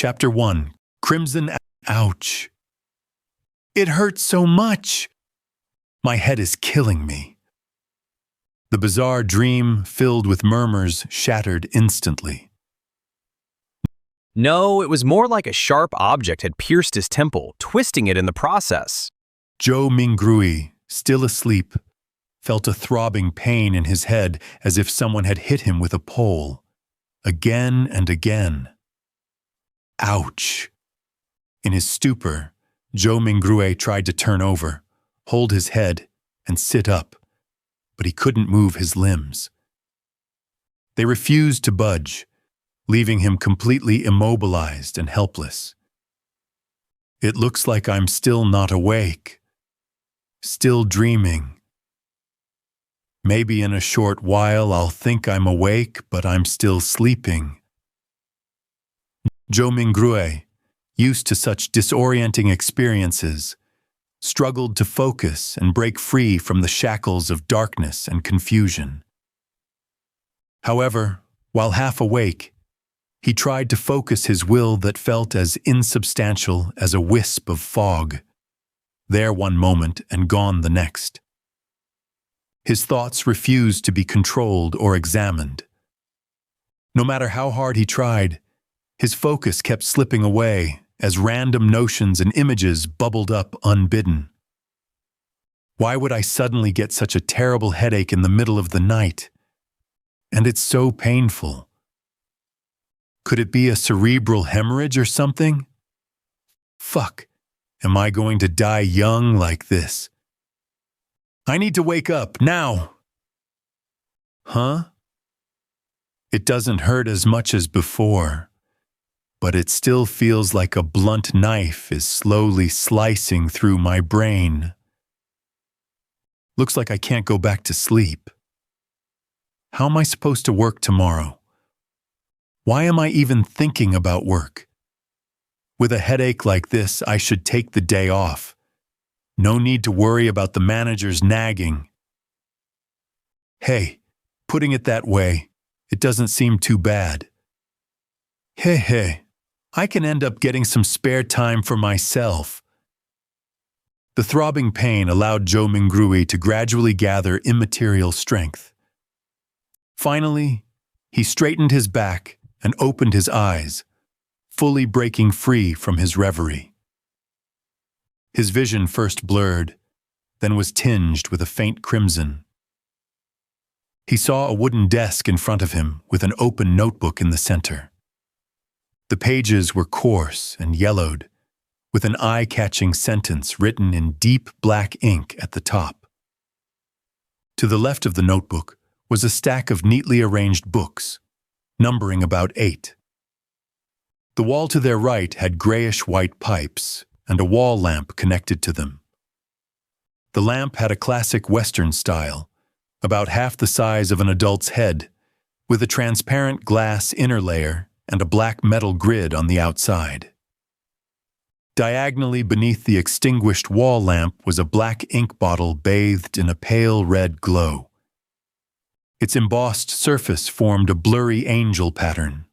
Chapter 1. Crimson. Ouch. It hurts so much. My head is killing me. The bizarre dream, filled with murmurs, shattered instantly. No, it was more like a sharp object had pierced his temple, twisting it in the process. Zhou Mingrui, still asleep, felt a throbbing pain in his head as if someone had hit him with a pole, again and again. Ouch! In his stupor, Zhou Mingrui tried to turn over, hold his head, and sit up, but he couldn't move his limbs. They refused to budge, leaving him completely immobilized and helpless. It looks like I'm still not awake, still dreaming. Maybe in a short while I'll think I'm awake, but I'm still sleeping. Zhou Mingrui, used to such disorienting experiences, struggled to focus and break free from the shackles of darkness and confusion. However, while half awake, he tried to focus his will that felt as insubstantial as a wisp of fog, there one moment and gone the next. His thoughts refused to be controlled or examined. No matter how hard he tried, his focus kept slipping away as random notions and images bubbled up unbidden. Why would I suddenly get such a terrible headache in the middle of the night? And it's so painful. Could it be a cerebral hemorrhage or something? Fuck, am I going to die young like this? I need to wake up, now! Huh? It doesn't hurt as much as before, but it still feels like a blunt knife is slowly slicing through my brain. Looks like I can't go back to sleep. How am I supposed to work tomorrow? Why am I even thinking about work? With a headache like this, I should take the day off. No need to worry about the manager's nagging. Hey, putting it that way, it doesn't seem too bad. Hey, I can end up getting some spare time for myself. The throbbing pain allowed Zhou Mingrui to gradually gather immaterial strength. Finally, he straightened his back and opened his eyes, fully breaking free from his reverie. His vision first blurred, then was tinged with a faint crimson. He saw a wooden desk in front of him with an open notebook in the center. The pages were coarse and yellowed, with an eye-catching sentence written in deep black ink at the top. To the left of the notebook was a stack of neatly arranged books, numbering about 8. The wall to their right had grayish-white pipes and a wall lamp connected to them. The lamp had a classic Western style, about half the size of an adult's head, with a transparent glass inner layer and a black metal grid on the outside. Diagonally beneath the extinguished wall lamp was a black ink bottle bathed in a pale red glow. Its embossed surface formed a blurry angel pattern.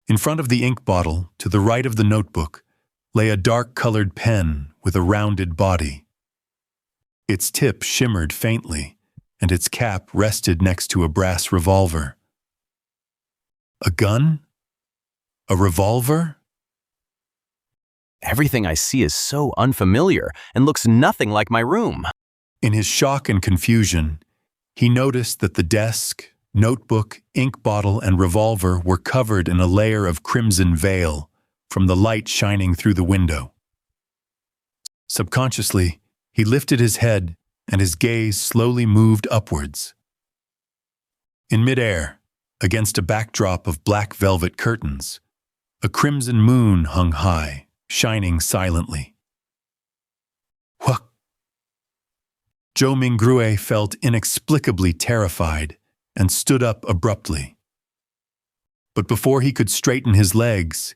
In front of the ink bottle, to the right of the notebook, lay a dark-colored pen with a rounded body. Its tip shimmered faintly, and its cap rested next to a brass revolver. A gun? A revolver? Everything I see is so unfamiliar and looks nothing like my room. In his shock and confusion, he noticed that the desk, notebook, ink bottle, and revolver were covered in a layer of crimson veil from the light shining through the window. Subconsciously, he lifted his head and his gaze slowly moved upwards. In midair, against a backdrop of black velvet curtains, a crimson moon hung high, shining silently. What? Zhou Mingrui felt inexplicably terrified and stood up abruptly. But before he could straighten his legs,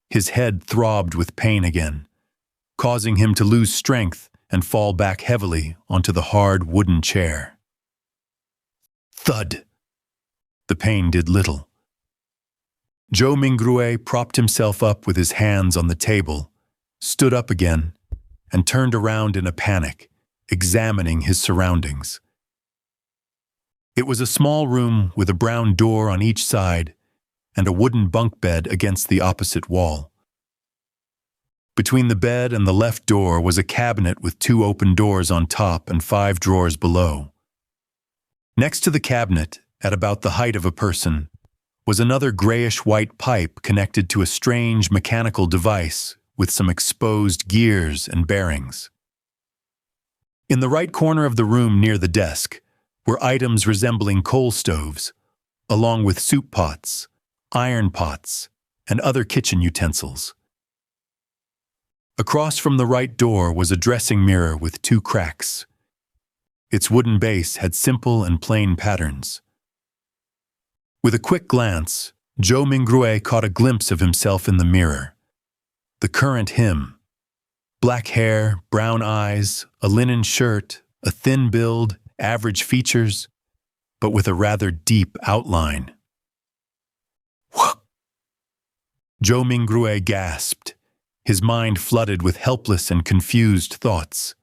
his head throbbed with pain again, causing him to lose strength and fall back heavily onto the hard wooden chair. Thud! The pain did little. Joe Mingrue propped himself up with his hands on the table, stood up again, and turned around in a panic, examining his surroundings. It was a small room with a brown door on each side and a wooden bunk bed against the opposite wall. Between the bed and the left door was a cabinet with 2 open doors on top and 5 drawers below. Next to the cabinet, at about the height of a person, was another grayish-white pipe connected to a strange mechanical device with some exposed gears and bearings. In the right corner of the room near the desk were items resembling coal stoves, along with soup pots, iron pots, and other kitchen utensils. Across from the right door was a dressing mirror with 2 cracks. Its wooden base had simple and plain patterns. With a quick glance, Joe Mingrue caught a glimpse of himself in the mirror. The current him. Black hair, brown eyes, a linen shirt, a thin build, average features, but with a rather deep outline. Joe Mingrue gasped, his mind flooded with helpless and confused thoughts.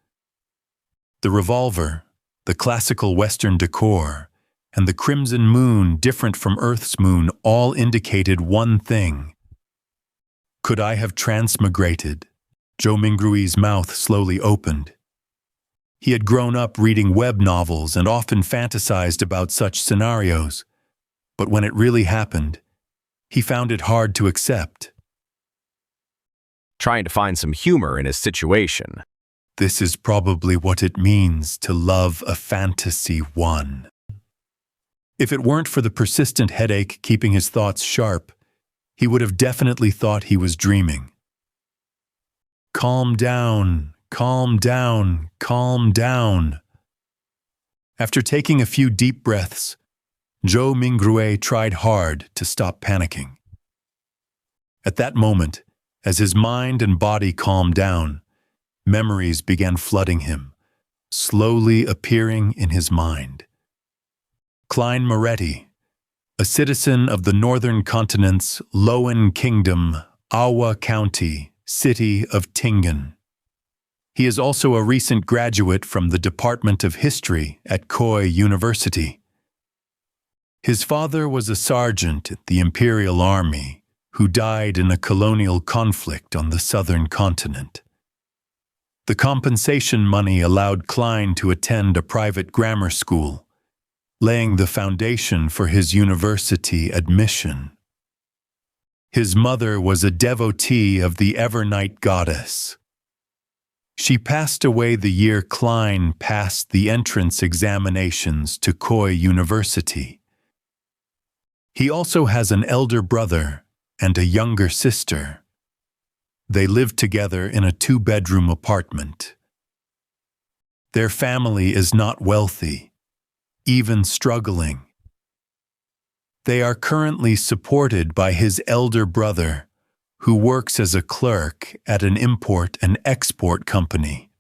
The revolver, the classical Western decor, and the crimson moon different from Earth's moon all indicated one thing. Could I have transmigrated? Joe Mingrue's mouth slowly opened. He had grown up reading web novels and often fantasized about such scenarios, but when it really happened, he found it hard to accept. Trying to find some humor in his situation. This is probably what it means to love a fantasy one. If it weren't for the persistent headache keeping his thoughts sharp, he would have definitely thought he was dreaming. Calm down, calm down, calm down. After taking a few deep breaths, Joe Mingrue tried hard to stop panicking. At that moment, as his mind and body calmed down, memories began flooding him, slowly appearing in his mind. Klein Moretti, a citizen of the northern continent's Lowen Kingdom, Awa County, city of Tingen. He is also a recent graduate from the Department of History at Koi University. His father was a sergeant at the Imperial Army who died in a colonial conflict on the southern continent. The compensation money allowed Klein to attend a private grammar school, laying the foundation for his university admission. His mother was a devotee of the Evernight goddess. She passed away the year Klein passed the entrance examinations to Koi University. He also has an elder brother and a younger sister. They live together in a 2-bedroom apartment. Their family is not wealthy, even struggling. They are currently supported by his elder brother, who works as a clerk at an import and export company.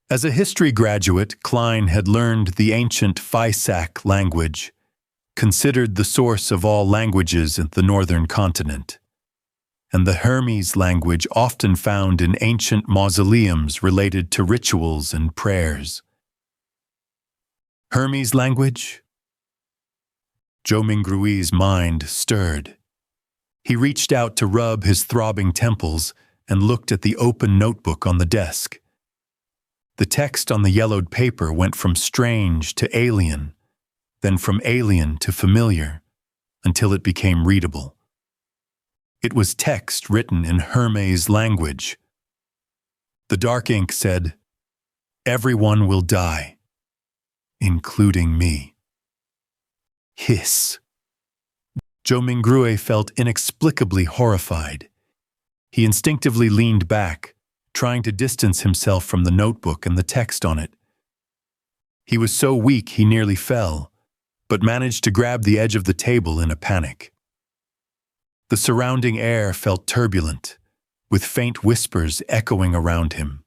As a history graduate, Klein had learned the ancient Physac language, considered the source of all languages in the northern continent, and the Hermes language often found in ancient mausoleums related to rituals and prayers. Hermes language? Joe Mingrue's mind stirred. He reached out to rub his throbbing temples and looked at the open notebook on the desk. The text on the yellowed paper went from strange to alien, then from alien to familiar, until it became readable. It was text written in Hermes language. The dark ink said, "Everyone will die, including me." Hiss. Joe Mingrue felt inexplicably horrified. He instinctively leaned back, trying to distance himself from the notebook and the text on it. He was so weak he nearly fell, but managed to grab the edge of the table in a panic. The surrounding air felt turbulent, with faint whispers echoing around him.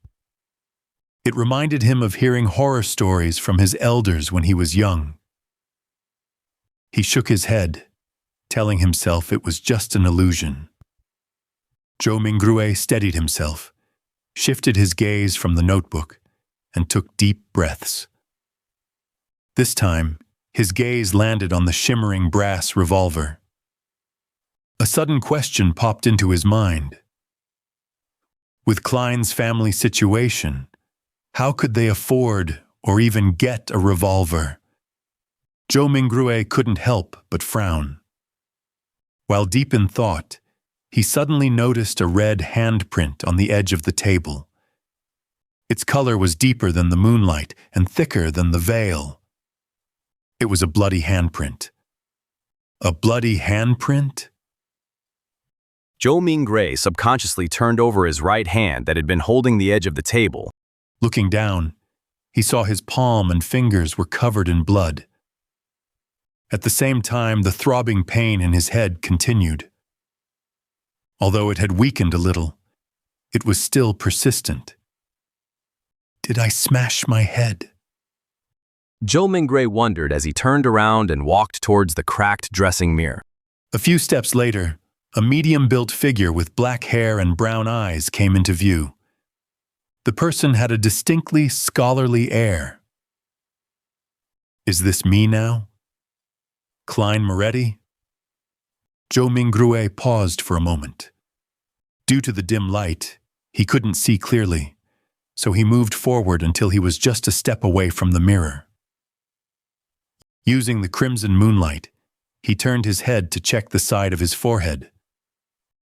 It reminded him of hearing horror stories from his elders when he was young. He shook his head, telling himself it was just an illusion. Zhou Mingrue steadied himself, shifted his gaze from the notebook, and took deep breaths. This time, his gaze landed on the shimmering brass revolver. A sudden question popped into his mind. With Klein's family situation, how could they afford or even get a revolver? Zhou Mingrue couldn't help but frown. While deep in thought, he suddenly noticed a red handprint on the edge of the table. Its color was deeper than the moonlight and thicker than the veil. It was a bloody handprint. A bloody handprint? Zhou Mingrue subconsciously turned over his right hand that had been holding the edge of the table. Looking down, he saw his palm and fingers were covered in blood. At the same time, the throbbing pain in his head continued. Although it had weakened a little, it was still persistent. Did I smash my head? Zhou Mingrue wondered as he turned around and walked towards the cracked dressing mirror. A few steps later, a medium-built figure with black hair and brown eyes came into view. The person had a distinctly scholarly air. Is this me now? Klein Moretti? Zhou Mingrue paused for a moment. Due to the dim light, he couldn't see clearly, so he moved forward until he was just a step away from the mirror. Using the crimson moonlight, he turned his head to check the side of his forehead.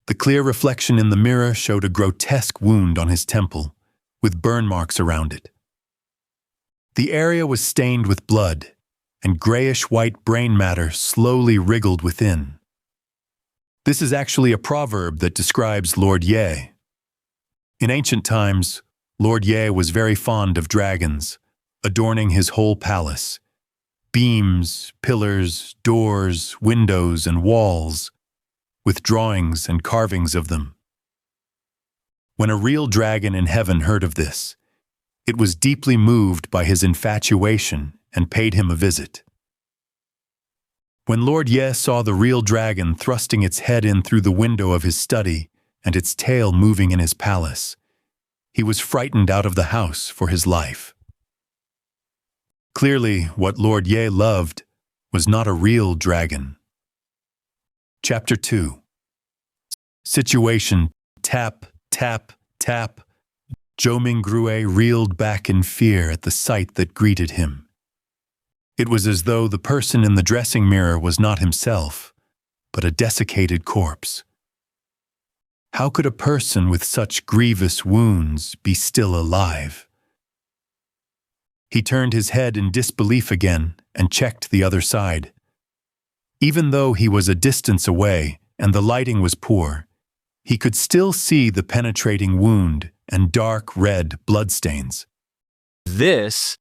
The clear reflection in the mirror showed a grotesque wound on his temple, with burn marks around it. The area was stained with blood, and grayish-white brain matter slowly wriggled within. This is actually a proverb that describes Lord Ye. In ancient times, Lord Ye was very fond of dragons, adorning his whole palace. Beams, pillars, doors, windows, and walls, with drawings and carvings of them. When a real dragon in heaven heard of this, it was deeply moved by his infatuation and paid him a visit. When Lord Ye saw the real dragon thrusting its head in through the window of his study and its tail moving in his palace, he was frightened out of the house for his life. Clearly, what Lord Ye loved was not a real dragon. Chapter 2. Situation. Tap, tap, tap. Zhou Mingrue reeled back in fear at the sight that greeted him. It was as though the person in the dressing mirror was not himself, but a desiccated corpse. How could a person with such grievous wounds be still alive? He turned his head in disbelief again and checked the other side. Even though he was a distance away and the lighting was poor, he could still see the penetrating wound and dark red bloodstains. This...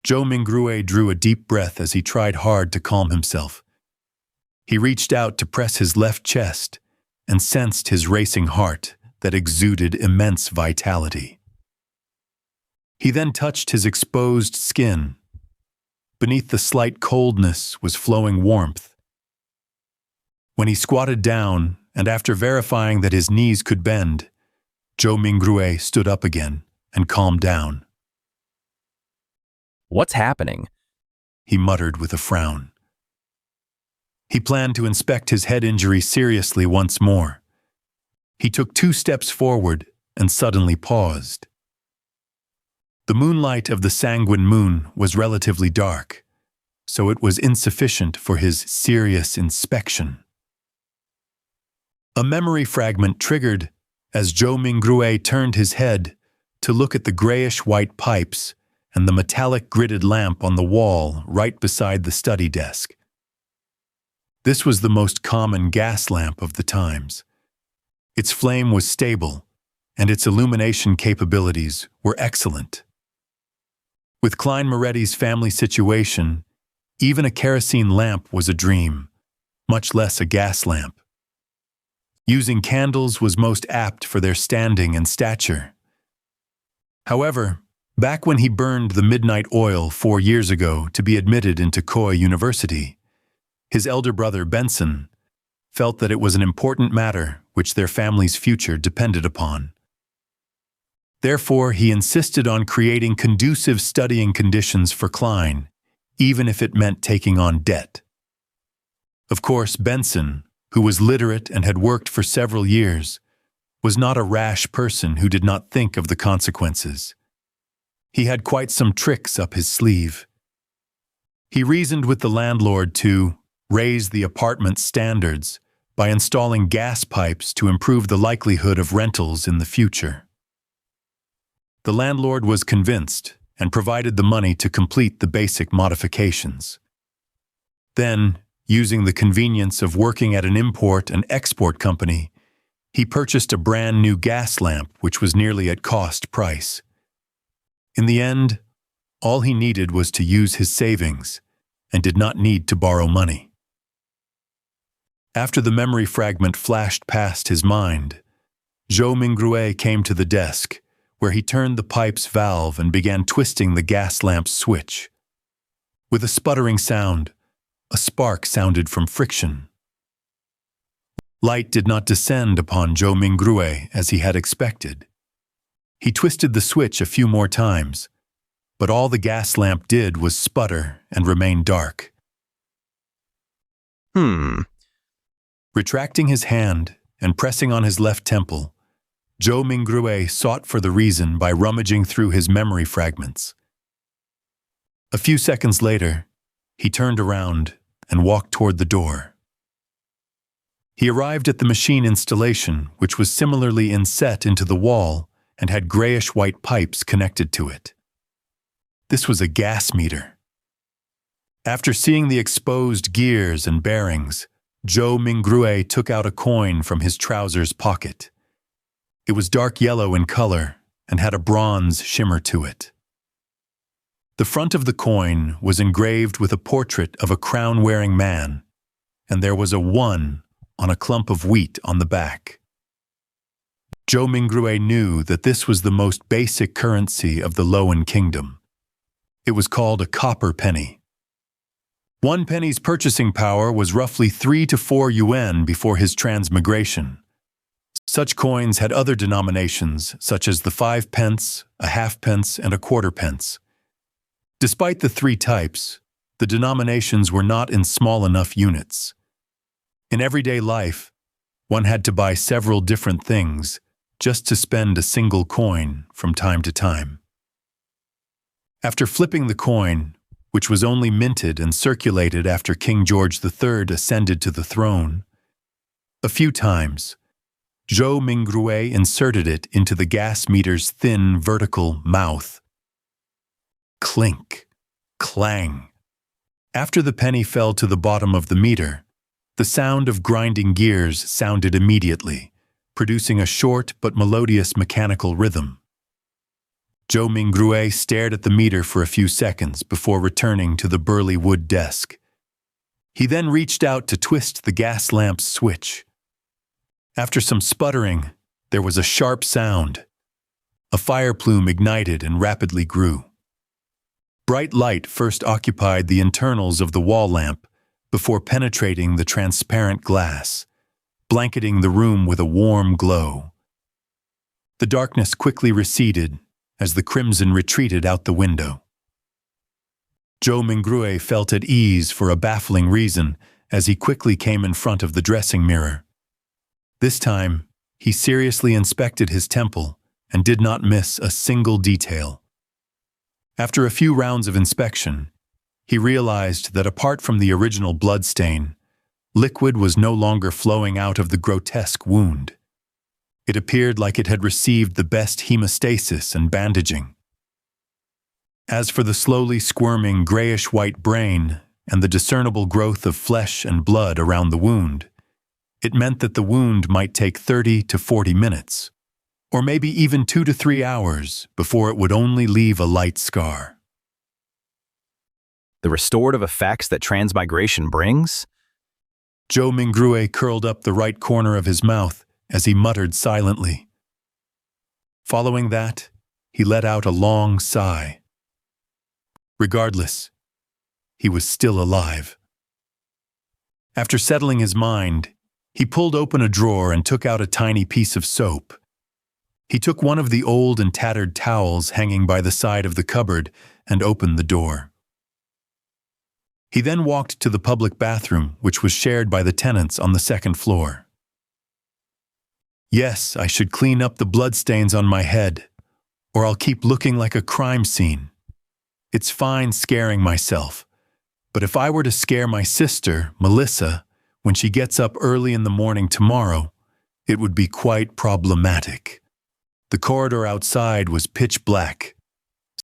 Zhou Mingrue drew a deep breath as he tried hard to calm himself. He reached out to press his left chest and sensed his racing heart that exuded immense vitality. He then touched his exposed skin. Beneath the slight coldness was flowing warmth. When he squatted down, and after verifying that his knees could bend, Zhou Mingrue stood up again and calmed down. What's happening? He muttered with a frown. He planned to inspect his head injury seriously once more. He took 2 steps forward and suddenly paused. The moonlight of the sanguine moon was relatively dark, so it was insufficient for his serious inspection. A memory fragment triggered as Zhou Mingrue turned his head to look at the grayish-white pipes and the metallic gridded lamp on the wall right beside the study desk. This was the most common gas lamp of the times. Its flame was stable, and its illumination capabilities were excellent. With Klein Moretti's family situation, even a kerosene lamp was a dream, much less a gas lamp. Using candles was most apt for their standing and stature. However, back when he burned the midnight oil 4 years ago to be admitted into Koi University, his elder brother Benson felt that it was an important matter which their family's future depended upon. Therefore, he insisted on creating conducive studying conditions for Klein, even if it meant taking on debt. Of course, Benson, who was literate and had worked for several years, was not a rash person who did not think of the consequences. He had quite some tricks up his sleeve. He reasoned with the landlord to raise the apartment's standards by installing gas pipes to improve the likelihood of rentals in the future. The landlord was convinced and provided the money to complete the basic modifications. Then, using the convenience of working at an import and export company, he purchased a brand new gas lamp which was nearly at cost price. In the end, all he needed was to use his savings and did not need to borrow money. After the memory fragment flashed past his mind, Joe Mingrouet came to the desk, where he turned the pipe's valve and began twisting the gas lamp's switch. With a sputtering sound, a spark sounded from friction. Light did not descend upon Joe Mingrouet as he had expected. He twisted the switch a few more times, but all the gas lamp did was sputter and remain dark. Retracting his hand and pressing on his left temple, Joe Mingrouet sought for the reason by rummaging through his memory fragments. A few seconds later, he turned around and walked toward the door. He arrived at the machine installation, which was similarly inset into the wall and had grayish-white pipes connected to it. This was a gas meter. After seeing the exposed gears and bearings, Joe Mingrouet took out a coin from his trousers pocket. It was dark yellow in color and had a bronze shimmer to it. The front of the coin was engraved with a portrait of a crown-wearing man, and there was a 1 on a clump of wheat on the back. Joe Mingrouet knew that this was the most basic currency of the Loan Kingdom. It was called a copper penny. 1 penny's purchasing power was roughly 3 to 4 yuan before his transmigration. Such coins had other denominations, such as the 5 pence, a half-pence, and a quarter-pence. Despite the 3 types, the denominations were not in small enough units. In everyday life, one had to buy several different things just to spend a single coin from time to time. After flipping the coin, which was only minted and circulated after King George III ascended to the throne, a few times, Joe Mingrouet inserted it into the gas meter's thin, vertical mouth. Clink, clang. After the penny fell to the bottom of the meter, the sound of grinding gears sounded immediately, producing a short but melodious mechanical rhythm. Joe Mingrouet stared at the meter for a few seconds before returning to the burly wood desk. He then reached out to twist the gas lamp's switch. After some sputtering, there was a sharp sound. A fire plume ignited and rapidly grew. Bright light first occupied the internals of the wall lamp before penetrating the transparent glass, blanketing the room with a warm glow. The darkness quickly receded as the crimson retreated out the window. Joe Mingrouet felt at ease for a baffling reason as he quickly came in front of the dressing mirror. This time, he seriously inspected his temple and did not miss a single detail. After a few rounds of inspection, he realized that apart from the original blood stain, liquid was no longer flowing out of the grotesque wound. It appeared like it had received the best hemostasis and bandaging. As for the slowly squirming grayish-white brain and the discernible growth of flesh and blood around the wound, it meant that the wound might take 30 to 40 minutes, or maybe even 2 to 3 hours before it would only leave a light scar. The restorative effects that transmigration brings? Joe Mingrouet curled up the right corner of his mouth as he muttered silently. Following that, he let out a long sigh. Regardless, he was still alive. After settling his mind, He pulled open a drawer and took out a tiny piece of soap. He took one of the old and tattered towels hanging by the side of the cupboard and opened the door. He then walked to the public bathroom, which was shared by the tenants on the second floor. Yes, I should clean up the bloodstains on my head, or I'll keep looking like a crime scene. It's fine scaring myself, but if I were to scare my sister, Melissa, when she gets up early in the morning tomorrow, it would be quite problematic. The corridor outside was pitch black.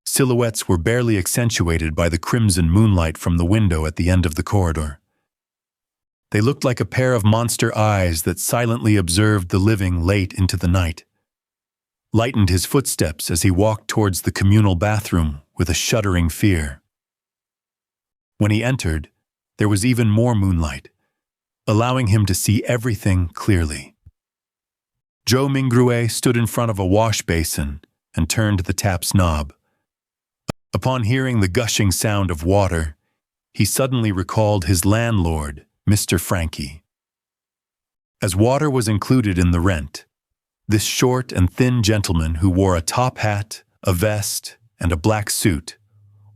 Silhouettes were barely accentuated by the crimson moonlight from the window at the end of the corridor. They looked like a pair of monster eyes that silently observed the living late into the night. Lightened his footsteps as he walked towards the communal bathroom with a shuddering fear. When he entered, there was even more moonlight, allowing him to see everything clearly. Zhou Mingrue stood in front of a wash basin and turned the tap's knob. Upon hearing the gushing sound of water, he suddenly recalled his landlord, Mr. Franky. As water was included in the rent, this short and thin gentleman who wore a top hat, a vest, and a black suit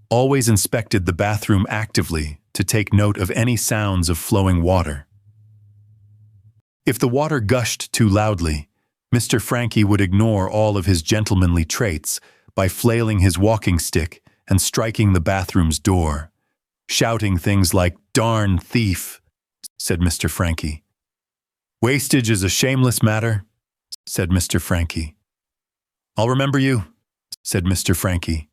always inspected the bathroom actively to take note of any sounds of flowing water. If the water gushed too loudly, Mr. Franky would ignore all of his gentlemanly traits by flailing his walking stick and striking the bathroom's door, shouting things like, "Darn thief," said Mr. Franky. "Wastage is a shameless matter," said Mr. Franky. "I'll remember you," said Mr. Franky.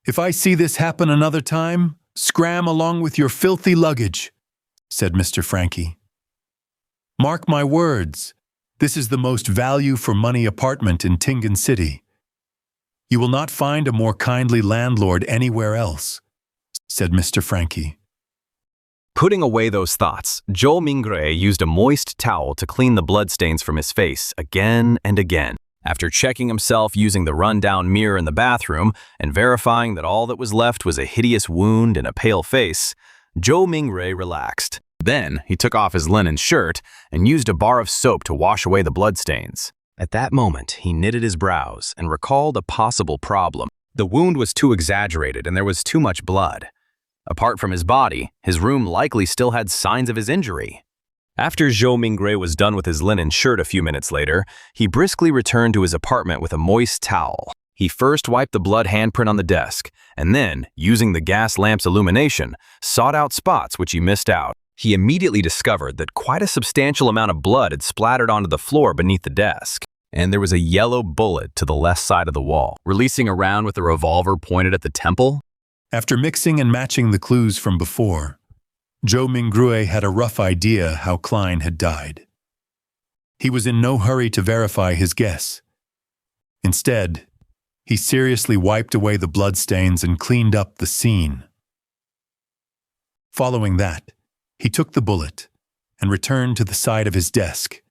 "If I see this happen another time, scram along with your filthy luggage," said Mr. Franky. "Mark my words, this is the most value-for-money apartment in Tingan City. You will not find a more kindly landlord anywhere else," said Mr. Franky. Putting away those thoughts, Zhou Mingrue used a moist towel to clean the bloodstains from his face again and again. After checking himself using the run-down mirror in the bathroom and verifying that all that was left was a hideous wound and a pale face, Zhou Mingrue relaxed. Then he took off his linen shirt and used a bar of soap to wash away the bloodstains. At that moment, he knitted his brows and recalled a possible problem. The wound was too exaggerated and there was too much blood. Apart from his body, his room likely still had signs of his injury. After Zhou Mingrue was done with his linen shirt a few minutes later, he briskly returned to his apartment with a moist towel. He first wiped the blood handprint on the desk, and then, using the gas lamp's illumination, sought out spots which he missed out. He immediately discovered that quite a substantial amount of blood had splattered onto the floor beneath the desk, and there was a yellow bullet to the left side of the wall. Releasing a round with a revolver pointed at the temple? After mixing and matching the clues from before, Zhou Mingrue had a rough idea how Klein had died. He was in no hurry to verify his guess. Instead, he seriously wiped away the bloodstains and cleaned up the scene. Following that, he took the bullet and returned to the side of his desk.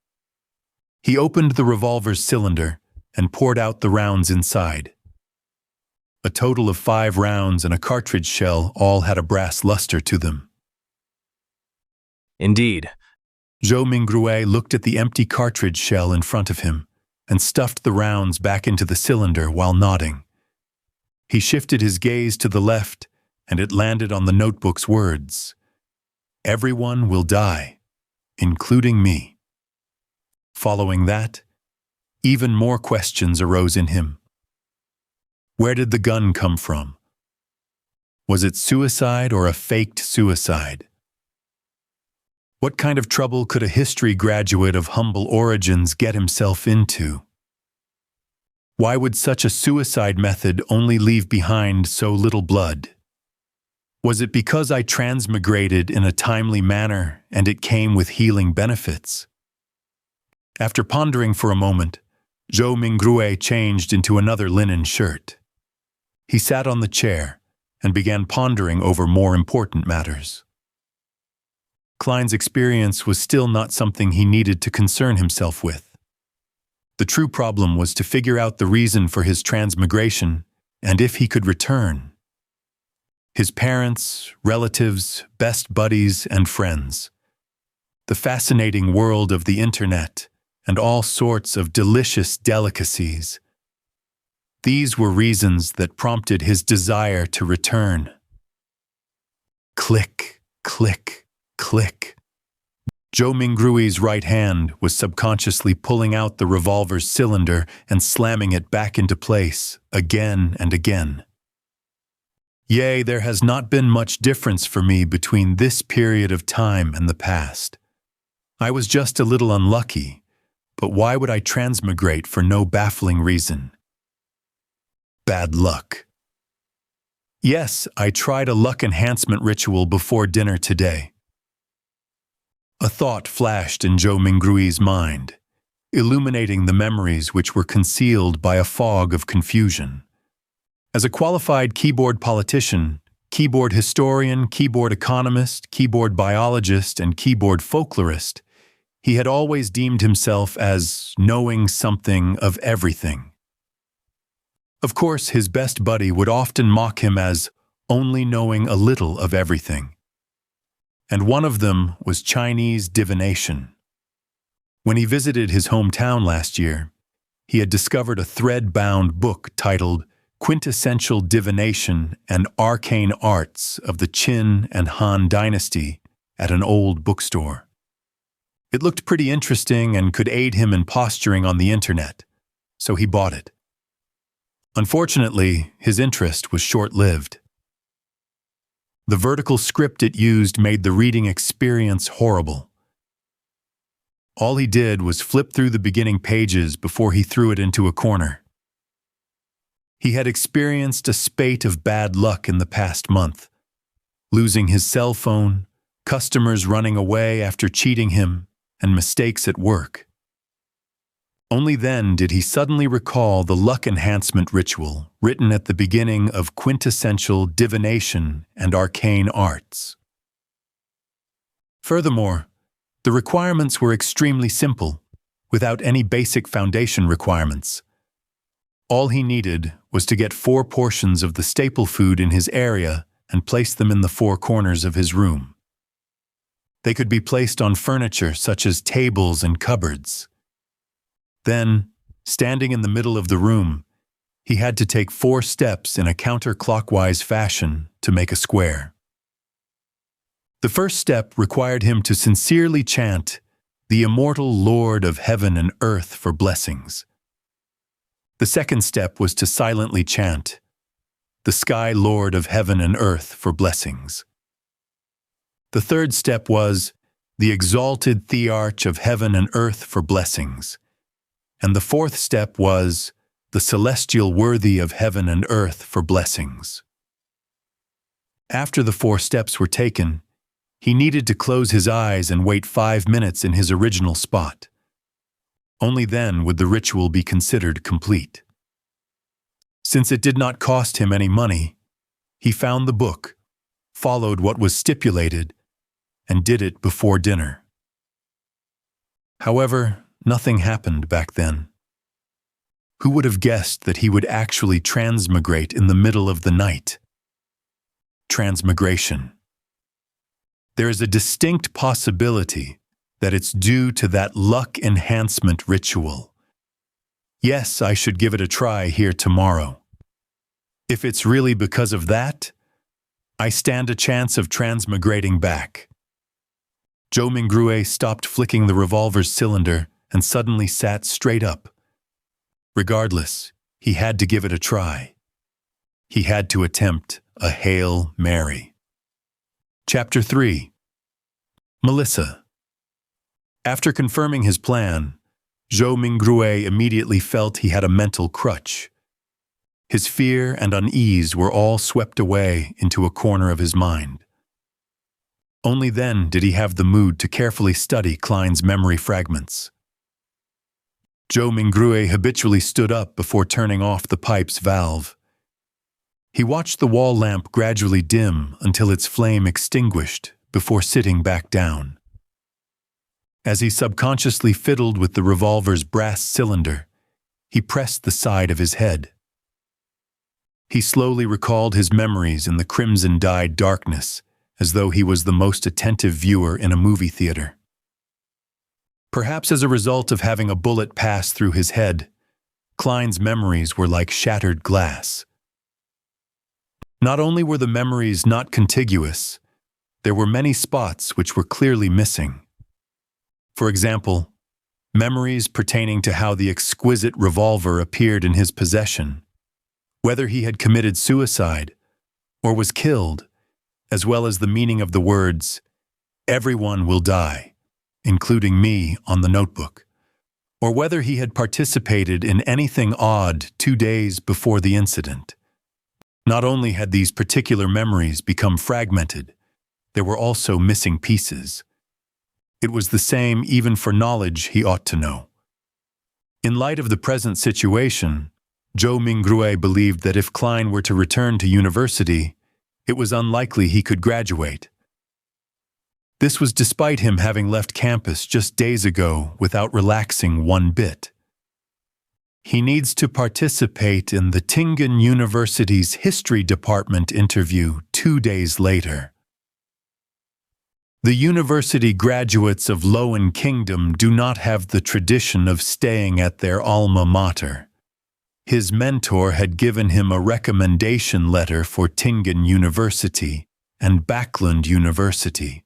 He opened the revolver's cylinder and poured out the rounds inside. A total of 5 rounds and a cartridge shell all had a brass luster to them. Indeed. Zhou Mingrue looked at the empty cartridge shell in front of him and stuffed the rounds back into the cylinder while nodding. He shifted his gaze to the left, and it landed on the notebook's words, "Everyone will die, including me." Following that, even more questions arose in him. Where did the gun come from? Was it suicide or a faked suicide? What kind of trouble could a history graduate of humble origins get himself into? Why would such a suicide method only leave behind so little blood? Was it because I transmigrated in a timely manner and it came with healing benefits? After pondering for a moment, Zhou Mingrue changed into another linen shirt. He sat on the chair and began pondering over more important matters. Klein's experience was still not something he needed to concern himself with. The true problem was to figure out the reason for his transmigration and if he could return. His parents, relatives, best buddies, and friends. the fascinating world of the internet, and all sorts of delicious delicacies. These were reasons that prompted his desire to return. Click, click, click. Zhou Mingrui's right hand was subconsciously pulling out the revolver's cylinder and slamming it back into place, again and again. Yea, there has not been much difference for me between this period of time and the past. I was just a little unlucky, but why would I transmigrate for no baffling reason? Bad luck. Yes, I tried a luck enhancement ritual before dinner today. A thought flashed in Zhou Mingrui's mind, illuminating the memories which were concealed by a fog of confusion. As a qualified keyboard politician, keyboard historian, keyboard economist, keyboard biologist, and keyboard folklorist, he had always deemed himself as knowing something of everything. Of course, his best buddy would often mock him as only knowing a little of everything. And one of them was Chinese divination. When he visited his hometown last year, he had discovered a thread-bound book titled Quintessential Divination and Arcane Arts of the Qin and Han Dynasty at an old bookstore. It looked pretty interesting and could aid him in posturing on the internet, so he bought it. Unfortunately, his interest was short-lived. The vertical script it used made the reading experience horrible. All he did was flip through the beginning pages before he threw it into a corner. He had experienced a spate of bad luck in the past month, losing his cell phone, customers running away after cheating him, and mistakes at work. Only then did he suddenly recall the luck enhancement ritual written at the beginning of Quintessential Divination and Arcane Arts. Furthermore, the requirements were extremely simple, without any basic foundation requirements. All he needed was to get 4 portions of the staple food in his area and place them in the 4 corners of his room. They could be placed on furniture such as tables and cupboards. Then, standing in the middle of the room, he had to take 4 steps in a counterclockwise fashion to make a square. The first step required him to sincerely chant, "The immortal Lord of heaven and earth for blessings." The second step was to silently chant, "The Sky Lord of heaven and earth for blessings." The third step was, "The exalted Thearch of heaven and earth for blessings." And the fourth step was, "The celestial worthy of heaven and earth for blessings." After the 4 steps were taken, he needed to close his eyes and wait 5 minutes in his original spot. Only then would the ritual be considered complete. Since it did not cost him any money, he found the book, followed what was stipulated, and did it before dinner. However, nothing happened back then. Who would have guessed that he would actually transmigrate in the middle of the night? Transmigration. There is a distinct possibility that it's due to that luck enhancement ritual. Yes, I should give it a try here tomorrow. If it's really because of that, I stand a chance of transmigrating back. Zhou Mingrui stopped flicking the revolver's cylinder and suddenly sat straight up. Regardless, he had to give it a try. He had to attempt a Hail Mary. Chapter 3. Melissa. After confirming his plan, Zhou Mingrui immediately felt he had a mental crutch. His fear and unease were all swept away into a corner of his mind. Only then did he have the mood to carefully study Klein's memory fragments. Zhou Mingrui habitually stood up before turning off the pipe's valve. He watched the wall lamp gradually dim until its flame extinguished before sitting back down. As he subconsciously fiddled with the revolver's brass cylinder, he pressed the side of his head. He slowly recalled his memories in the crimson-dyed darkness, as though he was the most attentive viewer in a movie theater. Perhaps as a result of having a bullet pass through his head, Klein's memories were like shattered glass. Not only were the memories not contiguous, there were many spots which were clearly missing. For example, memories pertaining to how the exquisite revolver appeared in his possession, whether he had committed suicide or was killed, as well as the meaning of the words, "Everyone will die," including me, on the notebook, or whether he had participated in anything odd 2 days before the incident. Not only had these particular memories become fragmented, there were also missing pieces. It was the same even for knowledge he ought to know. In light of the present situation, Zhou Mingrue believed that if Klein were to return to university, it was unlikely he could graduate. This was despite him having left campus just days ago without relaxing one bit. He needs to participate in the Tingen University's history department interview 2 days later. The university graduates of Lowen Kingdom do not have the tradition of staying at their alma mater. His mentor had given him a recommendation letter for Tingen University and Backlund University.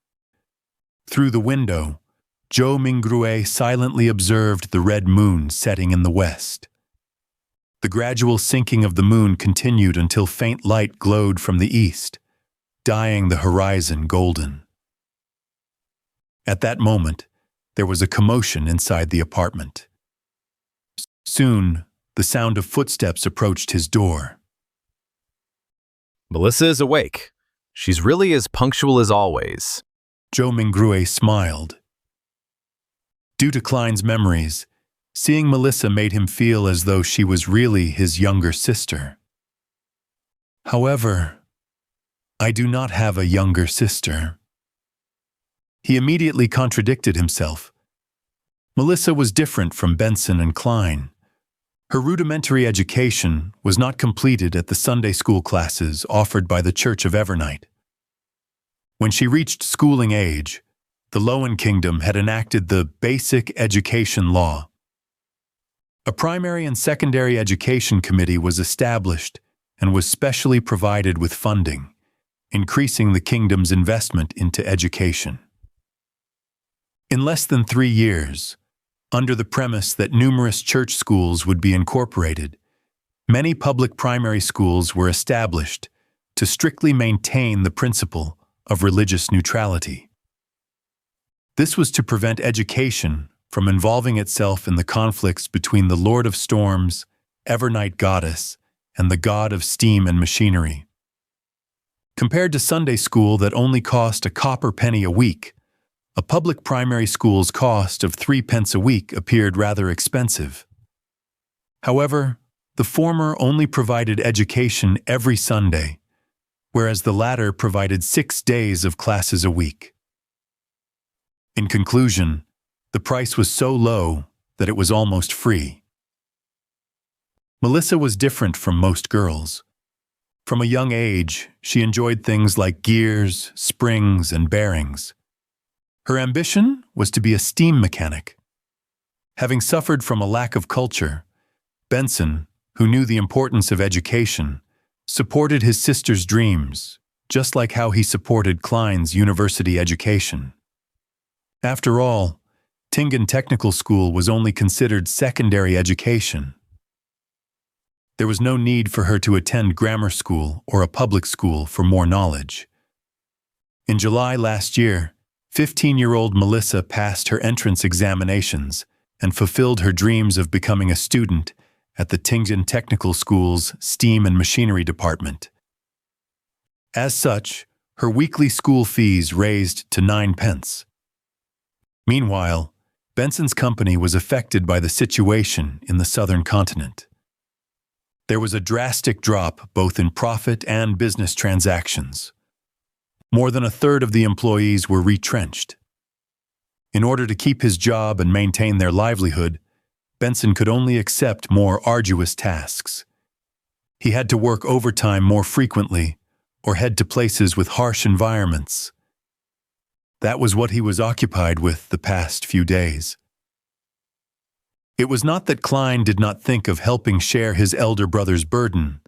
Through the window, Zhou Mingrue silently observed the red moon setting in the west. The gradual sinking of the moon continued until faint light glowed from the east, dyeing the horizon golden. At that moment, there was a commotion inside the apartment. Soon, the sound of footsteps approached his door. Melissa is awake. She's really as punctual as always. Zhou Mingrue smiled. Due to Klein's memories, seeing Melissa made him feel as though she was really his younger sister. However, I do not have a younger sister. He immediately contradicted himself. Melissa was different from Benson and Klein. Her rudimentary education was not completed at the Sunday school classes offered by the Church of Evernight. When she reached schooling age, the Lowen Kingdom had enacted the Basic Education Law. A primary and secondary education committee was established and was specially provided with funding, increasing the kingdom's investment into education. In less than 3 years, under the premise that numerous church schools would be incorporated, many public primary schools were established to strictly maintain the principle of religious neutrality. This was to prevent education from involving itself in the conflicts between the Lord of Storms, Evernight Goddess, and the God of Steam and Machinery. Compared to Sunday school that only cost a copper penny a week, a public primary school's cost of 3 pence a week appeared rather expensive. However, the former only provided education every Sunday, whereas the latter provided 6 days of classes a week. In conclusion, the price was so low that it was almost free. Melissa was different from most girls. From a young age, she enjoyed things like gears, springs, and bearings. Her ambition was to be a steam mechanic. Having suffered from a lack of culture, Benson, who knew the importance of education, supported his sister's dreams, just like how he supported Klein's university education. After all, Tingen Technical School was only considered secondary education. There was no need for her to attend grammar school or a public school for more knowledge. In July last year, 15-year-old Melissa passed her entrance examinations and fulfilled her dreams of becoming a student at the Tingen Technical School's Steam and Machinery Department. As such, her weekly school fees raised to 9 pence. Meanwhile, Benson's company was affected by the situation in the southern continent. There was a drastic drop both in profit and business transactions. More than a third of the employees were retrenched. In order to keep his job and maintain their livelihood, Benson could only accept more arduous tasks. He had to work overtime more frequently or head to places with harsh environments. That was what he was occupied with the past few days. It was not that Klein did not think of helping share his elder brother's burden,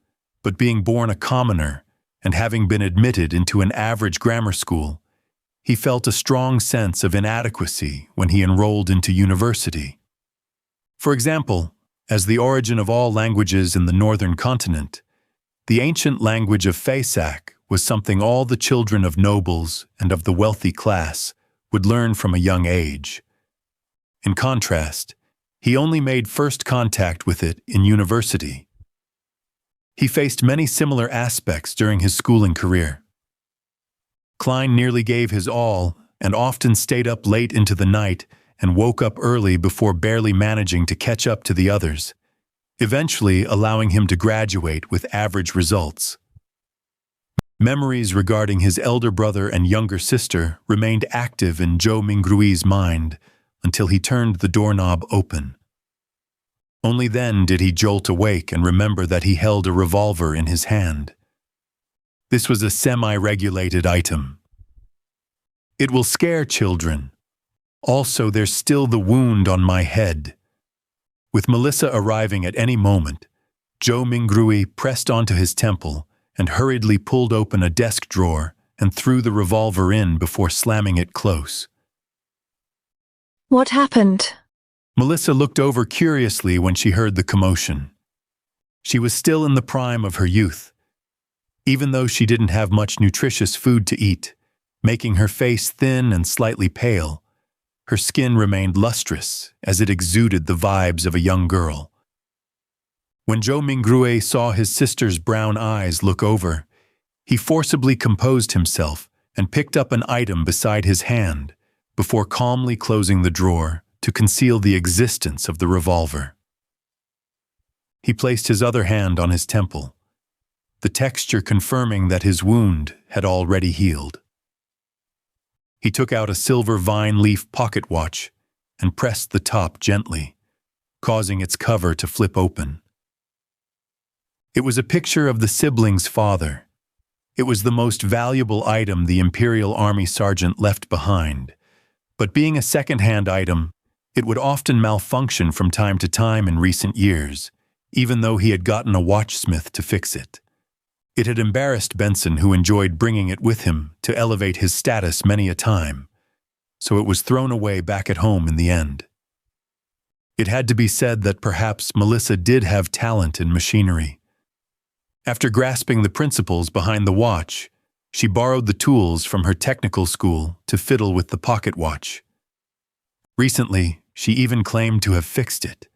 but being born a commoner and having been admitted into an average grammar school, he felt a strong sense of inadequacy when he enrolled into university. For example, as the origin of all languages in the northern continent, the ancient language of Faisak was something all the children of nobles and of the wealthy class would learn from a young age. In contrast, he only made first contact with it in university. He faced many similar aspects during his schooling career. Klein nearly gave his all and often stayed up late into the night and woke up early before barely managing to catch up to the others, eventually allowing him to graduate with average results. Memories regarding his elder brother and younger sister remained active in Zhou Mingrui's mind until he turned the doorknob open. Only then did he jolt awake and remember that he held a revolver in his hand. This was a semi-regulated item. It will scare children. Also, there's still the wound on my head. With Melissa arriving at any moment, Zhou Mingrui pressed onto his temple and hurriedly pulled open a desk drawer and threw the revolver in before slamming it close. What happened? Melissa looked over curiously when she heard the commotion. She was still in the prime of her youth, even though she didn't have much nutritious food to eat, making her face thin and slightly pale. Her skin remained lustrous as it exuded the vibes of a young girl. When Zhou Mingrui saw his sister's brown eyes look over, he forcibly composed himself and picked up an item beside his hand before calmly closing the drawer to conceal the existence of the revolver. He placed his other hand on his temple, the texture confirming that his wound had already healed. He took out a silver vine leaf pocket watch and pressed the top gently, causing its cover to flip open. It was a picture of the siblings' father. It was the most valuable item the Imperial Army sergeant left behind, but being a second-hand item, it would often malfunction from time to time in recent years, even though he had gotten a watchsmith to fix it. It had embarrassed Benson, who enjoyed bringing it with him to elevate his status many a time, so it was thrown away back at home in the end. It had to be said that perhaps Melissa did have talent in machinery. After grasping the principles behind the watch, she borrowed the tools from her technical school to fiddle with the pocket watch. Recently, she even claimed to have fixed it.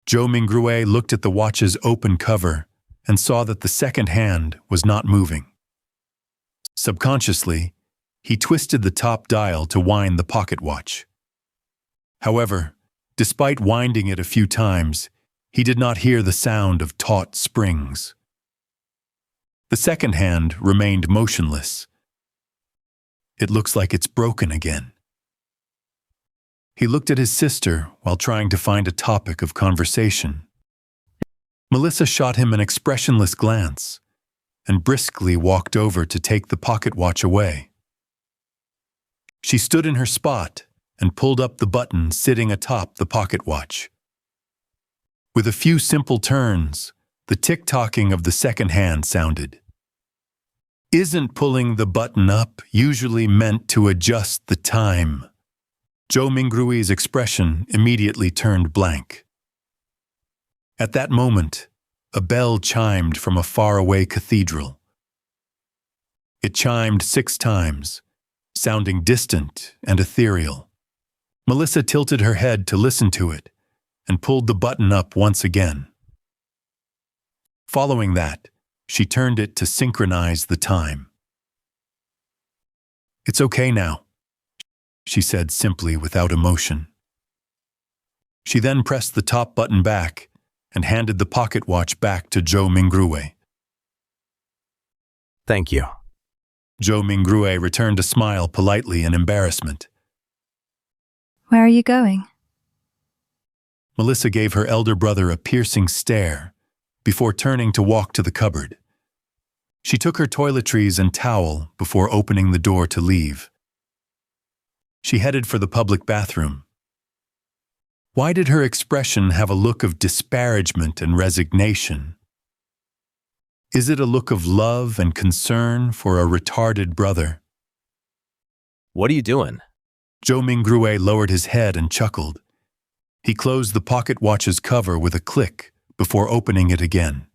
Zhou Mingrui looked at the watch's open cover and saw that the second hand was not moving. Subconsciously, he twisted the top dial to wind the pocket watch. However, despite winding it a few times, he did not hear the sound of taut springs. The second hand remained motionless. It looks like it's broken again. He looked at his sister while trying to find a topic of conversation. Melissa shot him an expressionless glance and briskly walked over to take the pocket watch away. She stood in her spot and pulled up the button sitting atop the pocket watch. With a few simple turns, the tick-tocking of the second hand sounded. Isn't pulling the button up usually meant to adjust the time? Zhou Mingrui's expression immediately turned blank. At that moment, a bell chimed from a faraway cathedral. It chimed 6 times, sounding distant and ethereal. Melissa tilted her head to listen to it and pulled the button up once again. Following that, she turned it to synchronize the time. "It's okay now," she said simply without emotion. She then pressed the top button back and handed the pocket watch back to Zhou Mingrui. Thank you. Zhou Mingrui returned a smile politely in embarrassment. Where are you going? Melissa gave her elder brother a piercing stare before turning to walk to the cupboard. She took her toiletries and towel before opening the door to leave. She headed for the public bathroom. Why did her expression have a look of disparagement and resignation? Is it a look of love and concern for a retarded brother? What are you doing? Zhou Mingrue lowered his head and chuckled. He closed the pocket watch's cover with a click before opening it again.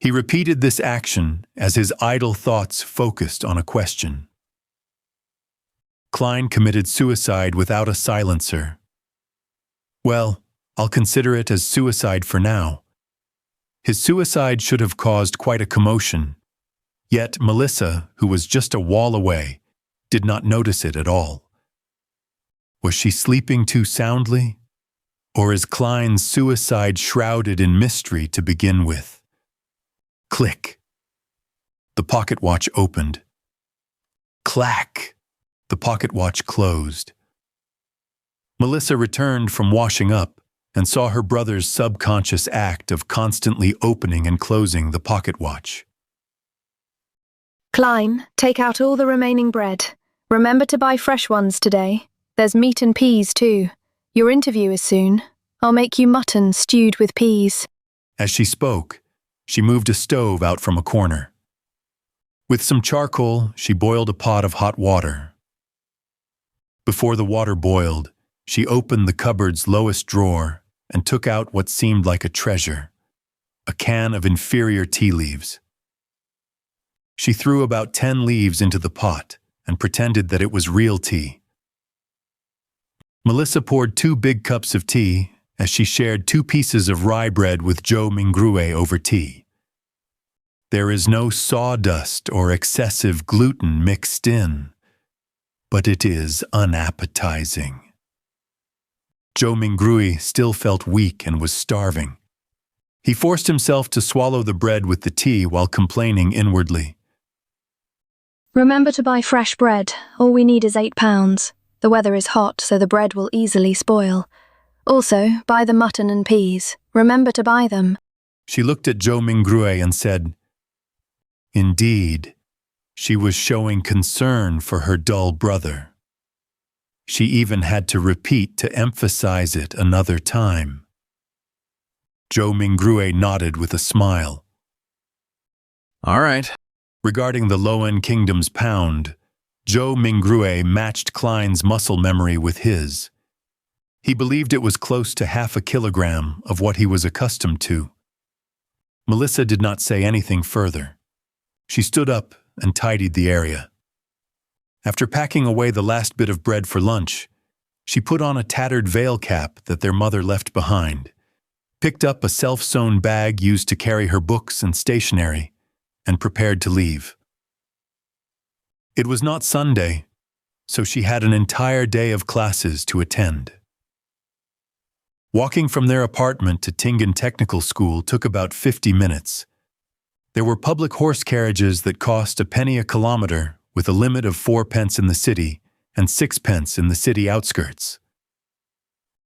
He repeated this action as his idle thoughts focused on a question. Klein committed suicide without a silencer. Well, I'll consider it as suicide for now. His suicide should have caused quite a commotion, yet Melissa, who was just a wall away, did not notice it at all. Was she sleeping too soundly? Or is Klein's suicide shrouded in mystery to begin with? Click. The pocket watch opened. Clack. The pocket watch closed. Melissa returned from washing up and saw her brother's subconscious act of constantly opening and closing the pocket watch. Klein, take out all the remaining bread. Remember to buy fresh ones today. There's meat and peas too. Your interview is soon. I'll make you mutton stewed with peas. As she spoke, she moved a stove out from a corner. With some charcoal, she boiled a pot of hot water. Before the water boiled, she opened the cupboard's lowest drawer and took out what seemed like a treasure, a can of inferior tea leaves. She threw about 10 leaves into the pot and pretended that it was real tea. Melissa poured 2 big cups of tea as she shared 2 pieces of rye bread with Zhou Mingrue over tea. There is no sawdust or excessive gluten mixed in, but it is unappetizing. Zhou Mingrue still felt weak and was starving. He forced himself to swallow the bread with the tea while complaining inwardly. Remember to buy fresh bread. All we need is 8 pounds. The weather is hot, so the bread will easily spoil. Also, buy the mutton and peas. Remember to buy them. She looked at Zhou Mingrue and said, indeed, she was showing concern for her dull brother. She even had to repeat to emphasize it another time. Zhou Mingrue nodded with a smile. All right. Regarding the Lowen Kingdom's pound, Zhou Mingrue matched Klein's muscle memory with his. He believed it was close to 0.5 kilogram of what he was accustomed to. Melissa did not say anything further. She stood up and tidied the area. After packing away the last bit of bread for lunch, she put on a tattered veil cap that their mother left behind, picked up a self-sewn bag used to carry her books and stationery, and prepared to leave. It was not Sunday, so she had an entire day of classes to attend. Walking from their apartment to Tingen Technical School took about 50 minutes. There were public horse carriages that cost a penny a kilometer, with a limit of 4 pence in the city and 6 pence in the city outskirts.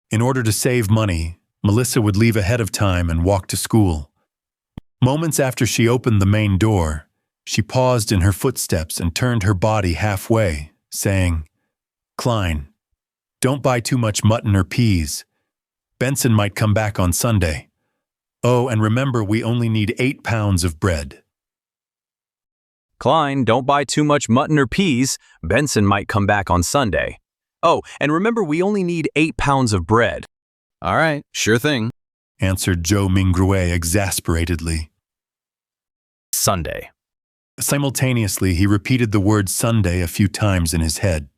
In order to save money, Melissa would leave ahead of time and walk to school. Moments after she opened the main door, she paused in her footsteps and turned her body halfway, saying, Klein, don't buy too much mutton or peas. Benson might come back on Sunday. Oh, and remember, we only need 8 pounds of bread. Klein, don't buy too much mutton or peas. Benson might come back on Sunday. Oh, and remember, we only need 8 pounds of bread. All right, sure thing, answered Zhou Mingrue exasperatedly. Sunday. Simultaneously, he repeated the word Sunday a few times in his head.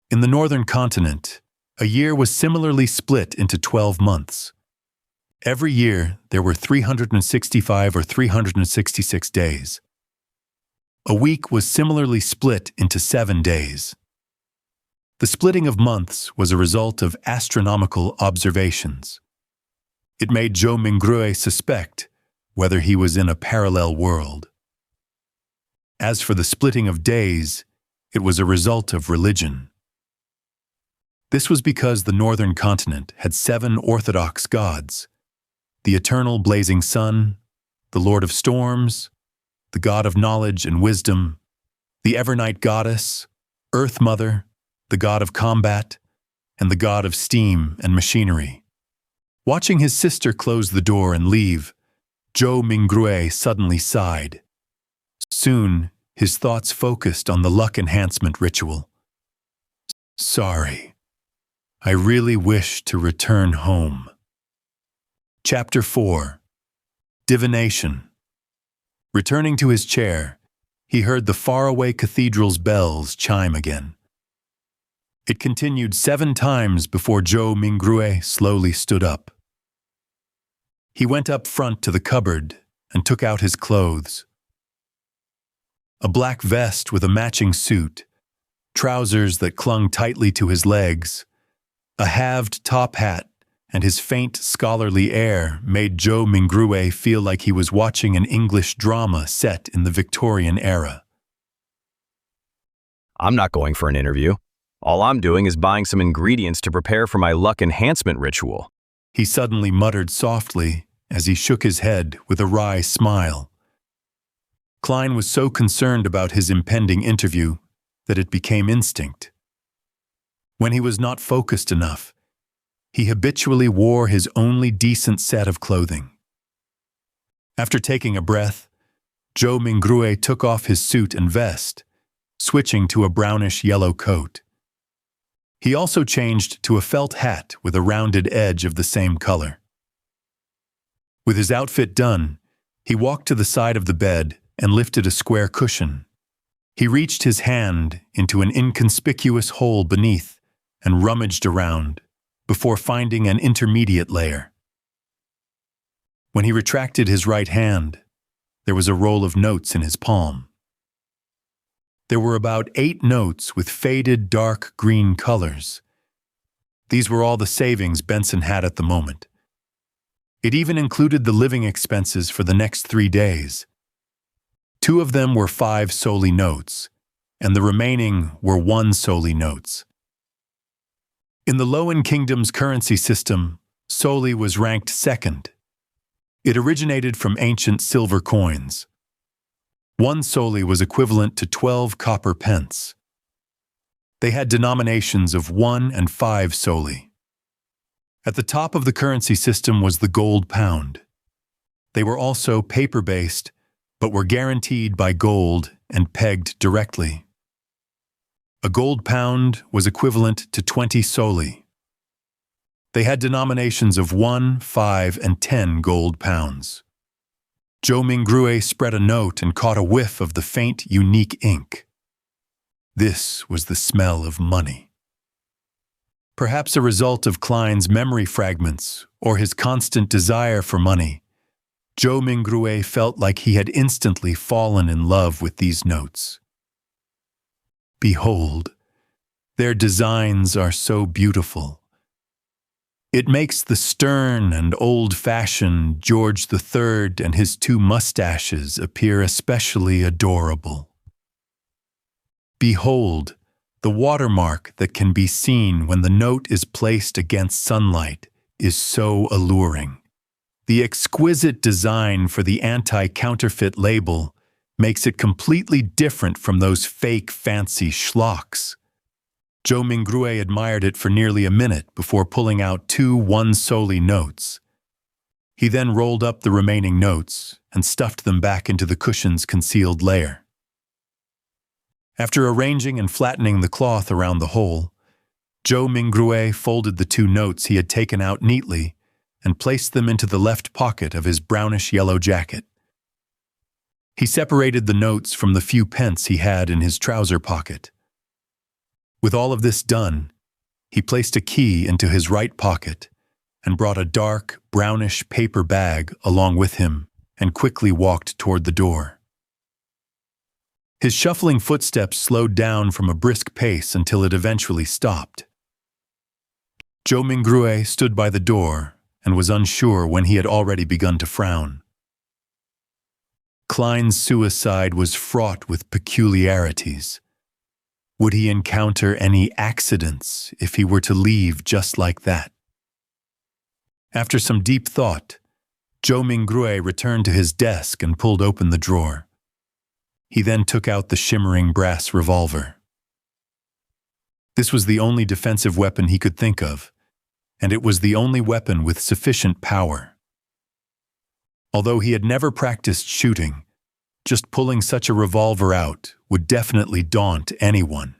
In the northern continent, a year was similarly split into 12 months. Every year, there were 365 or 366 days. A week was similarly split into 7 days. The splitting of months was a result of astronomical observations. It made Zhou Mingrue suspect whether he was in a parallel world. As for the splitting of days, it was a result of religion. This was because the northern continent had 7 orthodox gods: the eternal blazing sun, the Lord of storms, the god of knowledge and wisdom, the Evernight goddess, Earth Mother, the god of combat, and the god of steam and machinery. Watching his sister close the door and leave, Zhou Mingrue suddenly sighed. Soon, his thoughts focused on the luck enhancement ritual. Sorry. I really wish to return home. Chapter 4. Divination. Returning to his chair, he heard the faraway cathedral's bells chime again. It continued 7 times before Zhou Mingrue slowly stood up. He went up front to the cupboard and took out his clothes. A black vest with a matching suit, trousers that clung tightly to his legs, a halved top hat, and his faint, scholarly air made Zhou Mingrue feel like he was watching an English drama set in the Victorian-era. I'm not going for an interview. All I'm doing is buying some ingredients to prepare for my luck enhancement ritual. He suddenly muttered softly as he shook his head with a wry smile. Klein was so concerned about his impending interview that it became instinct. When he was not focused enough, he habitually wore his only decent set of clothing. After taking a breath, Zhou Mingrue took off his suit and vest, switching to a brownish-yellow coat. He also changed to a felt hat with a rounded edge of the same color. With his outfit done, he walked to the side of the bed and lifted a square cushion. He reached his hand into an inconspicuous hole beneath and rummaged around, before finding an intermediate layer. When he retracted his right hand, there was a roll of notes in his palm. There were about 8 notes with faded dark green colors. These were all the savings Benson had at the moment. It even included the living expenses for the next 3 days. 2 of them were 5 SoulSea notes, and the remaining were 1 SoulSea notes. In the Lowen Kingdom's currency system, SoulSea was ranked 2nd. It originated from ancient silver coins. 1 SoulSea was equivalent to 12 copper pence. They had denominations of 1 and 5 SoulSea. At the top of the currency system was the gold pound. They were also paper-based, but were guaranteed by gold and pegged directly. A gold pound was equivalent to 20 SoulSea. They had denominations of 1, 5, and 10 gold pounds. Zhou Mingrue spread a note and caught a whiff of the faint, unique ink. This was the smell of money. Perhaps a result of Klein's memory fragments or his constant desire for money, Zhou Mingrue felt like he had instantly fallen in love with these notes. Behold, their designs are so beautiful. It makes the stern and old-fashioned George III and his 2 mustaches appear especially adorable. Behold, the watermark that can be seen when the note is placed against sunlight is so alluring. The exquisite design for the anti-counterfeit label makes it completely different from those fake fancy schlocks. Zhou Mingrue admired it for nearly a minute before pulling out 2 1 SoulSea notes. He then rolled up the remaining notes and stuffed them back into the cushion's concealed layer. After arranging and flattening the cloth around the hole, Zhou Mingrue folded the 2 notes he had taken out neatly and placed them into the left pocket of his brownish-yellow jacket. He separated the notes from the few pence he had in his trouser pocket. With all of this done, he placed a key into his right pocket and brought a dark, brownish paper bag along with him and quickly walked toward the door. His shuffling footsteps slowed down from a brisk pace until it eventually stopped. Zhou Mingrue stood by the door and was unsure when he had already begun to frown. Klein's suicide was fraught with peculiarities. Would he encounter any accidents if he were to leave just like that? After some deep thought, Zhou Mingrue returned to his desk and pulled open the drawer. He then took out the shimmering brass revolver. This was the only defensive weapon he could think of, and it was the only weapon with sufficient power. Although he had never practiced shooting, just pulling such a revolver out would definitely daunt anyone.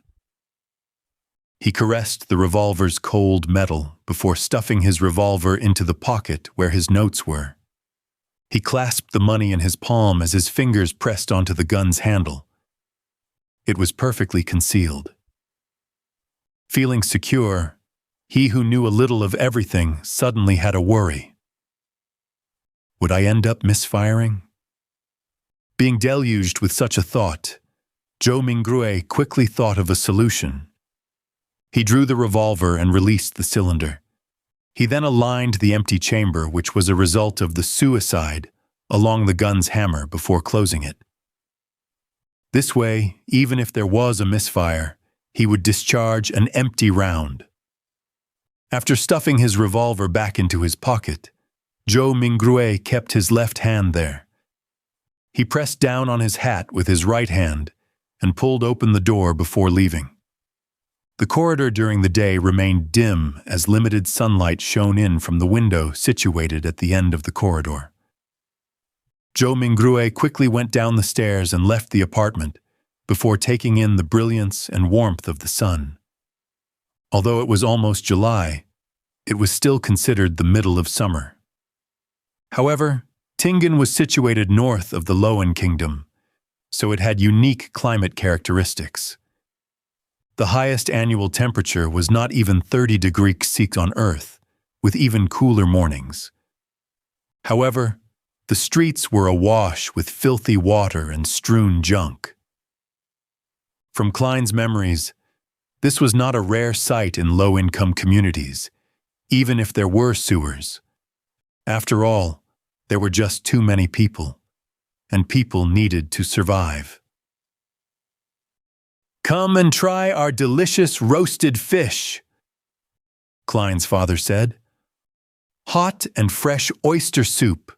He caressed the revolver's cold metal before stuffing his revolver into the pocket where his notes were. He clasped the money in his palm as his fingers pressed onto the gun's handle. It was perfectly concealed. Feeling secure, he who knew a little of everything suddenly had a worry. Would I end up misfiring? Being deluged with such a thought, Zhou Mingrue quickly thought of a solution. He drew the revolver and released the cylinder. He then aligned the empty chamber, which was a result of the suicide, along the gun's hammer before closing it. This way, even if there was a misfire, he would discharge an empty round. After stuffing his revolver back into his pocket, Zhou Mingrue kept his left hand there. He pressed down on his hat with his right hand and pulled open the door before leaving. The corridor during the day remained dim as limited sunlight shone in from the window situated at the end of the corridor. Zhou Mingrue quickly went down the stairs and left the apartment before taking in the brilliance and warmth of the sun. Although it was almost July, it was still considered the middle of summer. However, Tingen was situated north of the Loan Kingdom, so it had unique climate characteristics. The highest annual temperature was not even 30 degrees Celsius on Earth, with even cooler mornings. However, the streets were awash with filthy water and strewn junk. From Klein's memories, this was not a rare sight in low-income communities, even if there were sewers. After all, there were just too many people, and people needed to survive. "Come and try our delicious roasted fish," Klein's father said. "Hot and fresh oyster soup.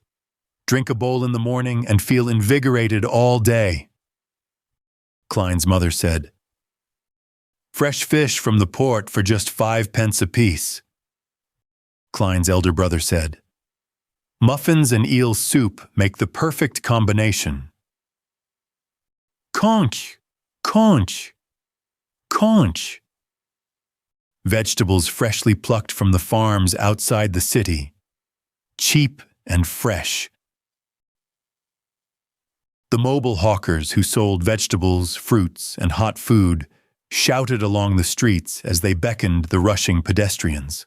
Drink a bowl in the morning and feel invigorated all day." Klein's mother said, "Fresh fish from the port for just 5 pence apiece." Klein's elder brother said, "Muffins and eel soup make the perfect combination." "Conch, conch, conch." Vegetables freshly plucked from the farms outside the city, cheap and fresh. The mobile hawkers who sold vegetables, fruits, and hot food shouted along the streets as they beckoned the rushing pedestrians.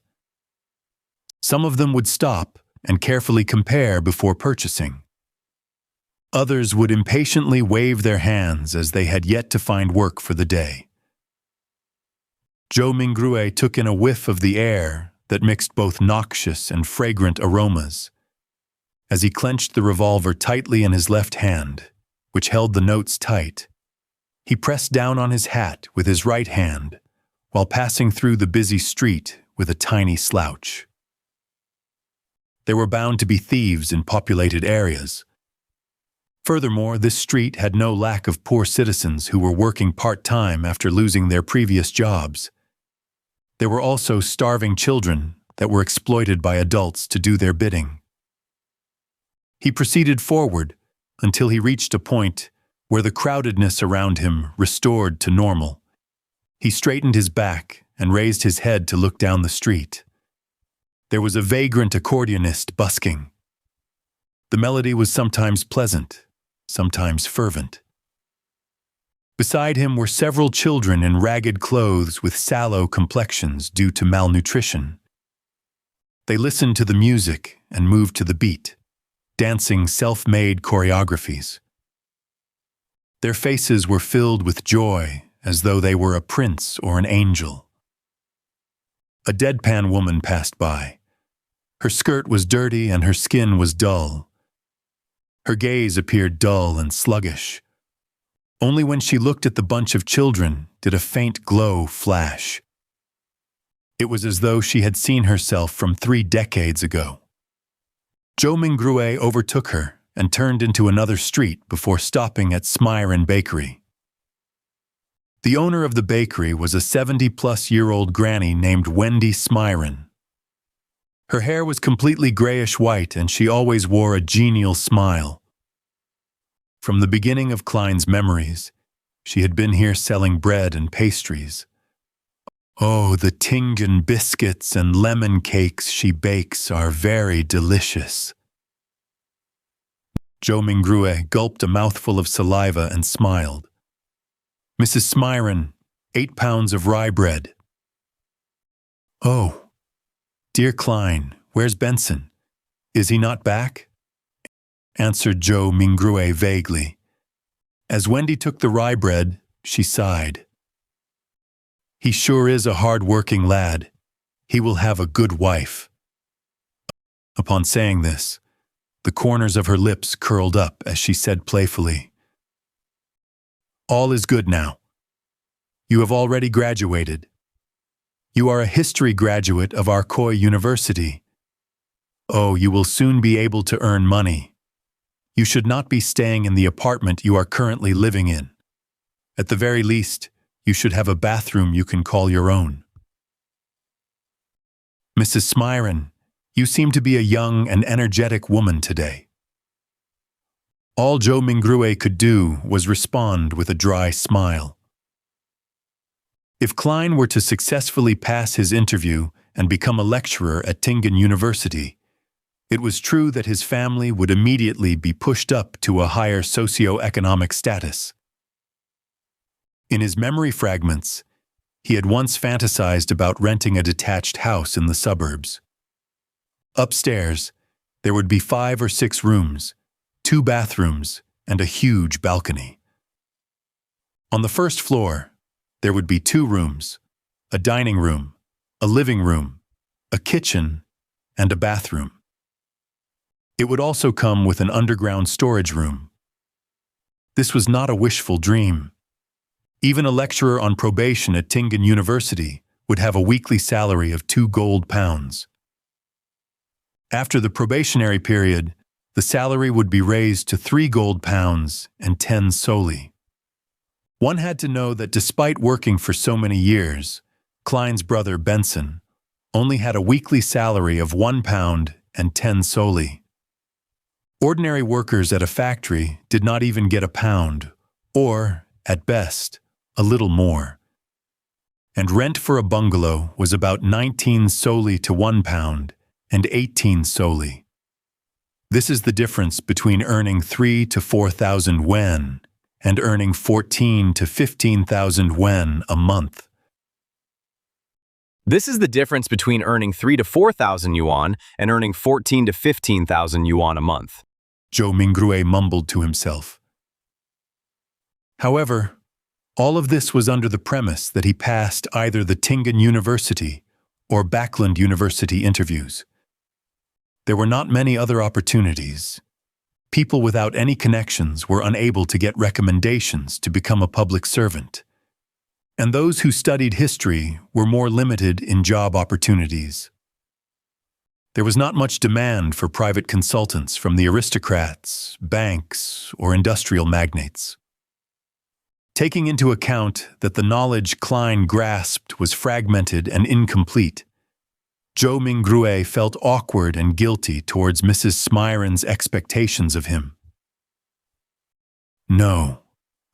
Some of them would stop and carefully compare before purchasing. Others would impatiently wave their hands as they had yet to find work for the day. Zhou Mingrue took in a whiff of the air that mixed both noxious and fragrant aromas. As he clenched the revolver tightly in his left hand, which held the notes tight, he pressed down on his hat with his right hand while passing through the busy street with a tiny slouch. There were bound to be thieves in populated areas. Furthermore, this street had no lack of poor citizens who were working part-time after losing their previous jobs. There were also starving children that were exploited by adults to do their bidding. He proceeded forward until he reached a point where the crowdedness around him restored to normal. He straightened his back and raised his head to look down the street. There was a vagrant accordionist busking. The melody was sometimes pleasant, sometimes fervent. Beside him were several children in ragged clothes with sallow complexions due to malnutrition. They listened to the music and moved to the beat, dancing self-made choreographies. Their faces were filled with joy as though they were a prince or an angel. A deadpan woman passed by. Her skirt was dirty and her skin was dull. Her gaze appeared dull and sluggish. Only when she looked at the bunch of children did a faint glow flash. It was as though she had seen herself from 3 decades ago. Zhou Mingrue overtook her and turned into another street before stopping at Smyron Bakery. The owner of the bakery was a 70-plus-year-old granny named Wendy Smyron. Her hair was completely grayish-white, and she always wore a genial smile. From the beginning of Klein's memories, she had been here selling bread and pastries. Oh, the Tingen biscuits and lemon cakes she bakes are very delicious. Joe Mingrue gulped a mouthful of saliva and smiled. Mrs. Smyron, 8 pounds of rye bread. Oh, dear Klein, where's Benson? Is he not back? Answered Joe Mingrue vaguely. As Wendy took the rye bread, she sighed. He sure is a hard-working lad. He will have a good wife. Upon saying this, the corners of her lips curled up as she said playfully, all is good now. You have already graduated. You are a history graduate of Arcoy University. Oh, you will soon be able to earn money. You should not be staying in the apartment you are currently living in. At the very least, you should have a bathroom you can call your own. Mrs. Smyron, you seem to be a young and energetic woman today. All Joe Mingrue could do was respond with a dry smile. If Klein were to successfully pass his interview and become a lecturer at Tingen University, it was true that his family would immediately be pushed up to a higher socio-economic status. In his memory fragments, he had once fantasized about renting a detached house in the suburbs. Upstairs, there would be 5 or 6 rooms, 2 bathrooms, and a huge balcony. On the first floor, there would be 2 rooms, a dining room, a living room, a kitchen, and a bathroom. It would also come with an underground storage room. This was not a wishful dream. Even a lecturer on probation at Tingen University would have a weekly salary of 2 gold pounds. After the probationary period, the salary would be raised to 3 gold pounds and 10 soldi. One had to know that despite working for so many years, Klein's brother Benson only had a weekly salary of 1 pound and 10 soldi. Ordinary workers at a factory did not even get a pound, or, at best, a little more. And rent for a bungalow was about 19 soldi to 1 pound and 18 soldi. This is the difference between earning 3 to 4,000 yen and earning 14 to 15,000 yen a month. This is the difference between earning 3 to 4,000 yuan and earning 14 to 15,000 yuan a month. Joe Mingrue mumbled to himself. However, all of this was under the premise that he passed either the Tingen University or Backland University interviews. There were not many other opportunities. People without any connections were unable to get recommendations to become a public servant. And those who studied history were more limited in job opportunities. There was not much demand for private consultants from the aristocrats, banks, or industrial magnates. Taking into account that the knowledge Klein grasped was fragmented and incomplete, Joe Mingrue felt awkward and guilty towards Mrs. Smyron's expectations of him. No,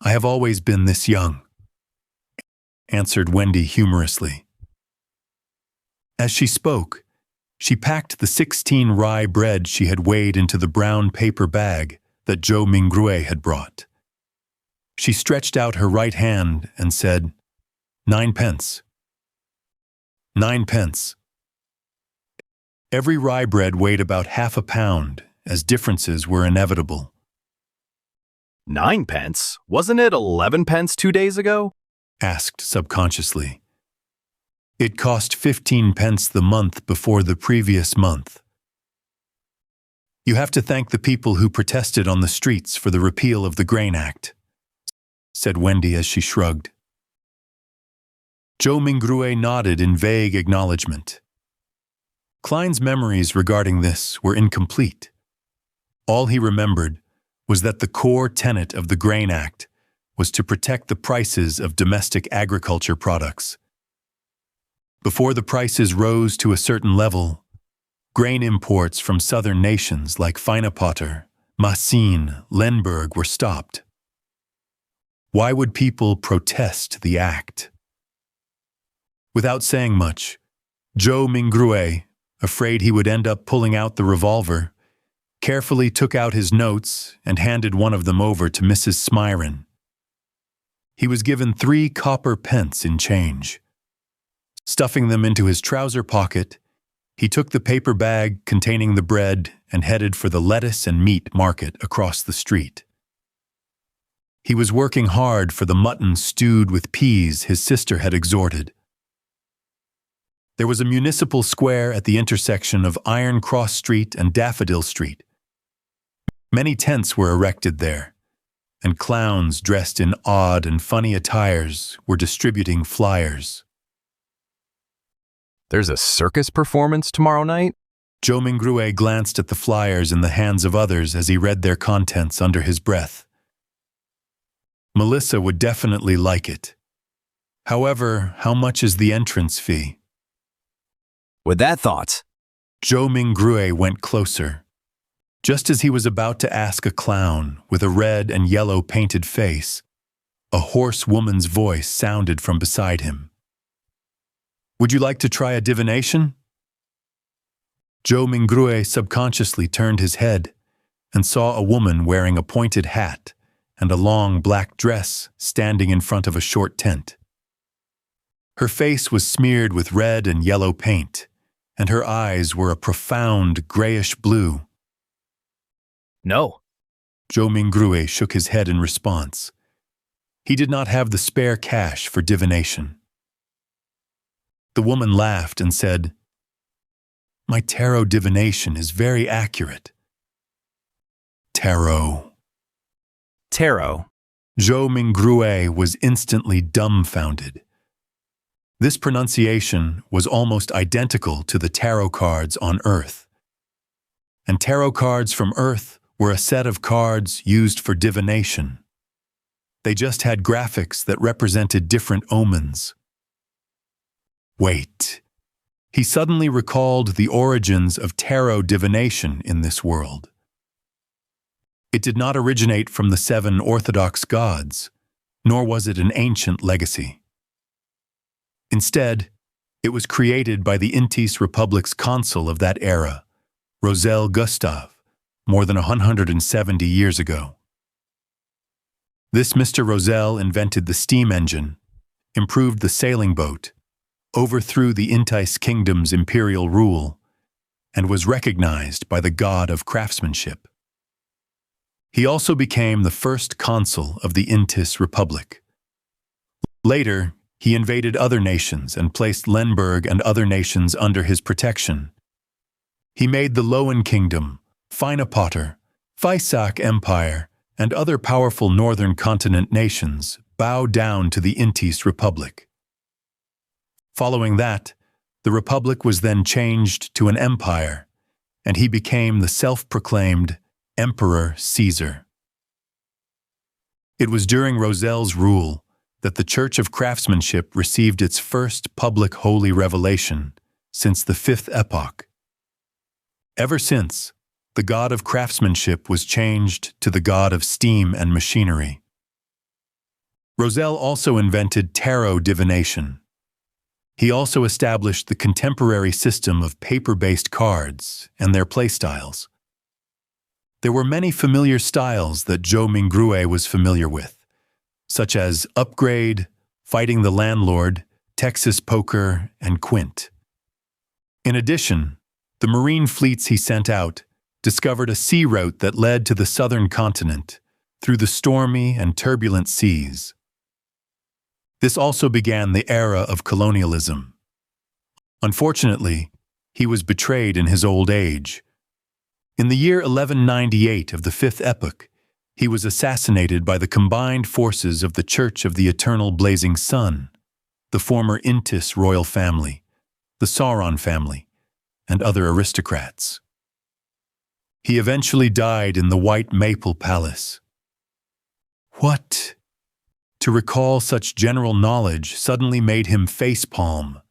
I have always been this young, answered Wendy humorously. As she spoke, she packed the 16 rye bread she had weighed into the brown paper bag that Joe Mingrue had brought. She stretched out her right hand and said, 9 pence. 9 pence. Every rye bread weighed about half a pound, as differences were inevitable. 9 pence? Wasn't it 11 pence 2 days ago? Asked subconsciously. It cost 15 pence the month before the previous month. You have to thank the people who protested on the streets for the repeal of the Grain Act, said Wendy as she shrugged. Joe Mingrue nodded in vague acknowledgement. Klein's memories regarding this were incomplete. All he remembered was that the core tenet of the Grain Act was to protect the prices of domestic agriculture products. Before the prices rose to a certain level, grain imports from southern nations like Feinepotter, Massine, Lemberg were stopped. Why would people protest the act? Without saying much, Joe Mingrue, afraid he would end up pulling out the revolver, carefully took out his notes and handed one of them over to Mrs. Smyron. He was given 3 copper pence in change. Stuffing them into his trouser pocket, he took the paper bag containing the bread and headed for the lettuce and meat market across the street. He was working hard for the mutton stewed with peas his sister had exhorted. There was a municipal square at the intersection of Iron Cross Street and Daffodil Street. Many tents were erected there, and clowns dressed in odd and funny attires were distributing flyers. There's a circus performance tomorrow night? Joe Mingrue glanced at the flyers in the hands of others as he read their contents under his breath. Melissa would definitely like it. However, how much is the entrance fee? With that thought, Joe Mingrue went closer. Just as he was about to ask a clown with a red and yellow painted face, a hoarse woman's voice sounded from beside him. Would you like to try a divination? Joe Mingrue subconsciously turned his head and saw a woman wearing a pointed hat and a long black dress standing in front of a short tent. Her face was smeared with red and yellow paint, and her eyes were a profound grayish blue. no. Joe Mingrue shook his head in response. He did not have the spare cash for divination. The woman laughed and said, "My tarot divination is very accurate." Tarot. Tarot. Joe Mingrue was instantly dumbfounded. This pronunciation was almost identical to the tarot cards on Earth. And tarot cards from Earth were a set of cards used for divination. They just had graphics that represented different omens. Wait. He suddenly recalled the origins of tarot divination in this world. It did not originate from the 7 Orthodox gods, nor was it an ancient legacy. Instead, it was created by the Intis Republic's consul of that era, Rozanne Gustav, more than 170 years ago. This Mr. Rozanne invented the steam engine, improved the sailing boat, overthrew the Intis kingdom's imperial rule, and was recognized by the god of craftsmanship. He also became the first consul of the Intis Republic. Later, he invaded other nations and placed Lemberg and other nations under his protection. He made the Lowen Kingdom, Feinepotter, Faisak Empire, and other powerful northern continent nations bow down to the Intis Republic. Following that, the Republic was then changed to an empire, and he became the self-proclaimed Emperor Caesar. It was during Rozanne's rule that the Church of Craftsmanship received its first public holy revelation since the 5th epoch. Ever since, the god of craftsmanship was changed to the god of steam and machinery. Rozanne also invented tarot divination. He also established the contemporary system of paper-based cards and their playstyles. There were many familiar styles that Joe Mingrue was familiar with, such as Upgrade, Fighting the Landlord, Texas Poker, and Quint. In addition, the Marine fleets he sent out discovered a sea route that led to the southern continent through the stormy and turbulent seas. This also began the era of colonialism. Unfortunately, he was betrayed in his old age. In the year 1198 of the 5th epoch, he was assassinated by the combined forces of the Church of the Eternal Blazing Sun, the former Intis royal family, the Sauron family, and other aristocrats. He eventually died in the White Maple Palace. What? To recall such general knowledge suddenly made him facepalm.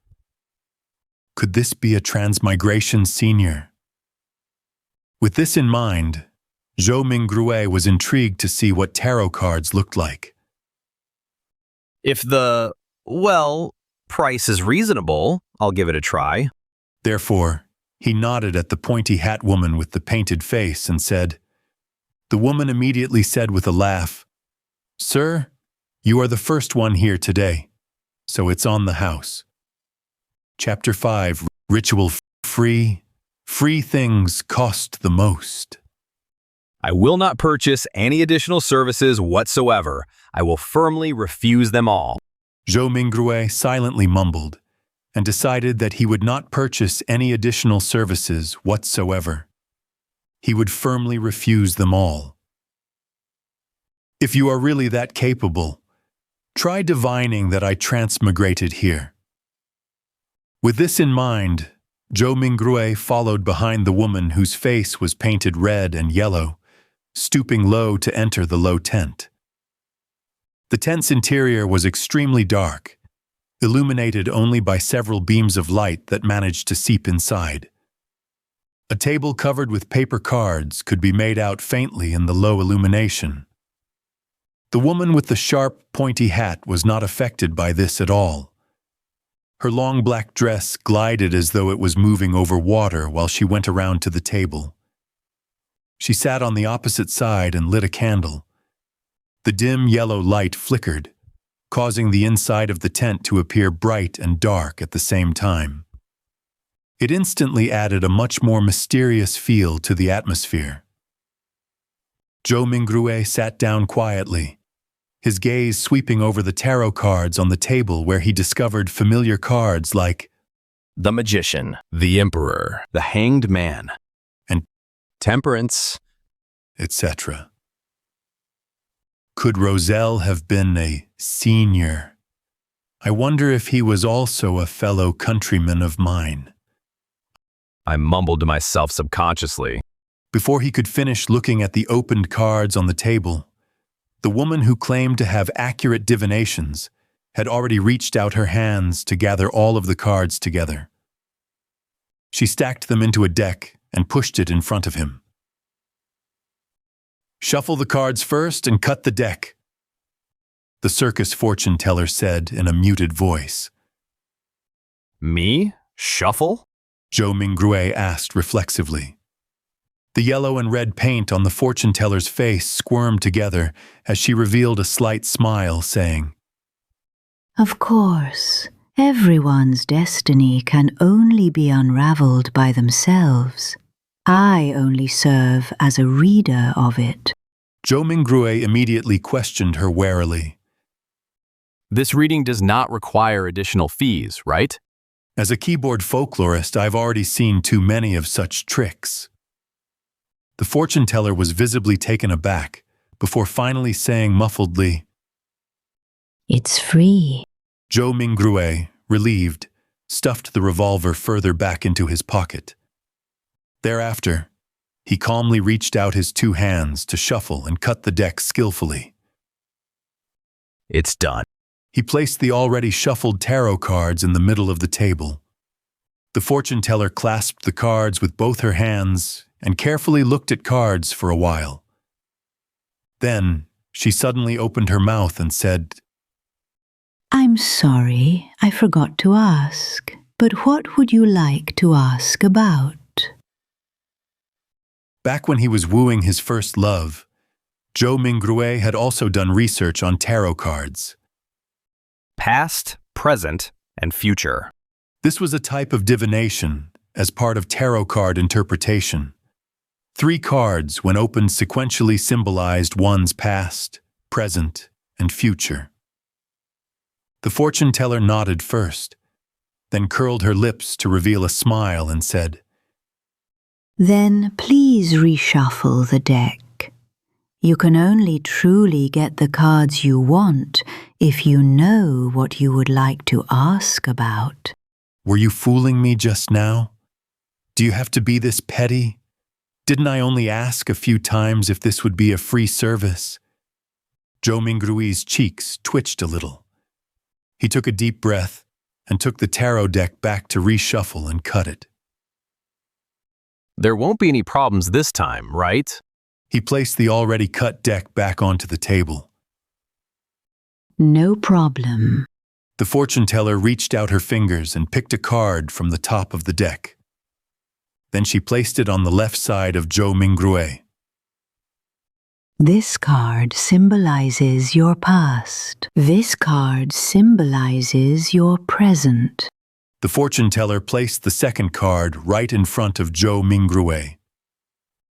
Could this be a transmigration senior? With this in mind, Zhou Mingrue was intrigued to see what tarot cards looked like. If the, price is reasonable, I'll give it a try. Therefore, he nodded at the pointy hat woman with the painted face and said, The woman immediately said with a laugh, Sir, you are the first one here today, so it's on the house. Chapter 5, Ritual Free. Free things cost the most. I will not purchase any additional services whatsoever. I will firmly refuse them all. Zhou Mingrue silently mumbled and decided that he would not purchase any additional services whatsoever. He would firmly refuse them all. If you are really that capable, try divining that I transmigrated here. With this in mind, Zhou Mingrue followed behind the woman whose face was painted red and yellow, stooping low to enter the low tent. The tent's interior was extremely dark, illuminated only by several beams of light that managed to seep inside. A table covered with paper cards could be made out faintly in the low illumination. The woman with the sharp, pointy hat was not affected by this at all. Her long black dress glided as though it was moving over water while she went around to the table. She sat on the opposite side and lit a candle. The dim yellow light flickered, causing the inside of the tent to appear bright and dark at the same time. It instantly added a much more mysterious feel to the atmosphere. Zhou Mingrue sat down quietly, his gaze sweeping over the tarot cards on the table where he discovered familiar cards like The Magician, the Emperor, the Hanged Man, and Temperance, etc. Could Rozelle have been a senior? I wonder if he was also a fellow countryman of mine. I mumbled to myself subconsciously. Before he could finish looking at the opened cards on the table, the woman who claimed to have accurate divinations had already reached out her hands to gather all of the cards together. She stacked them into a deck and pushed it in front of him. Shuffle the cards first and cut the deck, the circus fortune teller said in a muted voice. Me? Shuffle? Zhou Mingrue asked reflexively. The yellow and red paint on the fortune teller's face squirmed together as she revealed a slight smile, saying, Of course, everyone's destiny can only be unraveled by themselves. I only serve as a reader of it. Zhou Mingrue immediately questioned her warily. This reading does not require additional fees, right? As a keyboard folklorist, I've already seen too many of such tricks. The fortune teller was visibly taken aback before finally saying muffledly, It's free. Zhou Mingrue, relieved, stuffed the revolver further back into his pocket. Thereafter, he calmly reached out his two hands to shuffle and cut the deck skillfully. It's done. He placed the already shuffled tarot cards in the middle of the table. The fortune teller clasped the cards with both her hands and carefully looked at cards for a while. Then, she suddenly opened her mouth and said, I'm sorry, I forgot to ask, but what would you like to ask about? Back when he was wooing his first love, Zhou Mingrue had also done research on tarot cards. Past, present, and future. This was a type of divination as part of tarot card interpretation. 3 cards, when opened sequentially, symbolized one's past, present, and future. The fortune teller nodded first, then curled her lips to reveal a smile and said, Then please reshuffle the deck. You can only truly get the cards you want if you know what you would like to ask about. Were you fooling me just now? Do you have to be this petty? Didn't I only ask a few times if this would be a free service? Zhou Mingrui's cheeks twitched a little. He took a deep breath and took the tarot deck back to reshuffle and cut it. There won't be any problems this time, right? He placed the already cut deck back onto the table. No problem. The fortune teller reached out her fingers and picked a card from the top of the deck. Then she placed it on the left side of Zhou Mingrue. This card symbolizes your past. This card symbolizes your present. The fortune teller placed the second card right in front of Zhou Mingrue.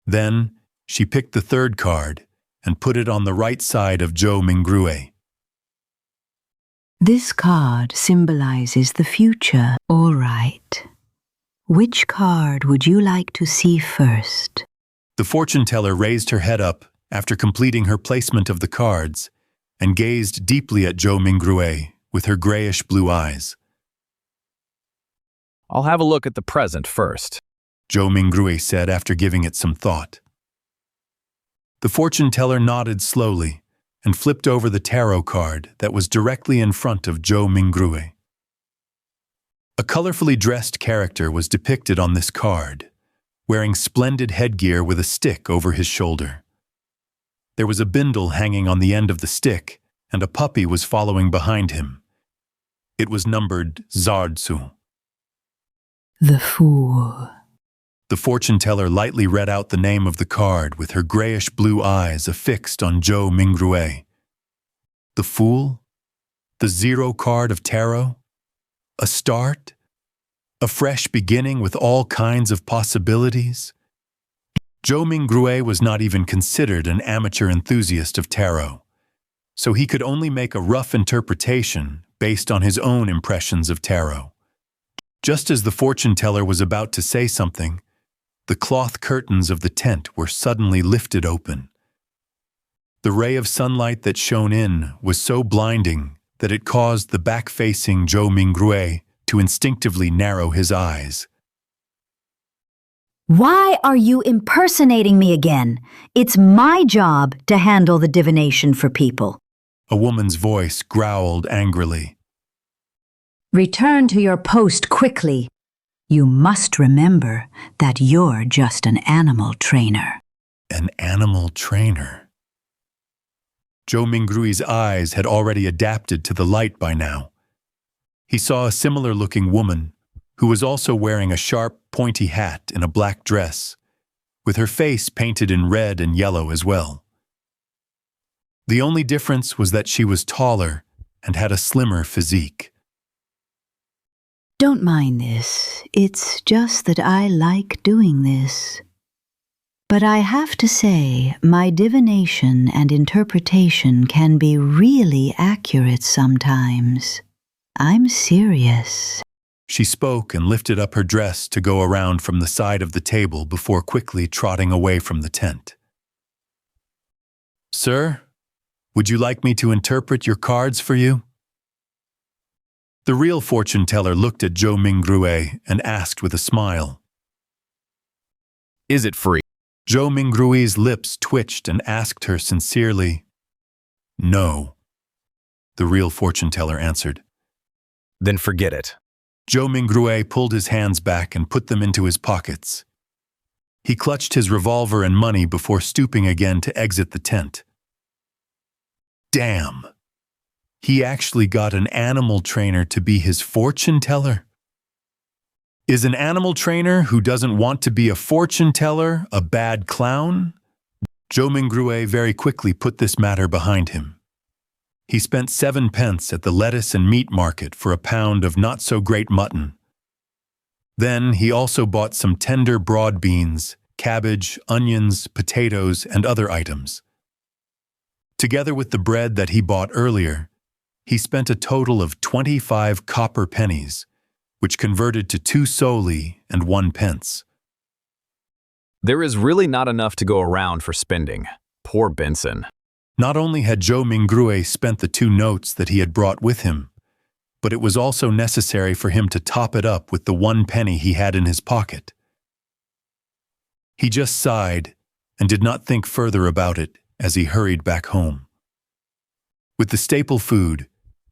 Then, she picked the third card and put it on the right side of Zhou Mingrue. This card symbolizes the future. All right. Which card would you like to see first? The fortune teller raised her head up after completing her placement of the cards and gazed deeply at Zhou Mingrue with her grayish-blue eyes. I'll have a look at the present first. Zhou Mingrue said after giving it some thought. The fortune teller nodded slowly and flipped over the tarot card that was directly in front of Zhou Mingrue. A colorfully dressed character was depicted on this card, wearing splendid headgear with a stick over his shoulder. There was a bindle hanging on the end of the stick, and a puppy was following behind him. It was numbered Zardsu. The Fool. The fortune teller lightly read out the name of the card with her grayish-blue eyes affixed on Zhou Mingrue. The Fool? The zero card of tarot? A start? A fresh beginning with all kinds of possibilities? Zhou Mingrue was not even considered an amateur enthusiast of tarot, so he could only make a rough interpretation based on his own impressions of tarot. Just as the fortune teller was about to say something, the cloth curtains of the tent were suddenly lifted open. The ray of sunlight that shone in was so blinding that it caused the back-facing Zhou Mingrue to instinctively narrow his eyes. Why are you impersonating me again? It's my job to handle the divination for people. A woman's voice growled angrily. Return to your post quickly. You must remember that you're just an animal trainer. An animal trainer? Zhou Mingrue's eyes had already adapted to the light by now. He saw a similar-looking woman who was also wearing a sharp, pointy hat and a black dress, with her face painted in red and yellow as well. The only difference was that she was taller and had a slimmer physique. Don't mind this. It's just that I like doing this. But I have to say, my divination and interpretation can be really accurate sometimes. I'm serious. She spoke and lifted up her dress to go around from the side of the table before quickly trotting away from the tent. Sir, would you like me to interpret your cards for you? The real fortune teller looked at Zhou Mingrue and asked with a smile. Is it free? Zhou Mingrue's lips twitched and asked her sincerely. No, the real fortune teller answered. Then forget it. Zhou Mingrue pulled his hands back and put them into his pockets. He clutched his revolver and money before stooping again to exit the tent. Damn! He actually got an animal trainer to be his fortune teller? Is an animal trainer who doesn't want to be a fortune teller a bad clown? Zhou Mingrue very quickly put this matter behind him. He spent 7 pence at the lettuce and meat market for a pound of not-so-great mutton. Then he also bought some tender broad beans, cabbage, onions, potatoes, and other items. Together with the bread that he bought earlier, he spent a total of 25 copper pennies, which converted to 2 SoulSea and 1 pence. There is really not enough to go around for spending. Poor Benson. Not only had Zhou Mingrue spent the 2 notes that he had brought with him, but it was also necessary for him to top it up with the 1 penny he had in his pocket. He just sighed and did not think further about it as he hurried back home. With the staple food,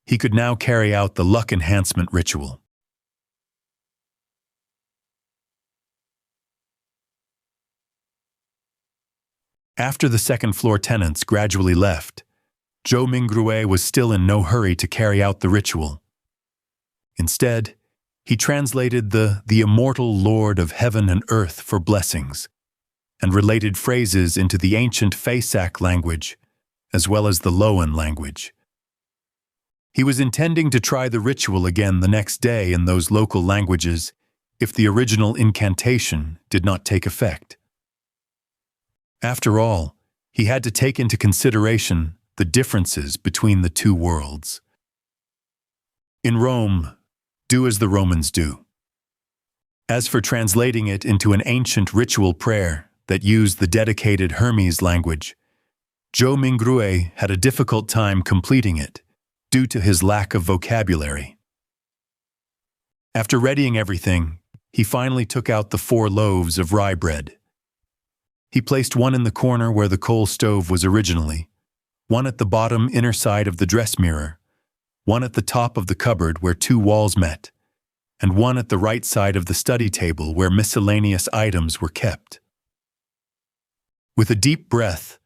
he could now carry out the luck enhancement ritual. After the second-floor tenants gradually left, Zhou Mingrue was still in no hurry to carry out the ritual. Instead, he translated the immortal Lord of Heaven and Earth for blessings, and related phrases into the ancient Faisak language, as well as the Loan language. He was intending to try the ritual again the next day in those local languages if the original incantation did not take effect. After all, he had to take into consideration the differences between the two worlds. In Rome, do as the Romans do. As for translating it into an ancient ritual prayer that used the dedicated Hermes language, Zhou Mingrue had a difficult time completing it due to his lack of vocabulary. After readying everything, he finally took out the 4 loaves of rye bread. He placed one in the corner where the coal stove was originally, one at the bottom inner side of the dress mirror, one at the top of the cupboard where 2 walls met, and one at the right side of the study table where miscellaneous items were kept. With a deep breath,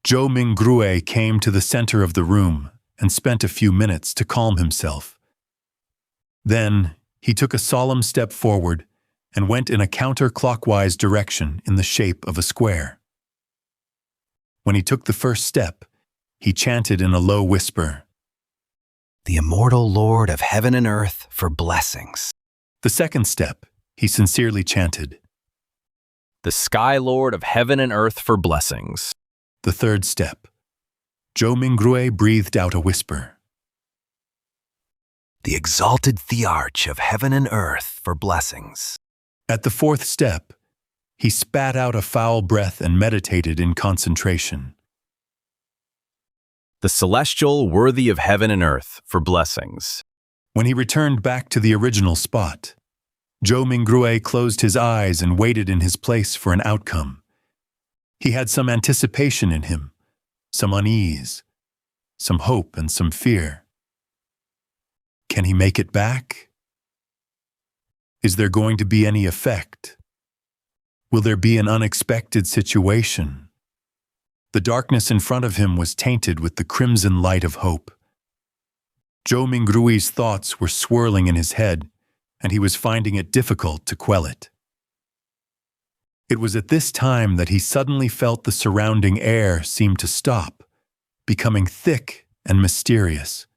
Zhou Mingrue came to the center of the room and spent a few minutes to calm himself. Then, he took a solemn step forward and went in a counterclockwise direction in the shape of a square. When he took the first step, he chanted in a low whisper, "The immortal Lord of Heaven and Earth for blessings." The second step, he sincerely chanted, "The Sky Lord of Heaven and Earth for blessings." The third step, Zhou Mingrue breathed out a whisper, "The exalted Thearch of Heaven and Earth for blessings." At the fourth step, he spat out a foul breath and meditated in concentration. "The Celestial Worthy of Heaven and Earth for blessings." When he returned back to the original spot, Zhou Mingrue closed his eyes and waited in his place for an outcome. He had some anticipation in him, some unease, some hope and some fear. Can he make it back? Is there going to be any effect? Will there be an unexpected situation? The darkness in front of him was tainted with the crimson light of hope. Zhou Mingrue's thoughts were swirling in his head, and he was finding it difficult to quell it. It was at this time that he suddenly felt the surrounding air seem to stop, becoming thick and mysterious.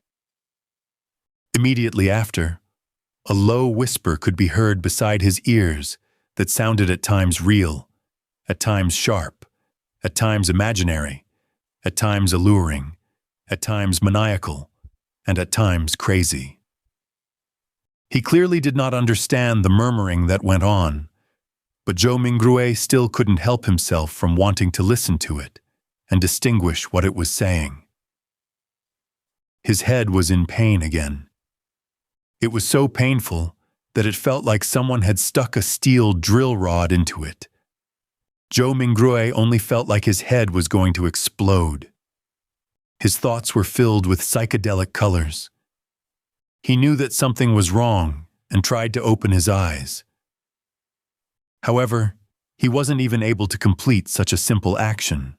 Immediately after, a low whisper could be heard beside his ears that sounded at times real, at times sharp, at times imaginary, at times alluring, at times maniacal, and at times crazy. He clearly did not understand the murmuring that went on, but Zhou Mingrue still couldn't help himself from wanting to listen to it and distinguish what it was saying. His head was in pain again. It was so painful that it felt like someone had stuck a steel drill rod into it. Zhou Mingrue only felt like his head was going to explode. His thoughts were filled with psychedelic colors. He knew that something was wrong and tried to open his eyes. However, he wasn't even able to complete such a simple action.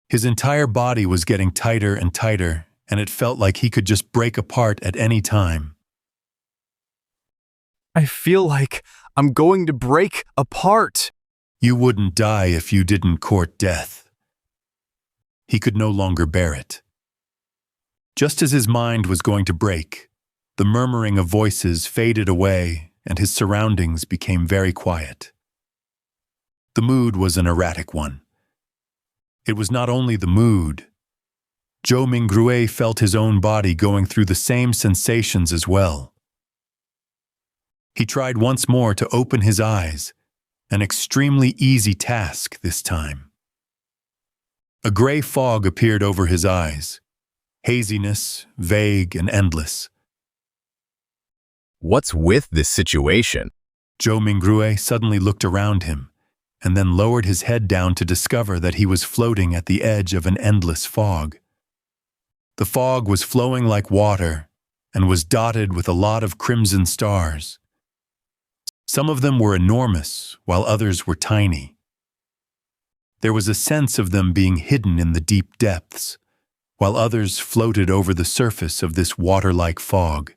His entire body was getting tighter and tighter, and it felt like he could just break apart at any time. "I feel like I'm going to break apart." You wouldn't die if you didn't court death. He could no longer bear it. Just as his mind was going to break, the murmuring of voices faded away and his surroundings became very quiet. The mood was an erratic one. It was not only the mood. Zhou Mingrue felt his own body going through the same sensations as well. He tried once more to open his eyes, an extremely easy task this time. A gray fog appeared over his eyes, haziness, vague and endless. "What's with this situation?" Zhou Mingrue suddenly looked around him, and then lowered his head down to discover that he was floating at the edge of an endless fog. The fog was flowing like water and was dotted with a lot of crimson stars. Some of them were enormous, while others were tiny. There was a sense of them being hidden in the deep depths, while others floated over the surface of this water-like fog.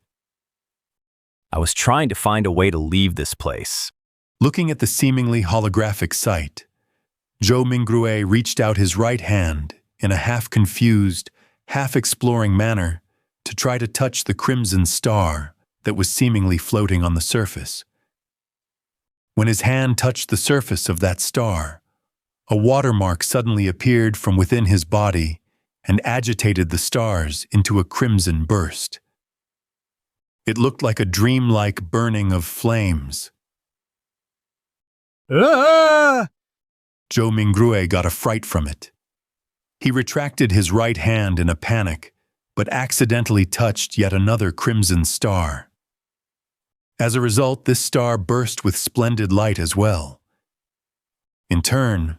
I was trying to find a way to leave this place. Looking at the seemingly holographic sight, Zhou Mingrue reached out his right hand in a half-confused, half-exploring manner to try to touch the crimson star that was seemingly floating on the surface. When his hand touched the surface of that star, a watermark suddenly appeared from within his body and agitated the stars into a crimson burst. It looked like a dreamlike burning of flames. Ah! Zhou Mingrue got a fright from it. He retracted his right hand in a panic, but accidentally touched yet another crimson star. As a result, this star burst with splendid light as well. In turn,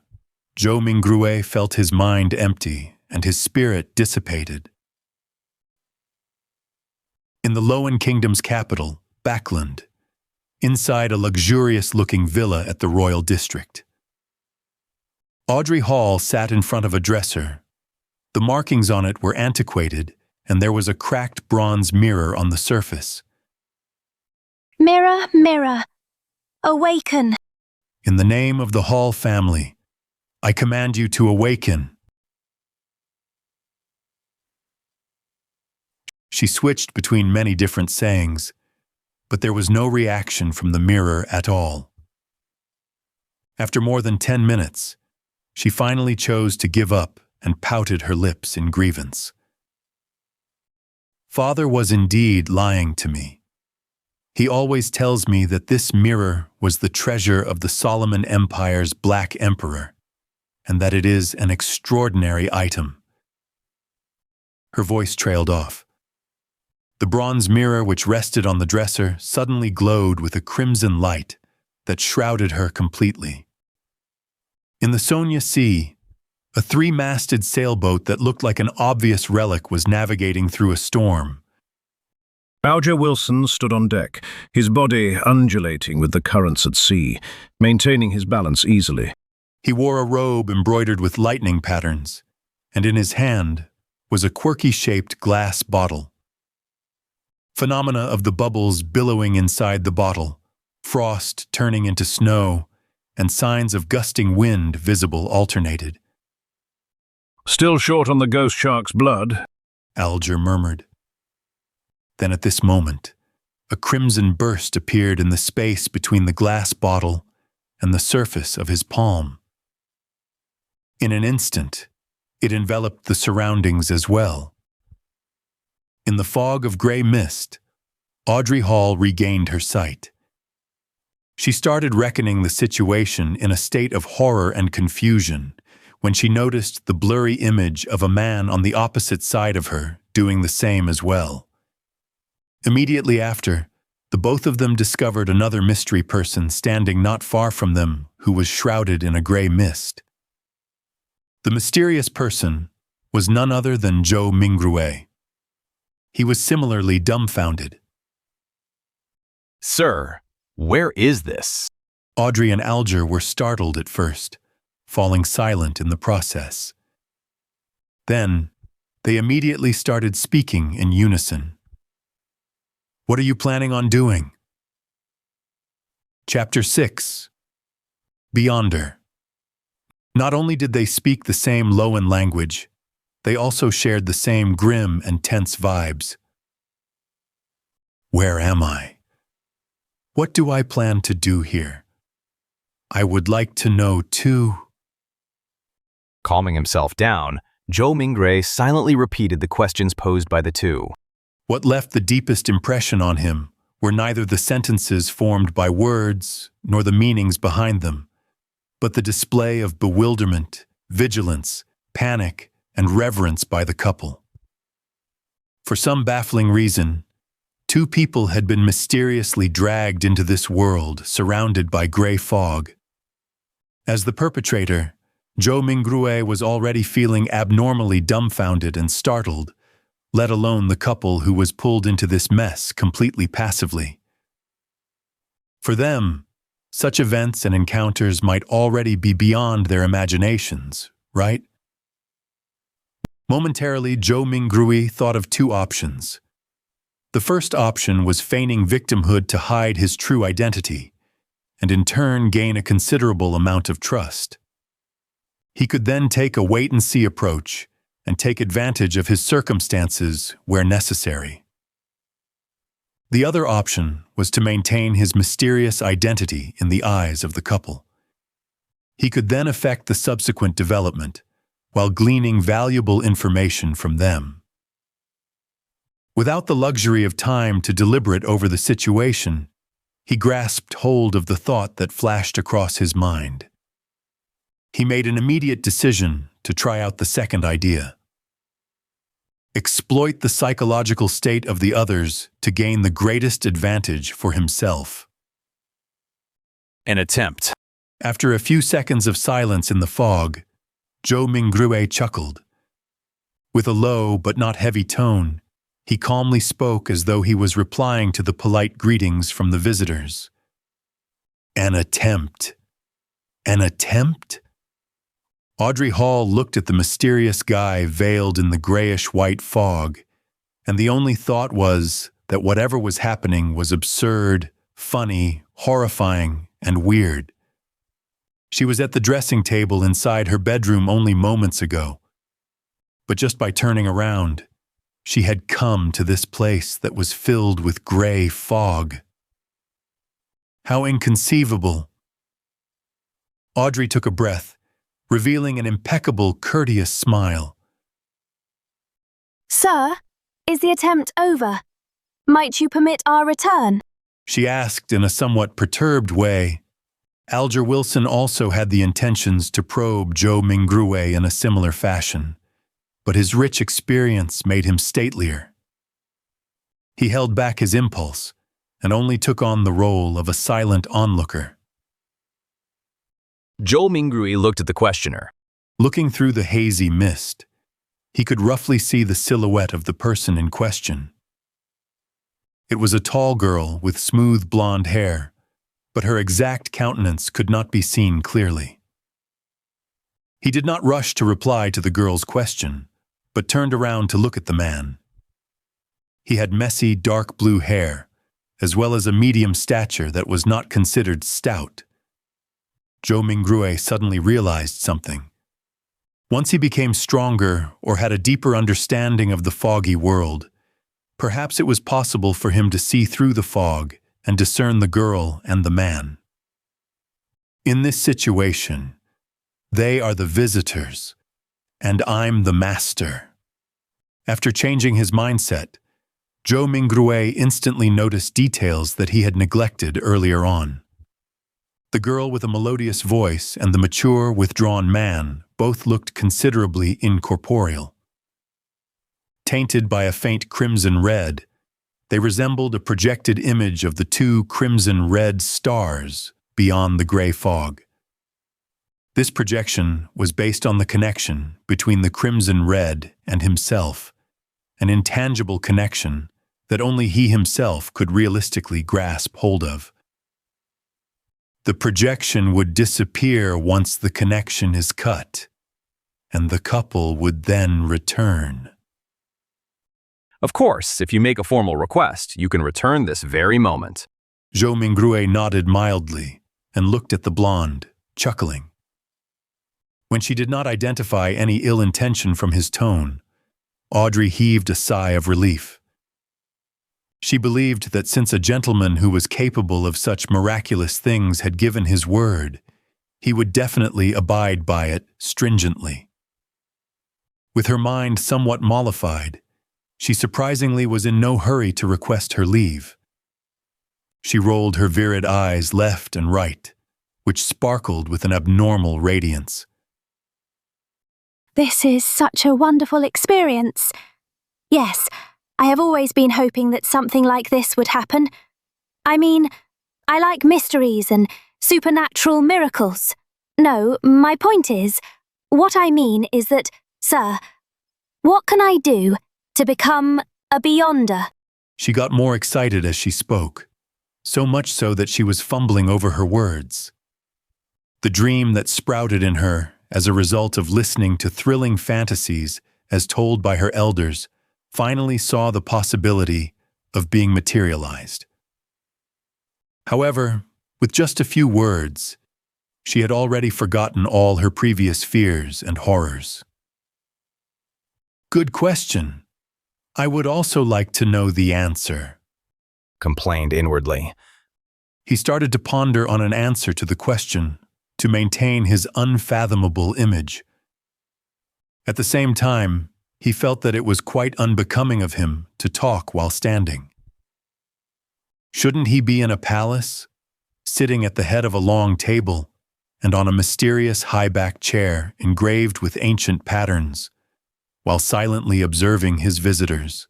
Zhou Mingrue felt his mind empty and his spirit dissipated. In the Lowen Kingdom's capital, Backland, inside a luxurious-looking villa at the royal district, Audrey Hall sat in front of a dresser. The markings on it were antiquated, and there was a cracked bronze mirror on the surface. Mirror, mirror, awaken. In the name of the Hall family, I command you to awaken. She switched between many different sayings, but there was no reaction from the mirror at all. After more than 10 minutes, she finally chose to give up and pouted her lips in grievance. Father was indeed lying to me. He always tells me that this mirror was the treasure of the Solomon Empire's Black Emperor, and that it is an extraordinary item. Her voice trailed off. The bronze mirror which rested on the dresser suddenly glowed with a crimson light that shrouded her completely. In the Sonia Sea, a 3-masted sailboat that looked like an obvious relic was navigating through a storm. Alger Wilson stood on deck, his body undulating with the currents at sea, maintaining his balance easily. He wore a robe embroidered with lightning patterns, and in his hand was a quirky-shaped glass bottle. Phenomena of the bubbles billowing inside the bottle, frost turning into snow, and signs of gusting wind visible alternated. Still short on the ghost shark's blood, Alger murmured. Then at this moment, a crimson burst appeared in the space between the glass bottle and the surface of his palm. In an instant, it enveloped the surroundings as well. In the fog of gray mist, Audrey Hall regained her sight. She started reckoning the situation in a state of horror and confusion when she noticed the blurry image of a man on the opposite side of her doing the same as well. Immediately after, the both of them discovered another mystery person standing not far from them who was shrouded in a gray mist. The mysterious person was none other than Zhou Mingrue. He was similarly dumbfounded. Sir, where is this? Audrey and Alger were startled at first, falling silent in the process. Then, they immediately started speaking in unison. What are you planning on doing? Chapter 6. Beyonder. Not only did they speak the same Lowen language, they also shared the same grim and tense vibes. Where am I? What do I plan to do here? I would like to know too. Calming himself down, Zhou Mingrue silently repeated the questions posed by the two. What left the deepest impression on him were neither the sentences formed by words nor the meanings behind them, but the display of bewilderment, vigilance, panic, and reverence by the couple. For some baffling reason, two people had been mysteriously dragged into this world surrounded by gray fog. As the perpetrator, Zhou Mingrue was already feeling abnormally dumbfounded and startled let alone the couple who was pulled into this mess completely passively. For them, such events and encounters might already be beyond their imaginations, right? Momentarily, Zhou Mingrui thought of two options. The first option was feigning victimhood to hide his true identity, and in turn gain a considerable amount of trust. He could then take a wait-and-see approach and take advantage of his circumstances where necessary. The other option was to maintain his mysterious identity in the eyes of the couple. He could then affect the subsequent development while gleaning valuable information from them. Without the luxury of time to deliberate over the situation, he grasped hold of the thought that flashed across his mind. He made an immediate decision to try out the second idea. Exploit the psychological state of the others to gain the greatest advantage for himself. An attempt. After a few seconds of silence in the fog, Zhou Mingrui chuckled. With a low but not heavy tone, he calmly spoke as though he was replying to the polite greetings from the visitors. An attempt. An attempt? Audrey Hall looked at the mysterious guy veiled in the grayish-white fog, and the only thought was that whatever was happening was absurd, funny, horrifying, and weird. She was at the dressing table inside her bedroom only moments ago, but just by turning around, she had come to this place that was filled with gray fog. How inconceivable! Audrey took a breath, revealing an impeccable, courteous smile. Sir, is the attempt over? Might you permit our return? She asked in a somewhat perturbed way. Alger Wilson also had the intentions to probe Zhou Mingrui in a similar fashion, but his rich experience made him statelier. He held back his impulse and only took on the role of a silent onlooker. Zhou Mingrui looked at the questioner. Looking through the hazy mist, he could roughly see the silhouette of the person in question. It was a tall girl with smooth blonde hair, but her exact countenance could not be seen clearly. He did not rush to reply to the girl's question, but turned around to look at the man. He had messy, dark blue hair, as well as a medium stature that was not considered stout. Zhou Mingrui suddenly realized something. Once he became stronger or had a deeper understanding of the foggy world, perhaps it was possible for him to see through the fog and discern the girl and the man. In this situation, they are the visitors, and I'm the master. After changing his mindset, Zhou Mingrui instantly noticed details that he had neglected earlier on. The girl with a melodious voice and the mature, withdrawn man both looked considerably incorporeal. Tainted by a faint crimson red, they resembled a projected image of the two crimson-red stars beyond the gray fog. This projection was based on the connection between the crimson red and himself, an intangible connection that only he himself could realistically grasp hold of. The projection would disappear once the connection is cut, and the couple would then return. Of course, if you make a formal request, you can return this very moment. Zhou Mingrui nodded mildly and looked at the blonde, chuckling. When she did not identify any ill intention from his tone, Audrey heaved a sigh of relief. She believed that since a gentleman who was capable of such miraculous things had given his word, he would definitely abide by it stringently. With her mind somewhat mollified, she surprisingly was in no hurry to request her leave. She rolled her virid eyes left and right, which sparkled with an abnormal radiance. This is such a wonderful experience. Yes, I have always been hoping that something like this would happen. I mean, I like mysteries and supernatural miracles. No, my point is, what I mean is that, sir, what can I do To become a beyonder. She got more excited as she spoke, so much so that she was fumbling over her words. The dream that sprouted in her as a result of listening to thrilling fantasies as told by her elders finally saw the possibility of being materialized. However, with just a few words, she had already forgotten all her previous fears and horrors. Good question. I would also like to know the answer, complained inwardly. He started to ponder on an answer to the question to maintain his unfathomable image. At the same time, he felt that it was quite unbecoming of him to talk while standing. Shouldn't he be in a palace, sitting at the head of a long table and on a mysterious high-backed chair engraved with ancient patterns, while silently observing his visitors?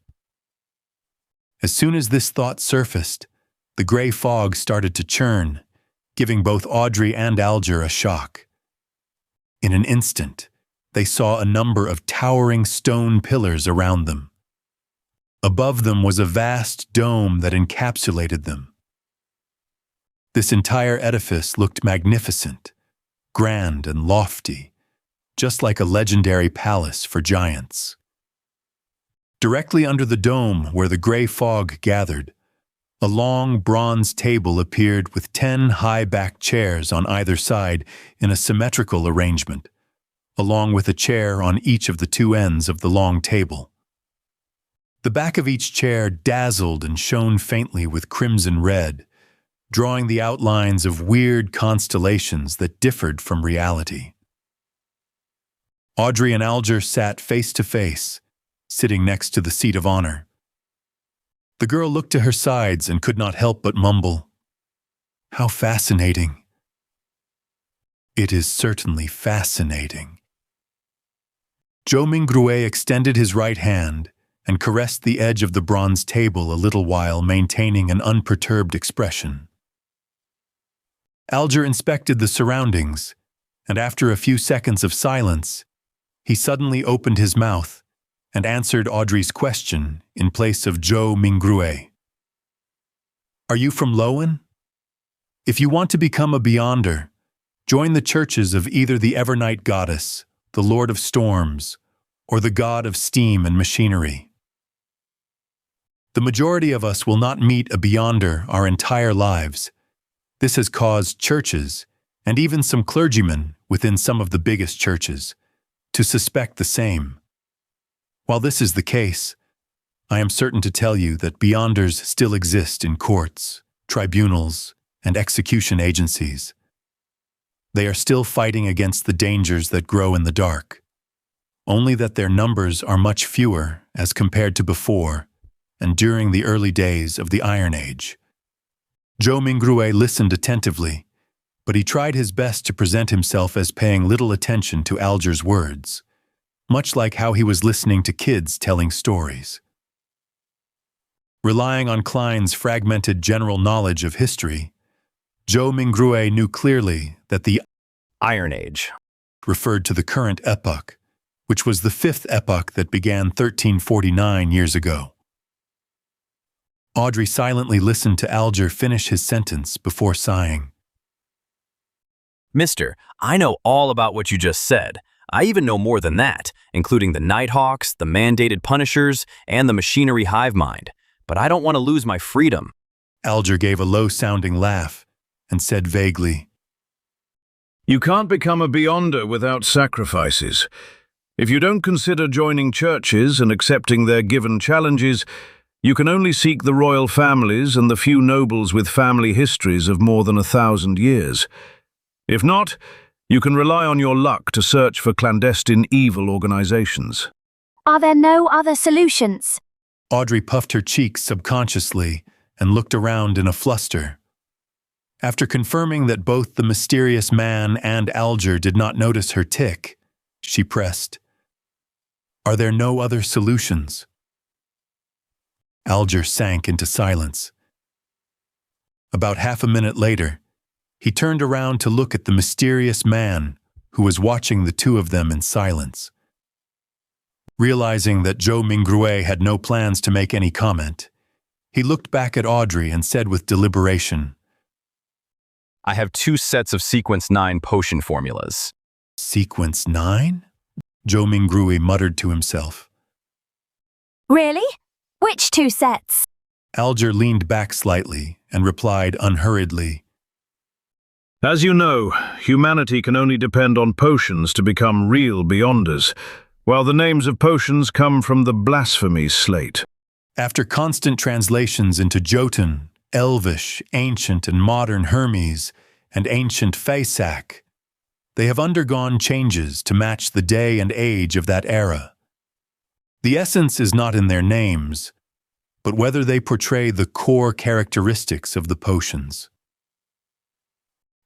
As soon as this thought surfaced, the gray fog started to churn, giving both Audrey and Alger a shock. In an instant, they saw a number of towering stone pillars around them. Above them was a vast dome that encapsulated them. This entire edifice looked magnificent, grand and lofty, just like a legendary palace for giants. Directly under the dome where the gray fog gathered, a long bronze table appeared with 10 high-backed chairs on either side in a symmetrical arrangement, along with a chair on each of the two ends of the long table. The back of each chair dazzled and shone faintly with crimson red, drawing the outlines of weird constellations that differed from reality. Audrey and Alger sat face to face, sitting next to the seat of honor. The girl looked to her sides and could not help but mumble, "How fascinating." "It is certainly fascinating." Joe Mingrouet extended his right hand and caressed the edge of the bronze table a little while, maintaining an unperturbed expression. Alger inspected the surroundings, and after a few seconds of silence, he suddenly opened his mouth and answered Audrey's question in place of Joe Mingrouet. "Are you from Lowen? If you want to become a beyonder, join the churches of either the Evernight Goddess, the Lord of Storms, or the God of Steam and Machinery. The majority of us will not meet a beyonder our entire lives. This has caused churches, and even some clergymen within some of the biggest churches, to suspect the same. While this is the case, I am certain to tell you that beyonders still exist in courts, tribunals, and execution agencies. They are still fighting against the dangers that grow in the dark, only that their numbers are much fewer as compared to before and during the early days of the Iron Age." Joe Mingrouet listened attentively, but he tried his best to present himself as paying little attention to Alger's words, much like how he was listening to kids telling stories. Relying on Klein's fragmented general knowledge of history, Joe Mingrouet knew clearly that the Iron Age referred to the current epoch, which was the fifth epoch that began 1349 years ago. Audrey silently listened to Alger finish his sentence before sighing. "Mister, I know all about what you just said. I even know more than that, including the Nighthawks, the mandated punishers, and the machinery hive mind. But I don't want to lose my freedom." Alger gave a low-sounding laugh and said vaguely, You can't become a beyonder without sacrifices. If you don't consider joining churches and accepting their given challenges, you can only seek the royal families and the few nobles with family histories of more than 1,000 years. If not, you can rely on your luck to search for clandestine evil organizations. Are there no other solutions? Audrey puffed her cheeks subconsciously and looked around in a fluster. After confirming that both the mysterious man and Alger did not notice her tick, she pressed, "Are there no other solutions?" Alger sank into silence. About half a minute later, he turned around to look at the mysterious man who was watching the two of them in silence. Realizing that Zhou Mingrue had no plans to make any comment, he looked back at Audrey and said with deliberation, I have 2 sets of Sequence 9 potion formulas. Sequence 9? Zhou Mingrue muttered to himself. Really? Which 2 sets? Alger leaned back slightly and replied unhurriedly, As you know, humanity can only depend on potions to become real beyonders, while the names of potions come from the blasphemy slate. After constant translations into Jotun, Elvish, Ancient and Modern Hermes, and Ancient Faisak, they have undergone changes to match the day and age of that era. The essence is not in their names, but whether they portray the core characteristics of the potions.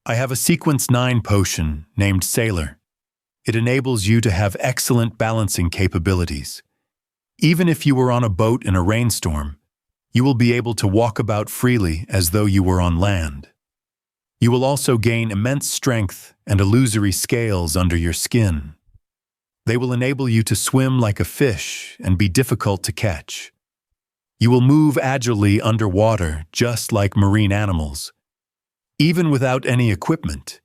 I have a Sequence 9 potion named Sailor. It enables you to have excellent balancing capabilities. Even if you were on a boat in a rainstorm, you will be able to walk about freely as though you were on land. You will also gain immense strength and illusory scales under your skin. They will enable you to swim like a fish and be difficult to catch. You will move agilely underwater just like marine animals. Even without any equipment,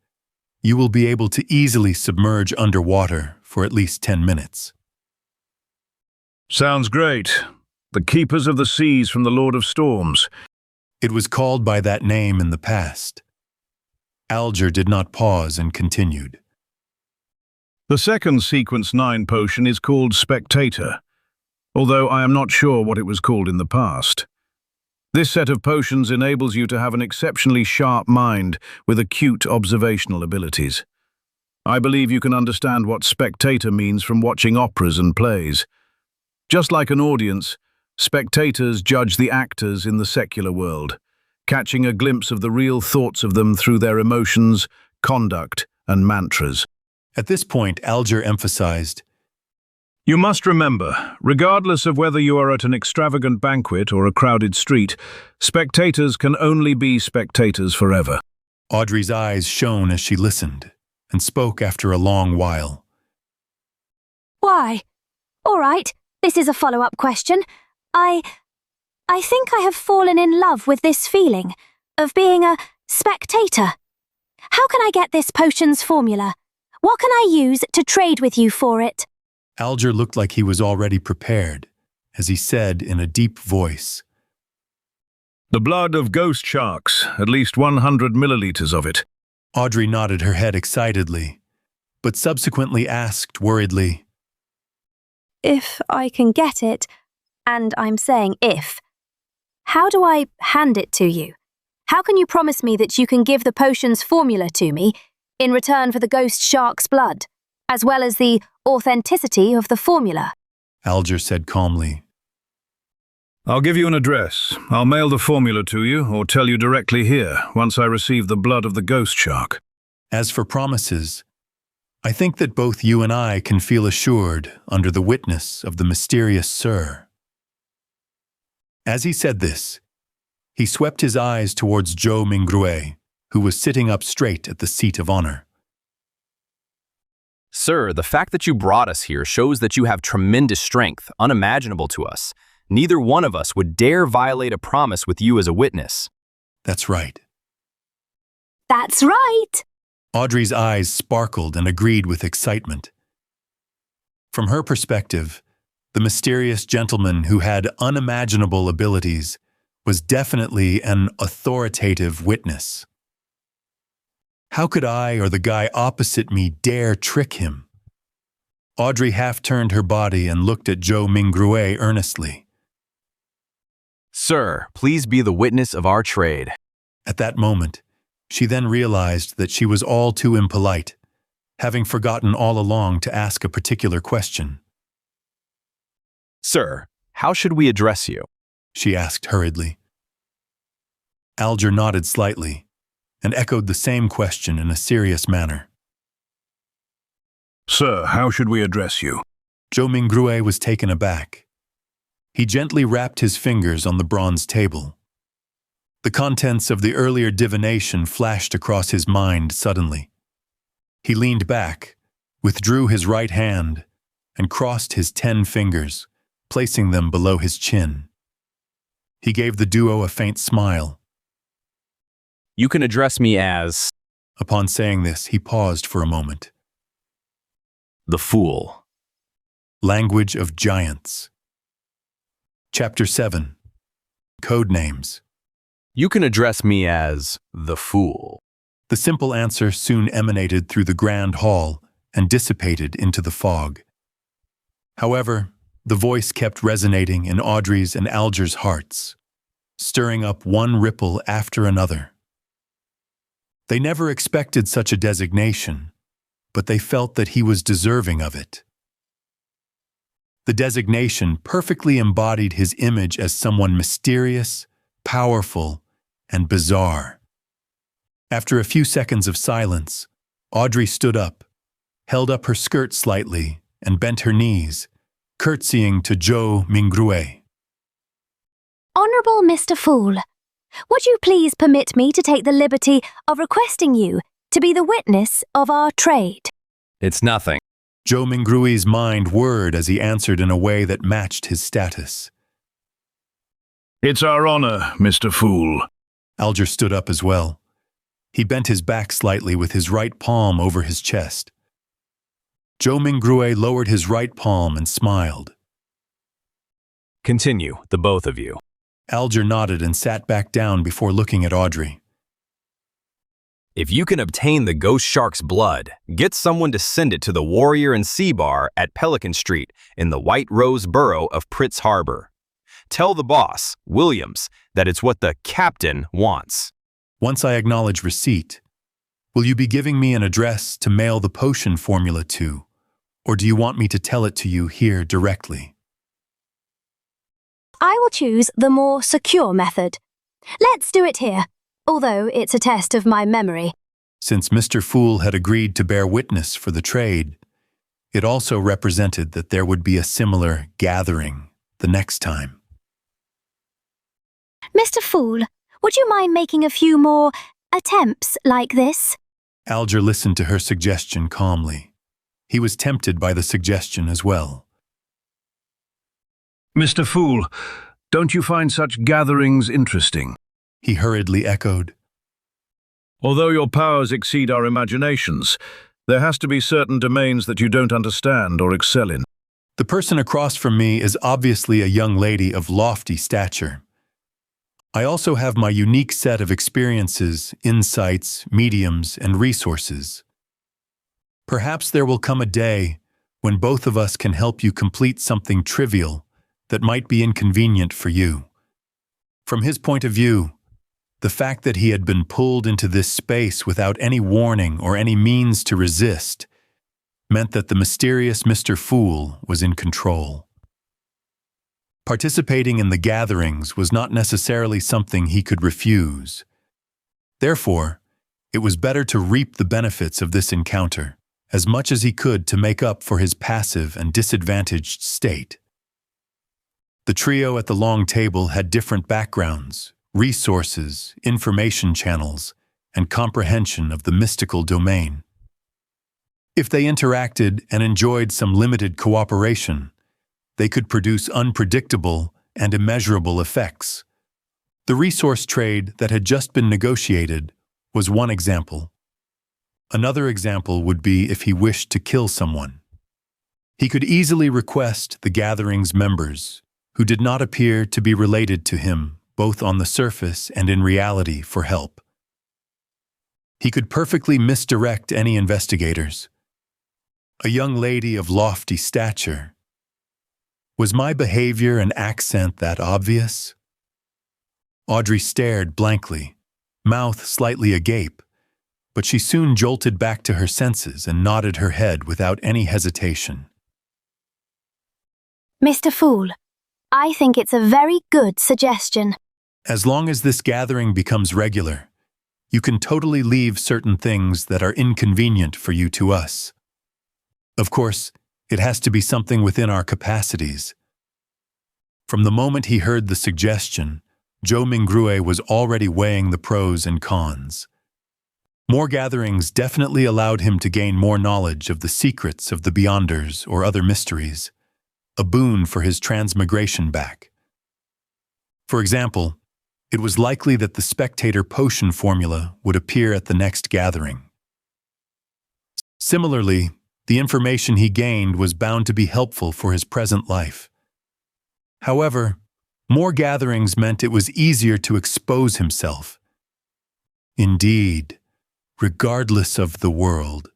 you will be able to easily submerge underwater for at least 10 minutes. Sounds great. The Keepers of the Seas from the Lord of Storms. It was called by that name in the past. Alger did not pause and continued. The second Sequence 9 potion is called Spectator, although I am not sure what it was called in the past. This set of potions enables you to have an exceptionally sharp mind with acute observational abilities. I believe you can understand what spectator means from watching operas and plays. Just like an audience, spectators judge the actors in the secular world, catching a glimpse of the real thoughts of them through their emotions, conduct, and mantras. At this point, Alger emphasized, You must remember, regardless of whether you are at an extravagant banquet or a crowded street, spectators can only be spectators forever. Audrey's eyes shone as she listened, and spoke after a long while. Why? All right, this is a follow-up question. I think I have fallen in love with this feeling of being a spectator. How can I get this potion's formula? What can I use to trade with you for it? Alger looked like he was already prepared, as he said in a deep voice, The blood of ghost sharks, at least 100 milliliters of it. Audrey nodded her head excitedly, but subsequently asked worriedly, If I can get it, and I'm saying if, how do I hand it to you? How can you promise me that you can give the potion's formula to me in return for the ghost shark's blood, as well as the authenticity of the formula? Alger said calmly. I'll give you an address. I'll mail the formula to you or tell you directly here once I receive the blood of the ghost shark. As for promises, I think that both you and I can feel assured under the witness of the mysterious Sir. As he said this, he swept his eyes towards Zhou Mingrue, who was sitting up straight at the seat of honor. Sir, the fact that you brought us here shows that you have tremendous strength, unimaginable to us. Neither one of us would dare violate a promise with you as a witness. That's right. That's right! Audrey's eyes sparkled and agreed with excitement. From her perspective, the mysterious gentleman who had unimaginable abilities was definitely an authoritative witness. How could I or the guy opposite me dare trick him? Audrey half turned her body and looked at Zhou Mingrue earnestly. Sir, please be the witness of our trade. At that moment, she then realized that she was all too impolite, having forgotten all along to ask a particular question. Sir, how should we address you? She asked hurriedly. Alger nodded slightly and echoed the same question in a serious manner. Sir, how should we address you? Zhou Mingrue was taken aback. He gently rapped his fingers on the bronze table. The contents of the earlier divination flashed across his mind suddenly. He leaned back, withdrew his right hand, and crossed his 10 fingers, placing them below his chin. He gave the duo a faint smile. You can address me as Upon saying this, he paused for a moment. the Fool. Language of Giants. Chapter 7. Code Names. You can address me as the Fool. The simple answer soon emanated through the grand hall and dissipated into the fog. However, the voice kept resonating in Audrey's and Alger's hearts, stirring up one ripple after another. They never expected such a designation, but they felt that he was deserving of it. The designation perfectly embodied his image as someone mysterious, powerful, and bizarre. After a few seconds of silence, Audrey stood up, held up her skirt slightly, and bent her knees, curtsying to Zhou Mingrue. Honourable Mr. Fool, would you please permit me to take the liberty of requesting you to be the witness of our trade? It's nothing. Zhou Mingrue's mind whirred as he answered in a way that matched his status. It's our honor, Mr. Fool. Alger stood up as well. He bent his back slightly with his right palm over his chest. Zhou Mingrue lowered his right palm and smiled. Continue, the both of you. Alger nodded and sat back down before looking at Audrey. If you can obtain the ghost shark's blood, get someone to send it to the Warrior and Sea Bar at Pelican Street in the White Rose Borough of Pritz Harbor. Tell the boss, Williams, that it's what the captain wants. Once I acknowledge receipt, will you be giving me an address to mail the potion formula to, or do you want me to tell it to you here directly? I will choose the more secure method. Let's do it here, although it's a test of my memory. Since Mr. Fool had agreed to bear witness for the trade, it also represented that there would be a similar gathering the next time. Mr. Fool, would you mind making a few more attempts like this? Alger listened to her suggestion calmly. He was tempted by the suggestion as well. Mr. Fool, don't you find such gatherings interesting? He hurriedly echoed. Although your powers exceed our imaginations, there has to be certain domains that you don't understand or excel in. The person across from me is obviously a young lady of lofty stature. I also have my unique set of experiences, insights, mediums, and resources. Perhaps there will come a day when both of us can help you complete something trivial that might be inconvenient for you. From his point of view, the fact that he had been pulled into this space without any warning or any means to resist meant that the mysterious Mr. Fool was in control. Participating in the gatherings was not necessarily something he could refuse. Therefore, it was better to reap the benefits of this encounter as much as he could to make up for his passive and disadvantaged state. The trio at the long table had different backgrounds, resources, information channels, and comprehension of the mystical domain. If they interacted and enjoyed some limited cooperation, they could produce unpredictable and immeasurable effects. The resource trade that had just been negotiated was one example. Another example would be if he wished to kill someone. He could easily request the gathering's members, who did not appear to be related to him, both on the surface and in reality, for help. He could perfectly misdirect any investigators. A young lady of lofty stature. Was my behavior and accent that obvious? Audrey stared blankly, mouth slightly agape, but she soon jolted back to her senses and nodded her head without any hesitation. Mr. Fool, I think it's a very good suggestion. As long as this gathering becomes regular, you can totally leave certain things that are inconvenient for you to us. Of course, it has to be something within our capacities. From the moment he heard the suggestion, Zhou Mingrue was already weighing the pros and cons. More gatherings definitely allowed him to gain more knowledge of the secrets of the Beyonders or other mysteries, a boon for his transmigration back. For example, it was likely that the spectator potion formula would appear at the next gathering. Similarly, the information he gained was bound to be helpful for his present life. However, more gatherings meant it was easier to expose himself. Indeed, regardless of the world,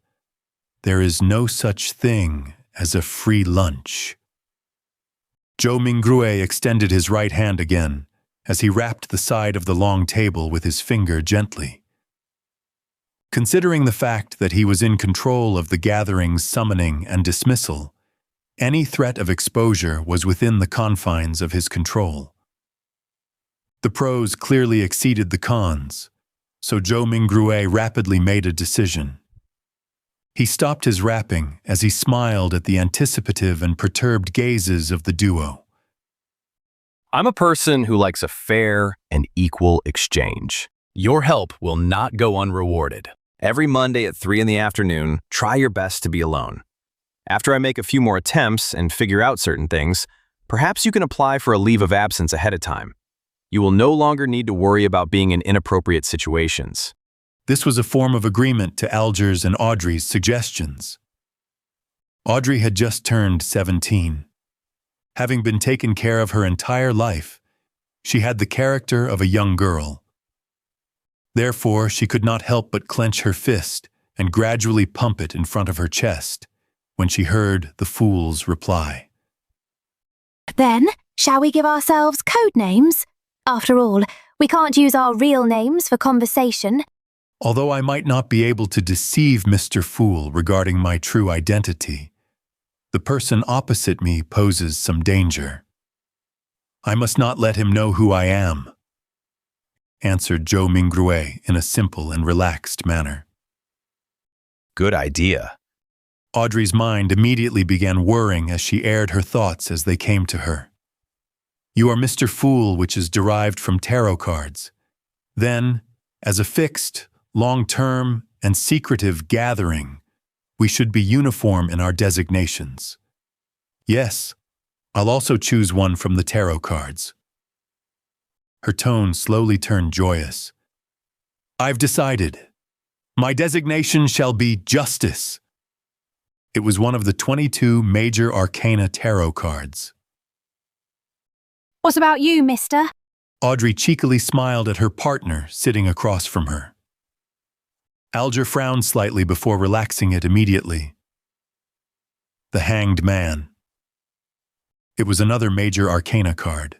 there is no such thing as a free lunch. Zhou Mingrue extended his right hand again as he rapped the side of the long table with his finger gently. Considering the fact that he was in control of the gathering's summoning and dismissal, any threat of exposure was within the confines of his control. The pros clearly exceeded the cons, so Zhou Mingrue rapidly made a decision. He stopped his rapping as he smiled at the anticipative and perturbed gazes of the duo. I'm a person who likes a fair and equal exchange. Your help will not go unrewarded. Every Monday at 3 in the afternoon, try your best to be alone. After I make a few more attempts and figure out certain things, perhaps you can apply for a leave of absence ahead of time. You will no longer need to worry about being in inappropriate situations. This was a form of agreement to Alger's and Audrey's suggestions. Audrey had just turned 17. Having been taken care of her entire life, she had the character of a young girl. Therefore, she could not help but clench her fist and gradually pump it in front of her chest when she heard the fool's reply. Then, shall we give ourselves code names? After all, we can't use our real names for conversation. Although I might not be able to deceive Mr. Fool regarding my true identity, the person opposite me poses some danger. I must not let him know who I am, answered Zhou Mingrue in a simple and relaxed manner. Good idea. Audrey's mind immediately began whirring as she aired her thoughts as they came to her. You are Mr. Fool, which is derived from tarot cards. Then, as a fixed, long-term, and secretive gathering, we should be uniform in our designations. Yes, I'll also choose one from the tarot cards. Her tone slowly turned joyous. I've decided. My designation shall be Justice. It was one of the 22 major arcana tarot cards. What about you, mister? Audrey cheekily smiled at her partner sitting across from her. Alger frowned slightly before relaxing it immediately. The Hanged Man. It was another major arcana card.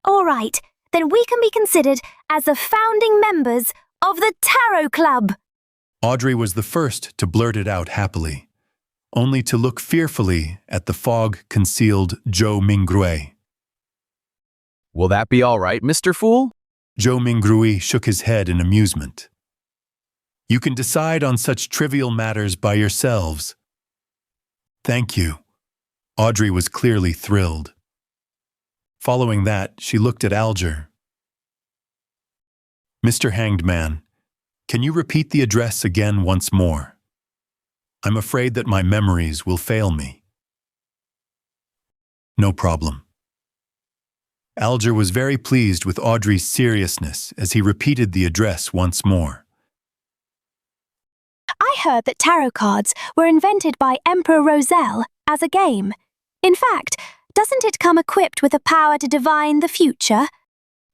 All right, then we can be considered as the founding members of the Tarot Club. Audrey was the first to blurt it out happily, only to look fearfully at the fog-concealed Zhou Mingrue. Will that be all right, Mr. Fool? Zhou Mingrue shook his head in amusement. You can decide on such trivial matters by yourselves. Thank you. Audrey was clearly thrilled. Following that, she looked at Alger. Mr. Hanged Man, can you repeat the address again once more? I'm afraid that my memories will fail me. No problem. Alger was very pleased with Audrey's seriousness as he repeated the address once more. I heard that tarot cards were invented by Emperor Rozanne as a game. In fact, doesn't it come equipped with the power to divine the future?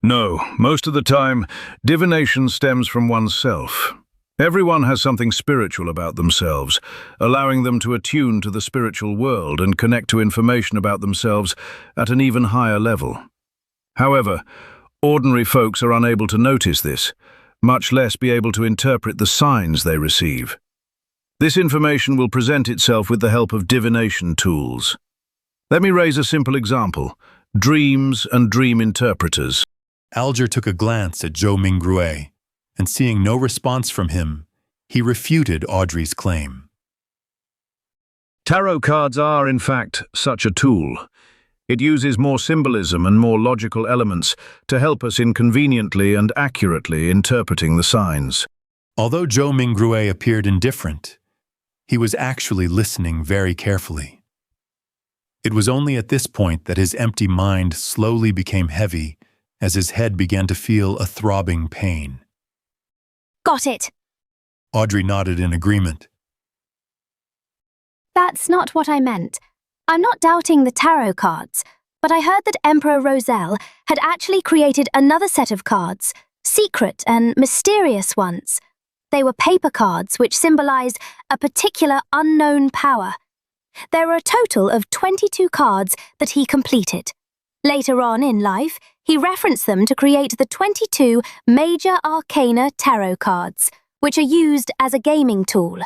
No, most of the time, divination stems from oneself. Everyone has something spiritual about themselves, allowing them to attune to the spiritual world and connect to information about themselves at an even higher level. However, ordinary folks are unable to notice this, much less be able to interpret the signs they receive. This information will present itself with the help of divination tools. Let me raise a simple example: dreams and dream interpreters. Alger took a glance at Zhou Mingrue, and seeing no response from him, he refuted Audrey's claim. Tarot cards are, in fact, such a tool. It uses more symbolism and more logical elements to help us in conveniently and accurately interpreting the signs. Although Zhou Mingrue appeared indifferent, he was actually listening very carefully. It was only at this point that his empty mind slowly became heavy as his head began to feel a throbbing pain. Got it. Audrey nodded in agreement. That's not what I meant. I'm not doubting the tarot cards, but I heard that Emperor Rozelle had actually created another set of cards, secret and mysterious ones. They were paper cards which symbolized a particular unknown power. There were a total of 22 cards that he completed. Later on in life, he referenced them to create the 22 Major Arcana tarot cards, which are used as a gaming tool.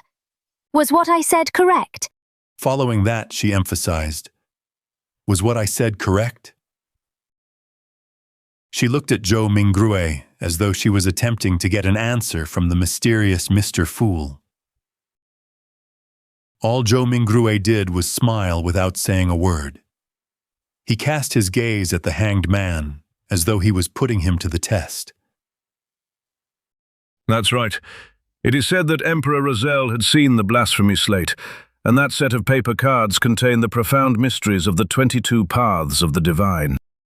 Was what I said correct? Following that, she emphasized, "Was what I said correct?" She looked at Zhou Mingrue as though she was attempting to get an answer from the mysterious Mr. Fool. All Zhou Mingrue did was smile without saying a word. He cast his gaze at the hanged man, as though he was putting him to the test. That's right. It is said that Emperor Rozelle had seen the blasphemy slate, and that set of paper cards contained the profound mysteries of the 22 paths of the divine.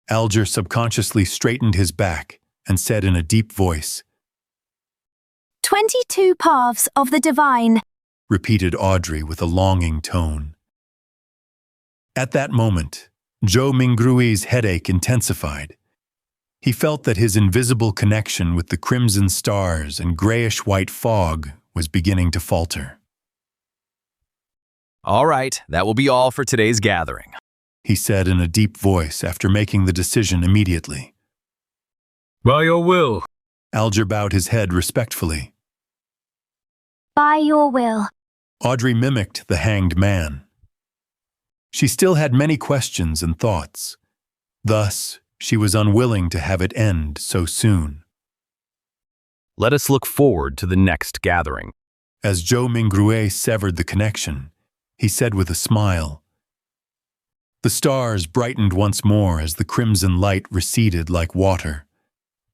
Alger subconsciously straightened his back and said in a deep voice, 22 paths of the divine, repeated Audrey with a longing tone. At that moment, Zhou Mingrue's headache intensified. He felt that his invisible connection with the crimson stars and grayish-white fog was beginning to falter. All right, that will be all for today's gathering, he said in a deep voice after making the decision immediately. By your will. Alger bowed his head respectfully. by your will. Audrey mimicked the hanged man. She still had many questions and thoughts. Thus, she was unwilling to have it end so soon. Let us look forward to the next gathering. As Zhou Mingrue severed the connection, he said with a smile. The stars brightened once more as the crimson light receded like water.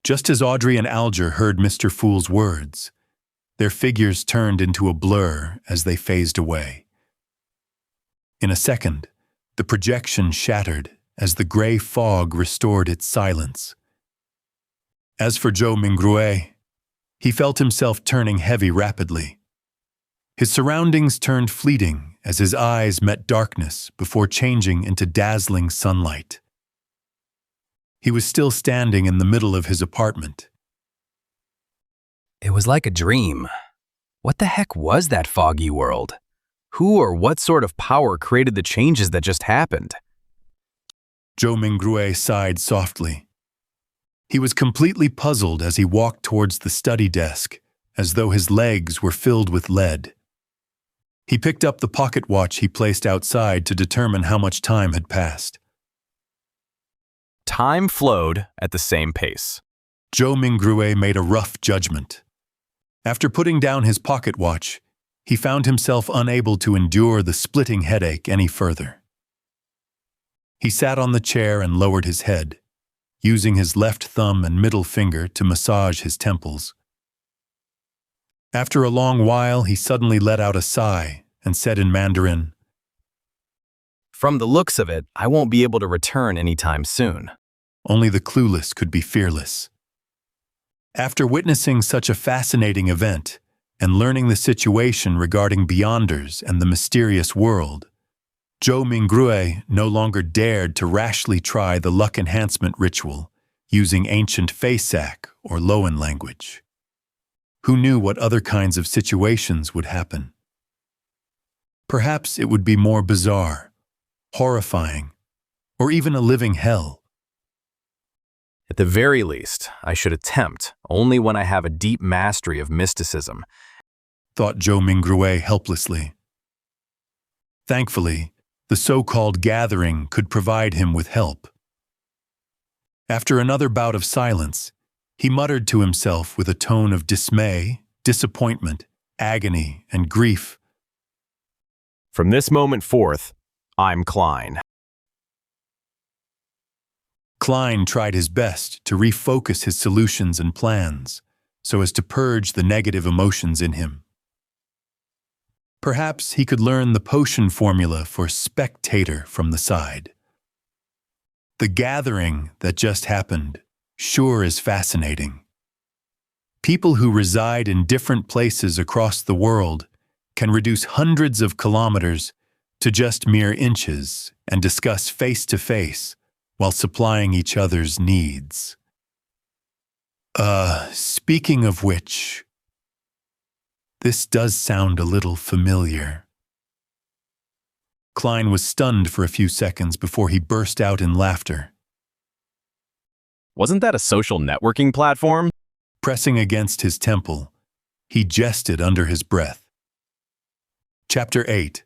Just as Audrey and Alger heard Mr. Fool's words, their figures turned into a blur as they phased away. In a second, the projection shattered as the gray fog restored its silence. As for Zhou Mingrue, he felt himself turning heavy rapidly. His surroundings turned fleeting as his eyes met darkness before changing into dazzling sunlight. He was still standing in the middle of his apartment. It was like a dream. What the heck was that foggy world? Who or what sort of power created the changes that just happened? Zhou Mingrue sighed softly. He was completely puzzled as he walked towards the study desk, as though his legs were filled with lead. He picked up the pocket watch he placed outside to determine how much time had passed. Time flowed at the same pace. Zhou Mingrue made a rough judgment. After putting down his pocket watch, he found himself unable to endure the splitting headache any further. He sat on the chair and lowered his head, using his left thumb and middle finger to massage his temples. After a long while, he suddenly let out a sigh and said in Mandarin, From the looks of it, I won't be able to return anytime soon. Only the clueless could be fearless. After witnessing such a fascinating event and learning the situation regarding Beyonders and the mysterious world, Zhou Mingrue no longer dared to rashly try the luck enhancement ritual using ancient Feisak or Loan language. Who knew what other kinds of situations would happen? Perhaps it would be more bizarre, horrifying, or even a living hell. At the very least, I should attempt only when I have a deep mastery of mysticism, thought Zhou Mingrue helplessly. Thankfully, the so-called gathering could provide him with help. After another bout of silence, he muttered to himself with a tone of dismay, disappointment, agony, and grief. From this moment forth, I'm Klein. Klein tried his best to refocus his solutions and plans so as to purge the negative emotions in him. Perhaps he could learn the potion formula for spectator from the side. The gathering that just happened sure is fascinating. People who reside in different places across the world can reduce hundreds of kilometers to just mere inches and discuss face-to-face while supplying each other's needs. Speaking of which, this does sound a little familiar. Klein was stunned for a few seconds before he burst out in laughter. Wasn't that a social networking platform? Pressing against his temple, he jested under his breath. Chapter 8.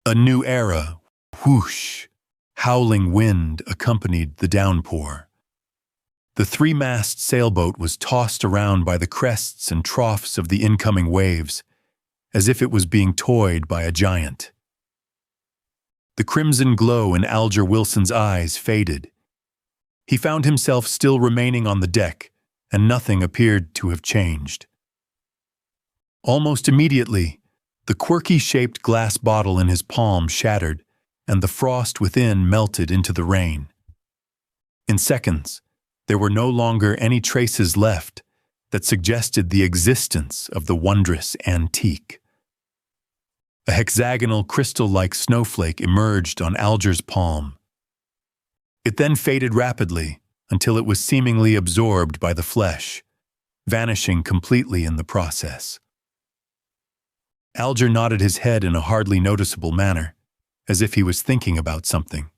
A new era, whoosh, howling wind accompanied the downpour. The three-mast sailboat was tossed around by the crests and troughs of the incoming waves, as if it was being toyed by a giant. The crimson glow in Alger Wilson's eyes faded. He found himself still remaining on the deck, and nothing appeared to have changed. Almost immediately, the quirky-shaped glass bottle in his palm shattered, and the frost within melted into the rain. In seconds, there were no longer any traces left that suggested the existence of the wondrous antique. A hexagonal crystal-like snowflake emerged on Alger's palm. It then faded rapidly until it was seemingly absorbed by the flesh, vanishing completely in the process. Alger nodded his head in a hardly noticeable manner, as if he was thinking about something.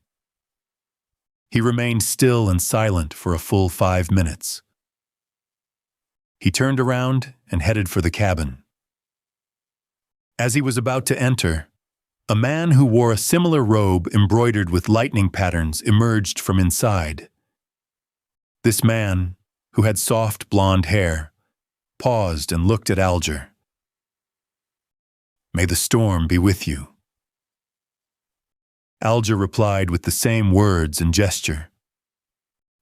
He remained still and silent for a full 5 minutes. He turned around and headed for the cabin. As he was about to enter, a man who wore a similar robe embroidered with lightning patterns emerged from inside. This man, who had soft blonde hair, paused and looked at Alger. "May the storm be with you." Alger replied with the same words and gesture.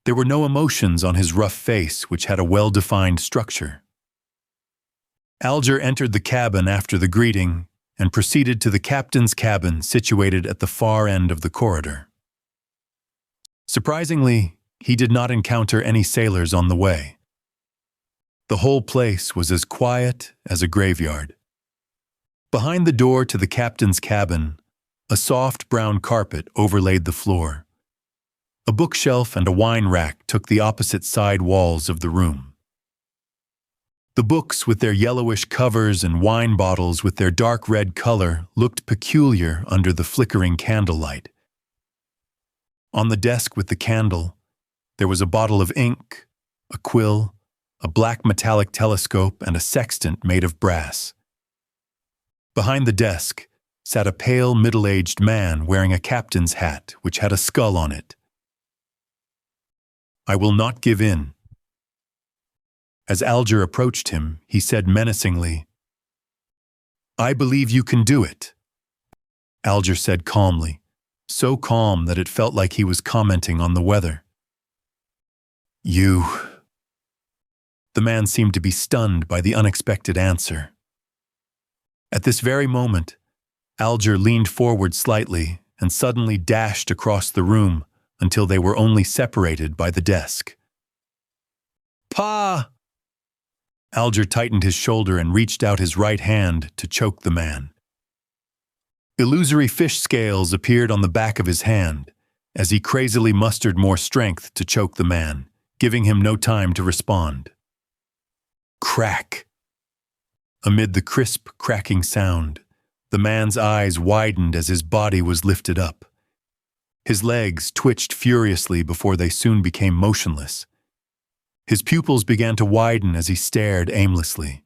There were no emotions on his rough face, which had a well-defined structure. Alger entered the cabin after the greeting and proceeded to the captain's cabin situated at the far end of the corridor. Surprisingly, he did not encounter any sailors on the way. The whole place was as quiet as a graveyard. Behind the door to the captain's cabin, a soft brown carpet overlaid the floor. A bookshelf and a wine rack took the opposite side walls of the room. The books with their yellowish covers and wine bottles with their dark red color looked peculiar under the flickering candlelight. On the desk with the candle, there was a bottle of ink, a quill, a black metallic telescope, and a sextant made of brass. Behind the desk sat a pale, middle-aged man wearing a captain's hat which had a skull on it. "I will not give in." As Alger approached him, he said menacingly, "I believe you can do it." Alger said calmly, so calm that it felt like he was commenting on the weather. "You..." The man seemed to be stunned by the unexpected answer. At this very moment, Alger leaned forward slightly and suddenly dashed across the room until they were only separated by the desk. "Pa!" Alger tightened his shoulder and reached out his right hand to choke the man. Illusory fish scales appeared on the back of his hand as he crazily mustered more strength to choke the man, giving him no time to respond. Crack! Amid the crisp, cracking sound, the man's eyes widened as his body was lifted up. His legs twitched furiously before they soon became motionless. His pupils began to widen as he stared aimlessly.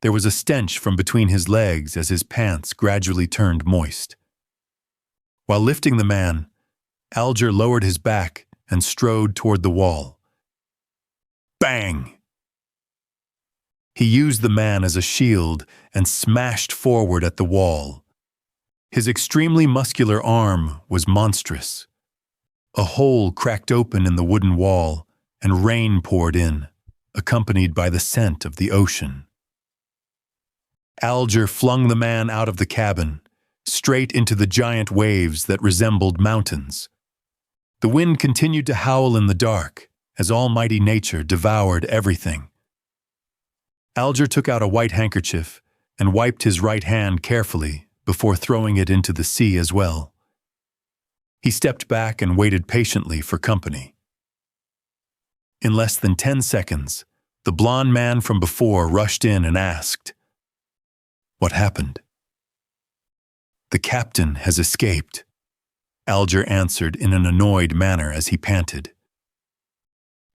There was a stench from between his legs as his pants gradually turned moist. While lifting the man, Alger lowered his back and strode toward the wall. Bang! He used the man as a shield and smashed forward at the wall. His extremely muscular arm was monstrous. A hole cracked open in the wooden wall, and rain poured in, accompanied by the scent of the ocean. Alger flung the man out of the cabin, straight into the giant waves that resembled mountains. The wind continued to howl in the dark, as almighty nature devoured everything. Alger took out a white handkerchief and wiped his right hand carefully before throwing it into the sea as well. He stepped back and waited patiently for company. In less than 10 seconds, the blond man from before rushed in and asked, "What happened?" "The captain has escaped," Alger answered in an annoyed manner as he panted.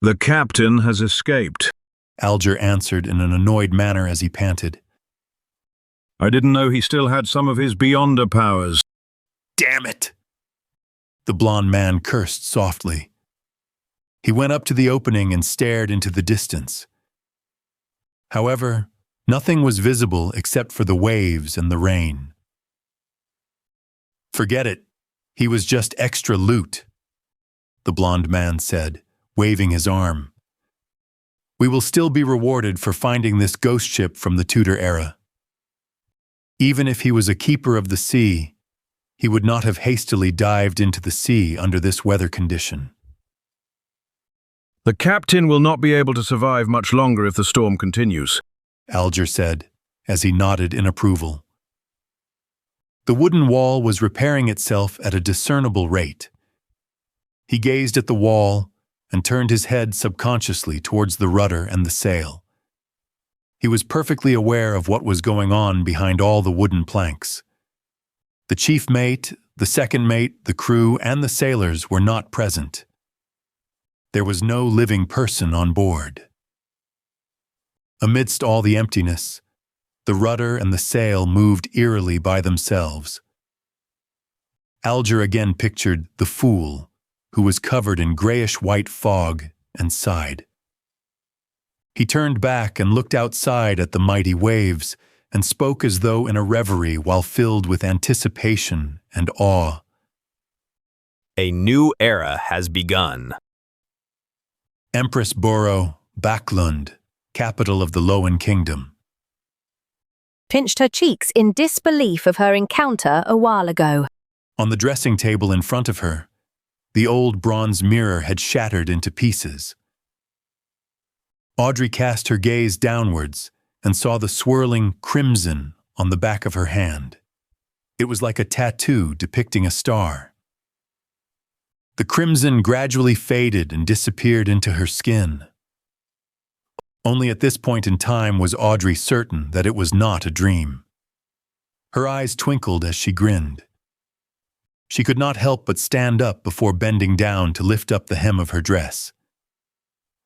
The captain has escaped, Alger answered in an annoyed manner as he panted. I didn't know he still had some of his beyonder powers. "Damn it!" The blond man cursed softly. He went up to the opening and stared into the distance. However, nothing was visible except for the waves and the rain. "Forget it. He was just extra loot," the blond man said, waving his arm. "We will still be rewarded for finding this ghost ship from the Tudor era. Even if he was a keeper of the sea, he would not have hastily dived into the sea under this weather condition." The captain will not be able to survive much longer if the storm continues, Alger said, as he nodded in approval. The wooden wall was repairing itself at a discernible rate. He gazed at the wall and turned his head subconsciously towards the rudder and the sail. He was perfectly aware of what was going on behind all the wooden planks. The chief mate, the second mate, the crew, and the sailors were not present. There was no living person on board. Amidst all the emptiness, the rudder and the sail moved eerily by themselves. Alger again pictured the fool, who was covered in grayish-white fog, and sighed. He turned back and looked outside at the mighty waves and spoke as though in a reverie while filled with anticipation and awe. A new era has begun. Empress Borough, Backlund, capital of the Lowen Kingdom. Pinched her cheeks in disbelief of her encounter a while ago. On the dressing table in front of her, the old bronze mirror had shattered into pieces. Audrey cast her gaze downwards and saw the swirling crimson on the back of her hand. It was like a tattoo depicting a star. The crimson gradually faded and disappeared into her skin. Only at this point in time was Audrey certain that it was not a dream. Her eyes twinkled as she grinned. She could not help but stand up before bending down to lift up the hem of her dress.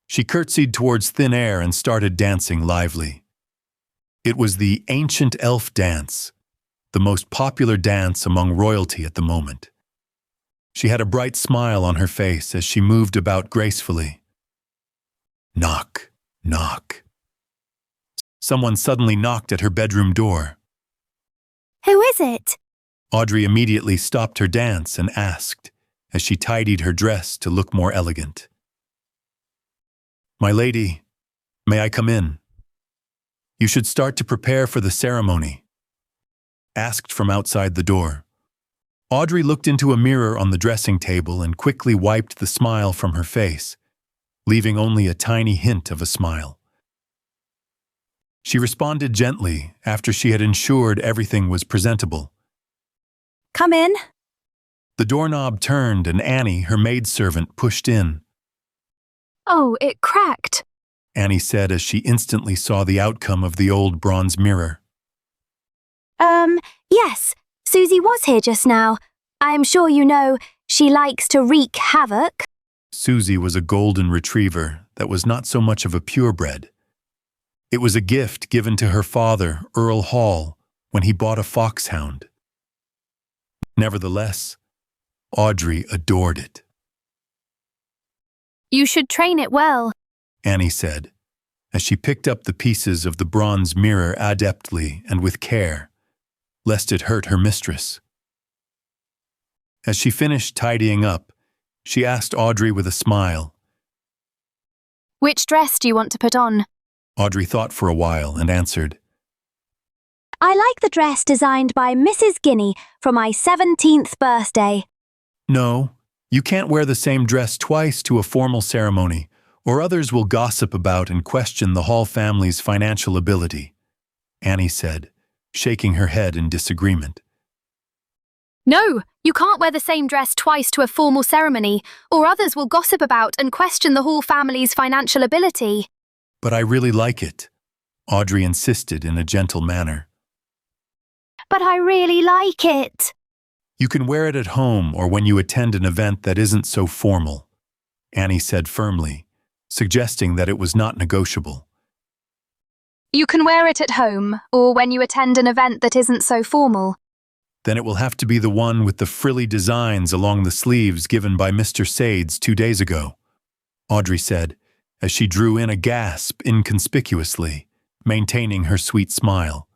She curtsied towards thin air and started dancing lively. It was the ancient elf dance, the most popular dance among royalty at the moment. She had a bright smile on her face as she moved about gracefully. Knock, knock. Someone suddenly knocked at her bedroom door. Who is it? Audrey immediately stopped her dance and asked, as she tidied her dress to look more elegant. "My lady, may I come in? You should start to prepare for the ceremony," asked from outside the door. Audrey looked into a mirror on the dressing table and quickly wiped the smile from her face, leaving only a tiny hint of a smile. She responded gently after she had ensured everything was presentable. Come in. The doorknob turned and Annie, her maidservant, pushed in. Oh, it cracked, Annie said as she instantly saw the outcome of the old bronze mirror. Yes, SoulSea was here just now. I am sure you know she likes to wreak havoc. SoulSea was a golden retriever that was not so much of a purebred. It was a gift given to her father, Earl Hall, when he bought a foxhound. Nevertheless, Audrey adored it. You should train it well, Annie said, as she picked up the pieces of the bronze mirror adeptly and with care, lest it hurt her mistress. As she finished tidying up, She asked Audrey with a smile. Which dress do you want to put on? Audrey thought for a while and answered, I like the dress designed by Mrs. Guinea for my 17th birthday. No, you can't wear the same dress twice to a formal ceremony, or others will gossip about and question the Hall family's financial ability, Annie said, shaking her head in disagreement. No, you can't wear the same dress twice to a formal ceremony, or others will gossip about and question the Hall family's financial ability. But I really like it, Audrey insisted in a gentle manner. But I really like it. You can wear it at home or when you attend an event that isn't so formal, Annie said firmly, suggesting that it was not negotiable. You can wear it at home or when you attend an event that isn't so formal. Then it will have to be the one with the frilly designs along the sleeves given by Mr. Sades 2 days ago, Audrey said, as she drew in a gasp inconspicuously, maintaining her sweet smile.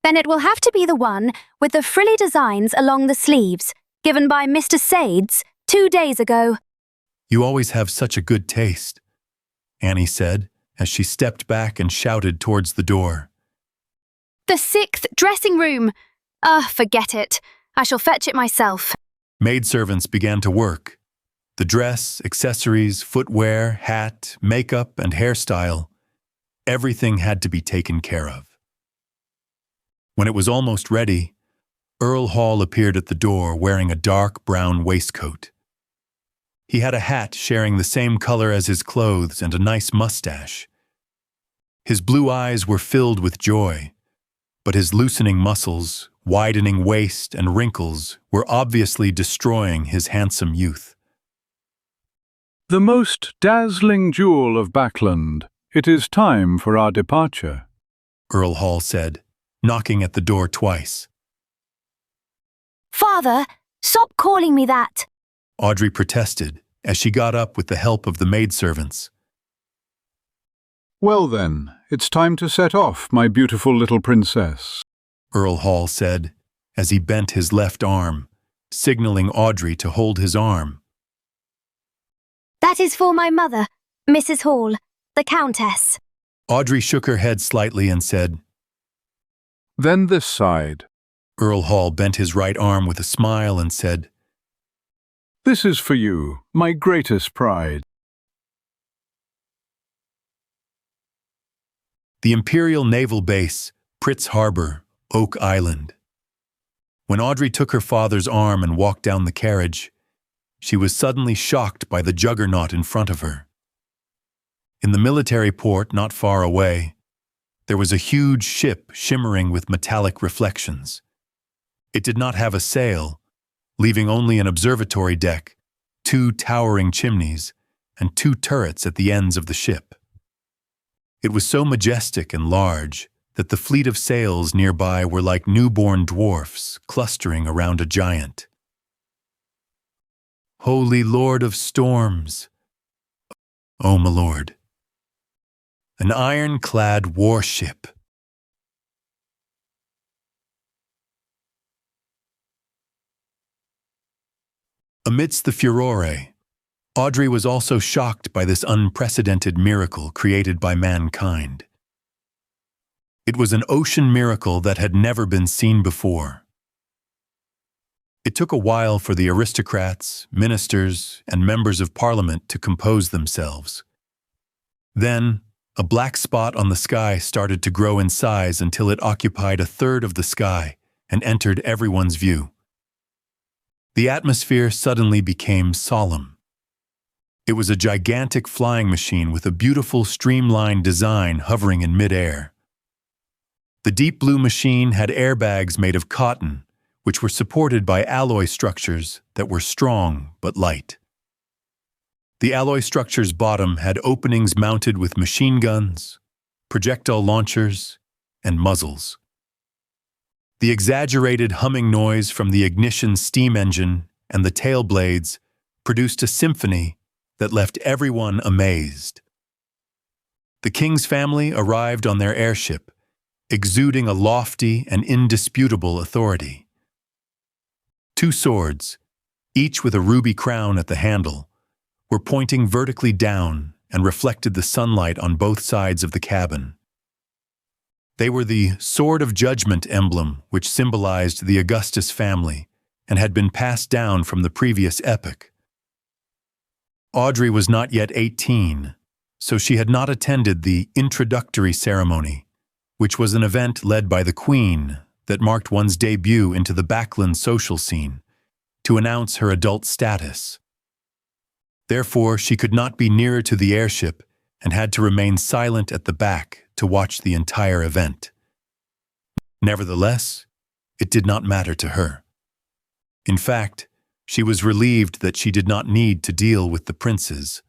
Then it will have to be the one with the frilly designs along the sleeves, given by Mr. Sades 2 days ago. You always have such a good taste, Annie said, as she stepped back and shouted towards the door. The 6th dressing room! Forget it. I shall fetch it myself. Maidservants began to work. The dress, accessories, footwear, hat, makeup, and hairstyle, everything had to be taken care of. When it was almost ready, Earl Hall appeared at the door wearing a dark brown waistcoat. He had a hat sharing the same color as his clothes and a nice mustache. His blue eyes were filled with joy, but his loosening muscles, widening waist, and wrinkles were obviously destroying his handsome youth. The most dazzling jewel of Backland, it is time for our departure, Earl Hall said, knocking at the door twice. Father, stop calling me that. Audrey protested as she got up with the help of the maidservants. Well then, it's time to set off, my beautiful little princess, Earl Hall said as he bent his left arm, signaling Audrey to hold his arm. That is for my mother, Mrs. Hall, the Countess. Audrey shook her head slightly and said, Then this side. Earl Hall bent his right arm with a smile and said, This is for you, my greatest pride. The Imperial Naval Base, Pritz Harbor, Oak Island. When Audrey took her father's arm and walked down the carriage, she was suddenly shocked by the juggernaut in front of her. In the military port not far away, there was a huge ship shimmering with metallic reflections. It did not have a sail, leaving only an observatory deck, 2 towering chimneys, and 2 turrets at the ends of the ship. It was so majestic and large that the fleet of sails nearby were like newborn dwarfs clustering around a giant. Holy Lord of Storms, O my lord. An ironclad warship. Amidst the furore, Audrey was also shocked by this unprecedented miracle created by mankind. It was an ocean miracle that had never been seen before. It took a while for the aristocrats, ministers, and members of Parliament to compose themselves. Then, a black spot on the sky started to grow in size until it occupied a third of the sky and entered everyone's view. The atmosphere suddenly became solemn. It was a gigantic flying machine with a beautiful streamlined design hovering in midair. The deep blue machine had airbags made of cotton, which were supported by alloy structures that were strong but light. The alloy structure's bottom had openings mounted with machine guns, projectile launchers, and muzzles. The exaggerated humming noise from the ignition steam engine and the tail blades produced a symphony that left everyone amazed. The king's family arrived on their airship, exuding a lofty and indisputable authority. 2 swords, each with a ruby crown at the handle, were pointing vertically down and reflected the sunlight on both sides of the cabin. They were the Sword of Judgment emblem which symbolized the Augustus family and had been passed down from the previous epoch. Audrey was not yet 18, so she had not attended the introductory ceremony, which was an event led by the Queen that marked one's debut into the Backland social scene, to announce her adult status. Therefore, she could not be nearer to the airship and had to remain silent at the back to watch the entire event. Nevertheless, it did not matter to her. In fact, she was relieved that she did not need to deal with the princes.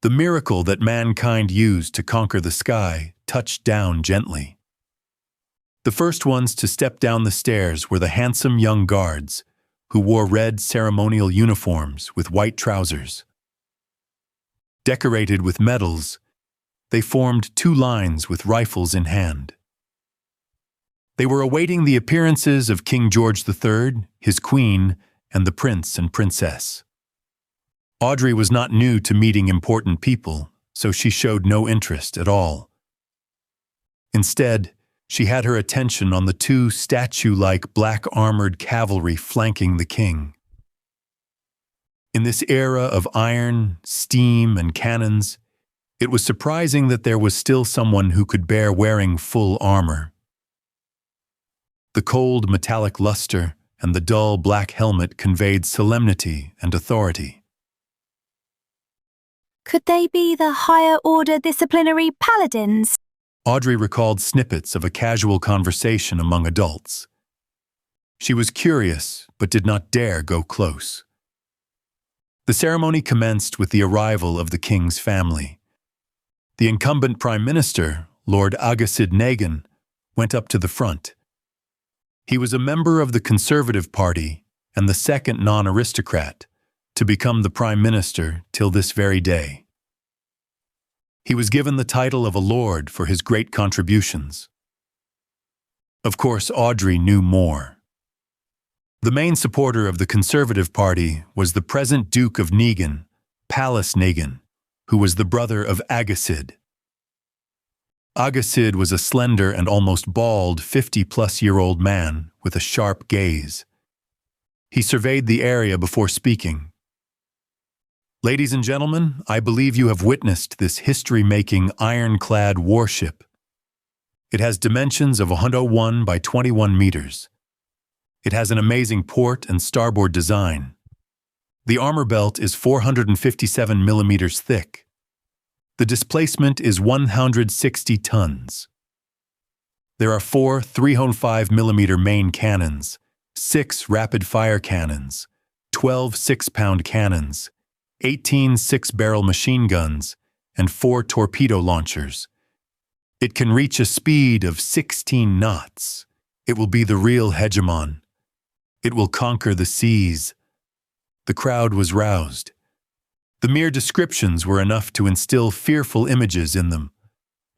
The miracle that mankind used to conquer the sky touched down gently. The first ones to step down the stairs were the handsome young guards, who wore red ceremonial uniforms with white trousers. Decorated with medals, they formed two lines with rifles in hand. They were awaiting the appearances of King George III, his queen, and the prince and princess. Audrey was not new to meeting important people, so she showed no interest at all. Instead, she had her attention on the two statue-like black-armored cavalry flanking the king. In this era of iron, steam, and cannons, it was surprising that there was still someone who could bear wearing full armor. The cold metallic luster and the dull black helmet conveyed solemnity and authority. Could they be the higher-order disciplinary paladins? Audrey recalled snippets of a casual conversation among adults. She was curious, but did not dare go close. The ceremony commenced with the arrival of the king's family. The incumbent prime minister, Lord Aguesid, went up to the front. He was a member of the Conservative Party and the second non-aristocrat to become the prime minister till this very day. He was given the title of a lord for his great contributions. Of course, Audrey knew more. The main supporter of the Conservative Party was the present Duke of Negan, Palace Negan, who was the brother of Aguesid. Aguesid was a slender and almost bald 50-plus-year-old man with a sharp gaze. He surveyed the area before speaking. Ladies and gentlemen, I believe you have witnessed this history-making ironclad warship. It has dimensions of 101 by 21 meters. It has an amazing port and starboard design. The armor belt is 457 millimeters thick. The displacement is 160 tons. There are 4 305 millimeter main cannons, 6 rapid-fire cannons, 12 6-pound cannons, 18 6-barrel machine guns, and 4 torpedo launchers. It can reach a speed of 16 knots. It will be the real hegemon. It will conquer the seas. The crowd was roused. The mere descriptions were enough to instill fearful images in them,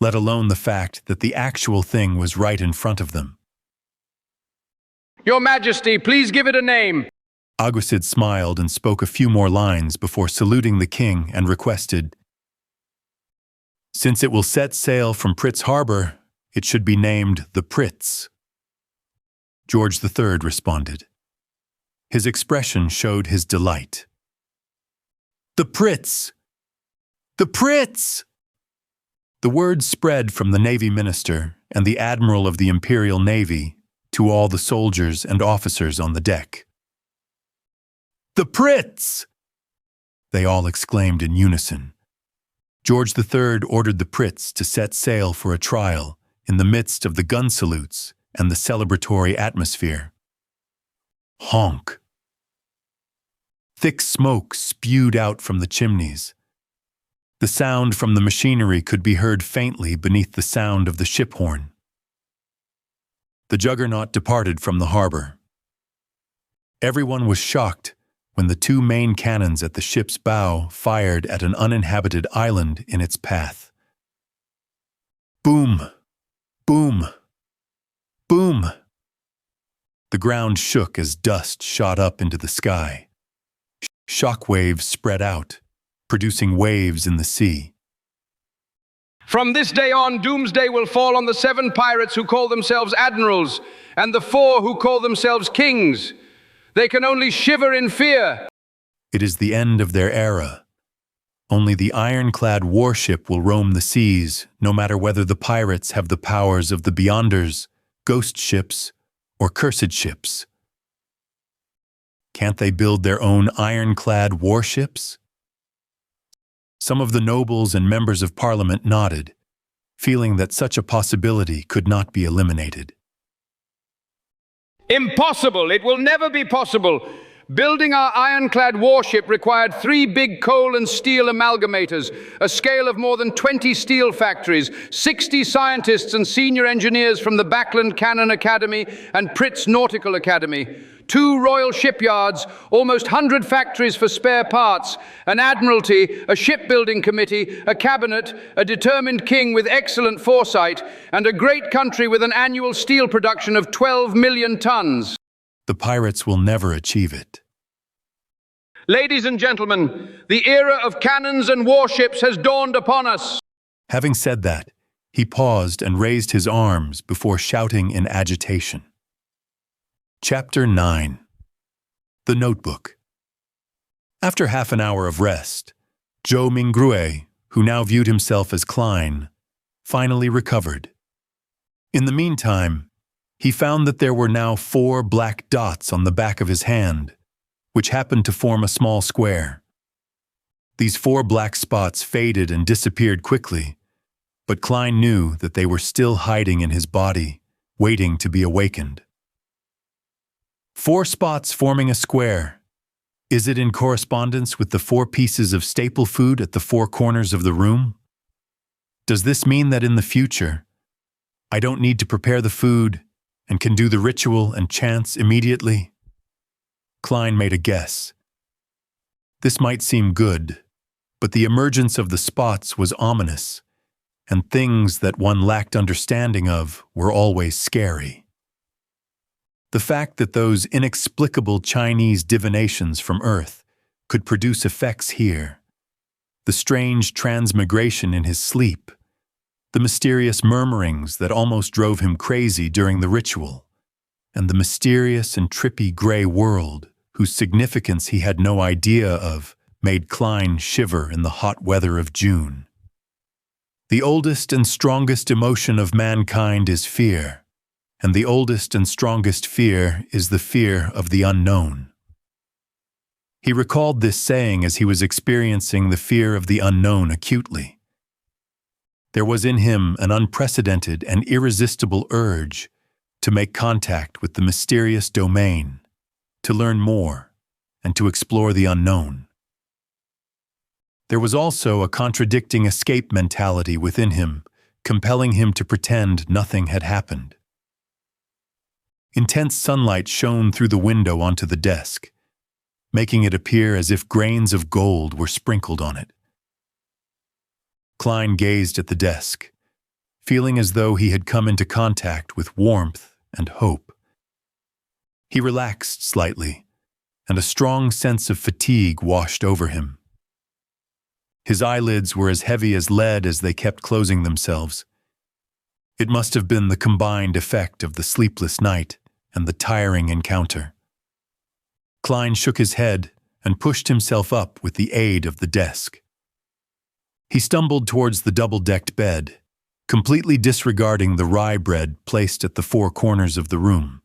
let alone the fact that the actual thing was right in front of them. Your Majesty, please give it a name. Aguesid smiled and spoke a few more lines before saluting the king and requested, "Since it will set sail from Pritz Harbor, it should be named the Pritz." George III responded. His expression showed his delight. "The Pritz! The Pritz!" The word spread from the Navy Minister and the Admiral of the Imperial Navy to all the soldiers and officers on the deck. "The Pritz!" they all exclaimed in unison. George III ordered the Pritz to set sail for a trial in the midst of the gun salutes and the celebratory atmosphere. Honk! Thick smoke spewed out from the chimneys. The sound from the machinery could be heard faintly beneath the sound of the ship horn. The juggernaut departed from the harbor. Everyone was shocked when the 2 main cannons at the ship's bow fired at an uninhabited island in its path. Boom! Boom! Boom! The ground shook as dust shot up into the sky. Shock waves spread out, producing waves in the sea. From this day on, doomsday will fall on the 7 pirates who call themselves admirals, and the 4 who call themselves kings. They can only shiver in fear. It is the end of their era. Only the ironclad warship will roam the seas, no matter whether the pirates have the powers of the Beyonders, ghost ships, or cursed ships. Can't they build their own ironclad warships? Some of the nobles and members of Parliament nodded, feeling that such a possibility could not be eliminated. Impossible! It will never be possible! Building our ironclad warship required 3 big coal and steel amalgamators, a scale of more than 20 steel factories, 60 scientists and senior engineers from the Backland Cannon Academy and Pritz Nautical Academy, 2 royal shipyards, almost 100 factories for spare parts, an admiralty, a shipbuilding committee, a cabinet, a determined king with excellent foresight, and a great country with an annual steel production of 12 million tons. The pirates will never achieve it. Ladies and gentlemen, the era of cannons and warships has dawned upon us. Having said that, he paused and raised his arms before shouting in agitation. Chapter 9. The Notebook. After half an hour of rest, Zhou Mingrue, who now viewed himself as Klein, finally recovered. In the meantime, he found that there were now 4 black dots on the back of his hand, which happened to form a small square. These 4 black spots faded and disappeared quickly, but Klein knew that they were still hiding in his body, waiting to be awakened. 4 spots forming a square. Is it in correspondence with the 4 pieces of staple food at the 4 corners of the room? Does this mean that in the future, I don't need to prepare the food and can do the ritual and chants immediately? Klein made a guess. This might seem good, but the emergence of the spots was ominous, and things that one lacked understanding of were always scary. The fact that those inexplicable Chinese divinations from Earth could produce effects here, the strange transmigration in his sleep, the mysterious murmurings that almost drove him crazy during the ritual, and the mysterious and trippy gray world whose significance he had no idea of made Klein shiver in the hot weather of June. The oldest and strongest emotion of mankind is fear, and the oldest and strongest fear is the fear of the unknown. He recalled this saying as he was experiencing the fear of the unknown acutely. There was in him an unprecedented and irresistible urge to make contact with the mysterious domain, to learn more, and to explore the unknown. There was also a contradicting escape mentality within him, compelling him to pretend nothing had happened. Intense sunlight shone through the window onto the desk, making it appear as if grains of gold were sprinkled on it. Klein gazed at the desk, feeling as though he had come into contact with warmth and hope. He relaxed slightly, and a strong sense of fatigue washed over him. His eyelids were as heavy as lead as they kept closing themselves. It must have been the combined effect of the sleepless night and the tiring encounter. Klein shook his head and pushed himself up with the aid of the desk. He stumbled towards the double-decked bed, completely disregarding the rye bread placed at the 4 corners of the room.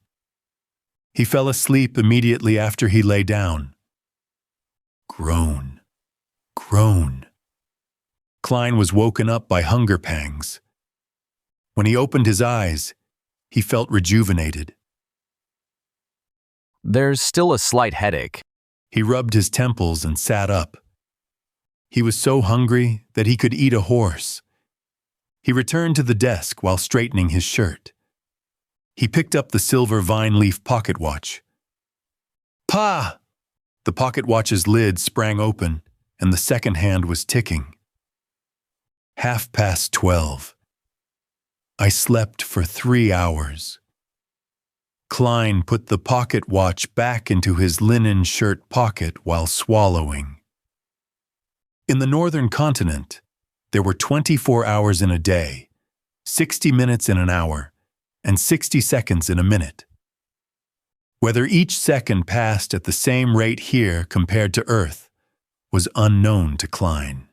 He fell asleep immediately after he lay down. Groan. Groan. Klein was woken up by hunger pangs. When he opened his eyes, he felt rejuvenated. There's still a slight headache. He rubbed his temples and sat up. He was so hungry that he could eat a horse. He returned to the desk while straightening his shirt. He picked up the silver vine leaf pocket watch. Pa! The pocket watch's lid sprang open, and the second hand was ticking. 12:30. I slept for 3 hours. Klein put the pocket watch back into his linen shirt pocket while swallowing. In the northern continent, there were 24 hours in a day, 60 minutes in an hour, and 60 seconds in a minute. Whether each second passed at the same rate here compared to Earth was unknown to Klein.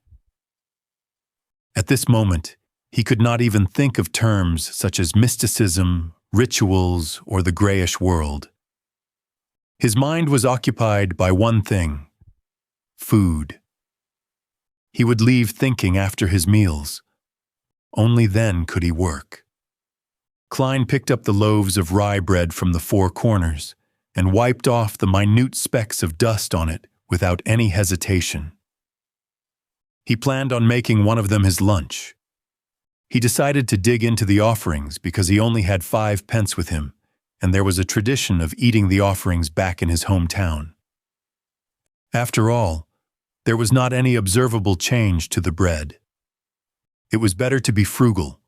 At this moment, he could not even think of terms such as mysticism, rituals, or the grayish world. His mind was occupied by one thing: food. He would leave thinking after his meals. Only then could he work. Klein picked up the loaves of rye bread from the four corners and wiped off the minute specks of dust on it without any hesitation. He planned on making one of them his lunch. He decided to dig into the offerings because he only had 5 pence with him, and there was a tradition of eating the offerings back in his hometown. After all, there was not any observable change to the bread. It was better to be frugal.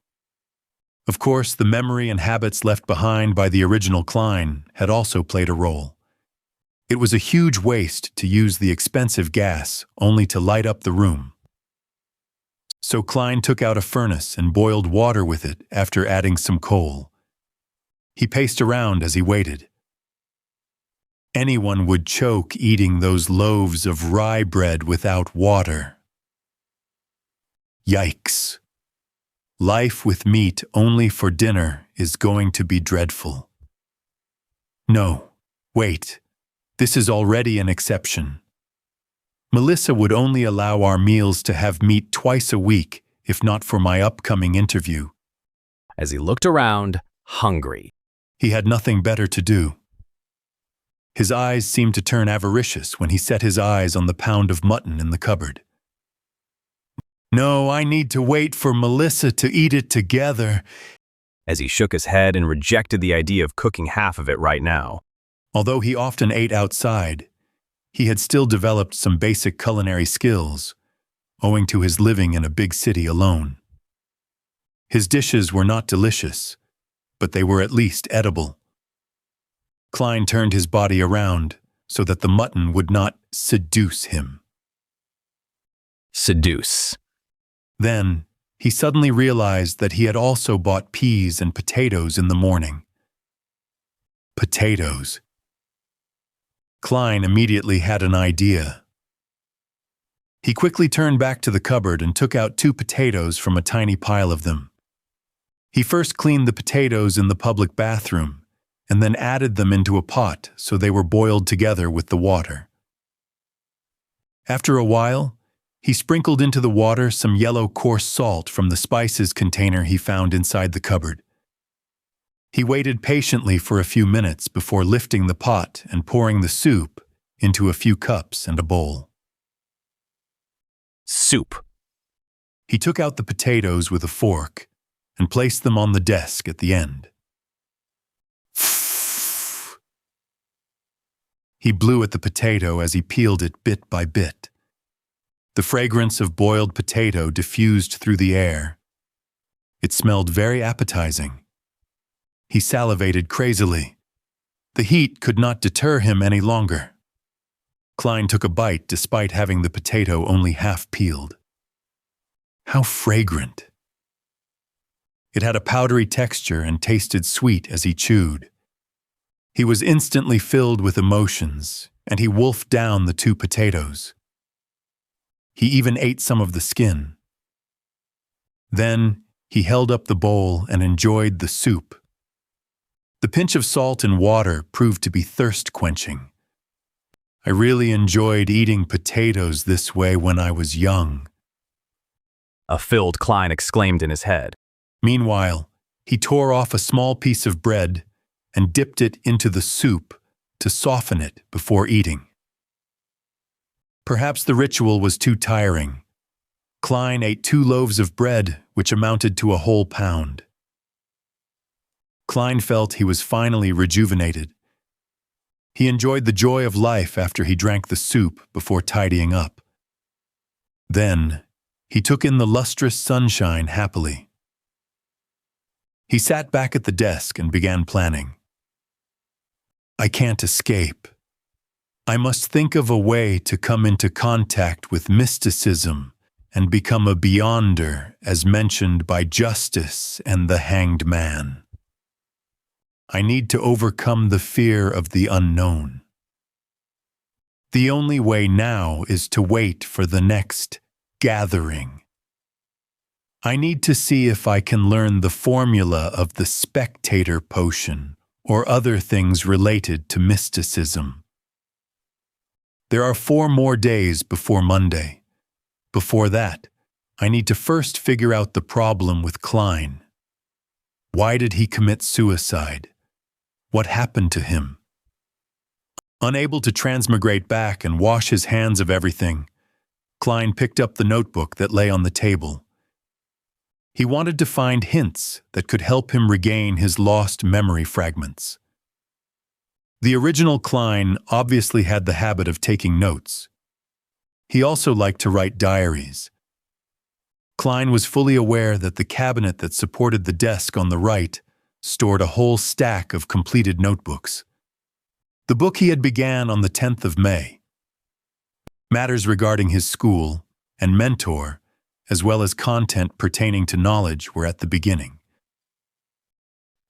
Of course, the memory and habits left behind by the original Klein had also played a role. It was a huge waste to use the expensive gas only to light up the room. So Klein took out a furnace and boiled water with it after adding some coal. He paced around as he waited. Anyone would choke eating those loaves of rye bread without water. Yikes. Life with meat only for dinner is going to be dreadful. No, wait. This is already an exception. Melissa would only allow our meals to have meat twice a week, if not for my upcoming interview. As he looked around, hungry. He had nothing better to do. His eyes seemed to turn avaricious when he set his eyes on the pound of mutton in the cupboard. No, I need to wait for Melissa to eat it together. As he shook his head and rejected the idea of cooking half of it right now. Although he often ate outside, he had still developed some basic culinary skills, owing to his living in a big city alone. His dishes were not delicious, but they were at least edible. Klein turned his body around so that the mutton would not seduce him. Seduce. Then, he suddenly realized that he had also bought peas and potatoes in the morning. Potatoes. Klein immediately had an idea. He quickly turned back to the cupboard and took out 2 potatoes from a tiny pile of them. He first cleaned the potatoes in the public bathroom and then added them into a pot so they were boiled together with the water. After a while, he sprinkled into the water some yellow coarse salt from the spices container he found inside the cupboard. He waited patiently for a few minutes before lifting the pot and pouring the soup into a few cups and a bowl. Soup. He took out the potatoes with a fork and placed them on the desk at the end. He blew at the potato as he peeled it bit by bit. The fragrance of boiled potato diffused through the air. It smelled very appetizing. He salivated crazily. The heat could not deter him any longer. Klein took a bite despite having the potato only half peeled. How fragrant! It had a powdery texture and tasted sweet as he chewed. He was instantly filled with emotions, and he wolfed down the 2 potatoes. He even ate some of the skin. Then he held up the bowl and enjoyed the soup. The pinch of salt and water proved to be thirst-quenching. I really enjoyed eating potatoes this way when I was young. A filled Klein exclaimed in his head. Meanwhile, he tore off a small piece of bread and dipped it into the soup to soften it before eating. Perhaps the ritual was too tiring. Klein ate 2 loaves of bread, which amounted to a whole pound. Klein felt he was finally rejuvenated. He enjoyed the joy of life after he drank the soup before tidying up. Then, he took in the lustrous sunshine happily. He sat back at the desk and began planning. I can't escape. I must think of a way to come into contact with mysticism and become a beyonder as mentioned by Justice and the Hanged Man. I need to overcome the fear of the unknown. The only way now is to wait for the next gathering. I need to see if I can learn the formula of the spectator potion or other things related to mysticism. There are 4 more days before Monday. Before that, I need to first figure out the problem with Klein. Why did he commit suicide? What happened to him? Unable to transmigrate back and wash his hands of everything, Klein picked up the notebook that lay on the table. He wanted to find hints that could help him regain his lost memory fragments. The original Klein obviously had the habit of taking notes. He also liked to write diaries. Klein was fully aware that the cabinet that supported the desk on the right stored a whole stack of completed notebooks. The book he had began on the 10th of May. Matters regarding his school and mentor, as well as content pertaining to knowledge, were at the beginning.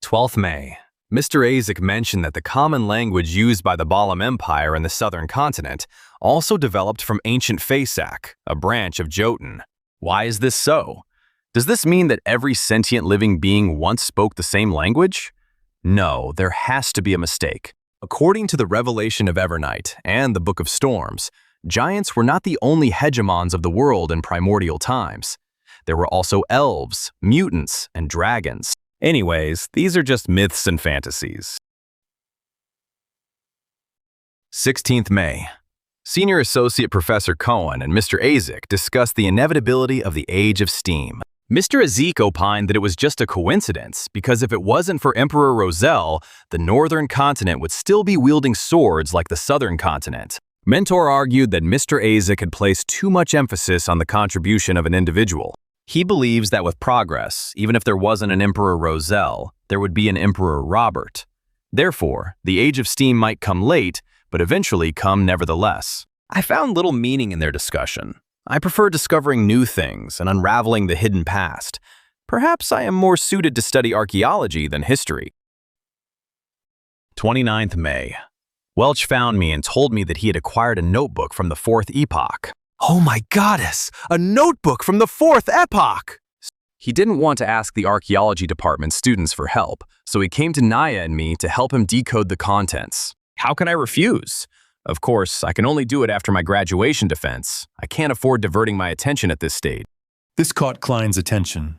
12th May. Mr. Aguesid mentioned that the common language used by the Balam Empire in the southern continent also developed from ancient Fasak, a branch of Jotun. Why is this so? Does this mean that every sentient living being once spoke the same language? No, there has to be a mistake. According to the Revelation of Evernight and the Book of Storms, giants were not the only hegemons of the world in primordial times. There were also elves, mutants, and dragons. Anyways, these are just myths and fantasies. 16th May. Senior Associate Professor Cohen and Mr. Aguesid discussed the inevitability of the Age of Steam. Mr. Aguesid opined that it was just a coincidence because if it wasn't for Emperor Rozanne, the northern continent would still be wielding swords like the southern continent. Mentor argued that Mr. Aguesid had placed too much emphasis on the contribution of an individual. He believes that with progress, even if there wasn't an Emperor Rozanne, there would be an Emperor Robert. Therefore, the Age of Steam might come late, but eventually come nevertheless. I found little meaning in their discussion. I prefer discovering new things and unraveling the hidden past. Perhaps I am more suited to study archaeology than history. 29th May. Welch found me and told me that he had acquired a notebook from the 4th epoch. Oh my goddess! A notebook from the 4th epoch! He didn't want to ask the archaeology department students for help, so he came to Naya and me to help him decode the contents. How can I refuse? Of course, I can only do it after my graduation defense. I can't afford diverting my attention at this stage. This caught Klein's attention.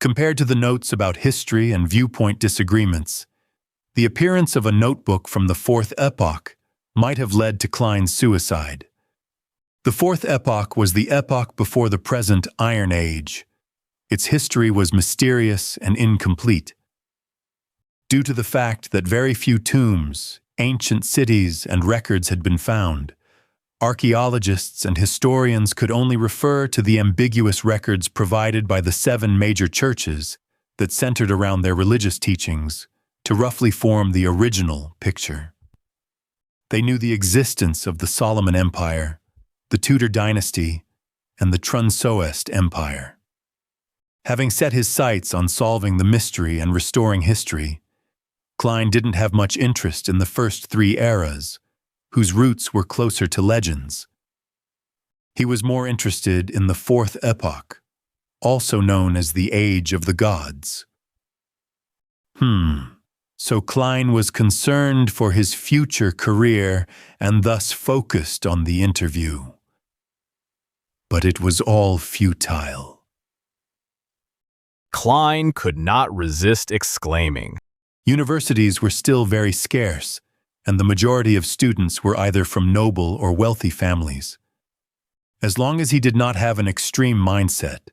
Compared to the notes about history and viewpoint disagreements, the appearance of a notebook from the 4th epoch might have led to Klein's suicide. The 4th epoch was the epoch before the present Iron Age. Its history was mysterious and incomplete. Due to the fact that very few tombs, ancient cities, and records had been found, archaeologists and historians could only refer to the ambiguous records provided by the 7 major churches that centered around their religious teachings to roughly form the original picture. They knew the existence of the Solomon Empire, the Tudor dynasty, and the Trunsoest Empire. Having set his sights on solving the mystery and restoring history, Klein didn't have much interest in the first 3 eras, whose roots were closer to legends. He was more interested in the 4th epoch, also known as the Age of the Gods. So Klein was concerned for his future career and thus focused on the interview. But it was all futile. Klein could not resist exclaiming. Universities were still very scarce, and the majority of students were either from noble or wealthy families. As long as he did not have an extreme mindset,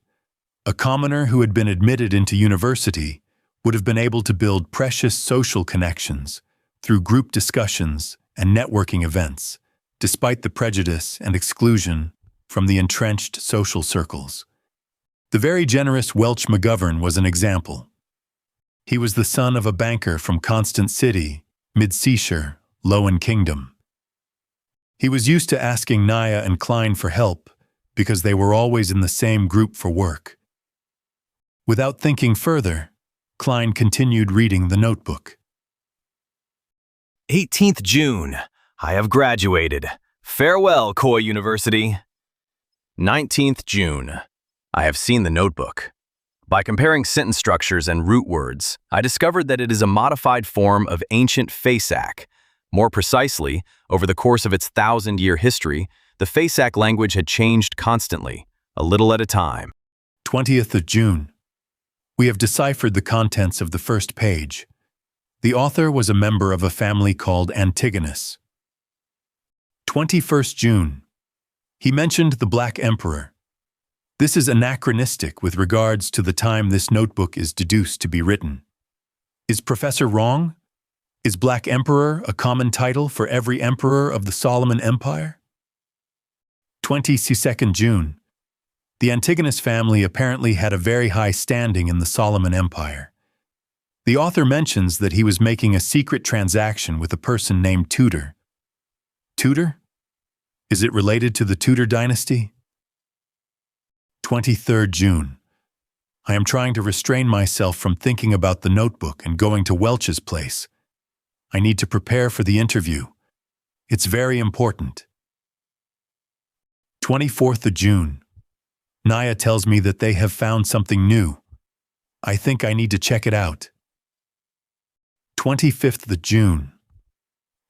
a commoner who had been admitted into university would have been able to build precious social connections through group discussions and networking events, despite the prejudice and exclusion from the entrenched social circles. The very generous Welch McGovern was an example. He was the son of a banker from Constant City, mid-seashore, Lowen Kingdom. He was used to asking Naya and Klein for help because they were always in the same group for work. Without thinking further, Klein continued reading the notebook. 18th June. I have graduated. Farewell, Koi University. 19th June. I have seen the notebook. By comparing sentence structures and root words, I discovered that it is a modified form of ancient Faesak. More precisely, over the course of its 1,000-year history, the Faesak language had changed constantly, a little at a time. 20th of June. We have deciphered the contents of the first page. The author was a member of a family called Antigonus. 21st June. He mentioned the Black Emperor. This is anachronistic with regards to the time this notebook is deduced to be written. Is Professor wrong? Is Black Emperor a common title for every emperor of the Solomon Empire? 22nd June. The Antigonus family apparently had a very high standing in the Solomon Empire. The author mentions that he was making a secret transaction with a person named Tudor. Tudor? Is it related to the Tudor dynasty? 23rd June. I am trying to restrain myself from thinking about the notebook and going to Welch's place. I need to prepare for the interview. It's very important. 24th of June. Naya tells me that they have found something new. I think I need to check it out. 25th of June.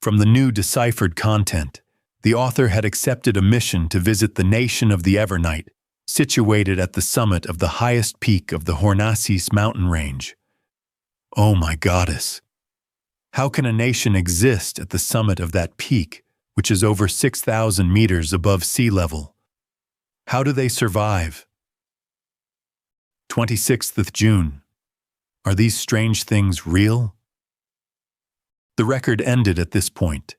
From the new deciphered content, the author had accepted a mission to visit the nation of the Evernight, situated at the summit of the highest peak of the Hornacis mountain range. Oh my goddess! How can a nation exist at the summit of that peak, which is over 6,000 meters above sea level? How do they survive? 26th of June. Are these strange things real? The record ended at this point.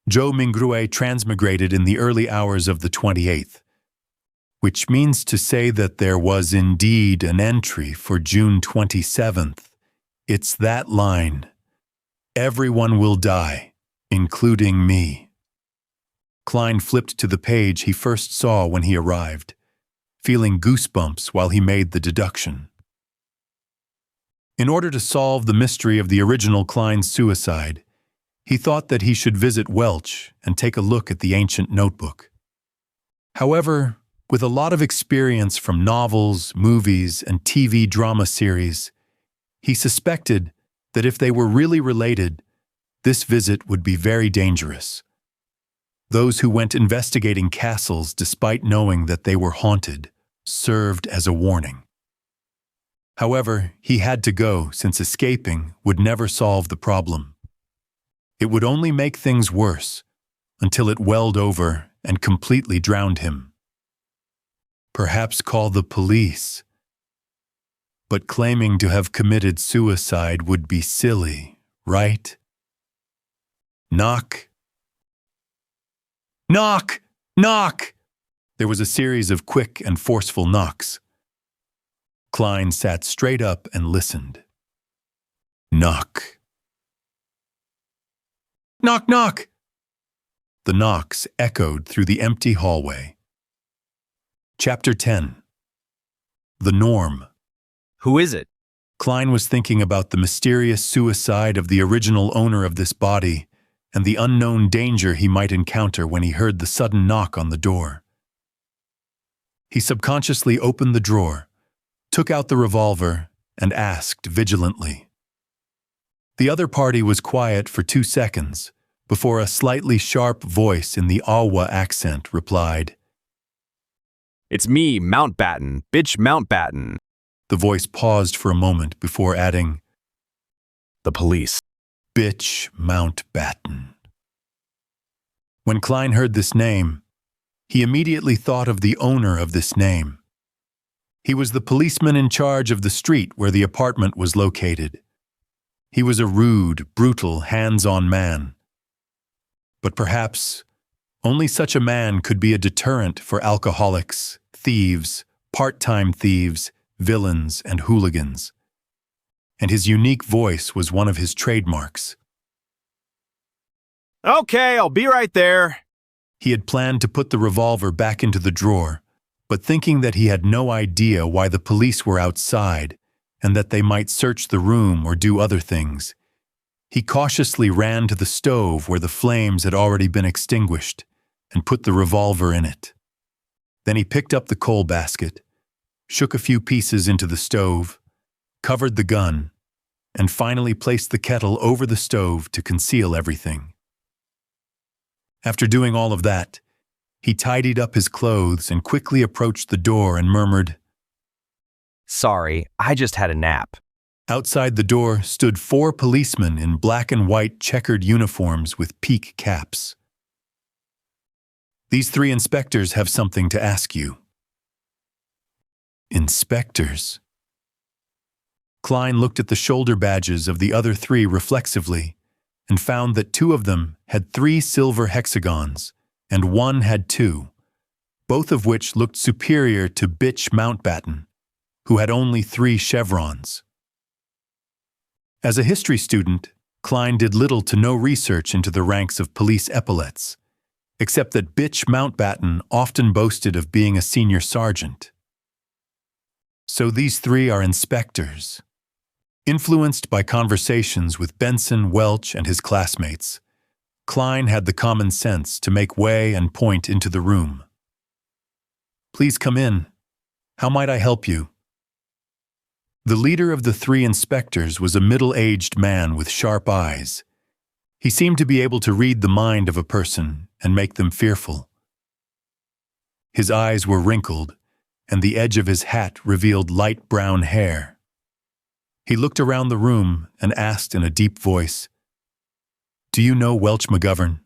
Joe Mingrue transmigrated in the early hours of the 28th, which means to say that there was indeed an entry for June 27th. It's that line. Everyone will die, including me. Klein flipped to the page he first saw when he arrived, feeling goosebumps while he made the deduction. In order to solve the mystery of the original Klein's suicide, he thought that he should visit Welch and take a look at the ancient notebook. However, with a lot of experience from novels, movies, and TV drama series, he suspected that if they were really related, this visit would be very dangerous. Those who went investigating castles despite knowing that they were haunted served as a warning. However, he had to go since escaping would never solve the problem. It would only make things worse until it welled over and completely drowned him. Perhaps call the police. But claiming to have committed suicide would be silly, right? Knock. Knock! Knock! There was a series of quick and forceful knocks. Klein sat straight up and listened. Knock. Knock, knock! The knocks echoed through the empty hallway. Chapter 10. The Norm. Who is it? Klein was thinking about the mysterious suicide of the original owner of this body and the unknown danger he might encounter when he heard the sudden knock on the door. He subconsciously opened the drawer, took out the revolver, and asked vigilantly. The other party was quiet for 2 seconds before a slightly sharp voice in the Awa accent replied, It's me, Mountbatten, bitch Mountbatten. The voice paused for a moment before adding, The police. Bitch Mountbatten. When Klein heard this name, he immediately thought of the owner of this name. He was the policeman in charge of the street where the apartment was located. He was a rude, brutal, hands-on man. But perhaps only such a man could be a deterrent for alcoholics, thieves, part-time thieves, villains, and hooligans. And his unique voice was one of his trademarks. Okay, I'll be right there. He had planned to put the revolver back into the drawer, but thinking that he had no idea why the police were outside and that they might search the room or do other things, he cautiously ran to the stove where the flames had already been extinguished and put the revolver in it. Then he picked up the coal basket, shook a few pieces into the stove, covered the gun, and finally placed the kettle over the stove to conceal everything. After doing all of that, he tidied up his clothes and quickly approached the door and murmured, Sorry, I just had a nap. Outside the door stood 4 policemen in black and white checkered uniforms with peak caps. These 3 inspectors have something to ask you. Inspectors? Klein looked at the shoulder badges of the other 3 reflexively and found that 2 of them had 3 silver hexagons and 1 had 2, both of which looked superior to Bitch Mountbatten, who had only 3 chevrons. As a history student, Klein did little to no research into the ranks of police epaulets, except that Bitch Mountbatten often boasted of being a senior sergeant. So these 3 are inspectors. Influenced by conversations with Benson, Welch, and his classmates, Klein had the common sense to make way and point into the room. Please come in. How might I help you? The leader of the 3 inspectors was a middle-aged man with sharp eyes. He seemed to be able to read the mind of a person and make them fearful. His eyes were wrinkled, and the edge of his hat revealed light brown hair. He looked around the room and asked in a deep voice, Do you know Welch McGovern?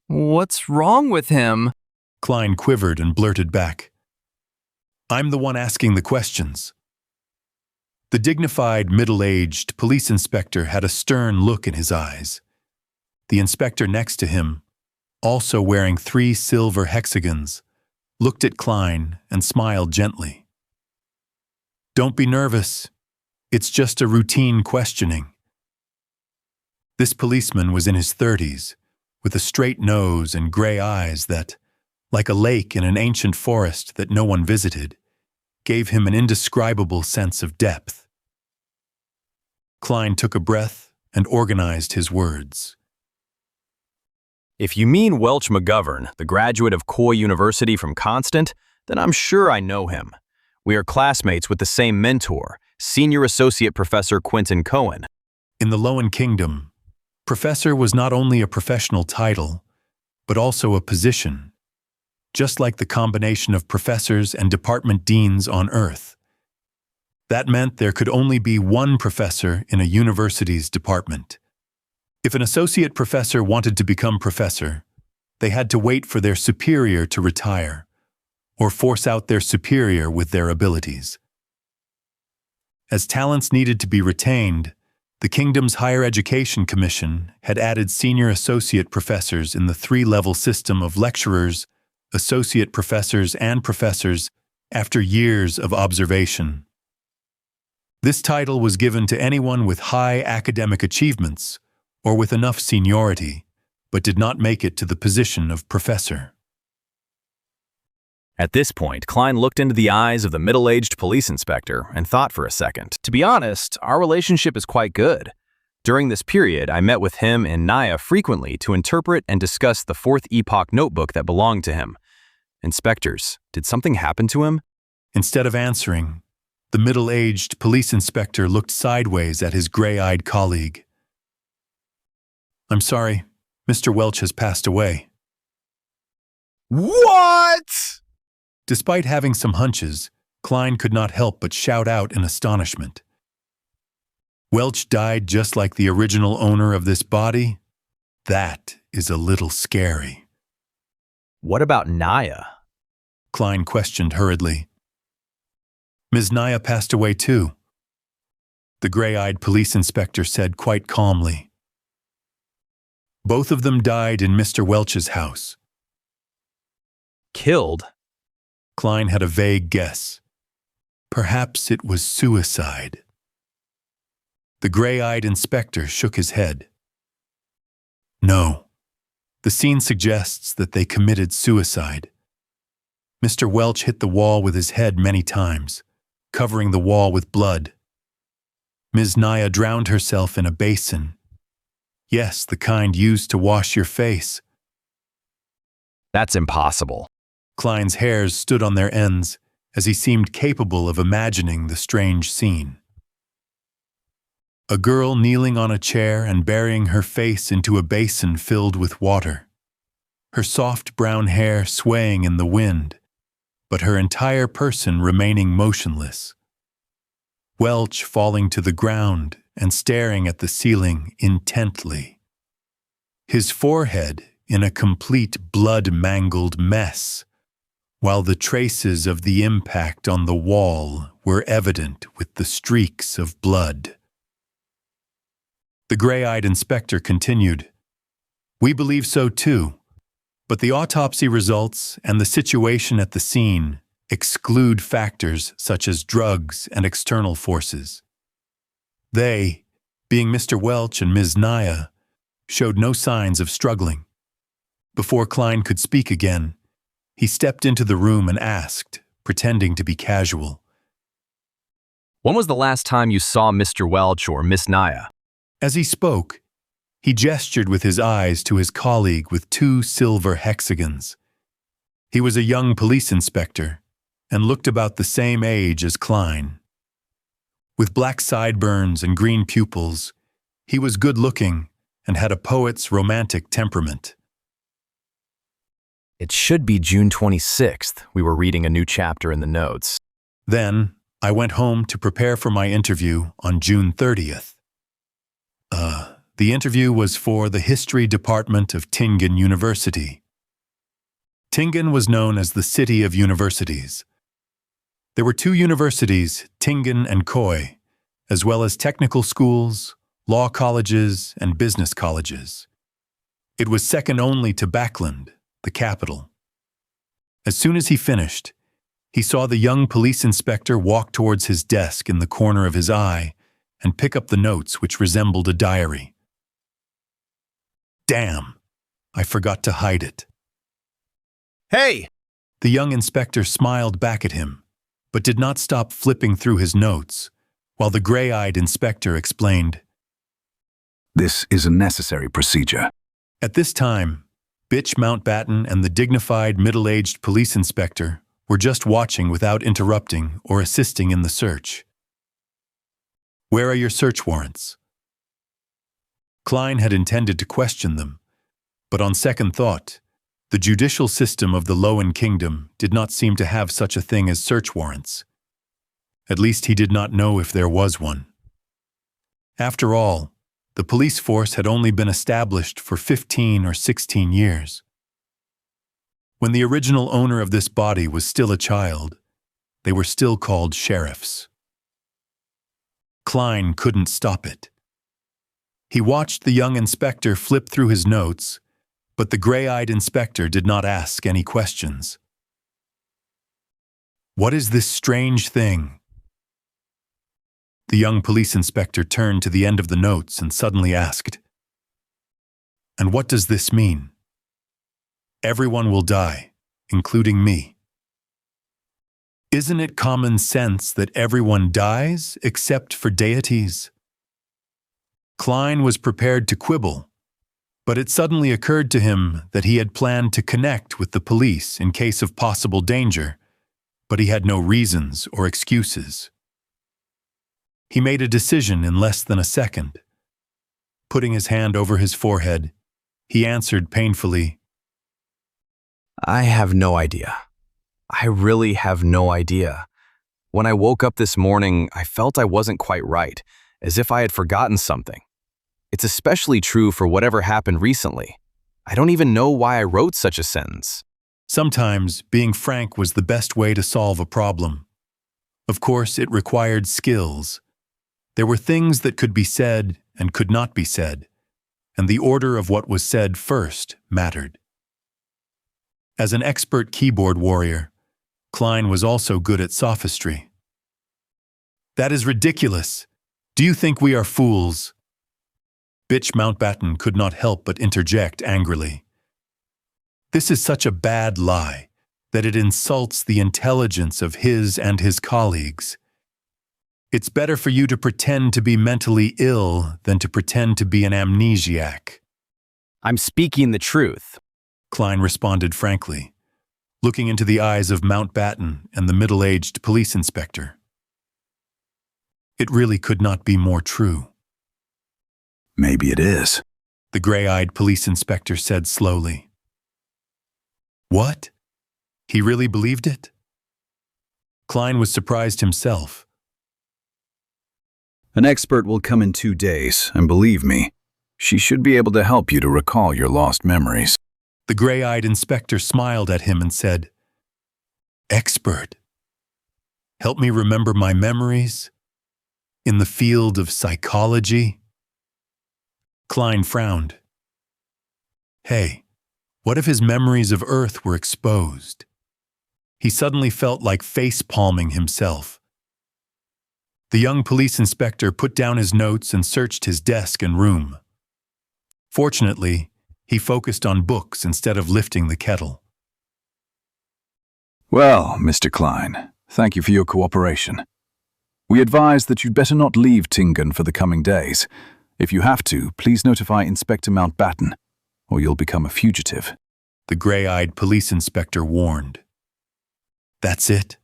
What's wrong with him? Klein quivered and blurted back, I'm the one asking the questions. The dignified, middle-aged police inspector had a stern look in his eyes. The inspector next to him, also wearing 3 silver hexagons, looked at Klein and smiled gently. Don't be nervous. It's just a routine questioning. This policeman was in his 30s, with a straight nose and gray eyes that, like a lake in an ancient forest that no one visited, gave him an indescribable sense of depth. Klein took a breath and organized his words. If you mean Welch McGovern, the graduate of Coy University from Constant, then I'm sure I know him. We are classmates with the same mentor, Senior Associate Professor Quentin Cohen. In the Lowen Kingdom, professor was not only a professional title, but also a position, just like the combination of professors and department deans on Earth. That meant there could only be 1 professor in a university's department. If an associate professor wanted to become professor, they had to wait for their superior to retire, or force out their superior with their abilities. As talents needed to be retained, the Kingdom's Higher Education Commission had added senior associate professors in the 3-level system of lecturers, associate professors, and professors after years of observation. This title was given to anyone with high academic achievements or with enough seniority, but did not make it to the position of professor. At this point, Klein looked into the eyes of the middle-aged police inspector and thought for a second. To be honest, our relationship is quite good. During this period, I met with him and Naya frequently to interpret and discuss the 4th Epoch notebook that belonged to him. Inspectors, did something happen to him? Instead of answering, the middle-aged police inspector looked sideways at his gray-eyed colleague. I'm sorry, Mr. Welch has passed away. What? Despite having some hunches, Klein could not help but shout out in astonishment. Welch died just like the original owner of this body? That is a little scary. What about Naya? Klein questioned hurriedly. Ms. Naya passed away too, the gray-eyed police inspector said quite calmly. Both of them died in Mr. Welch's house. Killed? Klein had a vague guess. Perhaps it was suicide. The gray-eyed inspector shook his head. No. The scene suggests that they committed suicide. Mr. Welch hit the wall with his head many times, covering the wall with blood. Ms. Naya drowned herself in a basin. Yes, the kind used to wash your face. That's impossible. Klein's hairs stood on their ends as he seemed capable of imagining the strange scene. A girl kneeling on a chair and burying her face into a basin filled with water. Her soft brown hair swaying in the wind, but her entire person remaining motionless. Welch falling to the ground and staring at the ceiling intently. His forehead in a complete blood-mangled mess, while the traces of the impact on the wall were evident with the streaks of blood. The gray-eyed inspector continued, "We believe so too, but the autopsy results and the situation at the scene exclude factors such as drugs and external forces. They, being Mr. Welch and Ms. Naya, showed no signs of struggling." Before Klein could speak again, he stepped into the room and asked, pretending to be casual, When was the last time you saw Mr. Welch or Miss Naya? As he spoke, he gestured with his eyes to his colleague with 2 silver hexagons. He was a young police inspector and looked about the same age as Klein. With black sideburns and green pupils, he was good-looking and had a poet's romantic temperament. It should be June 26th. We were reading a new chapter in the notes. Then, I went home to prepare for my interview on June 30th. The interview was for the History Department of Tingen University. Tingen was known as the City of Universities. There were 2 universities, Tingen and Khoi, as well as technical schools, law colleges, and business colleges. It was second only to Backland, the capital. As soon as he finished, he saw the young police inspector walk towards his desk in the corner of his eye and pick up the notes which resembled a diary. Damn! I forgot to hide it. Hey! The young inspector smiled back at him, but did not stop flipping through his notes, while the gray-eyed inspector explained, "This is a necessary procedure." At this time, Bitch Mountbatten and the dignified middle-aged police inspector were just watching without interrupting or assisting in the search. "Where are your search warrants?" Klein had intended to question them, but on second thought, the judicial system of the Lowen Kingdom did not seem to have such a thing as search warrants. At least he did not know if there was one. After all, the police force had only been established for 15 or 16 years. When the original owner of this body was still a child, they were still called sheriffs. Klein couldn't stop it. He watched the young inspector flip through his notes, but the gray-eyed inspector did not ask any questions. "What is this strange thing?" The young police inspector turned to the end of the notes and suddenly asked, "And what does this mean?" "Everyone will die, including me." "Isn't it common sense that everyone dies except for deities?" Klein was prepared to quibble, but it suddenly occurred to him that he had planned to connect with the police in case of possible danger, but he had no reasons or excuses. He made a decision in less than a second. Putting his hand over his forehead, he answered painfully, I have no idea. I really have no idea. When I woke up this morning, I felt I wasn't quite right, as if I had forgotten something. It's especially true for whatever happened recently. I don't even know why I wrote such a sentence. Sometimes being frank was the best way to solve a problem. Of course, it required skills. There were things that could be said and could not be said, and the order of what was said first mattered. As an expert keyboard warrior, Klein was also good at sophistry. "That is ridiculous. Do you think we are fools?" Bitch Mountbatten could not help but interject angrily. This is such a bad lie that it insults the intelligence of his and his colleagues. It's better for you to pretend to be mentally ill than to pretend to be an amnesiac. I'm speaking the truth. Klein responded frankly, looking into the eyes of Mountbatten and the middle-aged police inspector. It really could not be more true. Maybe it is, the gray-eyed police inspector said slowly. What? He really believed it? Klein was surprised himself. An expert will come in 2 days, and believe me, she should be able to help you to recall your lost memories. The gray-eyed inspector smiled at him and said, Expert? Help me remember my memories? In the field of psychology? Klein frowned. Hey, what if his memories of Earth were exposed? He suddenly felt like face-palming himself. The young police inspector put down his notes and searched his desk and room. Fortunately, he focused on books instead of lifting the kettle. Well, Mr. Klein, thank you for your cooperation. We advise that you'd better not leave Tingen for the coming days. If you have to, please notify Inspector Mountbatten, or you'll become a fugitive. The gray-eyed police inspector warned. That's it.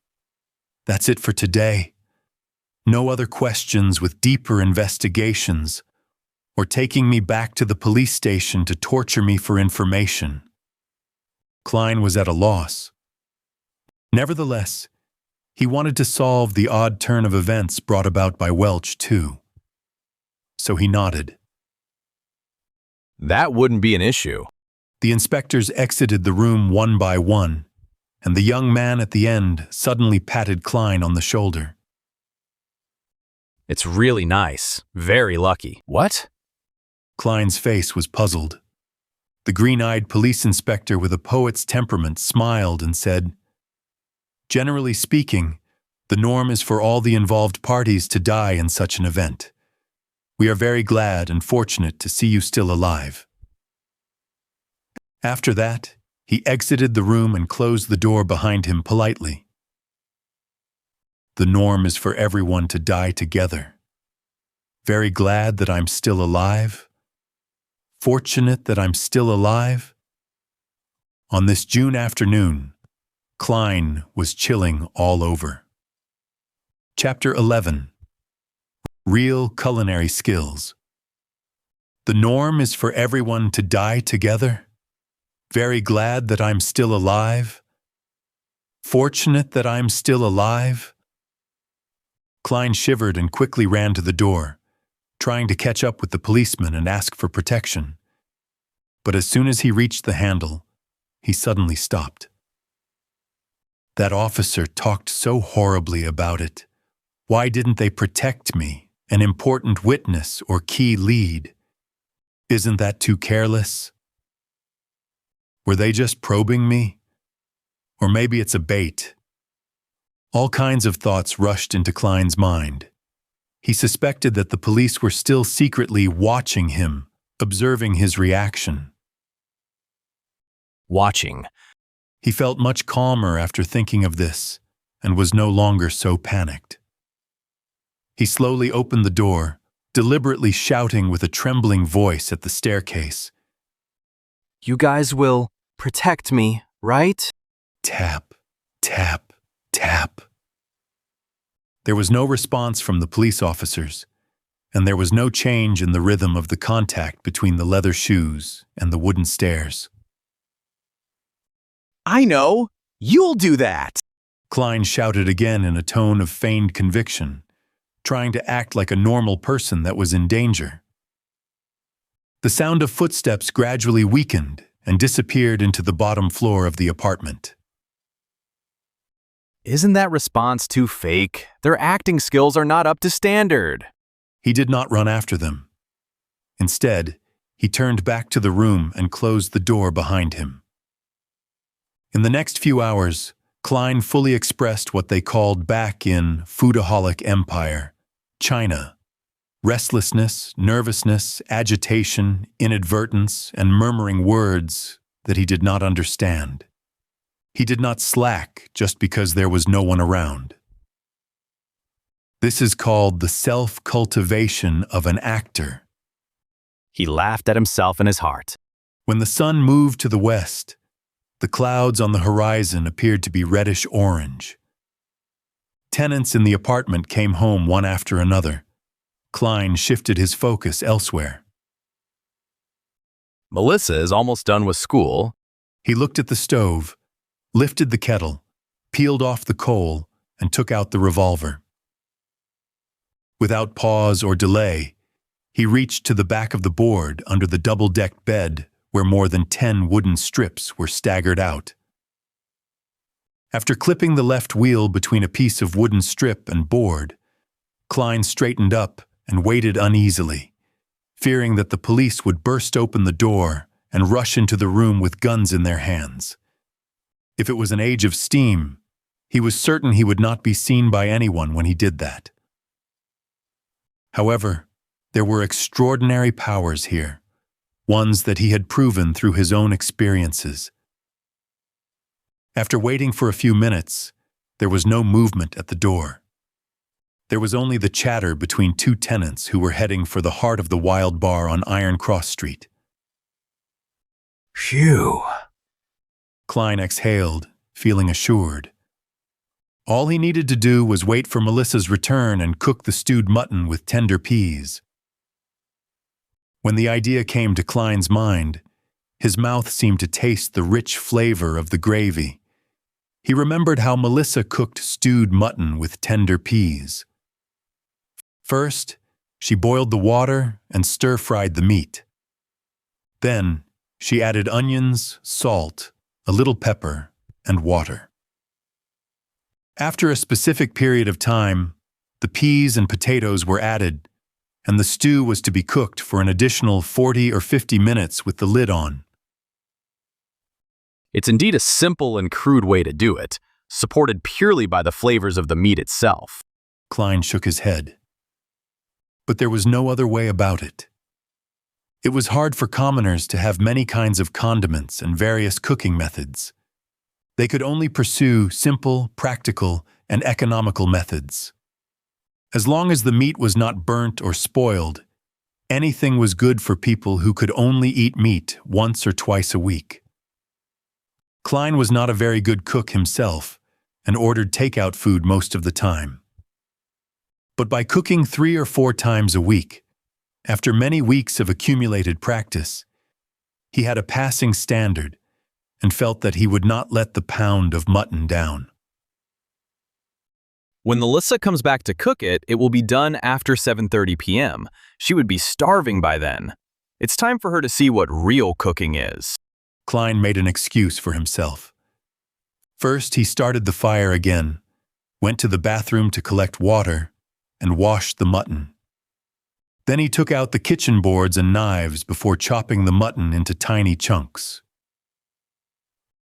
That's it for today. No other questions with deeper investigations, or taking me back to the police station to torture me for information. Klein was at a loss. Nevertheless, he wanted to solve the odd turn of events brought about by Welch, too. So he nodded. That wouldn't be an issue. The inspectors exited the room one by one, and the young man at the end suddenly patted Klein on the shoulder. It's really nice. Very lucky. What? Klein's face was puzzled. The green-eyed police inspector with a poet's temperament smiled and said, Generally speaking, the norm is for all the involved parties to die in such an event. We are very glad and fortunate to see you still alive. After that, he exited the room and closed the door behind him politely. The norm is for everyone to die together. Very glad that I'm still alive. Fortunate that I'm still alive. On this June afternoon, Klein was chilling all over. Chapter 11. Real Culinary Skills. The norm is for everyone to die together. Very glad that I'm still alive. Fortunate that I'm still alive. Klein shivered and quickly ran to the door, trying to catch up with the policeman and ask for protection. But as soon as he reached the handle, he suddenly stopped. That officer talked so horribly about it. Why didn't they protect me, an important witness or key lead? Isn't that too careless? Were they just probing me? Or maybe it's a bait. All kinds of thoughts rushed into Klein's mind. He suspected that the police were still secretly watching him, observing his reaction. Watching. He felt much calmer after thinking of this, and was no longer so panicked. He slowly opened the door, deliberately shouting with a trembling voice at the staircase. You guys will protect me, right? Tap, tap, tap. There was no response from the police officers, and there was no change in the rhythm of the contact between the leather shoes and the wooden stairs. I know! You'll do that! Klein shouted again in a tone of feigned conviction, trying to act like a normal person that was in danger. The sound of footsteps gradually weakened and disappeared into the bottom floor of the apartment. Isn't that response too fake? Their acting skills are not up to standard. He did not run after them. Instead, he turned back to the room and closed the door behind him. In the next few hours, Klein fully expressed what they called back in Foodaholic Empire, China, Restlessness, nervousness, agitation, inadvertence, and murmuring words that he did not understand. He did not slack just because there was no one around. This is called the self-cultivation of an actor. He laughed at himself in his heart. When the sun moved to the west, the clouds on the horizon appeared to be reddish-orange. Tenants in the apartment came home one after another. Klein shifted his focus elsewhere. Melissa is almost done with school. He looked at the stove, lifted the kettle, peeled off the coal, and took out the revolver. Without pause or delay, he reached to the back of the board under the double-decked bed where more than 10 wooden strips were staggered out. After clipping the left wheel between a piece of wooden strip and board, Klein straightened up and waited uneasily, fearing that the police would burst open the door and rush into the room with guns in their hands. If it was an age of steam, he was certain he would not be seen by anyone when he did that. However, there were extraordinary powers here, ones that he had proven through his own experiences. After waiting for a few minutes, there was no movement at the door. There was only the chatter between two tenants who were heading for the heart of the Wild Bar on Iron Cross Street. Phew. Klein exhaled, feeling assured. All he needed to do was wait for Melissa's return and cook the stewed mutton with tender peas. When the idea came to Klein's mind, his mouth seemed to taste the rich flavor of the gravy. He remembered how Melissa cooked stewed mutton with tender peas. First, she boiled the water and stir-fried the meat. Then, she added onions, salt, a little pepper, and water. After a specific period of time, the peas and potatoes were added, and the stew was to be cooked for an additional 40 or 50 minutes with the lid on. It's indeed a simple and crude way to do it, supported purely by the flavors of the meat itself. Klein shook his head. But there was no other way about it. It was hard for commoners to have many kinds of condiments and various cooking methods. They could only pursue simple, practical, and economical methods. As long as the meat was not burnt or spoiled, anything was good for people who could only eat meat once or twice a week. Klein was not a very good cook himself and ordered takeout food most of the time. But by cooking 3 or 4 times a week, after many weeks of accumulated practice, he had a passing standard and felt that he would not let the pound of mutton down. When Melissa comes back to cook it, it will be done after 7:30 p.m. She would be starving by then. It's time for her to see what real cooking is. Klein made an excuse for himself. First, he started the fire again, went to the bathroom to collect water, and washed the mutton. Then he took out the kitchen boards and knives before chopping the mutton into tiny chunks.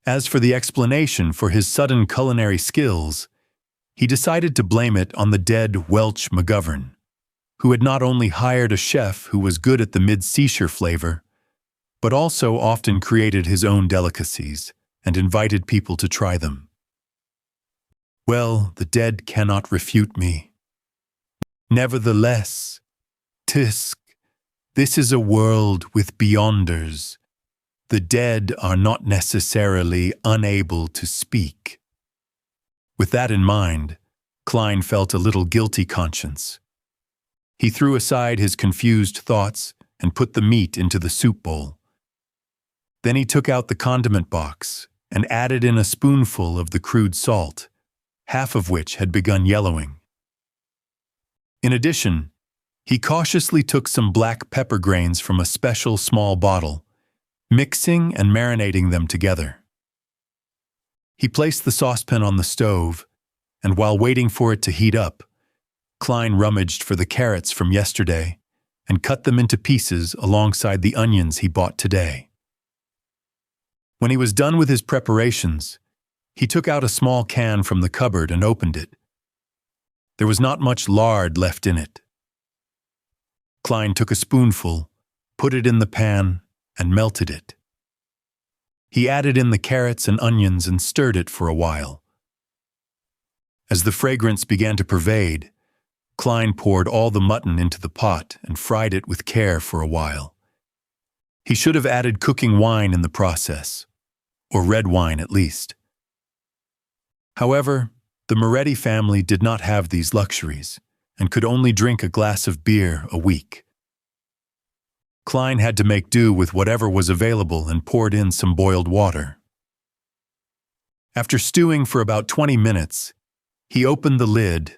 As for the explanation for his sudden culinary skills, he decided to blame it on the dead Welch McGovern, who had not only hired a chef who was good at the mid-seashore flavor, but also often created his own delicacies and invited people to try them. Well, the dead cannot refute me. Nevertheless, Tisk, this is a world with beyonders. The dead are not necessarily unable to speak. With that in mind, Klein felt a little guilty conscience. He threw aside his confused thoughts and put the meat into the soup bowl. Then he took out the condiment box and added in a spoonful of the crude salt, half of which had begun yellowing. In addition, he cautiously took some black pepper grains from a special small bottle, mixing and marinating them together. He placed the saucepan on the stove, and while waiting for it to heat up, Klein rummaged for the carrots from yesterday and cut them into pieces alongside the onions he bought today. When he was done with his preparations, he took out a small can from the cupboard and opened it. There was not much lard left in it. Klein took a spoonful, put it in the pan, and melted it. He added in the carrots and onions and stirred it for a while. As the fragrance began to pervade, Klein poured all the mutton into the pot and fried it with care for a while. He should have added cooking wine in the process, or red wine at least. However, the Moretti family did not have these luxuries and could only drink a glass of beer a week. Klein had to make do with whatever was available and poured in some boiled water. After stewing for about 20 minutes, he opened the lid,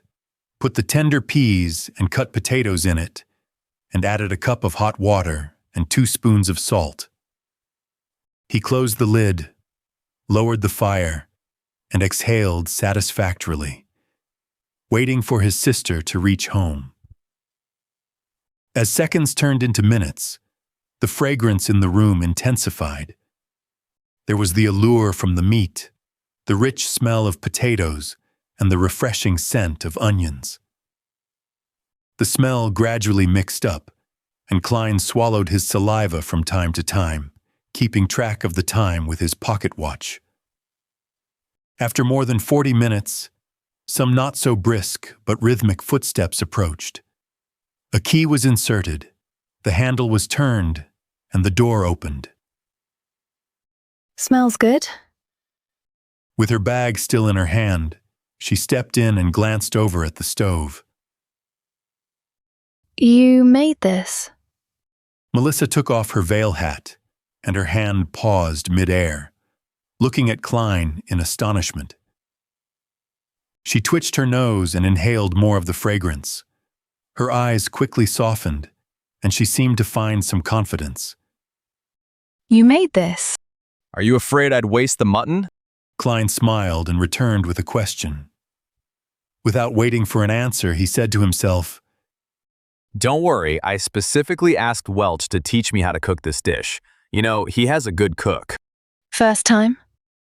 put the tender peas and cut potatoes in it, and added a cup of hot water and 2 spoons of salt. He closed the lid, lowered the fire, and exhaled satisfactorily, waiting for his sister to reach home. As seconds turned into minutes, the fragrance in the room intensified. There was the allure from the meat, the rich smell of potatoes, and the refreshing scent of onions. The smell gradually mixed up, and Klein swallowed his saliva from time to time, keeping track of the time with his pocket watch. After more than 40 minutes, some not-so-brisk but rhythmic footsteps approached. A key was inserted, the handle was turned, and the door opened. Smells good. With her bag still in her hand, she stepped in and glanced over at the stove. You made this? Melissa took off her veil hat, and her hand paused mid-air, looking at Klein in astonishment. She twitched her nose and inhaled more of the fragrance. Her eyes quickly softened, and she seemed to find some confidence. You made this? Are you afraid I'd waste the mutton? Klein smiled and returned with a question. Without waiting for an answer, he said to himself, Don't worry, I specifically asked Welch to teach me how to cook this dish. You know, he has a good cook. First time?